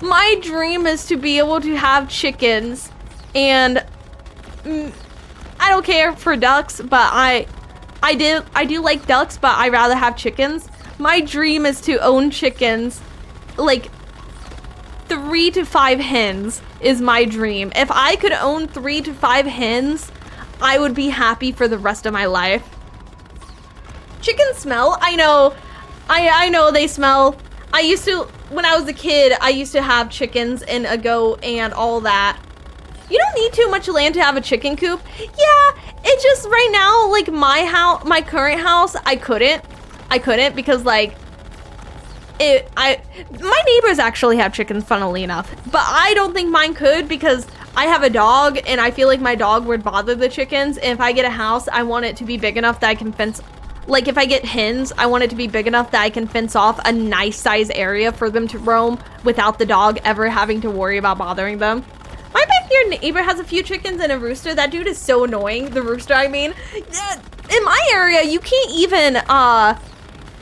My dream is to be able to have chickens, and I don't care for ducks, but I do like ducks, but I rather have chickens. My dream is to own chickens, like 3 to 5 hens is my dream. If I could own 3 to 5 hens, I would be happy for the rest of my life. Chickens smell. I know. I know they smell. I used to, when I was a kid, I used to have chickens and a goat and all that. You don't need too much land to have a chicken coop. Yeah, it's just right now, like my current house, I couldn't because like, my neighbors actually have chickens, funnily enough, but I don't think mine could because I have a dog and I feel like my dog would bother the chickens. And if I get a house, I want it to be big enough that I can fence. Like if I get hens, I want it to be big enough that I can fence off a nice size area for them to roam without the dog ever having to worry about bothering them. My backyard neighbor has a few chickens and a rooster. That dude is so annoying. The rooster, I mean. In my area, you can't even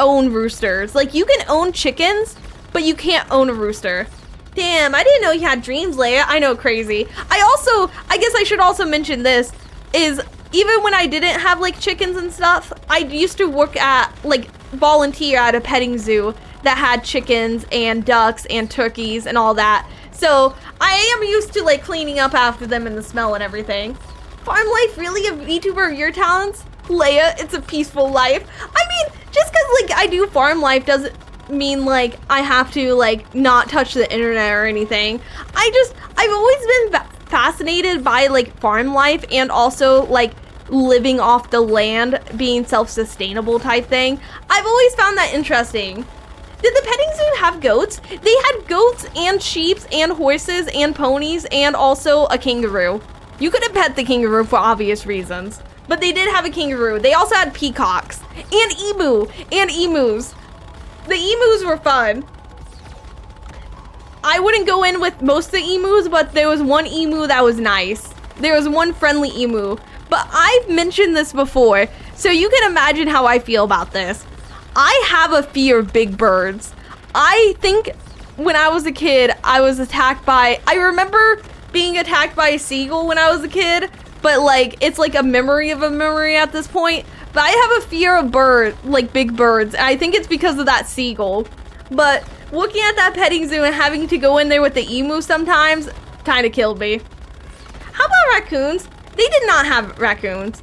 own roosters. Like you can own chickens, but you can't own a rooster. Damn, I didn't know you had dreams, Leia. I know, crazy. I guess I should also mention this, is even when I didn't have like chickens and stuff, I used to work at, like, volunteer at a petting zoo that had chickens and ducks and turkeys and all that. So I am used to like cleaning up after them and the smell and everything. Farm life really a VTuber of your talents? Leia, it's a peaceful life. I mean, just cause like I do farm life doesn't mean like I have to like not touch the internet or anything. I've always been fascinated by like farm life and also like living off the land, being self-sustainable type thing. I've always found that interesting. Did the petting zoo have goats? They had goats and sheep and horses and ponies and also a kangaroo. You couldn't pet the kangaroo for obvious reasons, but they did have a kangaroo. They also had peacocks and emus. The emus were fun. I wouldn't go in with most of the emus, but there was one emu that was nice. There was one friendly emu, but I've mentioned this before, so you can imagine how I feel about this. I have a fear of big birds. I think when I was a kid, I remember being attacked by a seagull when I was a kid, but like, it's like a memory of a memory at this point. But I have a fear of big birds, and I think it's because of that seagull. But looking at that petting zoo and having to go in there with the emu sometimes kind of killed me. How about raccoons? They did not have raccoons.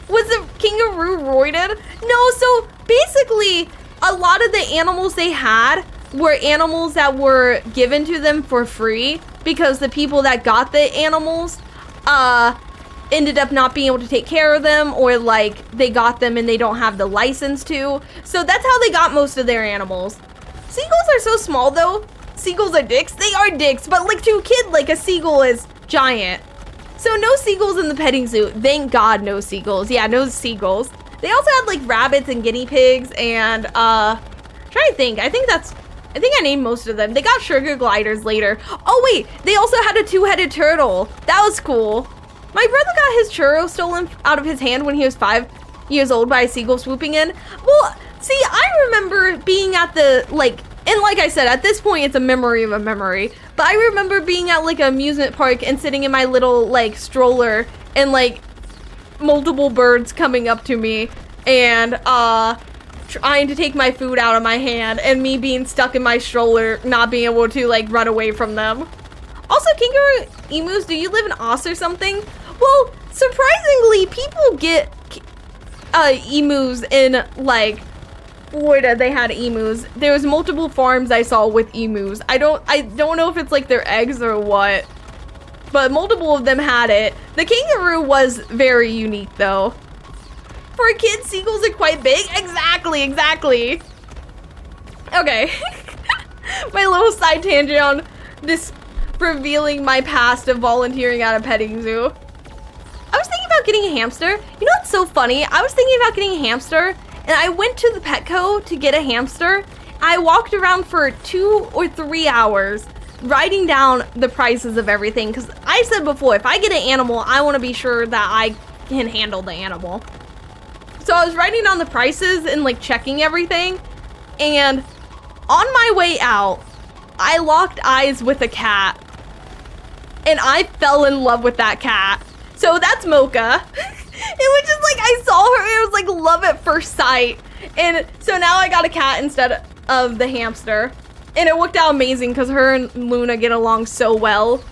Was the kangaroo roided? No, so basically a lot of the animals they had were animals that were given to them for free because the people that got the animals ended up not being able to take care of them, or like they got them and they don't have the license to. So that's how they got most of their animals. Seagulls are so small though. Seagulls are dicks. They are dicks, but like to a kid, like a seagull is giant. So no seagulls in the petting zoo. Thank God no seagulls. Yeah, no seagulls. They also had like rabbits and guinea pigs and trying to think. I think I named most of them. They got sugar gliders later. Oh wait, they also had a 2-headed turtle. That was cool. My brother got his churro stolen out of his hand when he was 5 years old by a seagull swooping in. Well, see, I remember being at the, like, and like I said, at this point, it's a memory of a memory. But I remember being at, like, an amusement park and sitting in my little, like, stroller and, like, multiple birds coming up to me and, trying to take my food out of my hand and me being stuck in my stroller, not being able to, like, run away from them. Also, kangaroo emus, do you live in Oz or something? Well, surprisingly, people get emus in, like, Florida. They had emus. There was multiple farms I saw with emus. I don't know if it's like their eggs or what, but multiple of them had it. The kangaroo was very unique though. For a kid, seagulls are quite big. Exactly. Okay. My little side tangent on this revealing my past of volunteering at a petting zoo. I was thinking about getting a hamster. You know what's so funny? I was thinking about getting a hamster and I went to the Petco to get a hamster. I walked around for 2 or 3 hours writing down the prices of everything because I said before, if I get an animal, I want to be sure that I can handle the animal. So I was writing down the prices and like checking everything, and on my way out, I locked eyes with a cat. And I fell in love with that cat. So that's Mocha. It was just like, I saw her, it was like love at first sight. And so now I got a cat instead of the hamster. And it worked out amazing because her and Luna get along so well.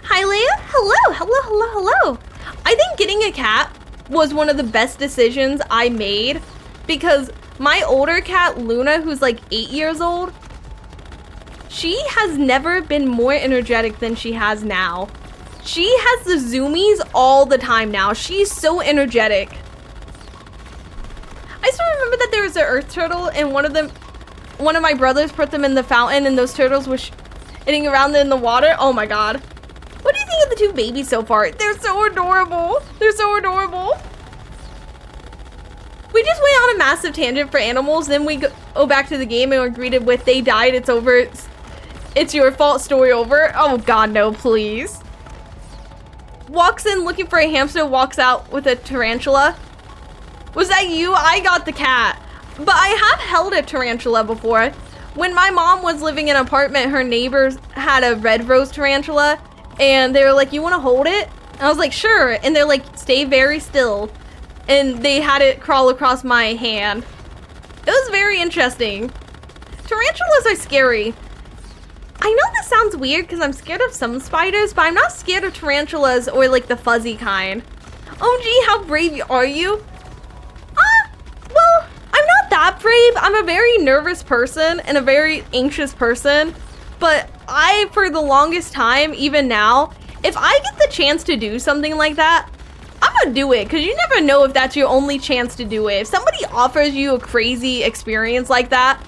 Hi, Leia. Hello, hello, hello, hello. I think getting a cat was one of the best decisions I made because my older cat, Luna, who's like 8 years old, she has never been more energetic than she has now. She has the zoomies all the time now. She's so energetic. I still remember that there was an earth turtle and one of my brothers put them in the fountain and those turtles were hitting around in the water. Oh my god. What do you think of the two babies so far? They're so adorable. They're so adorable. We just went on a massive tangent for animals. Then we go back to the game and we're greeted with they died, it's over, it's your fault, story over. Oh god, no, please. Walks in looking for a hamster, walks out with a tarantula. Was that you? I got the cat. But I have held a tarantula before. When my mom was living in an apartment, her neighbors had a red rose tarantula. And they were like, you want to hold it? And I was like, sure. And they're like, stay very still. And they had it crawl across my hand. It was very interesting. Tarantulas are scary. I know this sounds weird because I'm scared of some spiders, but I'm not scared of tarantulas or like the fuzzy kind. Oh gee, how brave are you? Well, I'm not that brave. I'm a very nervous person and a very anxious person. But I, for the longest time, even now, if I get the chance to do something like that, I'm gonna do it because you never know if that's your only chance to do it. If somebody offers you a crazy experience like that,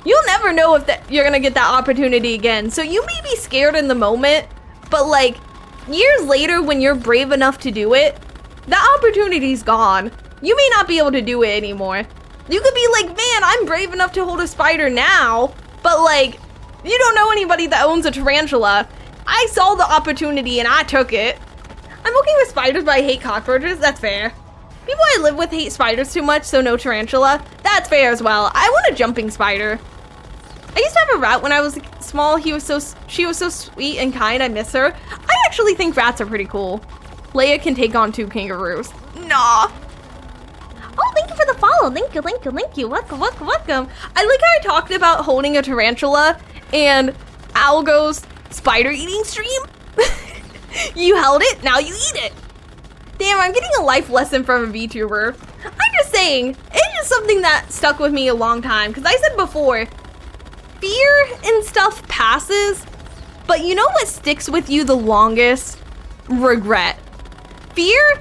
you'll never know if you're gonna get that opportunity again. So you may be scared in the moment, but like years later when you're brave enough to do it, that opportunity's gone. You may not be able to do it anymore. You could be like, man, I'm brave enough to hold a spider now, but like, you don't know anybody that owns a tarantula. I saw the opportunity and I took it. I'm okay with spiders, but I hate cockroaches. That's fair. People I live with hate spiders too much, so no tarantula. That's fair as well. I want a jumping spider. I used to have a rat when I was small. She was so sweet and kind. I miss her. I actually think rats are pretty cool. Leia can take on 2 kangaroos. Nah. Oh, thank you for the follow. Thank you, thank you, thank you. Welcome, welcome, welcome. I like how I talked about holding a tarantula and Al goes, spider eating stream? You held it, now you eat it. Damn, I'm getting a life lesson from a VTuber. I'm just saying, it's just something that stuck with me a long time. Because I said before, fear and stuff passes, but you know what sticks with you the longest? Regret. Fear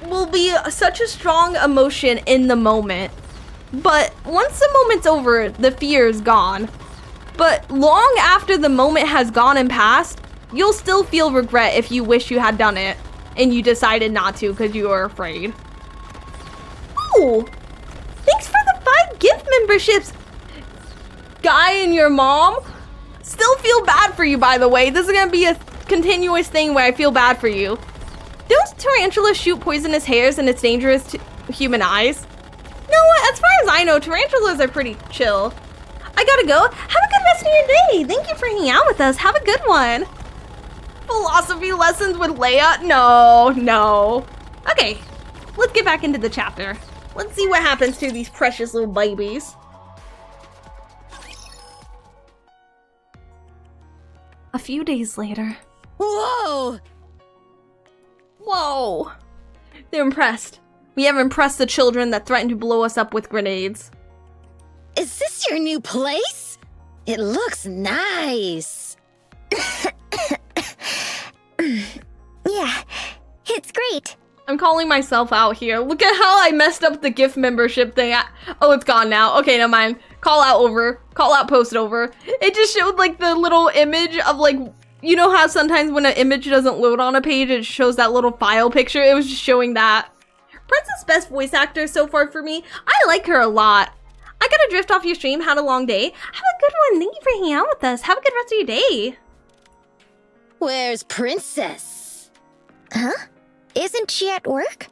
will be such a strong emotion in the moment, but once the moment's over, the fear is gone. But long after the moment has gone and passed, you'll still feel regret if you wish you had done it and you decided not to because you were afraid. Oh, thanks for the 5 gift memberships. Guy and your mom, still feel bad for you, by the way. This is gonna be a continuous thing where I feel bad for you. Don't tarantulas shoot poisonous hairs and it's dangerous to human eyes? No, as far as I know, tarantulas are pretty chill. I gotta go. Have a good rest of your day. Thank you for hanging out with us. Have a good one. Philosophy lessons with Leia? No. Okay, let's get back into the chapter. Let's see what happens to these precious little babies. A few days later. Whoa! Whoa! They're impressed. We have impressed the children that threatened to blow us up with grenades. Is this your new place? It looks nice. Yeah, it's great. I'm calling myself out here. Look at how I messed up the gift membership thing. Oh, it's gone now. Okay, never mind. Call out over. Call out post over. It just showed like the little image of like, you know how sometimes when an image doesn't load on a page, it shows that little file picture? It was just showing that. Princess best voice actor so far for me. I like her a lot. I gotta drift off your stream. Had a long day. Have a good one. Thank you for hanging out with us. Have a good rest of your day. Where's Princess? Huh? Isn't she at work?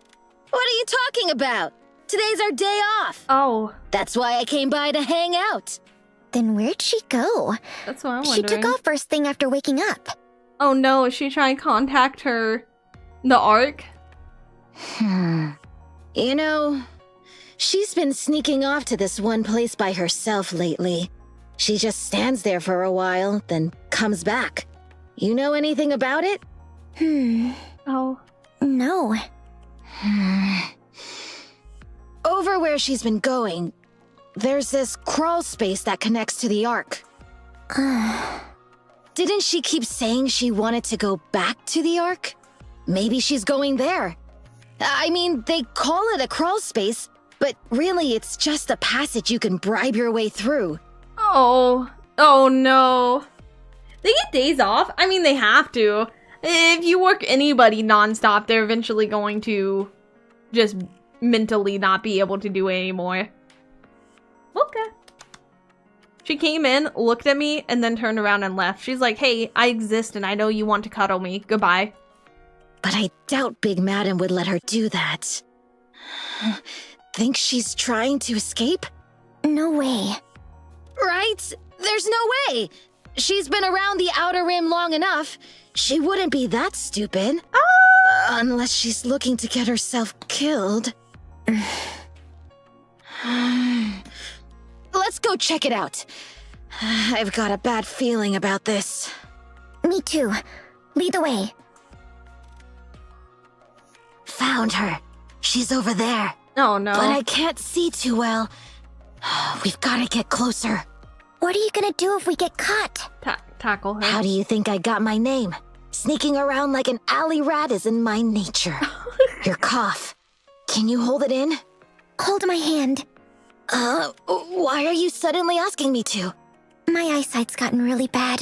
What are you talking about? Today's our day off. Oh. That's why I came by to hang out. Then where'd she go? That's what I'm She wondering. took off first thing after waking up. Oh no, is she trying to contact the Ark? You know, she's been sneaking off to this one place by herself lately. She just stands there for a while, then comes back. You know anything about it? Oh. No. Over where she's been going, there's this crawl space that connects to the Ark. Didn't she keep saying she wanted to go back to the Ark? Maybe she's going there. I mean, they call it a crawl space, but really it's just a passage you can bribe your way through. Oh. Oh no. They get days off. I mean, they have to. If you work anybody nonstop, they're eventually going to just mentally not be able to do it anymore. Okay. She came in, looked at me, and then turned around and left. She's like, hey, I exist and I know you want to cuddle me. Goodbye. But I doubt Big Madam would let her do that. Think she's trying to escape? No way. Right? There's no way! She's been around the Outer Rim long enough. She wouldn't be that stupid. Unless she's looking to get herself killed. Let's go check it out. I've got a bad feeling about this. Me too. Lead the way. Found her. She's over there. Oh no. But I can't see too well. We've got to get closer. What are you gonna do if we get caught? Tackle her. How do you think I got my name? Sneaking around like an alley rat is in my nature. Your cough. Can you hold it in? Hold my hand. Why are you suddenly asking me to? My eyesight's gotten really bad.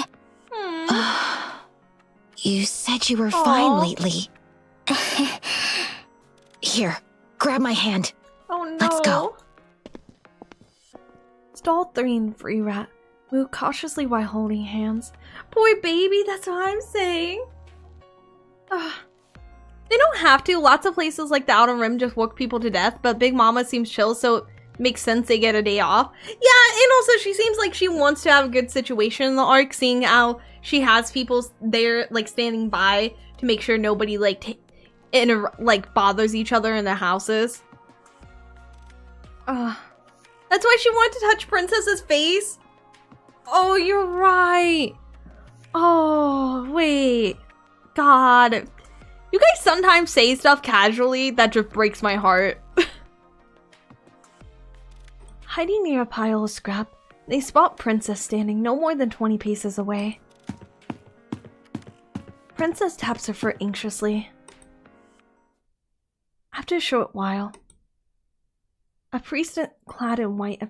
You said you were fine lately. Here, grab my hand. Oh no. Let's go. Stall 3 and Free Rat move cautiously while holding hands. Poor baby, that's what I'm saying. They don't have to. Lots of places like the Outer Rim just work people to death, but Big Mama seems chill, so it makes sense they get a day off. Yeah, and also she seems like she wants to have a good situation in the Ark, seeing how she has people there, like, standing by to make sure nobody, like, bothers each other in their houses. That's why she wanted to touch Princess's face? Oh, you're right. Oh, wait. God. You guys sometimes say stuff casually that just breaks my heart. Hiding near a pile of scrap, they spot Princess standing no more than 20 paces away. Princess taps her foot anxiously. After a short while, a priestess clad in white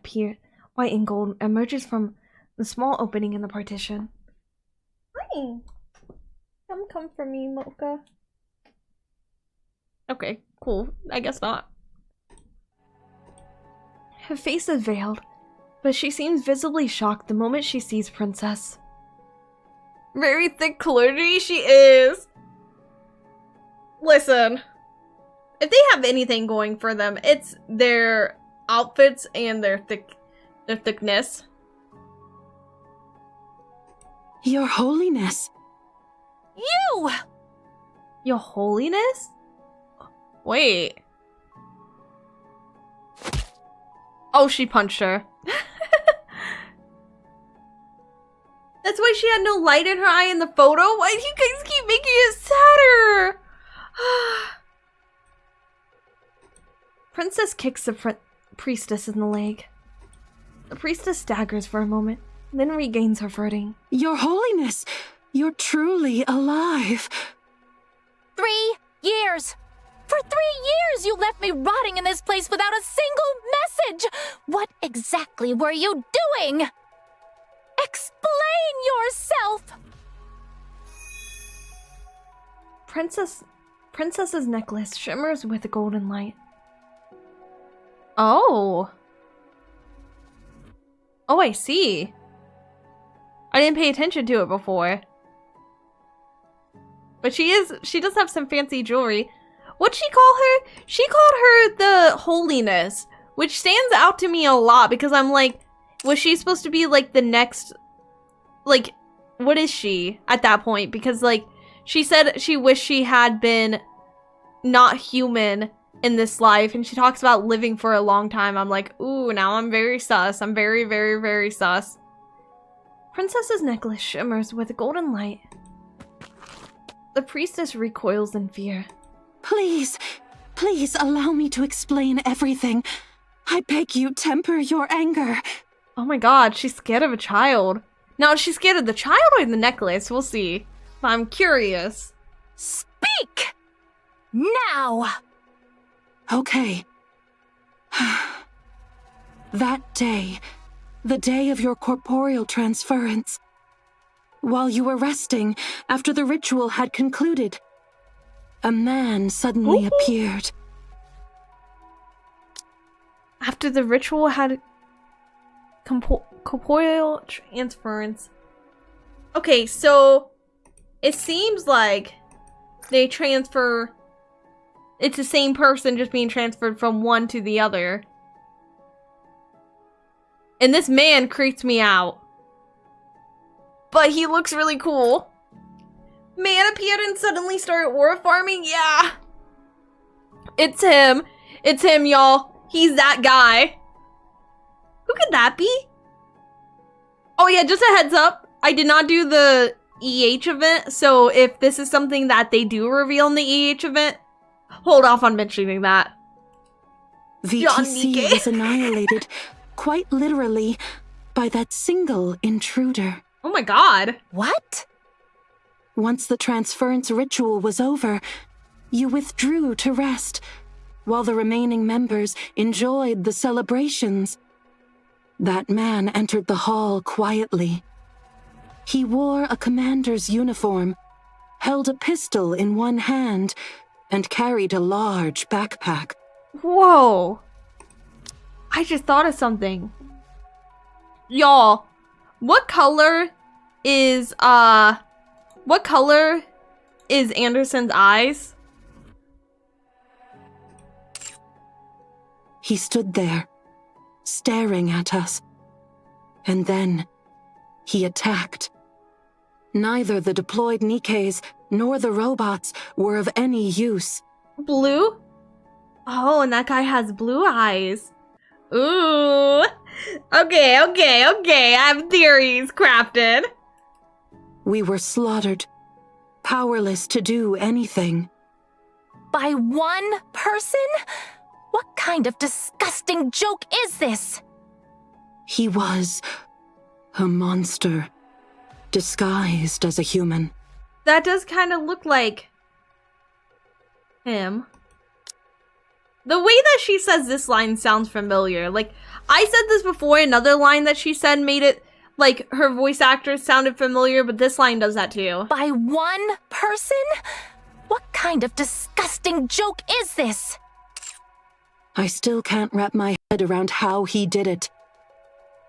and gold emerges from the small opening in the partition. Hi! Come for me, Mocha. Okay, cool. I guess not. Her face is veiled, but she seems visibly shocked the moment she sees Princess. Very thick clergy she is! Listen. If they have anything going for them, it's their outfits and their thickness. Your Holiness. You! Your Holiness? Wait. Oh, she punched her. That's why she had no light in her eye in the photo? Why do you guys keep making it sadder? Princess kicks the priestess in the leg. The priestess staggers for a moment, then regains her footing. Your Holiness, you're truly alive. 3 years! For 3 years you left me rotting in this place without a single message! What exactly were you doing? Explain yourself! Princess's necklace shimmers with a golden light. Oh. Oh, I see. I didn't pay attention to it before. But she does have some fancy jewelry. What'd she call her? She called her the Holiness, which stands out to me a lot because I'm like, Was she supposed to be like the next, like, what is she at that point? Because like, she said she wished she had been not human in this life, and she talks about living for a long time. I'm like, ooh, now I'm very sus. I'm very, very, very sus. Princess's necklace shimmers with a golden light. The priestess recoils in fear. Please, please allow me to explain everything. I beg you, temper your anger. Oh my god, she's scared of a child. Now, is she scared of the child or the necklace? We'll see. But I'm curious. Speak! Now! Okay. That day, the day of your corporeal transference, while you were resting after the ritual had concluded, a man suddenly appeared. After the ritual had corporeal transference. Okay, so it seems like they transfer. It's the same person just being transferred from one to the other. And this man creeps me out. But he looks really cool. Man appeared and suddenly started aura farming? Yeah. It's him. It's him, y'all. He's that guy. Who could that be? Oh yeah, just a heads up. I did not do the EH event, so if this is something that they do reveal in the EH event, hold off on mentioning that. VTC was annihilated, quite literally, by that single intruder. Oh my god. What? Once the transference ritual was over, you withdrew to rest, while the remaining members enjoyed the celebrations. That man entered the hall quietly. He wore a commander's uniform, held a pistol in one hand, and carried a large backpack. Whoa. I just thought of something. Y'all, what color is Anderson's eyes? He stood there, staring at us. And then, he attacked. Neither the deployed Nikkes nor the robots were of any use. Blue? Oh, and that guy has blue eyes. Ooh. Okay. I have theories crafted. We were slaughtered, powerless to do anything. By one person? What kind of disgusting joke is this? He was a monster, disguised as a human. That does kind of look like him. The way that she says this line sounds familiar. Like, I said this before, another line that she said made it like her voice actress sounded familiar, but this line does that too. By one person? What kind of disgusting joke is this? I still can't wrap my head around how he did it.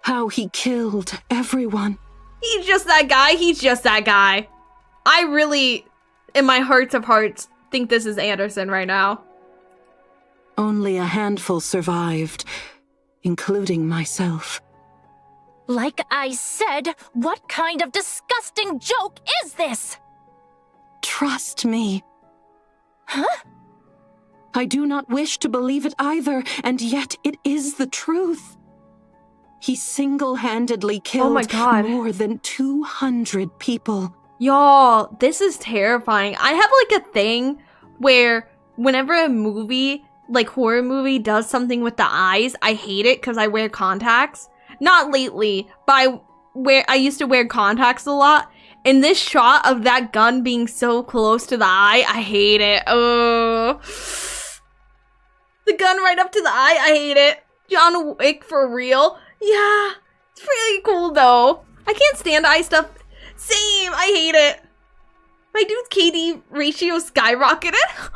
How he killed everyone. He's just that guy. He's just that guy. I really, in my hearts of hearts, think this is Anderson right now. Only a handful survived, including myself. Like I said, what kind of disgusting joke is this? Trust me. Huh? I do not wish to believe it either, and yet it is the truth. He single-handedly killed more than 200 people. Y'all, this is terrifying. I have like a thing where whenever a movie, like horror movie, does something with the eyes, I hate it because I wear contacts. Not lately, but I used to wear contacts a lot. And this shot of that gun being so close to the eye, I hate it. Oh. The gun right up to the eye, I hate it. John Wick for real. Yeah, it's pretty cool though. I can't stand eye stuff. Same, I hate it. My dude's KD ratio skyrocketed.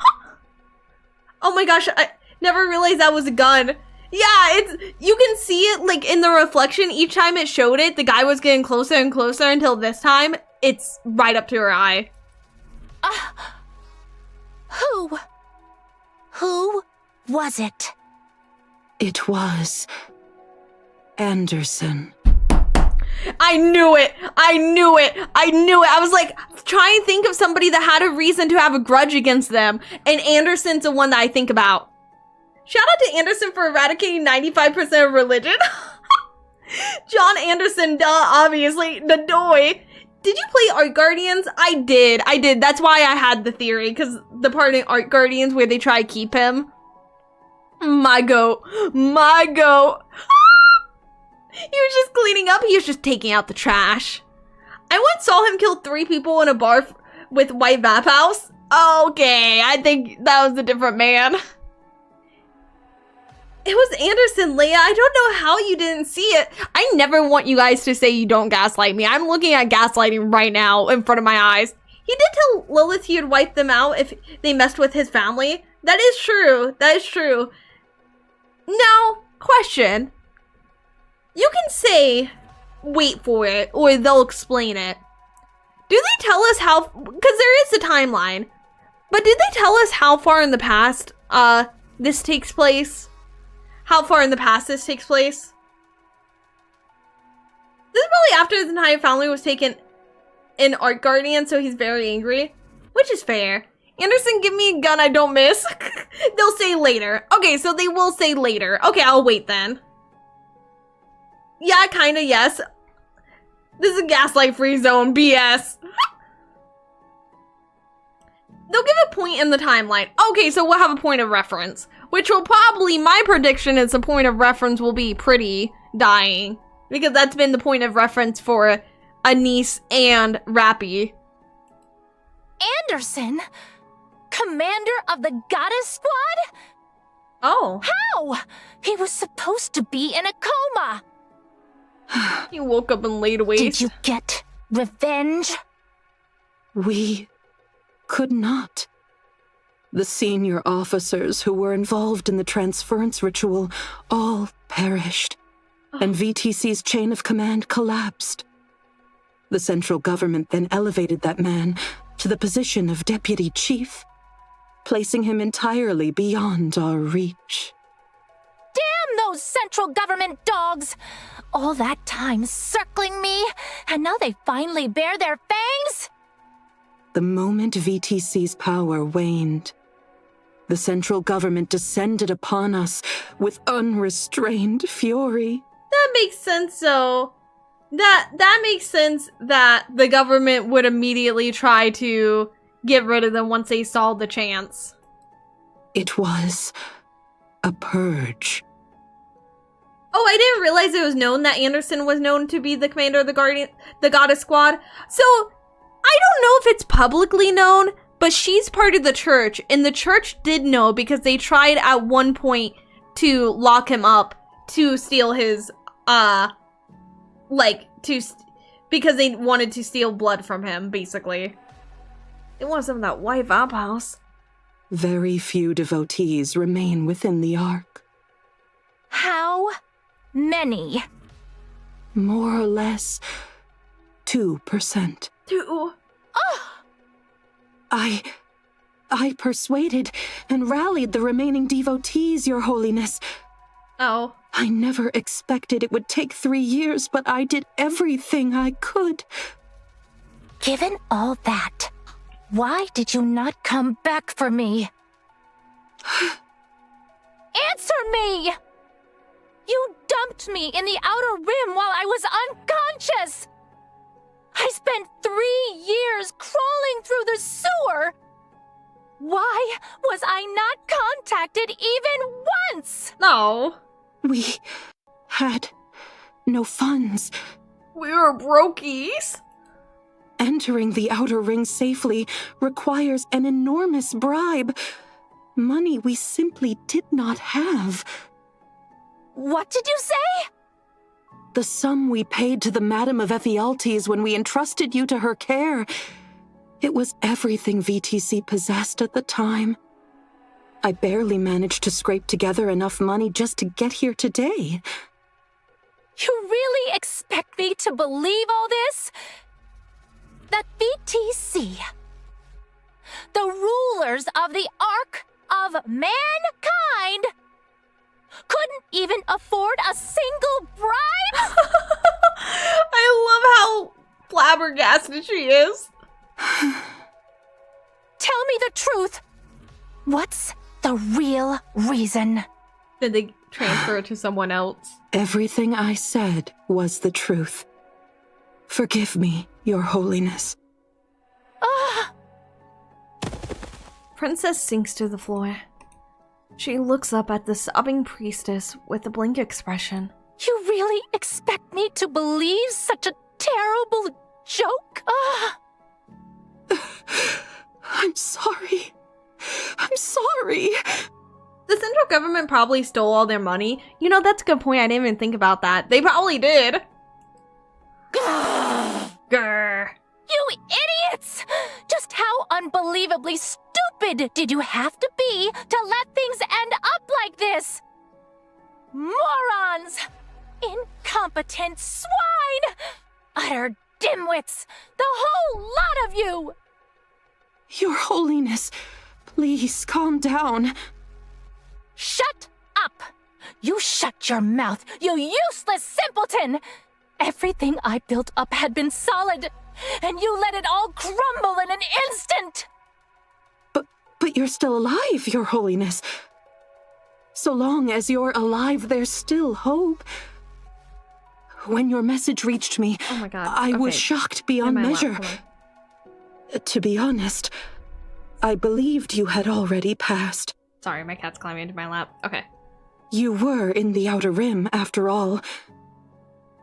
Oh my gosh, I never realized that was a gun. Yeah, you can see it like in the reflection. Each time it showed it, the guy was getting closer and closer until this time, it's right up to her eye. Who was it? It was Anderson. I knew it! I knew it! I knew it! I was like, try and think of somebody that had a reason to have a grudge against them. And Anderson's the one that I think about. Shout out to Anderson for eradicating 95% of religion. John Anderson, duh, obviously. Nadoy. Did you play Art Guardians? I did. That's why I had the theory. Because the part in Art Guardians where they try to keep him. My goat. My goat. He was just cleaning up. He was just taking out the trash. I once saw him kill 3 people in a bar with White Vap House. Okay, I think that was a different man. It was Anderson, Leia. I don't know how you didn't see it. I never want you guys to say you don't gaslight me. I'm looking at gaslighting right now in front of my eyes. He did tell Lilith he would wipe them out if they messed with his family. That is true. That is true. Now, question. You can say, wait for it, or they'll explain it. Do they tell us how, because there is a timeline, but did they tell us how far in the past, this takes place? How far in the past this takes place? This is probably after the entire family was taken in Art Guardian, so he's very angry, which is fair. Anderson, give me a gun I don't miss. They'll say later. Okay, so they will say later. Okay, I'll wait then. Yeah, kinda, yes. This is a gaslight-free zone, BS. They'll give a point in the timeline. Okay, so we'll have a point of reference. Which will probably, my prediction is the point of reference will be Pretty dying. Because that's been the point of reference for Anise and Rappy. Anderson? Commander of the Goddess Squad? Oh. How? He was supposed to be in a coma. He woke up and laid waste. Did you get revenge? We could not. The senior officers who were involved in the transference ritual all perished, and VTC's chain of command collapsed. The central government then elevated that man to the position of deputy chief, placing him entirely beyond our reach. Damn those central government dogs! All that time circling me, and now they finally bare their fangs? The moment VTC's power waned, the central government descended upon us with unrestrained fury. That makes sense, though. That makes sense that the government would immediately try to get rid of them once they saw the chance. It was a purge. Oh, I didn't realize it was known that Anderson was known to be the commander of the Goddess Squad. So, I don't know if it's publicly known, but she's part of the church, and the church did know because they tried at one point to lock him up to steal his, because they wanted to steal blood from him, basically. They want some of that white Vap House. Very few devotees remain within the Ark. How many? More or less 2%. Oh. I persuaded and rallied the remaining devotees, Your Holiness. Oh. I never expected it would take 3 years, but I did everything I could. Given all that, why did you not come back for me? Answer me! You dumped me in the Outer Rim while I was unconscious! I spent 3 years crawling through the sewer! Why was I not contacted even once? No. We had no funds. We were brokies. Entering the Outer Ring safely requires an enormous bribe. Money we simply did not have. What did you say? The sum we paid to the Madam of Ephialtes when we entrusted you to her care. It was everything VTC possessed at the time. I barely managed to scrape together enough money just to get here today. You really expect me to believe all this? That VTC, the rulers of the Ark of Mankind, Couldn't even afford a single bribe? I love how flabbergasted she is. Tell me the truth. What's the real reason? Did they transfer it to someone else? Everything I said was the truth. Forgive me, Your Holiness. Princess sinks to the floor. She looks up at the sobbing priestess with a blank expression. You really expect me to believe such a terrible joke? I'm sorry. I'm sorry. The central government probably stole all their money. You know, that's a good point. I didn't even think about that. They probably did. Grr. You idiots! Just how unbelievably stupid did you have to be to let things end up like this? Morons! Incompetent swine! Utter dimwits! The whole lot of you! Your Holiness, please calm down. Shut up! You shut your mouth, you useless simpleton! Everything I built up had been solid, and you let it all crumble in an instant! But you're still alive, Your Holiness. So long as you're alive, there's still hope. When your message reached me, oh my God. I was shocked beyond measure. To be honest, I believed you had already passed. Sorry, my cat's climbing into my lap. Okay. You were in the Outer Rim, after all.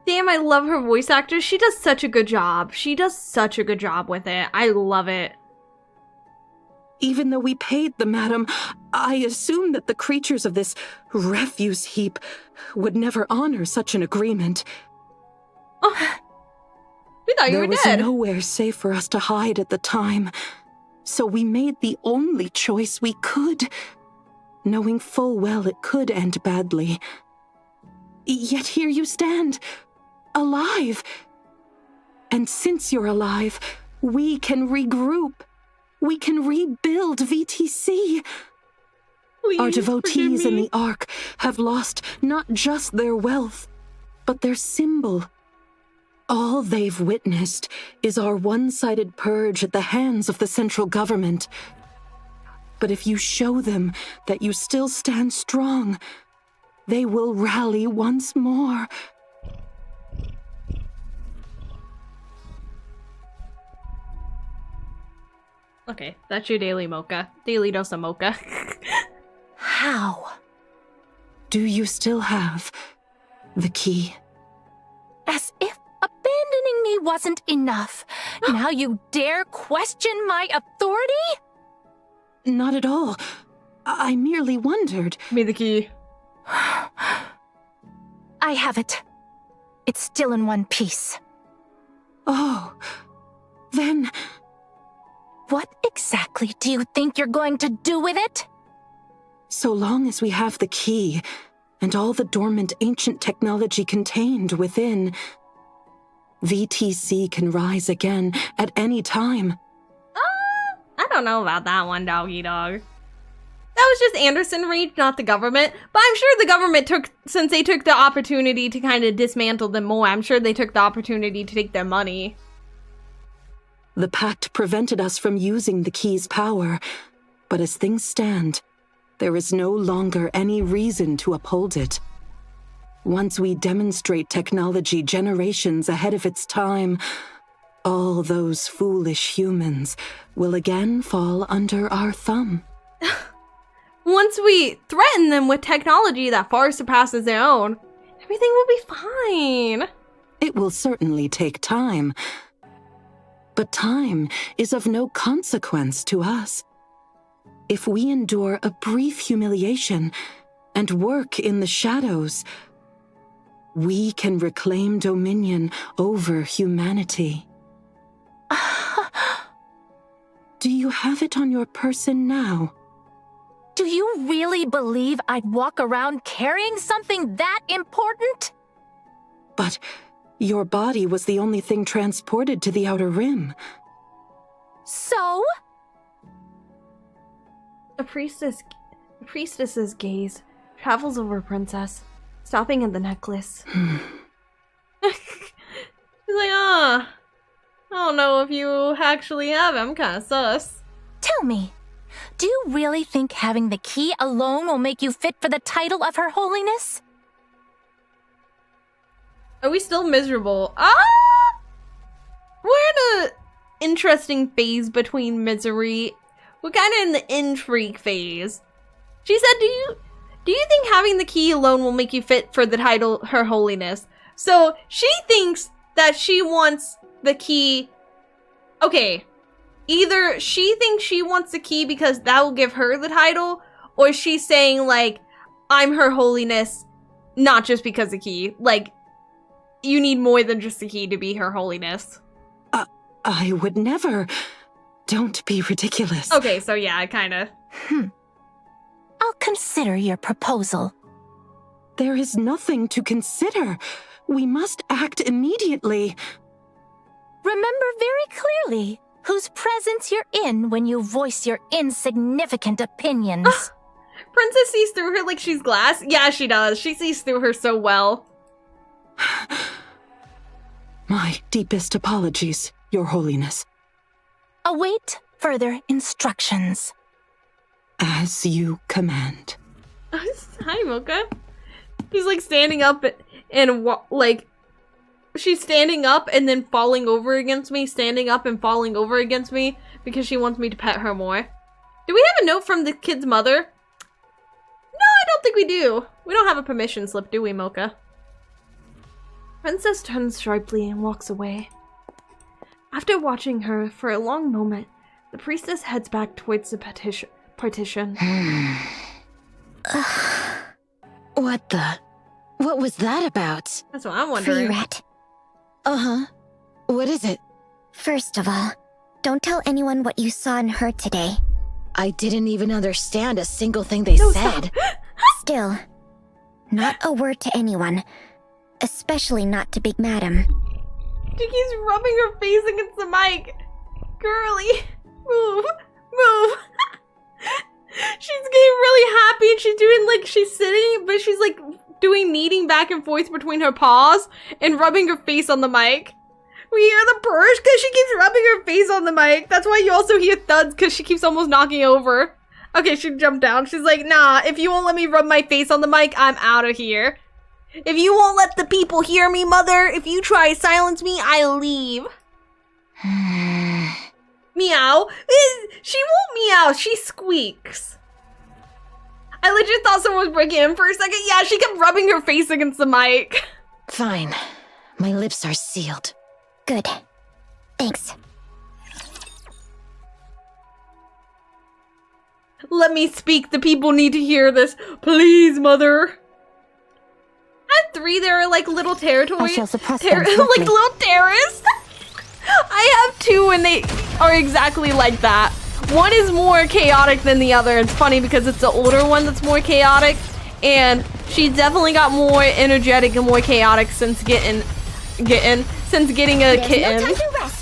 Damn, I love her voice actress. She does such a good job. She does such a good job with it. I love it. Even though we paid the madam, I assumed that the creatures of this refuse heap would never honor such an agreement. Oh. We thought you were dead. There was nowhere safe for us to hide at the time, so we made the only choice we could, knowing full well it could end badly. Yet here you stand, alive. And since you're alive, we can regroup. We can rebuild VTC. Please, our devotees in the Ark have lost not just their wealth, but their symbol. All they've witnessed is our one-sided purge at the hands of the central government. But if you show them that you still stand strong, they will rally once more. Okay, that's your daily mocha. Daily dose of mocha. How? Do you still have the key? As if abandoning me wasn't enough. Now you dare question my authority? Not at all. I merely wondered. Give me the key. I have it. It's still in one piece. Oh, then... What exactly do you think you're going to do with it? So long as we have the key, and all the dormant ancient technology contained within, VTC can rise again at any time. I don't know about that one, doggy dog. That was just Anderson Reach, not the government. But I'm sure the government since they took the opportunity to kind of dismantle them more, I'm sure they took the opportunity to take their money. The pact prevented us from using the key's power, but as things stand, there is no longer any reason to uphold it. Once we demonstrate technology generations ahead of its time, all those foolish humans will again fall under our thumb. Once we threaten them with technology that far surpasses their own, everything will be fine. It will certainly take time. But time is of no consequence to us. If we endure a brief humiliation and work in the shadows, we can reclaim dominion over humanity. Do you have it on your person now? Do you really believe I'd walk around carrying something that important? But your body was the only thing transported to the Outer Rim. So? The priestess's gaze Travels over, princess. Stopping at the necklace. He's like, I don't know if you actually have him. I'm kind of sus. Tell me, do you really think having the key alone will make you fit for the title of Her Holiness? Are we still miserable? We're in an interesting phase between misery. We're kind of in the intrigue phase. She said, do you think having the key alone will make you fit for the title Her Holiness? So she thinks that she wants the key. Okay, either she thinks she wants the key because that will give her the title, or she's saying like, I'm Her Holiness, not just because of the key. Like, you need more than just the key to be Her Holiness. I would never. Don't be ridiculous. Okay, so yeah, kinda. I'll consider your proposal. There is nothing to consider. We must act immediately. Remember very clearly whose presence you're in when you voice your insignificant opinions. Princess sees through her like she's glass? Yeah, she does. She sees through her so well. My deepest apologies, Your Holiness. Await further instructions. As you command. Hi, Mocha. He's like standing up and like, she's standing up and then falling over against me, standing up and falling over against me because she wants me to pet her more. Do we have a note from the kid's mother? No, I don't think we do. We don't have a permission slip, do we, Mocha? Princess turns sharply and walks away. After watching her for a long moment, the priestess heads back towards the partition. What was that about? That's what I'm wondering. Free rat. Uh-huh. What is it? First of all, don't tell anyone what you saw and heard today. I didn't even understand a single thing they said. Still, not a word to anyone. Especially not to Big Madam. She keeps rubbing her face against the mic. Girly, move, move. She's getting really happy and she's doing like, she's sitting, but she's like doing kneading back and forth between her paws and rubbing her face on the mic. We hear the purrs because she keeps rubbing her face on the mic. That's why you also hear thuds because she keeps almost knocking over. Okay, she jumped down. She's like, nah, if you won't let me rub my face on the mic, I'm out of here. If you won't let the people hear me, mother, if you try to silence me, I leave. Meow. She won't meow, she squeaks. I legit thought someone was breaking in for a second. Yeah, she kept rubbing her face against the mic. Fine. My lips are sealed. Good. Thanks. Let me speak. The people need to hear this. Please, mother. At 3, there are like little territories. I shall suppress them like swiftly. little terrorists. I have 2 and they are exactly like that. One is more chaotic than the other. It's funny because it's the older one that's more chaotic. And she definitely got more energetic and more chaotic since getting a kitten. No time to rest.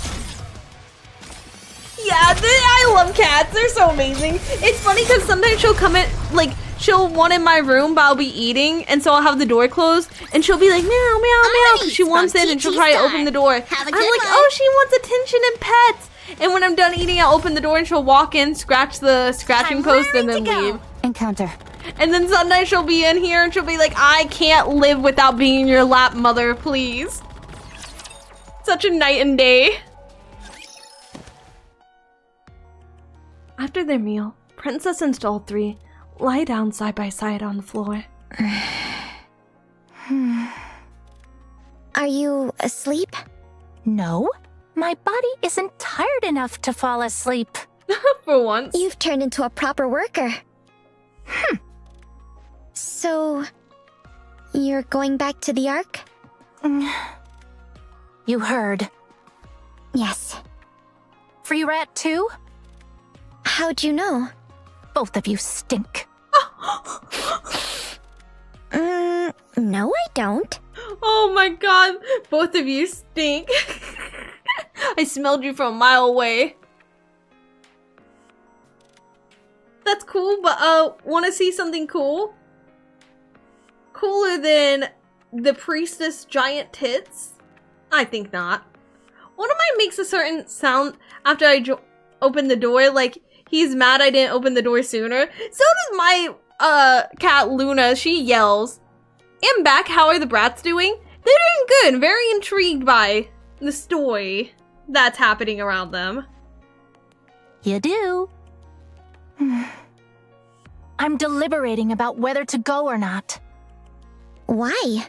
Yeah, I love cats. They're so amazing. It's funny because sometimes she'll come in, like, she'll want in my room, but I'll be eating, and so I'll have the door closed, and she'll be like, meow, meow, meow, because she wants it, and she'll try to open the door. I'm like, oh, she wants attention and pets. And when I'm done eating, I'll open the door, and she'll walk in, scratch the scratching post, and then leave. Encounter. And then sometimes she'll be in here, and she'll be like, I can't live without being in your lap, mother, please. Such a night and day. After their meal, Princess and all 3 lie down side by side on the floor. Are you asleep? No, my body isn't tired enough to fall asleep. For once. You've turned into a proper worker. So, you're going back to the Ark? You heard. Yes. Free rat too? How'd you know? Both of you stink. No, I don't. Oh my god, both of you stink. I smelled you from a mile away. That's cool, but wanna see something cool? cooler than the priestess giant tits? I think not. One of mine makes a certain sound after I open the door, like he's mad I didn't open the door sooner. So does my cat Luna. She yells. I'm back. How are the brats doing? They're doing good. Very intrigued by the story that's happening around them. You do. I'm deliberating about whether to go or not. Why?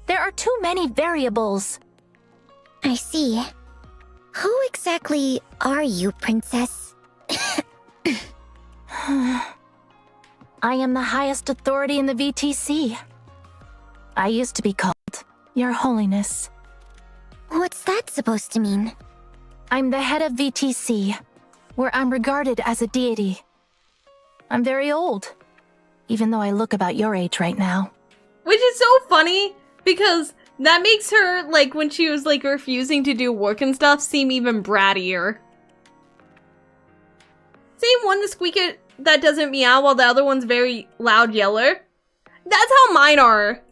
There are too many variables. I see. Who exactly are you, Princess? I am the highest authority in the VTC. I used to be called Your Holiness. What's that supposed to mean? I'm the head of VTC, where I'm regarded as a deity. I'm very old, even though I look about your age right now. Which is so funny, because that makes her, like, when she was, like, refusing to do work and stuff, seem even brattier. Same one, the squeaker that doesn't meow while the other one's very loud yeller. That's how mine are.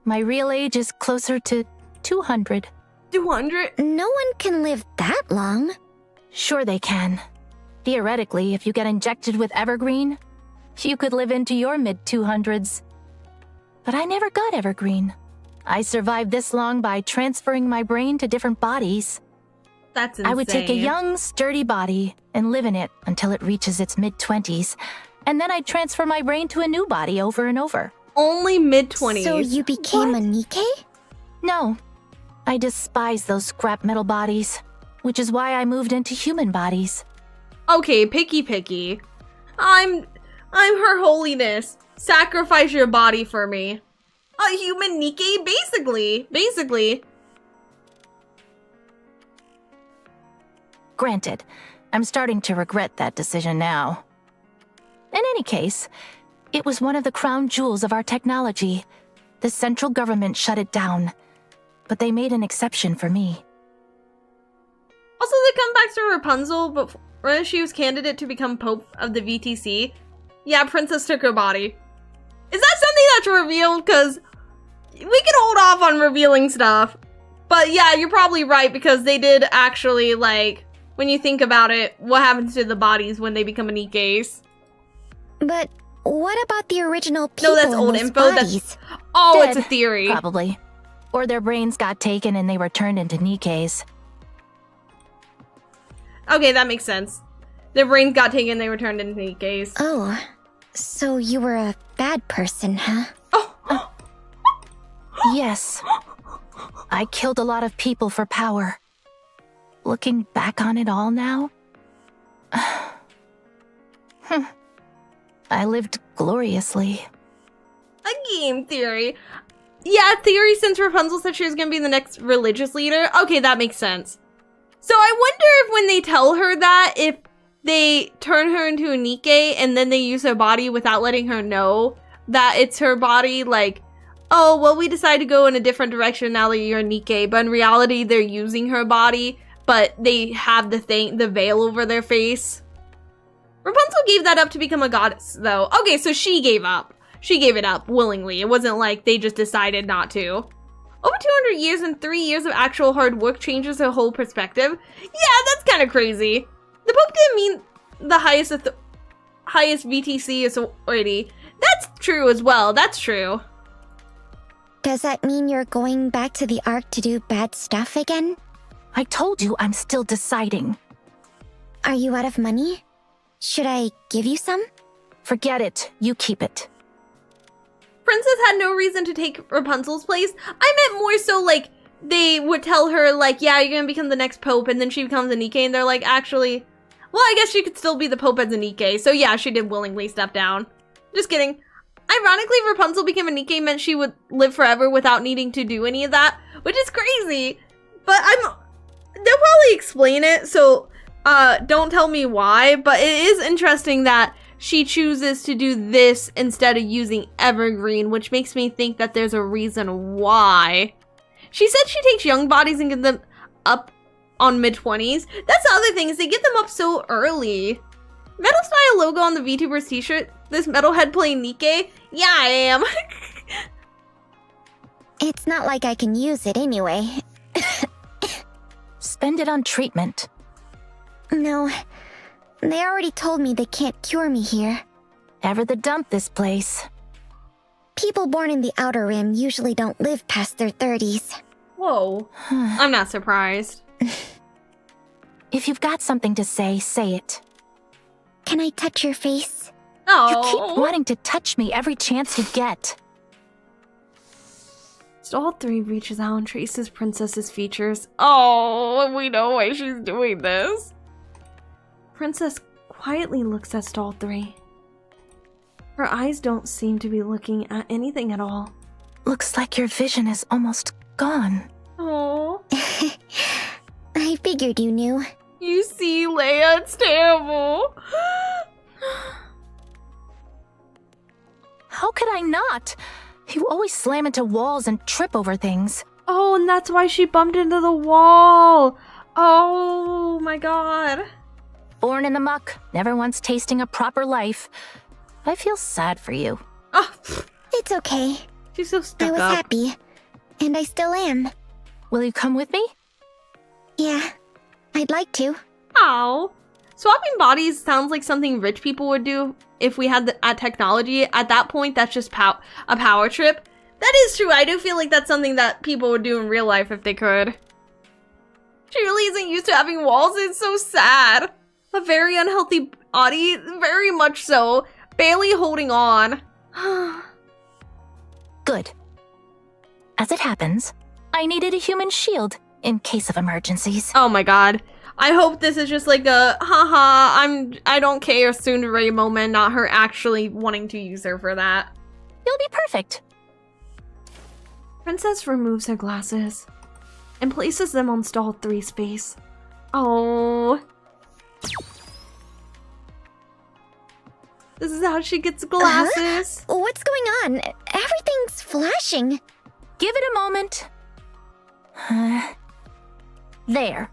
My real age is closer to 200. 200? No one can live that long. Sure they can. Theoretically, if you get injected with Evergreen, you could live into your mid-200s. But I never got Evergreen. I survived this long by transferring my brain to different bodies. That's insane. I would take a young, sturdy body and live in it until it reaches its mid-20s, and then I'd transfer my brain to a new body over and over. Only mid-20s. So you became a Nikke? No. I despise those scrap metal bodies, which is why I moved into human bodies. Okay, picky. I'm Her Holiness. Sacrifice your body for me. A human Nikke? Basically. Granted, I'm starting to regret that decision now. In any case, it was one of the crown jewels of our technology. The central government shut it down, but they made an exception for me. Also, the comebacks to Rapunzel before she was candidate to become Pope of the VTC. Yeah, Princess took her body. Is that something that's revealed? Because we can hold off on revealing stuff. But yeah, you're probably right, because they did actually, like, when you think about it, what happens to the bodies when they become Nikkes? But what about the original people? No, that's old info. Bodies? Dead, it's a theory. Probably. Or their brains got taken and they were turned into Nikkes. Okay, that makes sense. Their brains got taken, they were turned into Nikkes. Oh, so you were a bad person, huh? Yes. I killed a lot of people for power. Looking back on it all now, I lived gloriously. A game theory. Yeah, theory since Rapunzel said she was gonna be the next religious leader. Okay, that makes sense. So I wonder if when they tell her that, if they turn her into a Nikke and then they use her body without letting her know that it's her body, like, oh, well, we decided to go in a different direction now that you're a Nikke, but in reality, they're using her body, but they have the veil over their face. Rapunzel gave that up to become a goddess, though. Okay, so she gave up. She gave it up willingly. It wasn't like they just decided not to. Over 200 years and 3 years of actual hard work changes her whole perspective. Yeah, that's kind of crazy. The Pope didn't mean the highest VTC authority. That's true as well. That's true. Does that mean you're going back to the Ark to do bad stuff again? I told you I'm still deciding. Are you out of money? Should I give you some? Forget it. You keep it. Princess had no reason to take Rapunzel's place. I meant more so like they would tell her like, yeah, you're gonna become the next Pope, and then she becomes a Nikke, and they're like, actually, well, I guess she could still be the Pope as a Nikke. So yeah, she did willingly step down. Just kidding. Ironically, Rapunzel became a Nikke meant she would live forever without needing to do any of that, which is crazy. But they'll probably explain it, so don't tell me why, but it is interesting that she chooses to do this instead of using Evergreen, which makes me think that there's a reason why. She said she takes young bodies and gets them up on mid-20s. That's the other thing, is they get them up so early. Metal style logo on the VTubers t-shirt. This metalhead playing Nikke? Yeah, I am. It's not like I can use it anyway. Spend it on treatment. No. They already told me they can't cure me here. Ever the dump this place. People born in the Outer Rim usually don't live past their 30s. Whoa. I'm not surprised. If you've got something to say, say it. Can I touch your face? Oh. You keep wanting to touch me every chance you get. Stall 3 reaches out and traces Princess's features. Oh, we know why she's doing this. Princess quietly looks at Stall 3. Her eyes don't seem to be looking at anything at all. Looks like your vision is almost gone. Oh. I figured you knew. You see, Leia, it's terrible. How could I not? You always slam into walls and trip over things. Oh, and that's why she bumped into the wall. Oh my god. Born in the muck, never once tasting a proper life. I feel sad for you. Oh, it's okay. She's so stuck up. I was happy. And I still am. Will you come with me? Yeah, I'd like to. Oh. Swapping bodies sounds like something rich people would do if we had the technology. At that point, that's just a power trip. That is true. I do feel like that's something that people would do in real life if they could. She really isn't used to having walls. It's so sad. A very unhealthy body. Very much so. Barely holding on. Good. As it happens, I needed a human shield in case of emergencies. Oh my god. I hope this is just like a haha, I don't care tsundere moment, not her actually wanting to use her for that. You'll be perfect. Princess removes her glasses and places them on Stall 3's face. Oh. This is how she gets glasses. What's going on? Everything's flashing. Give it a moment. There.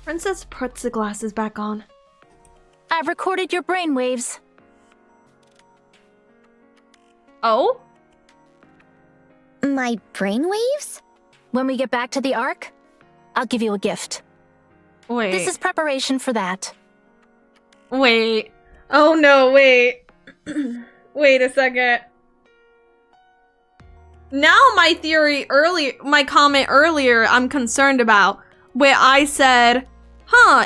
Princess puts the glasses back on. I've recorded your brainwaves. Oh? My brainwaves? When we get back to the Ark, I'll give you a gift. Wait. This is preparation for that. Wait. Oh no, wait. Wait a second. Now my comment earlier, I'm concerned about, where I said,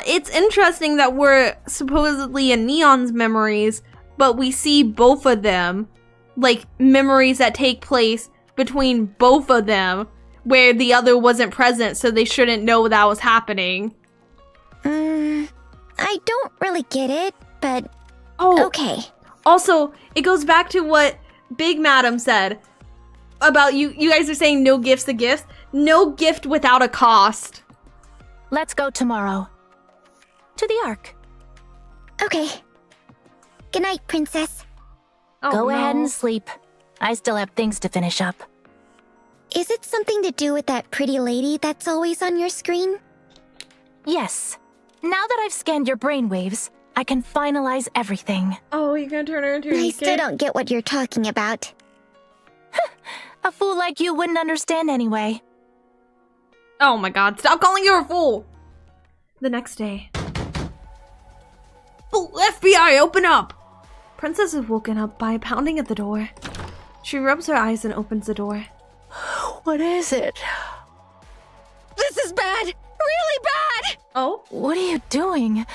it's interesting that we're supposedly in Neon's memories, but we see both of them, like memories that take place between both of them, where the other wasn't present, so they shouldn't know that was happening. I don't really get it, but okay. Also, it goes back to what Big Madam said about you guys are saying no gifts to gifts. No gift without a cost. Let's go tomorrow. To the Ark. Okay. Good night, Princess. Go ahead and sleep. I still have things to finish up. Is it something to do with that pretty lady that's always on your screen? Yes. Now that I've scanned your brainwaves, I can finalize everything. Oh, you're gonna turn her into a I Nikke? still don't get what you're talking about. A fool like you wouldn't understand anyway. Oh my god, stop calling her a fool! The next day. Oh, FBI, open up! Princess is woken up by pounding at the door. She rubs her eyes and opens the door. What is it? This is bad! Really bad! Oh? What are you doing?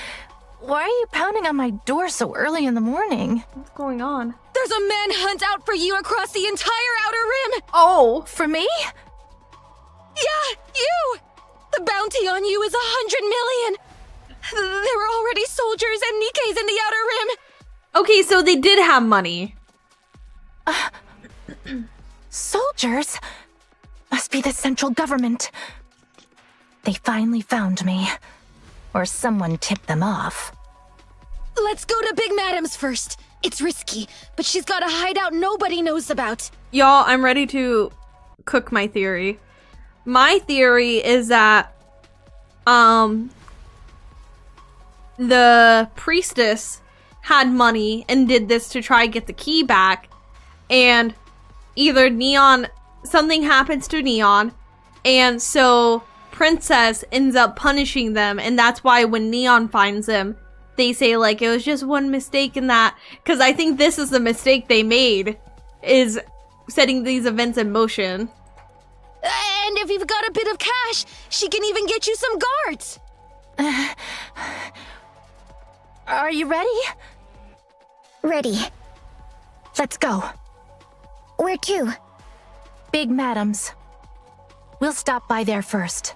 Why are you pounding on my door so early in the morning? What's going on? There's a manhunt out for you across the entire Outer Rim! Oh! For me? Yeah, you! The bounty on you is 100 million! There were already soldiers and Nikkes in the Outer Rim! Okay, so they did have money. Soldiers? Must be the central government. They finally found me. Or someone tipped them off. Let's go to Big Madam's first. It's risky, but she's got a hideout nobody knows about. Y'all, I'm ready to cook my theory. My theory is that the priestess had money and did this to try to get the key back, and either Neon, something happens to Neon, and so Princess ends up punishing them, and that's why when Neon finds them, they say like it was just one mistake in that, because I think this is the mistake they made, is setting these events in motion. And if you've got a bit of cash, she can even get you some guards. Are you ready? Ready. Let's go. Where to? Big Madam's. We'll stop by there first,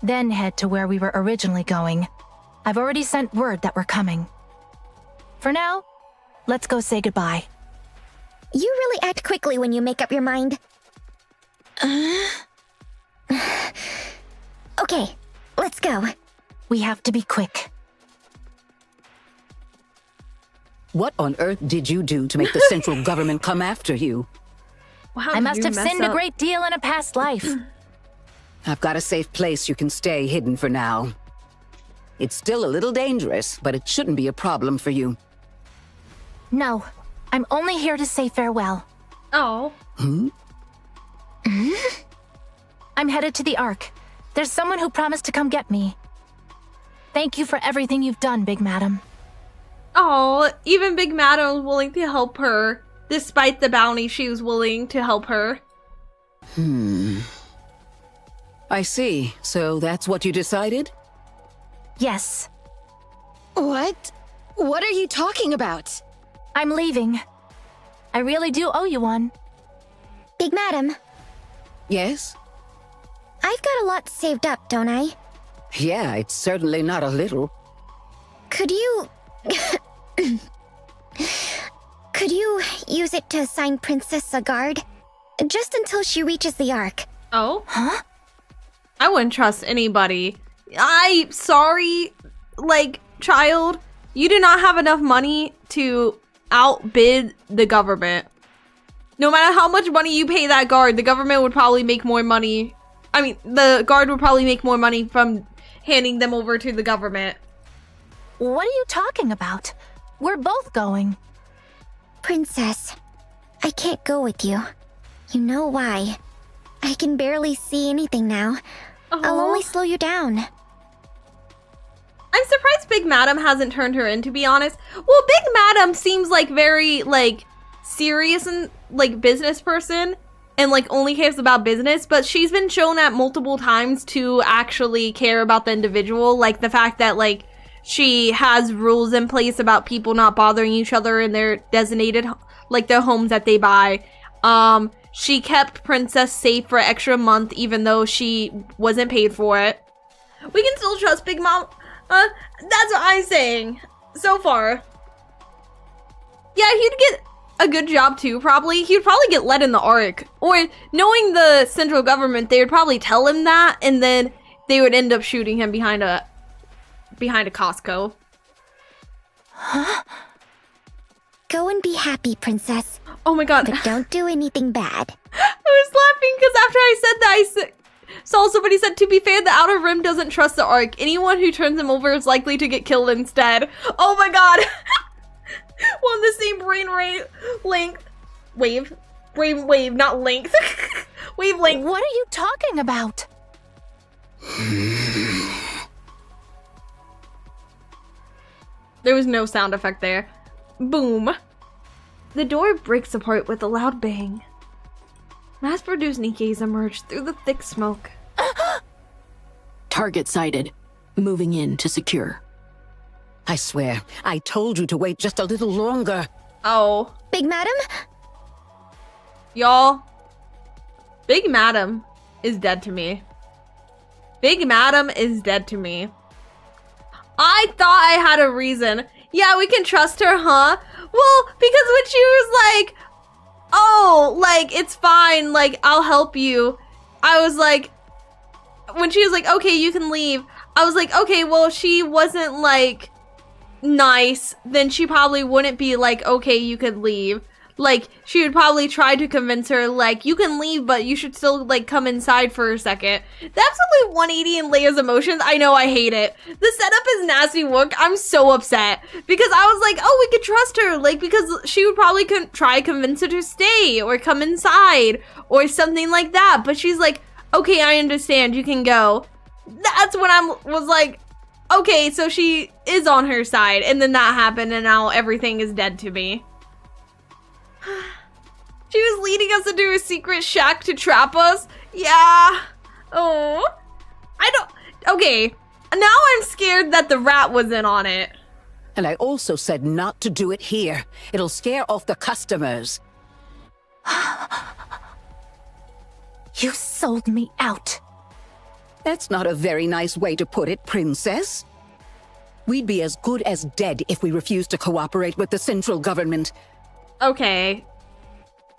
then head to where we were originally going. I've already sent word that we're coming. For now, let's go say goodbye. You really act quickly when you make up your mind. Okay, let's go. We have to be quick. What on earth did you do to make the central government come after you? I must have sinned a great deal in a past life. I've got a safe place you can stay hidden for now. It's still a little dangerous, but it shouldn't be a problem for you. No, I'm only here to say farewell. Oh. I'm headed to the Ark. There's someone who promised to come get me. Thank you for everything you've done, Big Madam. Oh, even Big Madam was willing to help her. Despite the bounty, she was willing to help her. I see. So that's what you decided? Yes. What? What are you talking about? I'm leaving. I really do owe you one. Big Madam, Yes? I've got a lot saved up, don't I? Yeah, it's certainly not a little. Could you... Could you use it to assign Princess a guard? Just until she reaches the Ark. Oh? Huh? I wouldn't trust anybody. Sorry, like, child. You do not have enough money to outbid the government. No matter how much money you pay that guard, the government would probably make more money. I mean, the guard would probably make more money from handing them over to the government. What are you talking about? We're both going. Princess, I can't go with you. You know why. I can barely see anything now. I'll only slow you down. I'm surprised Big Madam hasn't turned her in, to be honest. Well, Big Madam seems like very, like, serious and, like, business person. And, like, only cares about business. But she's been shown at multiple times to actually care about the individual. Like, the fact that, like, she has rules in place about people not bothering each other in their designated, like, their homes that they buy. She kept Princess safe for an extra month, even though she wasn't paid for it. We can still trust Big Mom. That's what I'm saying. So far. Yeah, he'd get a good job too, probably. He'd probably get let in the Ark. Or, knowing the central government, they would probably tell him that, and then they would end up shooting him behind a Costco. Huh? Go and be happy, Princess. Oh my god. But don't do anything bad. I was laughing because after I said that, saw somebody said, to be fair, the Outer Rim doesn't trust the Ark. Anyone who turns him over is likely to get killed instead. Oh my god. We're on the same brain length. Wave, not length. Wavelength. What are you talking about? There was no sound effect there. Boom. The door breaks apart with a loud bang. Mass-produced Nikkes emerge through the thick smoke. Target sighted. Moving in to secure. I swear, I told you to wait just a little longer. Oh. Big Madam? Y'all, Big Madam is dead to me. Big Madam is dead to me. I thought I had a reason. Yeah, we can trust her, huh? Well, because when she was like, oh, like, it's fine, like, I'll help you. I was like, when she was like, okay, you can leave. I was like, okay, well, if she wasn't, like, nice, then she probably wouldn't be like, okay, you could leave. Like, she would probably try to convince her, like, you can leave, but you should still, like, come inside for a second. The absolute 180 in Leia's emotions, I know, I hate it. The setup is nasty work. I'm so upset. Because I was like, oh, we could trust her. Like, because she would probably try convince her to stay or come inside or something like that. But she's like, okay, I understand. You can go. That's when I was like, okay, so she is on her side. And then that happened and now everything is dead to me. She was leading us into a secret shack to trap us. Yeah. Oh. Okay. Now I'm scared that the rat was in on it. And I also said not to do it here. It'll scare off the customers. You sold me out. That's not a very nice way to put it, Princess. We'd be as good as dead if we refused to cooperate with the central government. Okay.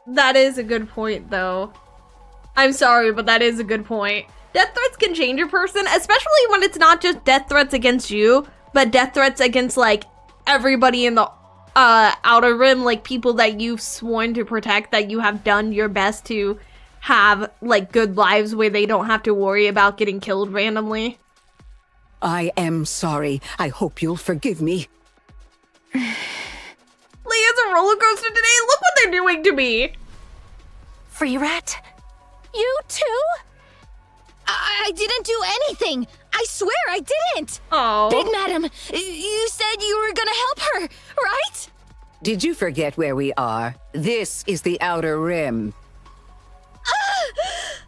That is a good point, though. I'm sorry, but that is a good point. Death threats can change a person, especially when it's not just death threats against you, but death threats against, like, everybody in the Outer Rim, like, people that you've sworn to protect, that you have done your best to have, like, good lives where they don't have to worry about getting killed randomly. I am sorry. I hope you'll forgive me. Leia's a roller coaster today. Look what they're doing to me. Free rat? You too? I didn't do anything. I swear I didn't. Oh. Big Madam, you said you were gonna help her, right? Did you forget where we are? This is the Outer Rim.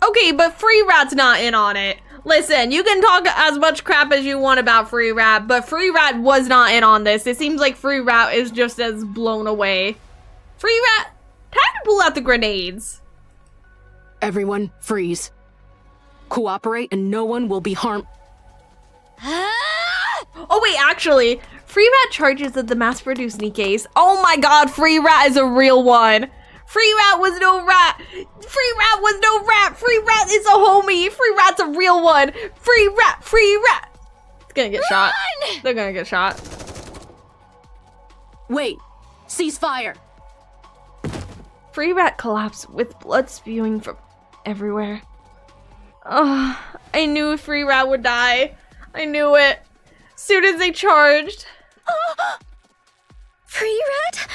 Okay, but Free Rat's not in on it. Listen, you can talk as much crap as you want about Free Rat, but Free Rat was not in on this. It seems like Free Rat is just as blown away. Free Rat, time to pull out the grenades. Everyone, freeze. Cooperate and no one will be harmed. Oh wait, actually, Free Rat charges at the mass-produced Nikkes. Oh my god, Free Rat is a real one. Free Rat was no rat. Free Rat was no rat. Free Rat is a homie. Free Rat's a real one. Free Rat, Free Rat. It's gonna get shot. They're gonna get shot. Wait, cease fire. Free Rat collapsed with blood spewing from everywhere. Oh, I knew Free Rat would die. I knew it. Soon as they charged. Free Rat?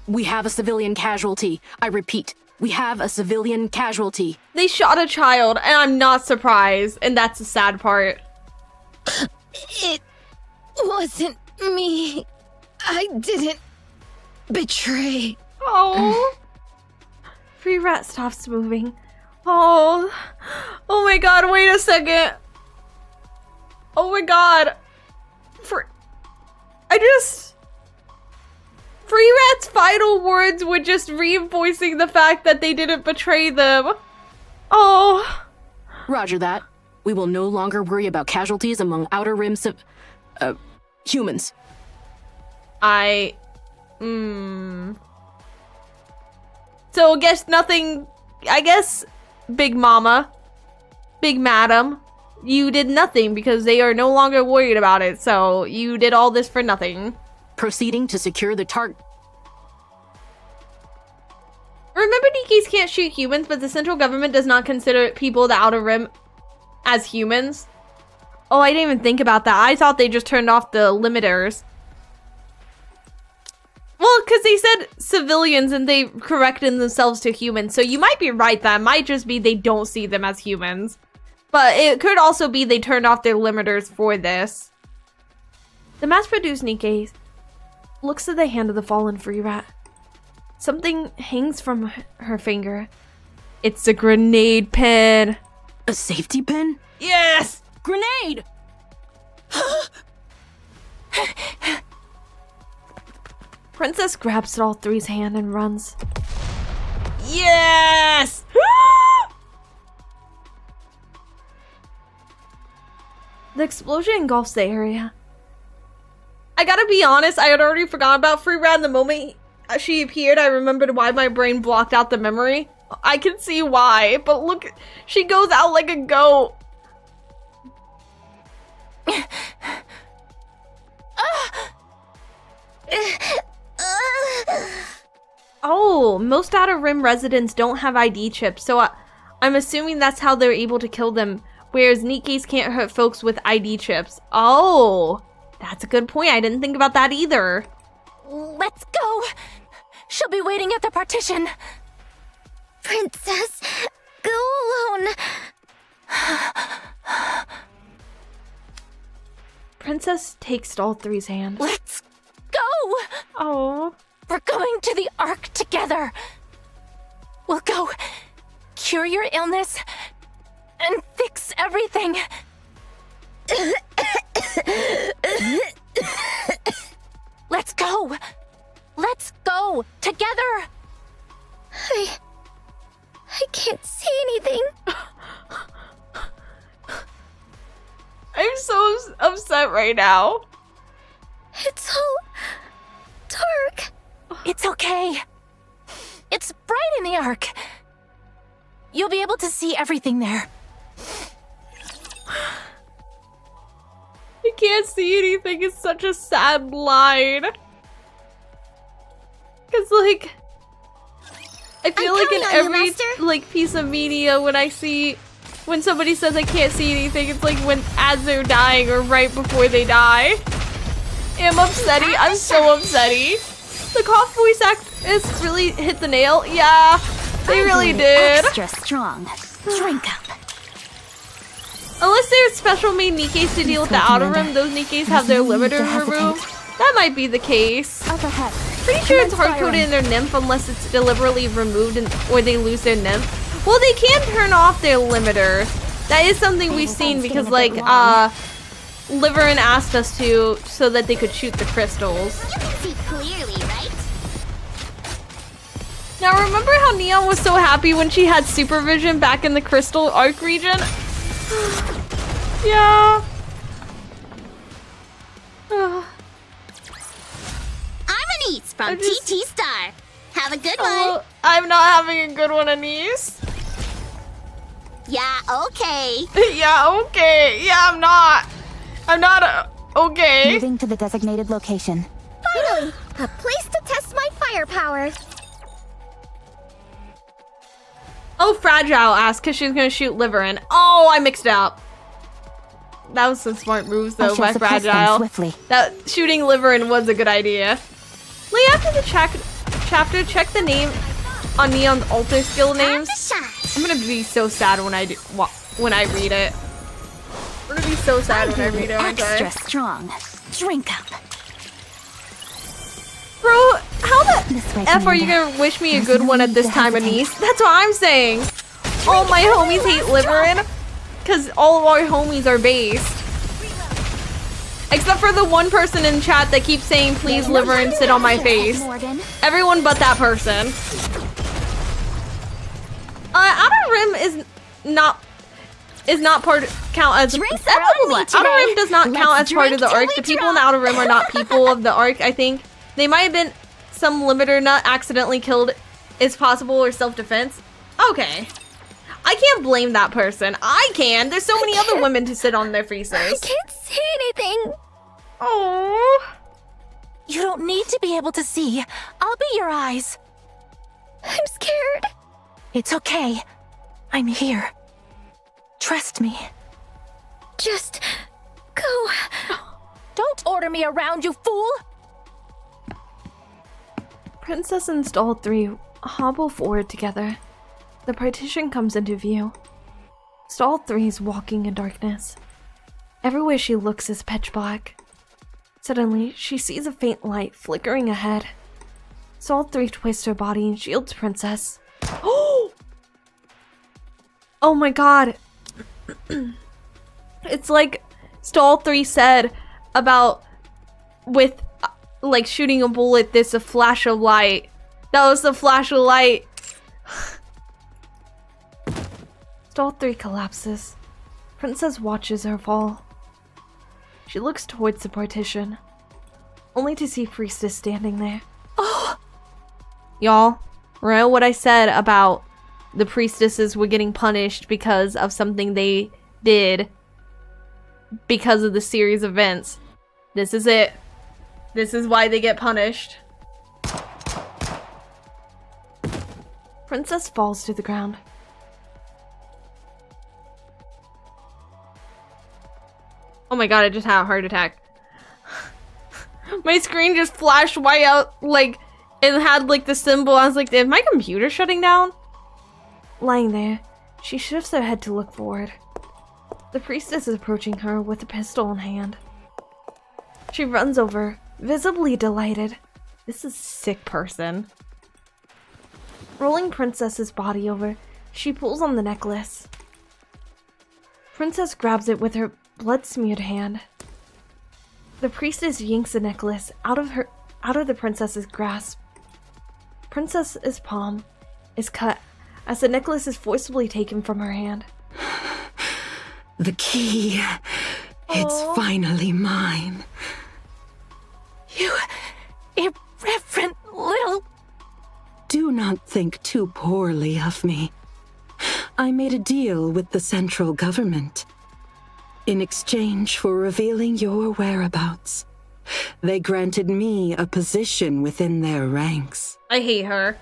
We have a civilian casualty. I repeat, we have a civilian casualty. They shot a child, and I'm not surprised, and that's the sad part. It wasn't me. I didn't betray. Oh. Free Rat stops moving. Oh. Oh my god, wait a second. Oh my god. Free Rat's final words were just reinforcing the fact that they didn't betray them. Oh. Roger that. We will no longer worry about casualties among Outer Rim humans. So I guess Big Mama, Big Madam, you did nothing because they are no longer worried about it, so you did all this for nothing. Proceeding to secure the target. Remember, Nikes can't shoot humans, but the central government does not consider people the Outer Rim as humans. Oh, I didn't even think about that. I thought they just turned off the limiters. Well, because they said civilians and they corrected themselves to humans, so you might be right. That might just be they don't see them as humans. But it could also be they turned off their limiters for this. The mass-produced Nikke looks at the hand of the fallen Free Rat. Something hangs from her finger. It's a grenade pin. A safety pin? Yes! Grenade! Princess grabs All Three's hand and runs. Yes! The explosion engulfs the area. I gotta be honest, I had already forgotten about Free Rat. The moment she appeared, I remembered why my brain blocked out the memory. I can see why, but look, she goes out like a goat. Oh, most Outer Rim residents don't have ID chips, so I'm assuming that's how they're able to kill them, whereas Nikkes can't hurt folks with ID chips. Oh, that's a good point. I didn't think about that either. Let's go! She'll be waiting at the partition. Princess, go alone. Princess takes Stall 3's hand. Let's go! Oh. We're going to the Ark together. We'll go cure your illness and fix everything. Let's go. Let's go together. I can't see anything. I'm so upset right now. It's all dark. It's okay. It's bright in the Ark. You'll be able to see everything there. I can't see anything. It's such a sad line. Cause like, I feel like in every like piece of media when somebody says I can't see anything, it's like when as they're dying or right before they die. I'm upsetty. I'm so upsetty. The cough voice actress really hit the nail. Yeah, they really did. Extra strong. Drink up. Unless they're special made Nikkes to deal with the Outer Rim, those Nikkes have their limiter removed. That might be the case. Pretty sure it's hard-coded in their nymph unless it's deliberately removed or they lose their nymph. Well, they can turn off their limiter. That is something we've seen because like Liverin asked us to so that they could shoot the crystals. You can see clearly, right? Now remember how Neon was so happy when she had supervision back in the Crystal Arc region? Yeah. I'm Anise from TT Star. Have a good one. I'm not having a good one, Anise. Yeah, okay. Yeah, okay. Yeah, I'm not. I'm not okay. Moving to the designated location. Finally, a place to test my firepower. Oh, Fragile asked because she's gonna shoot Liverin. Oh, I mixed it up. That was some smart moves though by Fragile. That shooting Liverin was a good idea. Lay after the chapter, check the name on Neon's alter skill names. I'm gonna be so sad when I read it. I'm gonna be so sad when I read it. Extra strong. Drink up. Bro, how the F are you gonna wish me a good one at this time, Anise? That's what I'm saying. All my homies hate Liverin because all of our homies are based. Except for the one person in chat that keeps saying, please Liverin sit on my face. Everyone but that person. Outer Rim is not count as Outer Rim does not count as part of the arc. The people in the Outer Rim are not people of the arc, I think. They might have been some limiter nut accidentally killed is possible or self-defense. Okay. I can't blame that person. I can. There's so many other women to sit on their faces. I can't see anything. Oh. You don't need to be able to see. I'll be your eyes. I'm scared. It's okay. I'm here. Trust me. Just go. Don't order me around, you fool! Princess and Stall 3 hobble forward together. The partition comes into view. Stall 3 is walking in darkness. Everywhere she looks is pitch black. Suddenly, she sees a faint light flickering ahead. Stall 3 twists her body and shields Princess. Oh! Oh my god. It's like Stall 3 said about with like shooting a bullet, there's a flash of light. That was the flash of light. Stall 3 collapses. Princess watches her fall. She looks towards the partition, only to see Priestess standing there. Oh! Y'all, remember what I said about the priestesses were getting punished because of something they did because of the series of events. This is it. This is why they get punished. Princess falls to the ground. Oh my god, I just had a heart attack. My screen just flashed white out, like, it had, like, the symbol. I was like, is my computer shutting down? Lying there, she shifts her head to look forward. The priestess is approaching her with a pistol in hand. She runs over, visibly delighted. This is a sick person. Rolling Princess's body over, she pulls on the necklace. Princess grabs it with her blood-smeared hand. The priestess yanks the necklace out of the princess's grasp. Princess's palm is cut as the necklace is forcibly taken from her hand. The key. It's finally mine. You irreverent little... Do not think too poorly of me. I made a deal with the central government. In exchange for revealing your whereabouts, they granted me a position within their ranks. I hate her.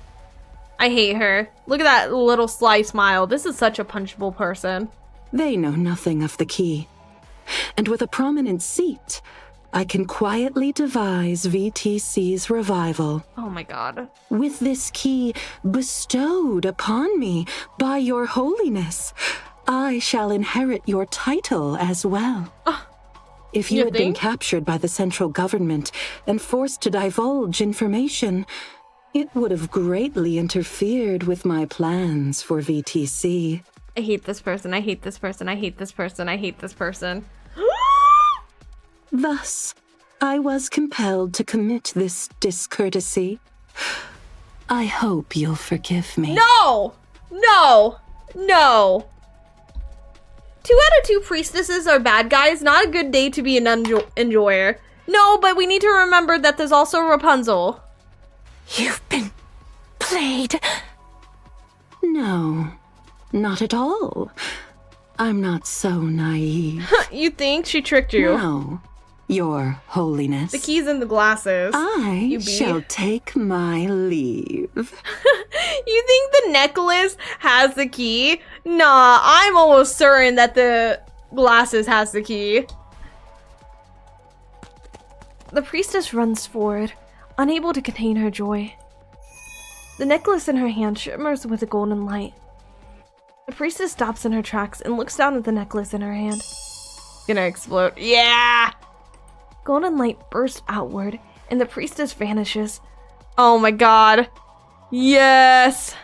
I hate her. Look at that little sly smile. This is such a punchable person. They know nothing of the key. And with a prominent seat, I can quietly devise VTC's revival. Oh my god. With this key bestowed upon me by your holiness, I shall inherit your title as well. If you had been captured by the central government and forced to divulge information, it would have greatly interfered with my plans for VTC. I hate this person, I hate this person, I hate this person, I hate this person. Thus, I was compelled to commit this discourtesy. I hope you'll forgive me. No! No! No! 2 out of 2 priestesses are bad guys. Not a good day to be an enjoyer. No, but we need to remember that there's also Rapunzel. You've been played. No, not at all. I'm not so naive. You think she tricked you? No, your holiness. The key's in the glasses. I shall take my leave. You think the necklace has the key? Nah, I'm almost certain that the glasses has the key. The priestess runs forward, unable to contain her joy. The necklace in her hand shimmers with a golden light. The priestess stops in her tracks and looks down at the necklace in her hand. Gonna explode. Yeah! Golden light bursts outward, and the priestess vanishes. Oh my god. Yes!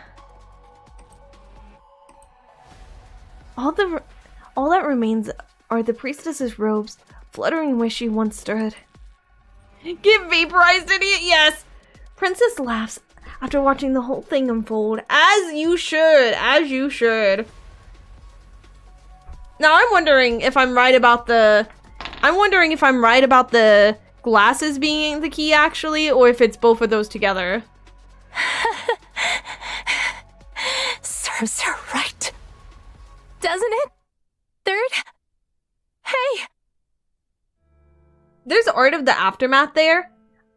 All that remains are the priestess's robes, fluttering where she once stood. Get vaporized, idiot! Yes! Princess laughs after watching the whole thing unfold. As you should! As you should. Now I'm wondering if I'm right about the... glasses being the key, actually, or if it's both of those together. Serves her right. Doesn't it? Third? Hey! There's art of the aftermath there.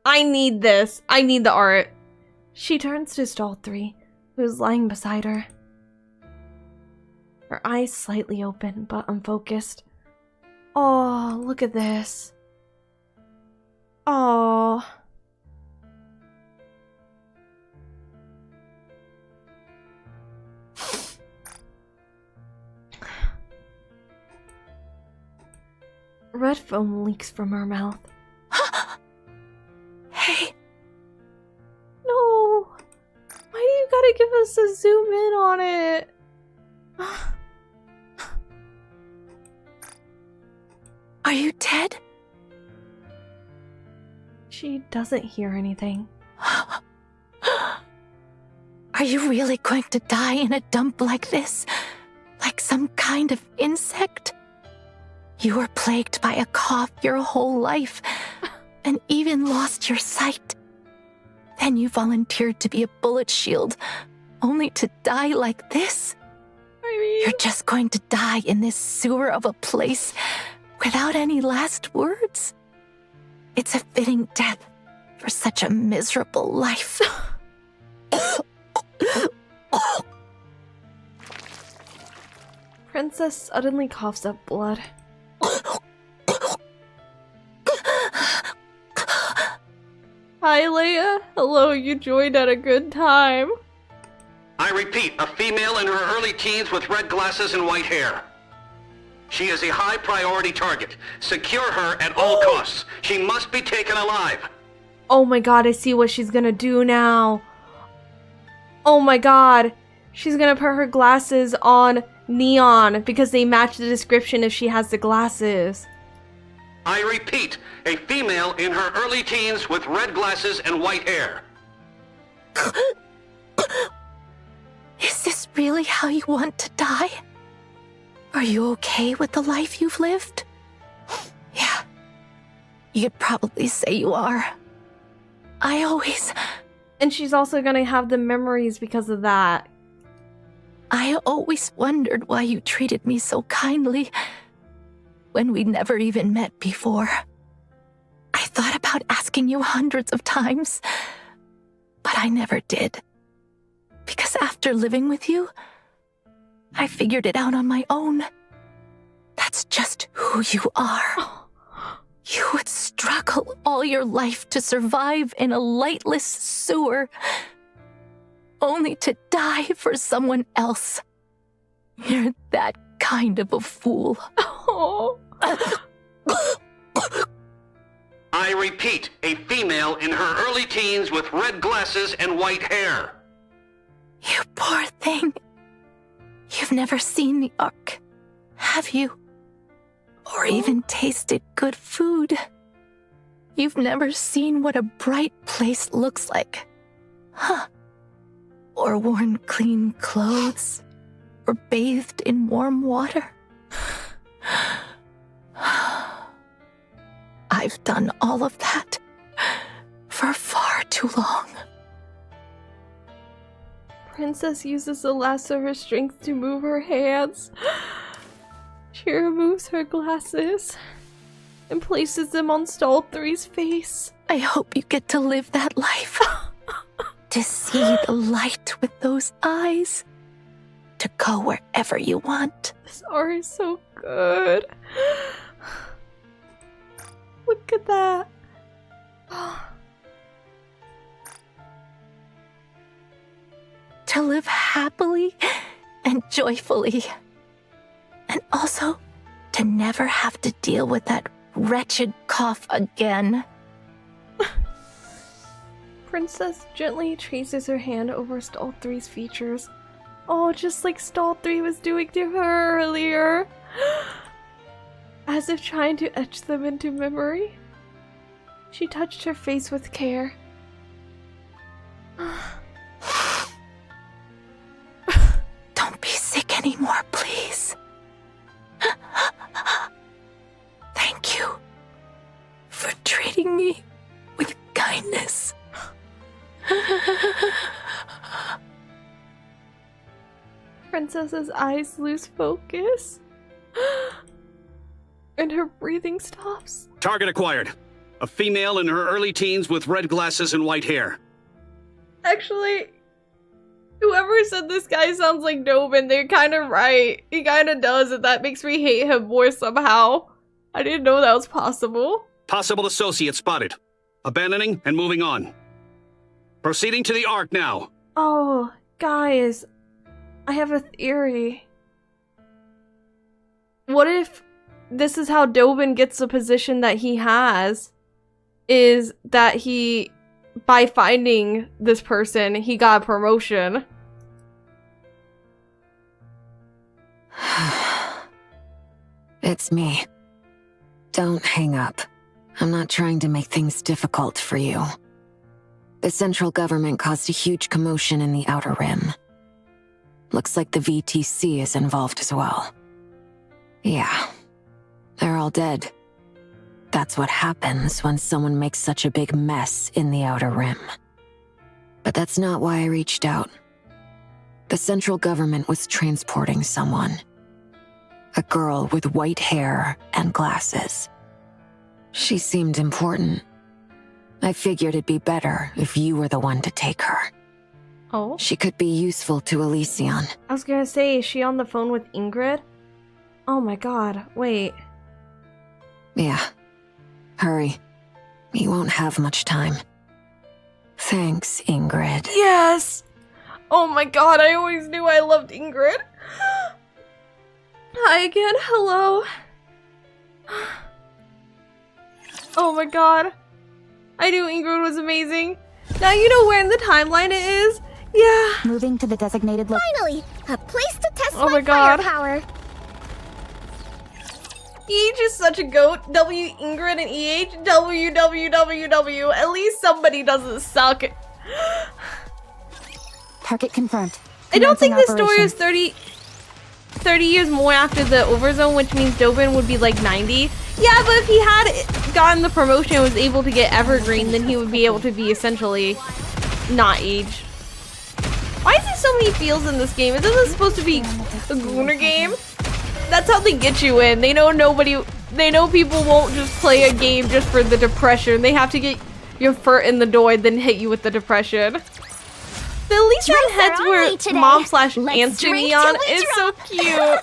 I need this. I need the art. She turns to stall 3, who's lying beside her. Her eyes slightly open, but unfocused. Oh, look at this. Oh. Red foam leaks from her mouth. Hey. No. Why do you gotta give us a zoom in on it? Are you dead? She doesn't hear anything. Are you really going to die in a dump like this? Like some kind of insect? You were plagued by a cough your whole life, and even lost your sight. Then you volunteered to be a bullet shield, only to die like this? You're just going to die in this sewer of a place without any last words? It's a fitting death for such a miserable life. Princess suddenly coughs up blood. Hi, Leia. Hello, you joined at a good time. I repeat, a female in her early teens with red glasses and white hair. She is a high priority target. Secure her at all costs. She must be taken alive. Oh my god, I see what she's gonna do now. Oh my god. She's gonna put her glasses on Neon because they match the description if she has the glasses. I repeat, a female in her early teens with red glasses and white hair. Is this really how you want to die? Are you okay with the life you've lived? Yeah. You'd probably say you are. I always... And she's also gonna have the memories because of that. I always wondered why you treated me so kindly when we never even met before. I thought about asking you hundreds of times, but I never did. Because after living with you, I figured it out on my own. That's just who you are. You would struggle all your life to survive in a lightless sewer, only to die for someone else. You're that kind of a fool. Oh. I repeat, a female in her early teens with red glasses and white hair. You poor thing. You've never seen the Ark, have you? Or even tasted good food. You've never seen what a bright place looks like, huh? Or worn clean clothes, or bathed in warm water. I've done all of that for far too long. Princess uses the last of her strength to move her hands. She removes her glasses and places them on Stall 3's face. I hope you get to live that life. To see the light with those eyes. To go wherever you want. This art is so good. Look at that. To live happily and joyfully. And also, to never have to deal with that wretched cough again. Princess gently traces her hand over Stall 3's features. Oh, just like Stall 3 was doing to her earlier. As if trying to etch them into memory. She touched her face with care. Don't be sick anymore, please. Thank you for treating me with kindness. Princess's eyes lose focus. And her breathing stops. Target acquired. A female in her early teens with red glasses and white hair. Actually, whoever said this guy sounds like Dobin, they're kind of right. He kind of does, and that makes me hate him more somehow. I didn't know that was possible. Possible associate spotted. Abandoning and moving on. Proceeding to the Ark now. Oh, guys, I have a theory. What if this is how Dobin gets the position that he has? Is that he, by finding this person, he got a promotion. It's me. Don't hang up. I'm not trying to make things difficult for you. The central government caused a huge commotion in the Outer Rim. Looks like the VTC is involved as well. Yeah, they're all dead. That's what happens when someone makes such a big mess in the Outer Rim. But that's not why I reached out. The central government was transporting someone. A girl with white hair and glasses. She seemed important. I figured it'd be better if you were the one to take her. Oh? She could be useful to Elysion. I was gonna say, is she on the phone with Ingrid? Oh my god, wait. Yeah. Hurry. You won't have much time. Thanks, Ingrid. Yes! Oh my god, I always knew I loved Ingrid. Hi again, hello. Oh my god. I knew Ingrid was amazing. Now you know where in the timeline it is? Yeah. Moving to the designated Finally, a place to test Oh my my god. firepower. EH is such a goat. W Ingrid and EH. W. At least somebody doesn't suck. Target confirmed. I don't think the Commencing story is 30 years more after the Overzone, which means Dobin would be like 90. Yeah, but if he had gotten the promotion and was able to get Evergreen, then he would be able to be essentially not aged. Why is there so many feels in this game? Isn't this supposed to be a Gooner game? That's how they get you in. They know people won't just play a game just for the depression. They have to get your foot in the door and then hit you with the depression. The Elysion heads where mom/Aunt Jimmy on is so cute.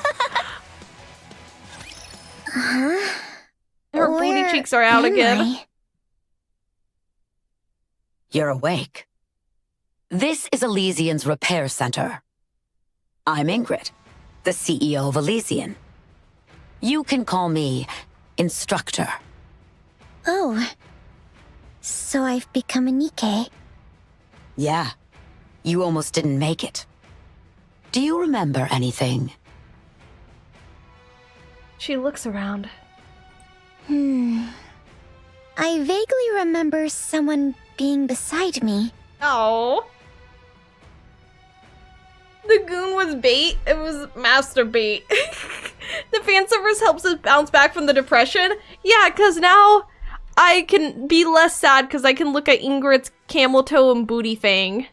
Her booty cheeks are out again. You're awake. This is Elysion's repair center. I'm Ingrid, the CEO of Elysion. You can call me Instructor. Oh. So I've become a Nikke. Yeah, you almost didn't make it. Do you remember anything? She looks around. I vaguely remember someone being beside me. Oh. The goon was bait. It was master bait. The fan service helps us bounce back from the depression. Yeah, because now I can be less sad because I can look at Ingrid's camel toe and booty fang.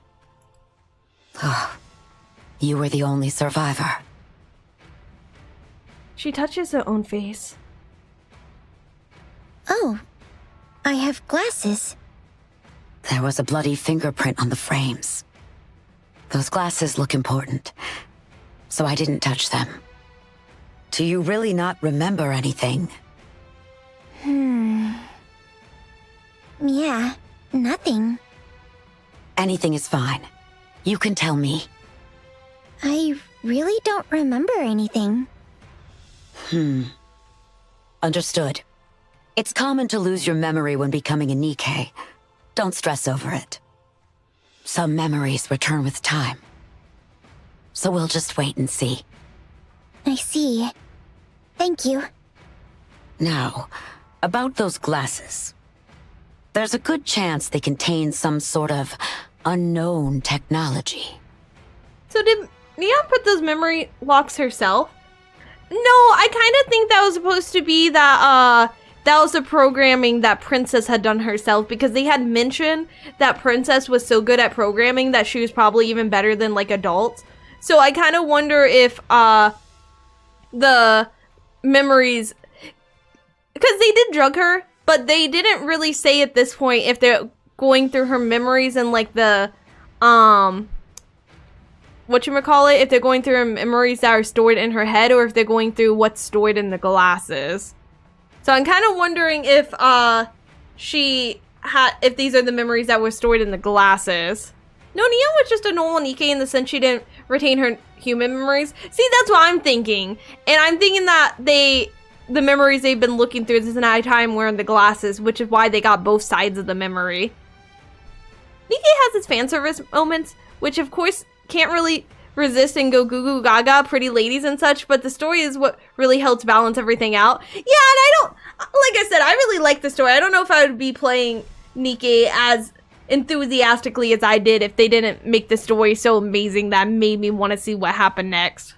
You were the only survivor. She touches her own face. Oh, I have glasses. There was a bloody fingerprint on the frames. Those glasses look important, so I didn't touch them. Do you really not remember anything? Yeah, nothing. Anything is fine. You can tell me. I really don't remember anything. Understood. It's common to lose your memory when becoming a Nikke. Don't stress over it. Some memories return with time. So we'll just wait and see. I see. Thank you. Now, about those glasses. There's a good chance they contain some sort of unknown technology. So did Neon put those memory locks herself? No, I kind of think that was supposed to be that was the programming that Princess had done herself, because they had mentioned that Princess was so good at programming that she was probably even better than like adults. So I kind of wonder if the memories, because they did drug her, but they didn't really say at this point if they're going through her memories and like the whatchamacallit, if they're going through her memories that are stored in her head, or if they're going through what's stored in the glasses. So I'm kind of wondering if if these are the memories that were stored in the glasses. No, Neon was just a normal Nikke in the sense she didn't retain her human memories. See, that's what I'm thinking. And I'm thinking that the memories they've been looking through this entire time were in the glasses, which is why they got both sides of the memory. Nikke has its fan service moments, which of course can't really resist and go goo goo gaga, pretty ladies and such, but the story is what really helps balance everything out. Yeah, and I don't, like I said, I really like the story. I don't know if I would be playing Nikke as enthusiastically as I did if they didn't make the story so amazing that made me want to see what happened next.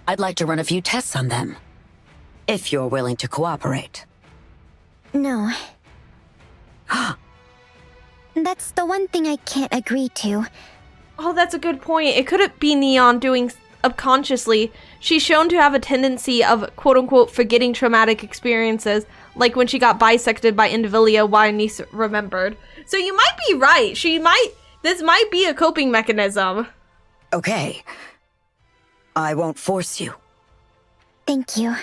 I'd like to run a few tests on them, if you're willing to cooperate. No. That's the one thing I can't agree to. Oh, that's a good point. It couldn't be Neon doing subconsciously. She's shown to have a tendency of quote-unquote forgetting traumatic experiences, like when she got bisected by Liberalio while Nice remembered. So you might be right. This might be a coping mechanism. Okay. I won't force you. Thank you.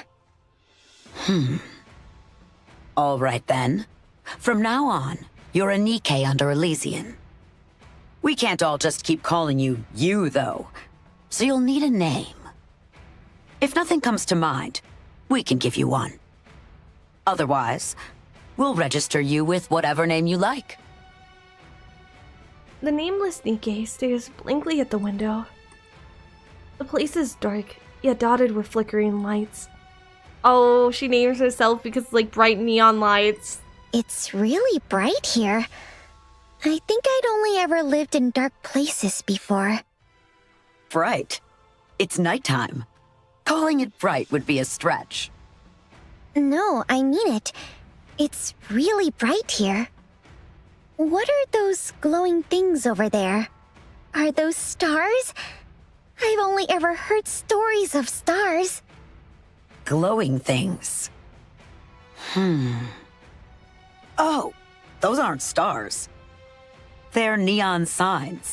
All right then. From now on, you're a Nikke under Elysian. We can't all just keep calling you, though. So you'll need a name. If nothing comes to mind, we can give you one. Otherwise, we'll register you with whatever name you like. The nameless Nikke stares blankly at the window. The place is dark, yet dotted with flickering lights. Oh, she names herself because it's like bright neon lights. It's really bright here. I think I'd only ever lived in dark places before. Bright? It's nighttime. Calling it bright would be a stretch. No, I mean it. It's really bright here. What are those glowing things over there? Are those stars? I've only ever heard stories of stars. Glowing things. Oh, those aren't stars. They're neon signs.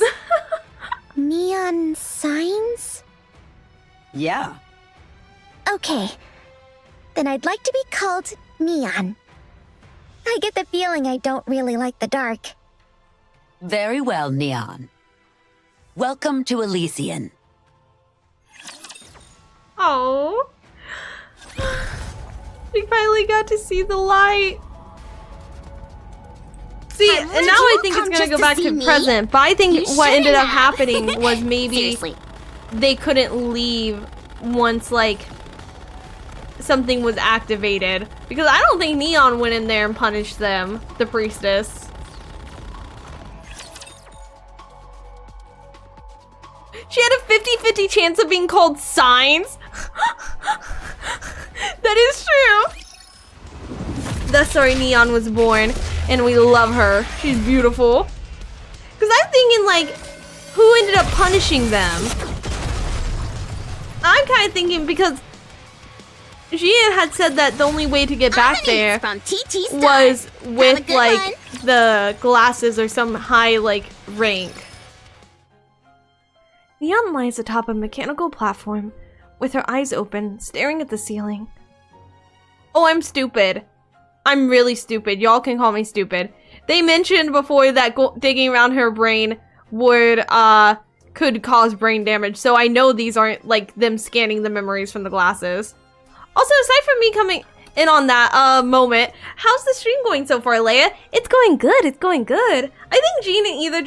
Neon signs? Yeah. Okay. Then I'd like to be called Neon. I get the feeling I don't really like the dark. Very well, Neon. Welcome to Elysian. Oh. We finally got to see the light. See, and now I think it's gonna go back to present, but I think what ended up happening was maybe they couldn't leave once, like, something was activated. Because I don't think Neon went in there and punished them, the priestess. She had a 50-50 chance of being called Signs. That is true. That's sorry Neon was born, and we love her. She's beautiful. Because I'm thinking, like, who ended up punishing them? I'm kind of thinking because Gian had said that the only way to get back there was with, like, the glasses or some high, like, rank. Neon lies atop a mechanical platform with her eyes open, staring at the ceiling. Oh, I'm stupid. I'm really stupid. Y'all can call me stupid. They mentioned before that digging around her brain could cause brain damage, so I know these aren't, like, them scanning the memories from the glasses. Also, aside from me coming in on that moment, how's the stream going so far, Leia? It's going good. It's going good. I think Jean either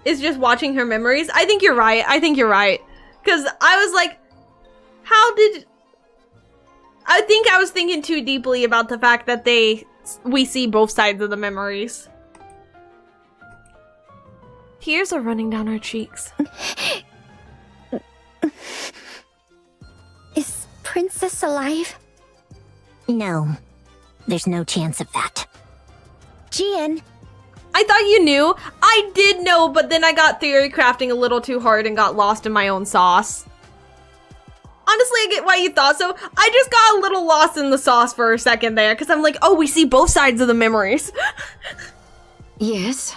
is just watching her memories. I think you're right. I think you're right. Because I was like, I think I was thinking too deeply about the fact that we see both sides of the memories. Tears are running down her cheeks. Is Princess alive? No. There's no chance of that. Gian. I thought you knew. I did know, but then I got theory crafting a little too hard and got lost in my own sauce. Honestly, I get why you thought so. I just got a little lost in the sauce for a second there, because I'm like, oh, we see both sides of the memories. Yes.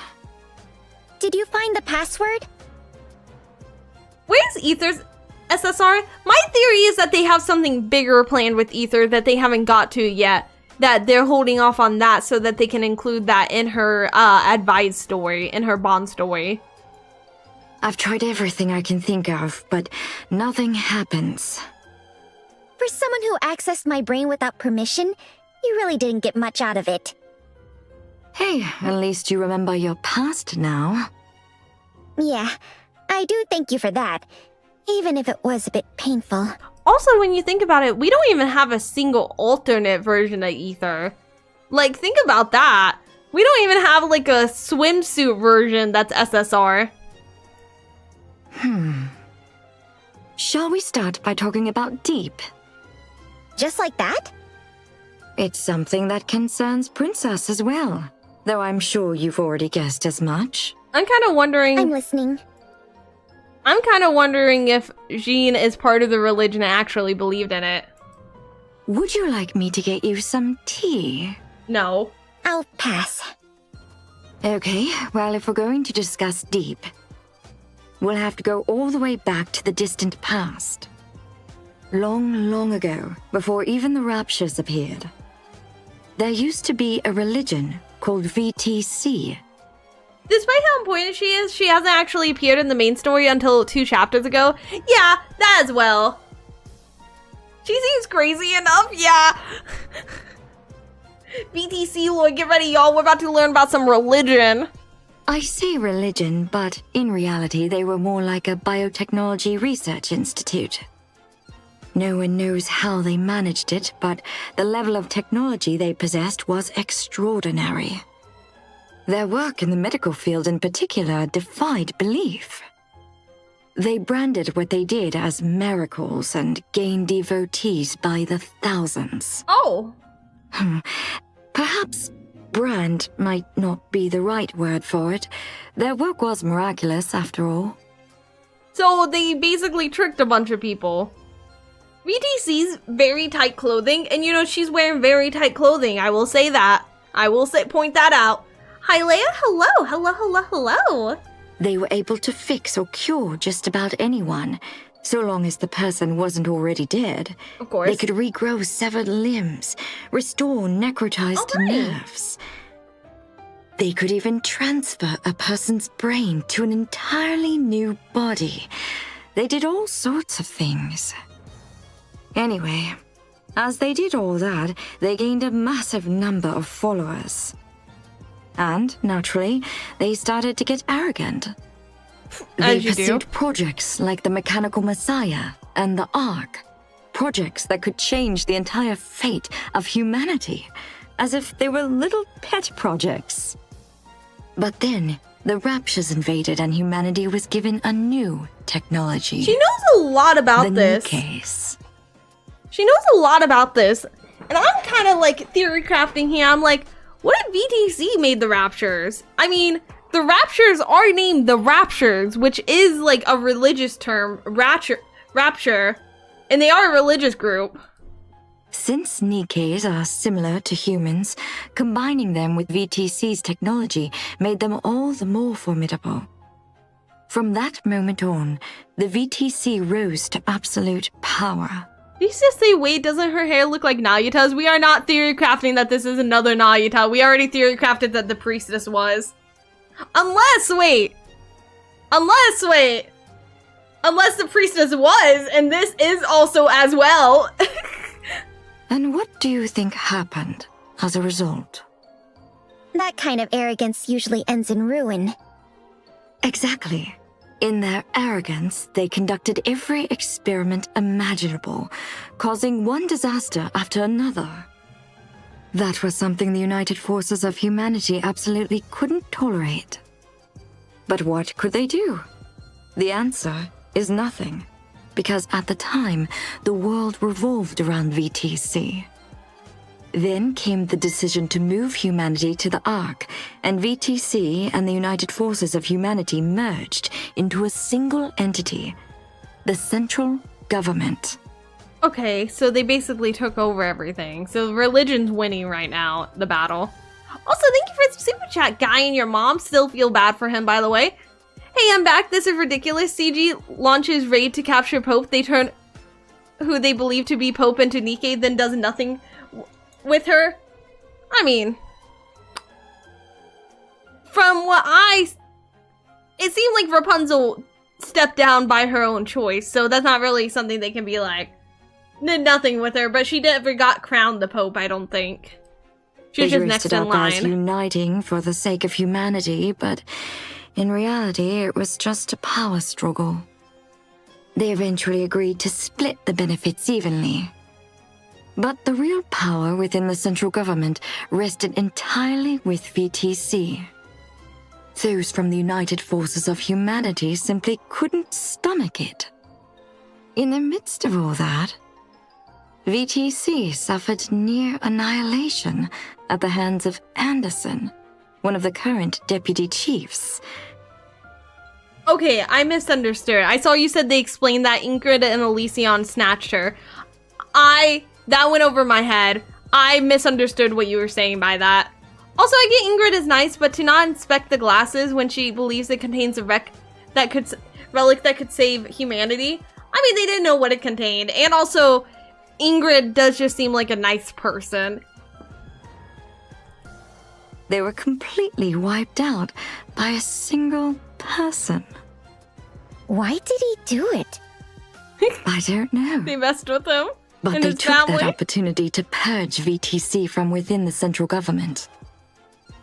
Did you find the password? Where's Ether's SSR? My theory is that they have something bigger planned with Ether that they haven't got to yet. That they're holding off on that so that they can include that in her advised story, in her Bond story. I've tried everything I can think of, but nothing happens. For someone who accessed my brain without permission, you really didn't get much out of it. Hey, at least you remember your past now. Yeah, I do thank you for that, even if it was a bit painful. Also, when you think about it, we don't even have a single alternate version of Ether. Like, think about that. We don't even have, like, a swimsuit version that's SSR. Shall we start by talking about Deep? Just like that? It's something that concerns Princess as well, though I'm sure you've already guessed as much. I'm kind of wondering... I'm listening. I'm kind of wondering if Jean is part of the religion and actually believed in it. Would you like me to get you some tea? No. I'll pass. Okay, well, if we're going to discuss deep, we'll have to go all the way back to the distant past. Long, long ago, before even the Raptures appeared, there used to be a religion called VTC. Despite how important she is, she hasn't actually appeared in the main story until 2 chapters ago. Yeah, that as well. She seems crazy enough, yeah. VTC, Lord, get ready, y'all. We're about to learn about some religion. I say religion, but in reality, they were more like a biotechnology research institute. No one knows how they managed it, but the level of technology they possessed was extraordinary. Their work in the medical field in particular defied belief. They branded what they did as miracles and gained devotees by the thousands. Oh. Perhaps brand might not be the right word for it. Their work was miraculous, after all. So they basically tricked a bunch of people. VTC's very tight clothing, and you know, she's wearing very tight clothing. I will say that. Point that out. Hi, Leia. Hello. Hello, hello, hello. They were able to fix or cure just about anyone, so long as the person wasn't already dead. Of course. They could regrow severed limbs, restore necrotized nerves. They could even transfer a person's brain to an entirely new body. They did all sorts of things. Anyway, as they did all that, they gained a massive number of followers. And, naturally, they started to get arrogant. They pursued projects like the Mechanical Messiah and the Ark. Projects that could change the entire fate of humanity, as if they were little pet projects. But then, the Raptures invaded and humanity was given a new technology. She knows a lot about this. Nikke. She knows a lot about this. And I'm kind of like theory crafting here. I'm like, what if VTC made the Raptures? I mean, the Raptures are named the Raptures, which is like a religious term, rapture, and they are a religious group. Since Nikkes are similar to humans, combining them with VTC's technology made them all the more formidable. From that moment on, the VTC rose to absolute power. Did you just say, wait, doesn't her hair look like Nayuta's? We are not theory crafting that this is another Nayuta. We already theory crafted that the priestess was. Unless the priestess was, and this is also as well. And what do you think happened as a result? That kind of arrogance usually ends in ruin. Exactly. In their arrogance, they conducted every experiment imaginable, causing one disaster after another. That was something the United Forces of Humanity absolutely couldn't tolerate. But what could they do? The answer is nothing, because at the time, the world revolved around VTC. Then came the decision to move humanity to the Ark, and VTC and the United Forces of Humanity merged into a single entity, the central government. Okay, so they basically took over everything. So religion's winning right now, the battle. Also, thank you for the super chat, Guy, and your mom. Still feel bad for him, by the way. Hey, I'm back. This is ridiculous. CG launches raid to capture Pope. They turn who they believe to be Pope into Nikke, then does nothing with her. I mean, from what it seemed like Rapunzel stepped down by her own choice, so that's not really something they can be like, did nothing with her, but she never got crowned the Pope, I don't think. She was just next in line. As uniting for the sake of humanity, but in reality, it was just a power struggle. They eventually agreed to split the benefits evenly. But the real power within the central government rested entirely with VTC. Those from the United Forces of Humanity simply couldn't stomach it. In the midst of all that, VTC suffered near annihilation at the hands of Anderson, one of the current deputy chiefs. Okay, I misunderstood. I saw you said they explained that Ingrid and Elysion snatched her. That went over my head. I misunderstood what you were saying by that. Also, I get Ingrid is nice, but to not inspect the glasses when she believes it contains a relic that could save humanity. I mean, they didn't know what it contained. And also, Ingrid does just seem like a nice person. They were completely wiped out by a single person. Why did he do it? I don't know. They messed with him. But and they his took family. that opportunity to purge VTC from within the central government.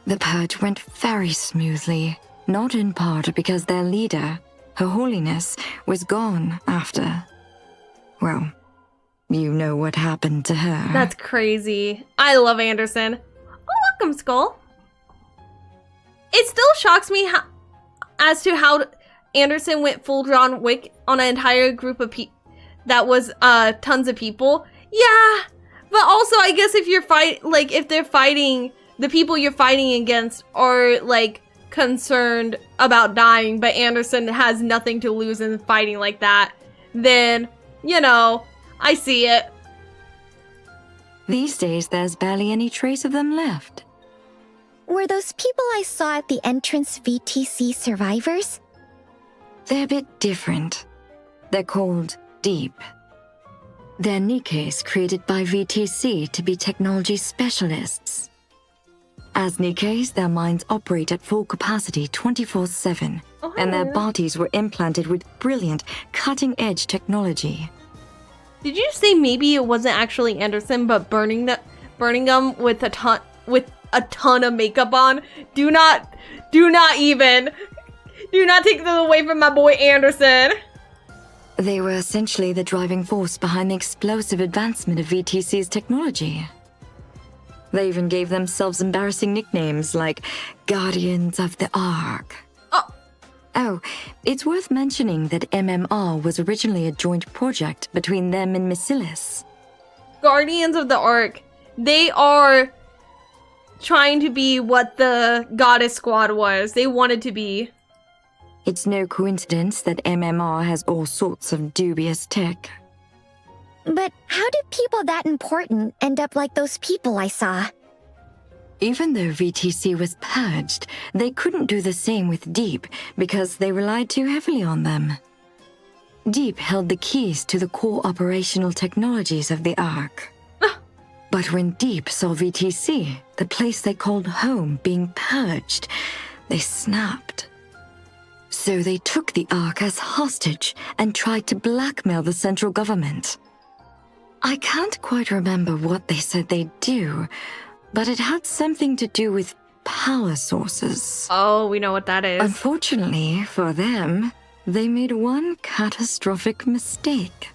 The purge went very smoothly, not in part because their leader, Her Holiness, was gone after. Well, you know what happened to her. That's crazy. I love Anderson. Oh, welcome, Skull. It still shocks me as to how Anderson went full John Wick on an entire group of people that was tons of people. Yeah, but also I guess if you're if they're fighting, the people you're fighting against are like concerned about dying, but Anderson has nothing to lose in fighting like that, then, you know, I see it. These days, there's barely any trace of them left. Were those people I saw at the entrance VTC survivors? They're a bit different. They're called Deep. They're Nikkes created by VTC to be technology specialists. As Nikkes, their minds operate at full capacity 24/7, and their bodies were implanted with brilliant, cutting-edge technology. Did you say maybe it wasn't actually Anderson, but burning them with a ton of makeup on? Do not take them away from my boy Anderson. They were essentially the driving force behind the explosive advancement of VTC's technology. They even gave themselves embarrassing nicknames like Guardians of the Ark. Oh, it's worth mentioning that MMR was originally a joint project between them and Missilis. Guardians of the Ark. They are trying to be what the Goddess Squad was. They wanted to be. It's no coincidence that MMR has all sorts of dubious tech. But how did people that important end up like those people I saw? Even though VTC was purged, they couldn't do the same with Deep because they relied too heavily on them. Deep held the keys to the core operational technologies of the Ark. But when Deep saw VTC, the place they called home, being purged, they snapped. So they took the Ark as hostage and tried to blackmail the central government. I can't quite remember what they said they'd do, but it had something to do with power sources. Oh, we know what that is. Unfortunately for them, they made one catastrophic mistake.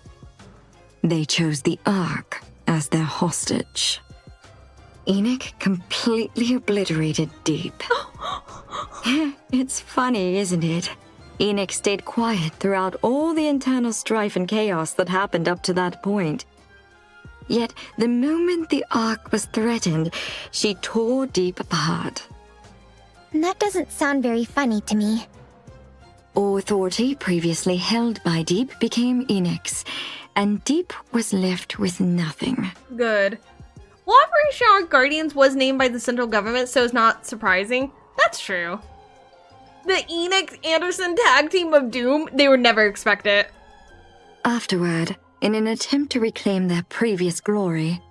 They chose the Ark as their hostage. Enoch completely obliterated Deep. It's funny, isn't it? Enoch stayed quiet throughout all the internal strife and chaos that happened up to that point. Yet, the moment the Ark was threatened, she tore Deep apart. That doesn't sound very funny to me. All authority previously held by Deep became Enoch's, and Deep was left with nothing. Good. Well, Operation Ark Guardians was named by the central government, so it's not surprising. That's true. The Enoch-Anderson tag team of doom, they would never expect it. Afterward, in an attempt to reclaim their previous glory,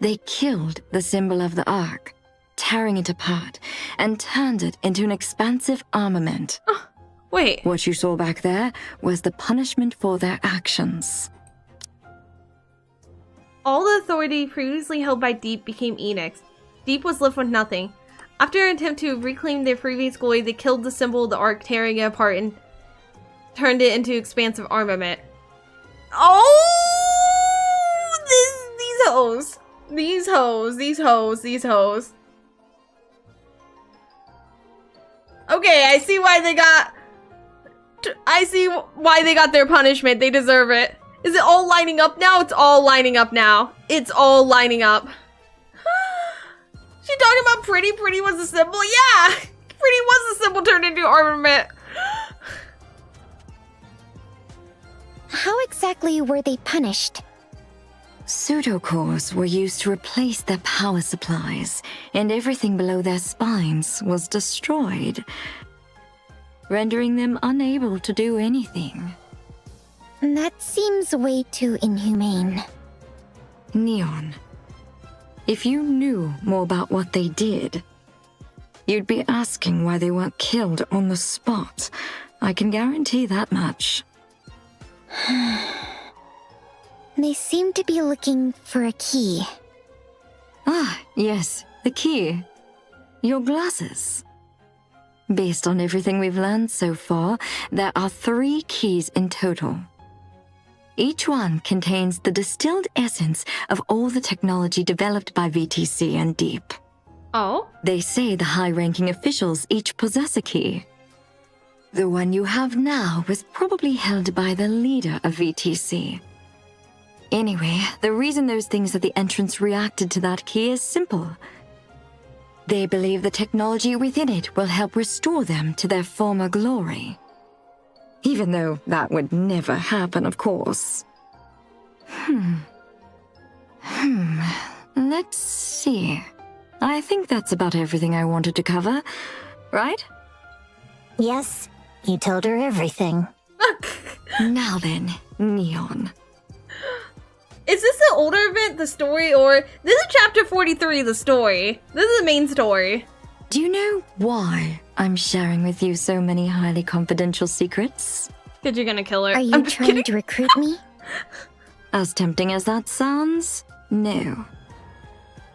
they killed the symbol of the Ark, tearing it apart, and turned it into an expansive armament. Wait. What you saw back there was the punishment for their actions. All the authority previously held by Deep became Enoch's. Deep was left with nothing. After an attempt to reclaim their previous glory, they killed the symbol of the Ark, tearing it apart and turned it into expansive armament. Oh! These hoes. These hoes. These hoes. These hoes. Okay, I see why they got their punishment. They deserve it. Is it all lining up now? It's all lining up now. It's all lining up. She talking about Pretty? Pretty was a symbol? Yeah! Pretty was a symbol turned into armament. How exactly were they punished? Pseudocores were used to replace their power supplies, and everything below their spines was destroyed, rendering them unable to do anything. That seems way too inhumane. Neon, if you knew more about what they did, you'd be asking why they weren't killed on the spot. I can guarantee that much. They seem to be looking for a key. Ah, yes, the key. Your glasses. Based on everything we've learned so far, there are 3 keys in total. Each one contains the distilled essence of all the technology developed by VTC and Deep. Oh? They say the high-ranking officials each possess a key. The one you have now was probably held by the leader of VTC. Anyway, the reason those things at the entrance reacted to that key is simple. They believe the technology within it will help restore them to their former glory. Even though that would never happen, of course. Let's see. I think that's about everything I wanted to cover, right? Yes, you told her everything. Now then, Neon. Is this the older event, the story, or this is chapter 43, the story? This is the main story. Do you know why I'm sharing with you so many highly confidential secrets? Because you're gonna kill her. Are you trying to recruit me? As tempting as that sounds, no.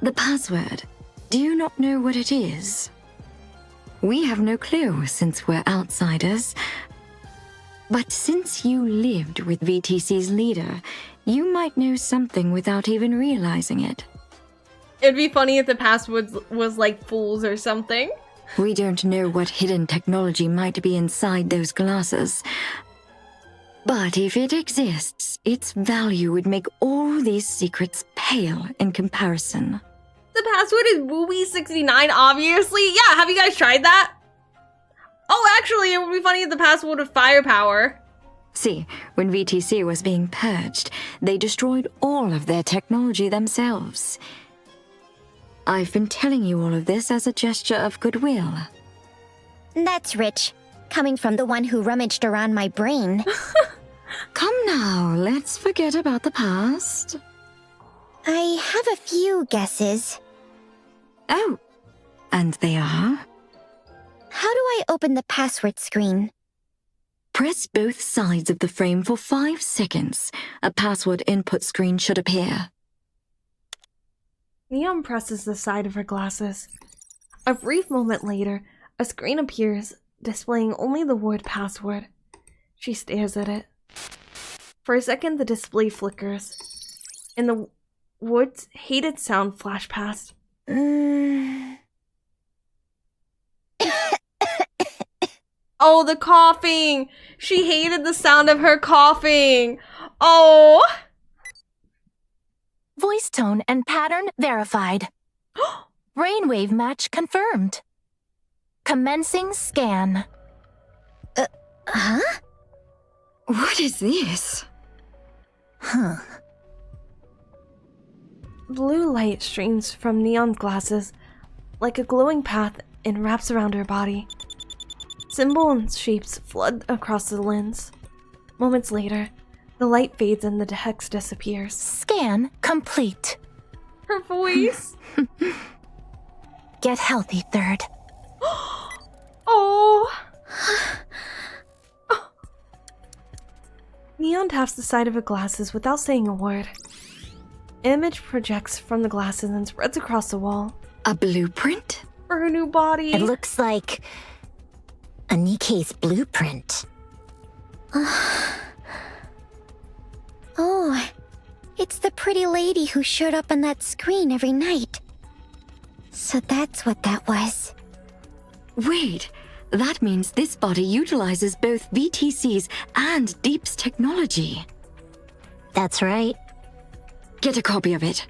The password. Do you not know what it is? We have no clue since we're outsiders. But since you lived with VTC's leader, you might know something without even realizing it. It'd be funny if the password was like fools or something. We don't know what hidden technology might be inside those glasses. But if it exists, its value would make all these secrets pale in comparison. The password is Booby69, obviously. Yeah, have you guys tried that? Oh, actually, it would be funny if the password was firepower. See, when VTC was being purged, they destroyed all of their technology themselves. I've been telling you all of this as a gesture of goodwill. That's rich, coming from the one who rummaged around my brain. Come now, let's forget about the past. I have a few guesses. Oh, and they are? How do I open the password screen? Press both sides of the frame for 5 seconds. A password input screen should appear. Neon presses the side of her glasses. A brief moment later, a screen appears, displaying only the word password. She stares at it. For a second, the display flickers. And the words hated sound flash past. Oh, the coughing! She hated the sound of her coughing! Oh! Voice tone and pattern verified. Brainwave match confirmed. Commencing scan. Huh? What is this? Huh. Blue light streams from Neon's glasses like a glowing path and wraps around her body. Symbols and shapes flood across the lens. Moments later, the light fades and the text disappears. Scan complete. Her voice. Get healthy, Third. Oh. Neon taps the side of her glasses without saying a word. An image projects from the glasses and spreads across the wall. A blueprint? For her new body. It looks like a Nikke's blueprint. Oh, it's the pretty lady who showed up on that screen every night. So that's what that was. Wait, that means this body utilizes both VTC's and Deep's technology. That's right. Get a copy of it.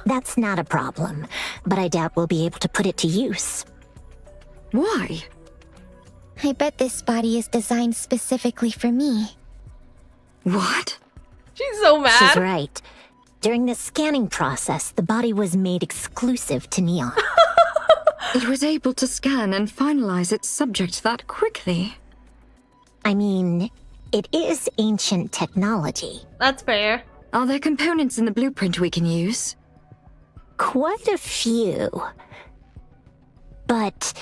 That's not a problem, but I doubt we'll be able to put it to use. Why? I bet this body is designed specifically for me. What? She's so mad. She's right. During the scanning process, the body was made exclusive to Neon. It was able to scan and finalize its subject that quickly. I mean, it is ancient technology. That's fair. Are there components in the blueprint we can use? Quite a few. But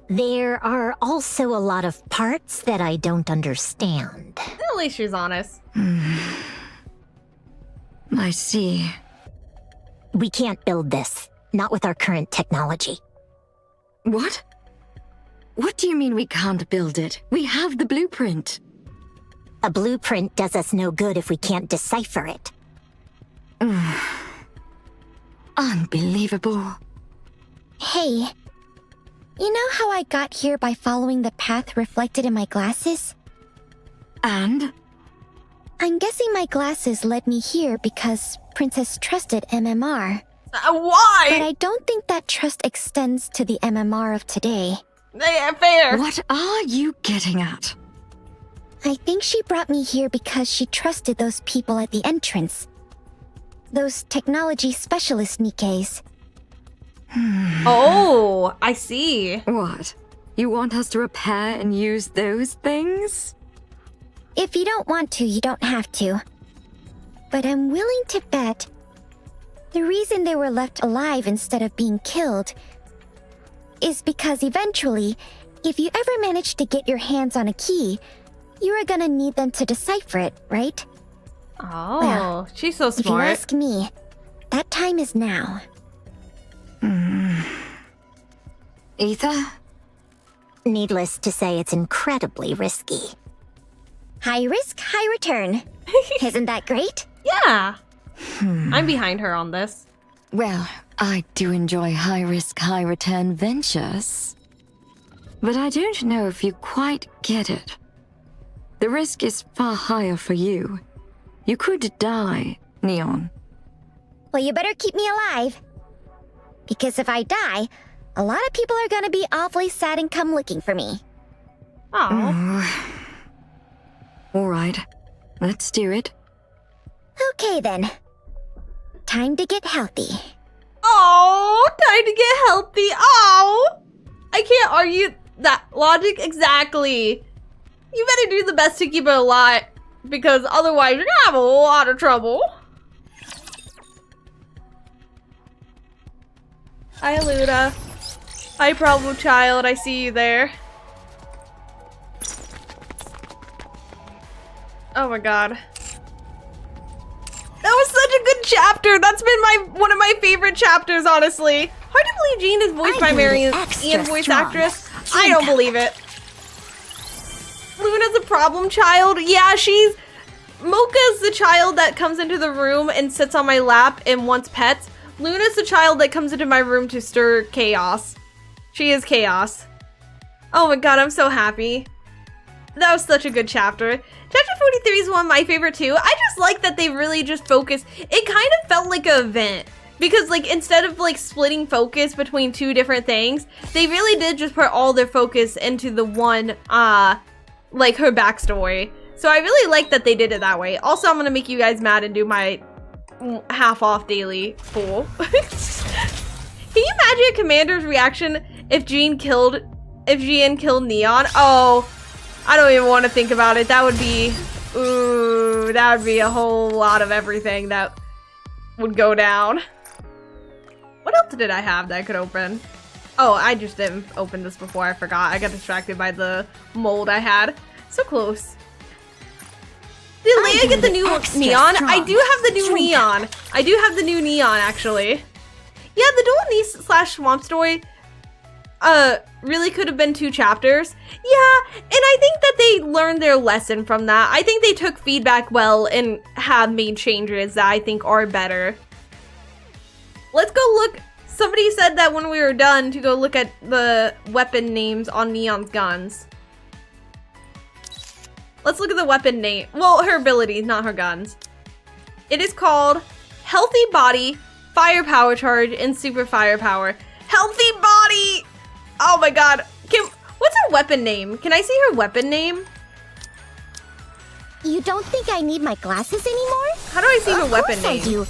there are also a lot of parts that I don't understand. At least she's honest. I see. We can't build this. Not with our current technology. What? What do you mean we can't build it? We have the blueprint. A blueprint does us no good if we can't decipher it. Unbelievable. Hey, you know how I got here by following the path reflected in my glasses? And? I'm guessing my glasses led me here because Princess trusted MMR. Why? But I don't think that trust extends to the MMR of today. Fair. What are you getting at? I think she brought me here because she trusted those people at the entrance. Those technology specialist Nikkes. Oh, I see. What? You want us to repair and use those things? If you don't want to, you don't have to. But I'm willing to bet the reason they were left alive instead of being killed is because eventually, if you ever manage to get your hands on a key, you are gonna need them to decipher it, right? Oh, well, she's so If you smart. ask me, that time is now. Ether? Needless to say, it's incredibly risky. High risk, high return. Isn't that great? Yeah. I'm behind her on this. Well, I do enjoy high-risk, high-return ventures. But I don't know if you quite get it. The risk is far higher for you. You could die, Neon. Well, you better keep me alive. Because if I die, a lot of people are gonna be awfully sad and come looking for me. Oh. All right, let's do it. Okay then. Time to get healthy. Oh, time to get healthy. Oh, I can't argue that logic exactly. You better do the best to keep it alive, because otherwise you're gonna have a lot of trouble. Hi, Luda. Hi, problem child. I see you there. Oh my god. That was such a good chapter. That's been one of my favorite chapters, honestly. Hard to believe Jean is voiced by Marion and voice actress. I don't believe it. Luna's a problem child. Yeah, Mocha's the child that comes into the room and sits on my lap and wants pets. Luna's the child that comes into my room to stir chaos. She is chaos. Oh my god, I'm so happy. That was such a good chapter. Chapter 43 is one of my favorite too. I just like that they really just focus. It kind of felt like an event. Because like instead of like splitting focus between two different things, they really did just put all their focus into the one, like her backstory. So I really like that they did it that way. Also, I'm gonna make you guys mad and do my half off daily pool. Can you imagine a commander's reaction if Jean killed Neon? Oh, I don't even want to think about it. That would be, ooh, that would be a whole lot of everything that would go down. What else did I have that I could open? Oh, I just didn't open this before. I forgot. I got distracted by the mold I had. So close. Did Leia get the new neon? I do have the new neon. I do have the new neon, actually. Yeah, the Dual Niece / Swamp Story really could have been 2 chapters. Yeah, and I think that they learned their lesson from that. I think they took feedback well and have made changes that I think are better. Let's go look. Somebody said that when we were done to go look at the weapon names on Neon's guns. Let's look at the weapon name. Well, her abilities, not her guns. It is called Healthy Body, Firepower Charge, and Super Firepower. Healthy Body! Oh my god. What's her weapon name? Can I see her weapon name? You don't think I need my glasses anymore? How do I see the weapon Of course I name? do.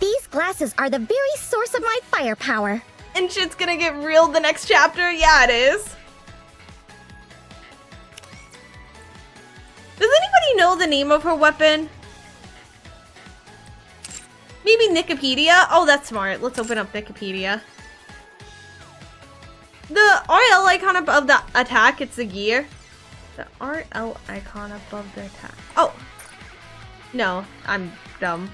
These glasses are the very source of my firepower. And shit's gonna get real the next chapter? Yeah, it is. Does anybody know the name of her weapon? Maybe Wikipedia? Oh, that's smart. Let's open up Wikipedia. The RL icon above the attack, it's the gear. The RL icon above the attack. Oh! No, I'm dumb.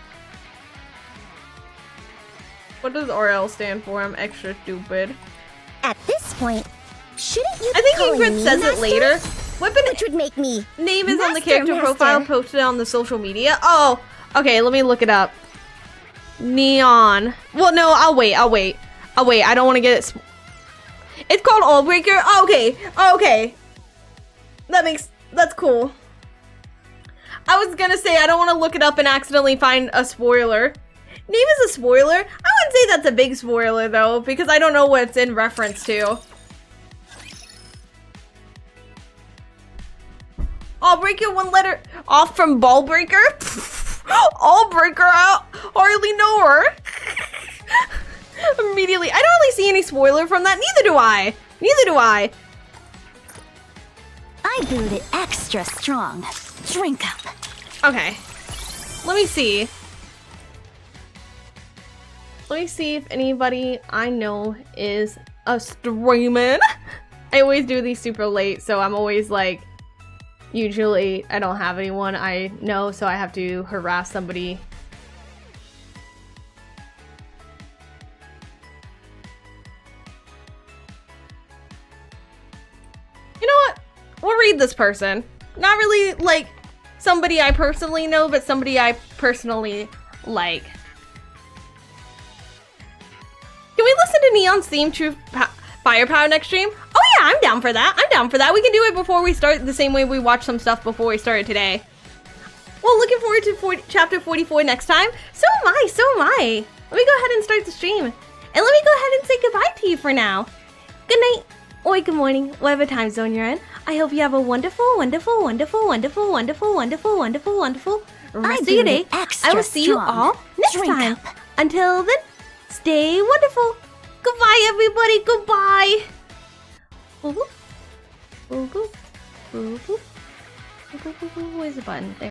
What does RL stand for? I'm extra stupid. At this point, shouldn't you I think be Ingrid me says master? it later. Weapon Which would make me name is on the Master, character Master. profile posted on the social media. Oh, okay, let me look it up. Neon. Well, no, I'll wait. I don't want to get it. It's called Allbreaker. Oh, okay. That's cool. I was gonna say I don't want to look it up and accidentally find a spoiler. Name is a spoiler? I wouldn't say that's a big spoiler though, because I don't know what it's in reference to. Allbreaker, one letter off from Ballbreaker? Allbreaker, I hardly know her. Immediately. I don't really see any spoiler from that. Neither do I. I brewed it extra strong. Drink up. Okay. Let me see. Let me see if anybody I know is a streamer. I always do these super late, so I'm always like, usually I don't have anyone I know, so I have to harass somebody. You know what? We'll read this person. Not really like somebody I personally know, but somebody I personally like. Can we listen to Neon's theme, True Firepower, next stream? Oh yeah, I'm down for that. We can do it before we start, the same way we watched some stuff before we started today. Well, looking forward to chapter 44 next time. So am I. Let me go ahead and start the stream. And let me go ahead and say goodbye to you for now. Good night, or good morning, whatever time zone you're in. I hope you have a wonderful rest of your day. I will see you all next time. Until then, stay wonderful. Goodbye, everybody. Goodbye. Where's the button? There.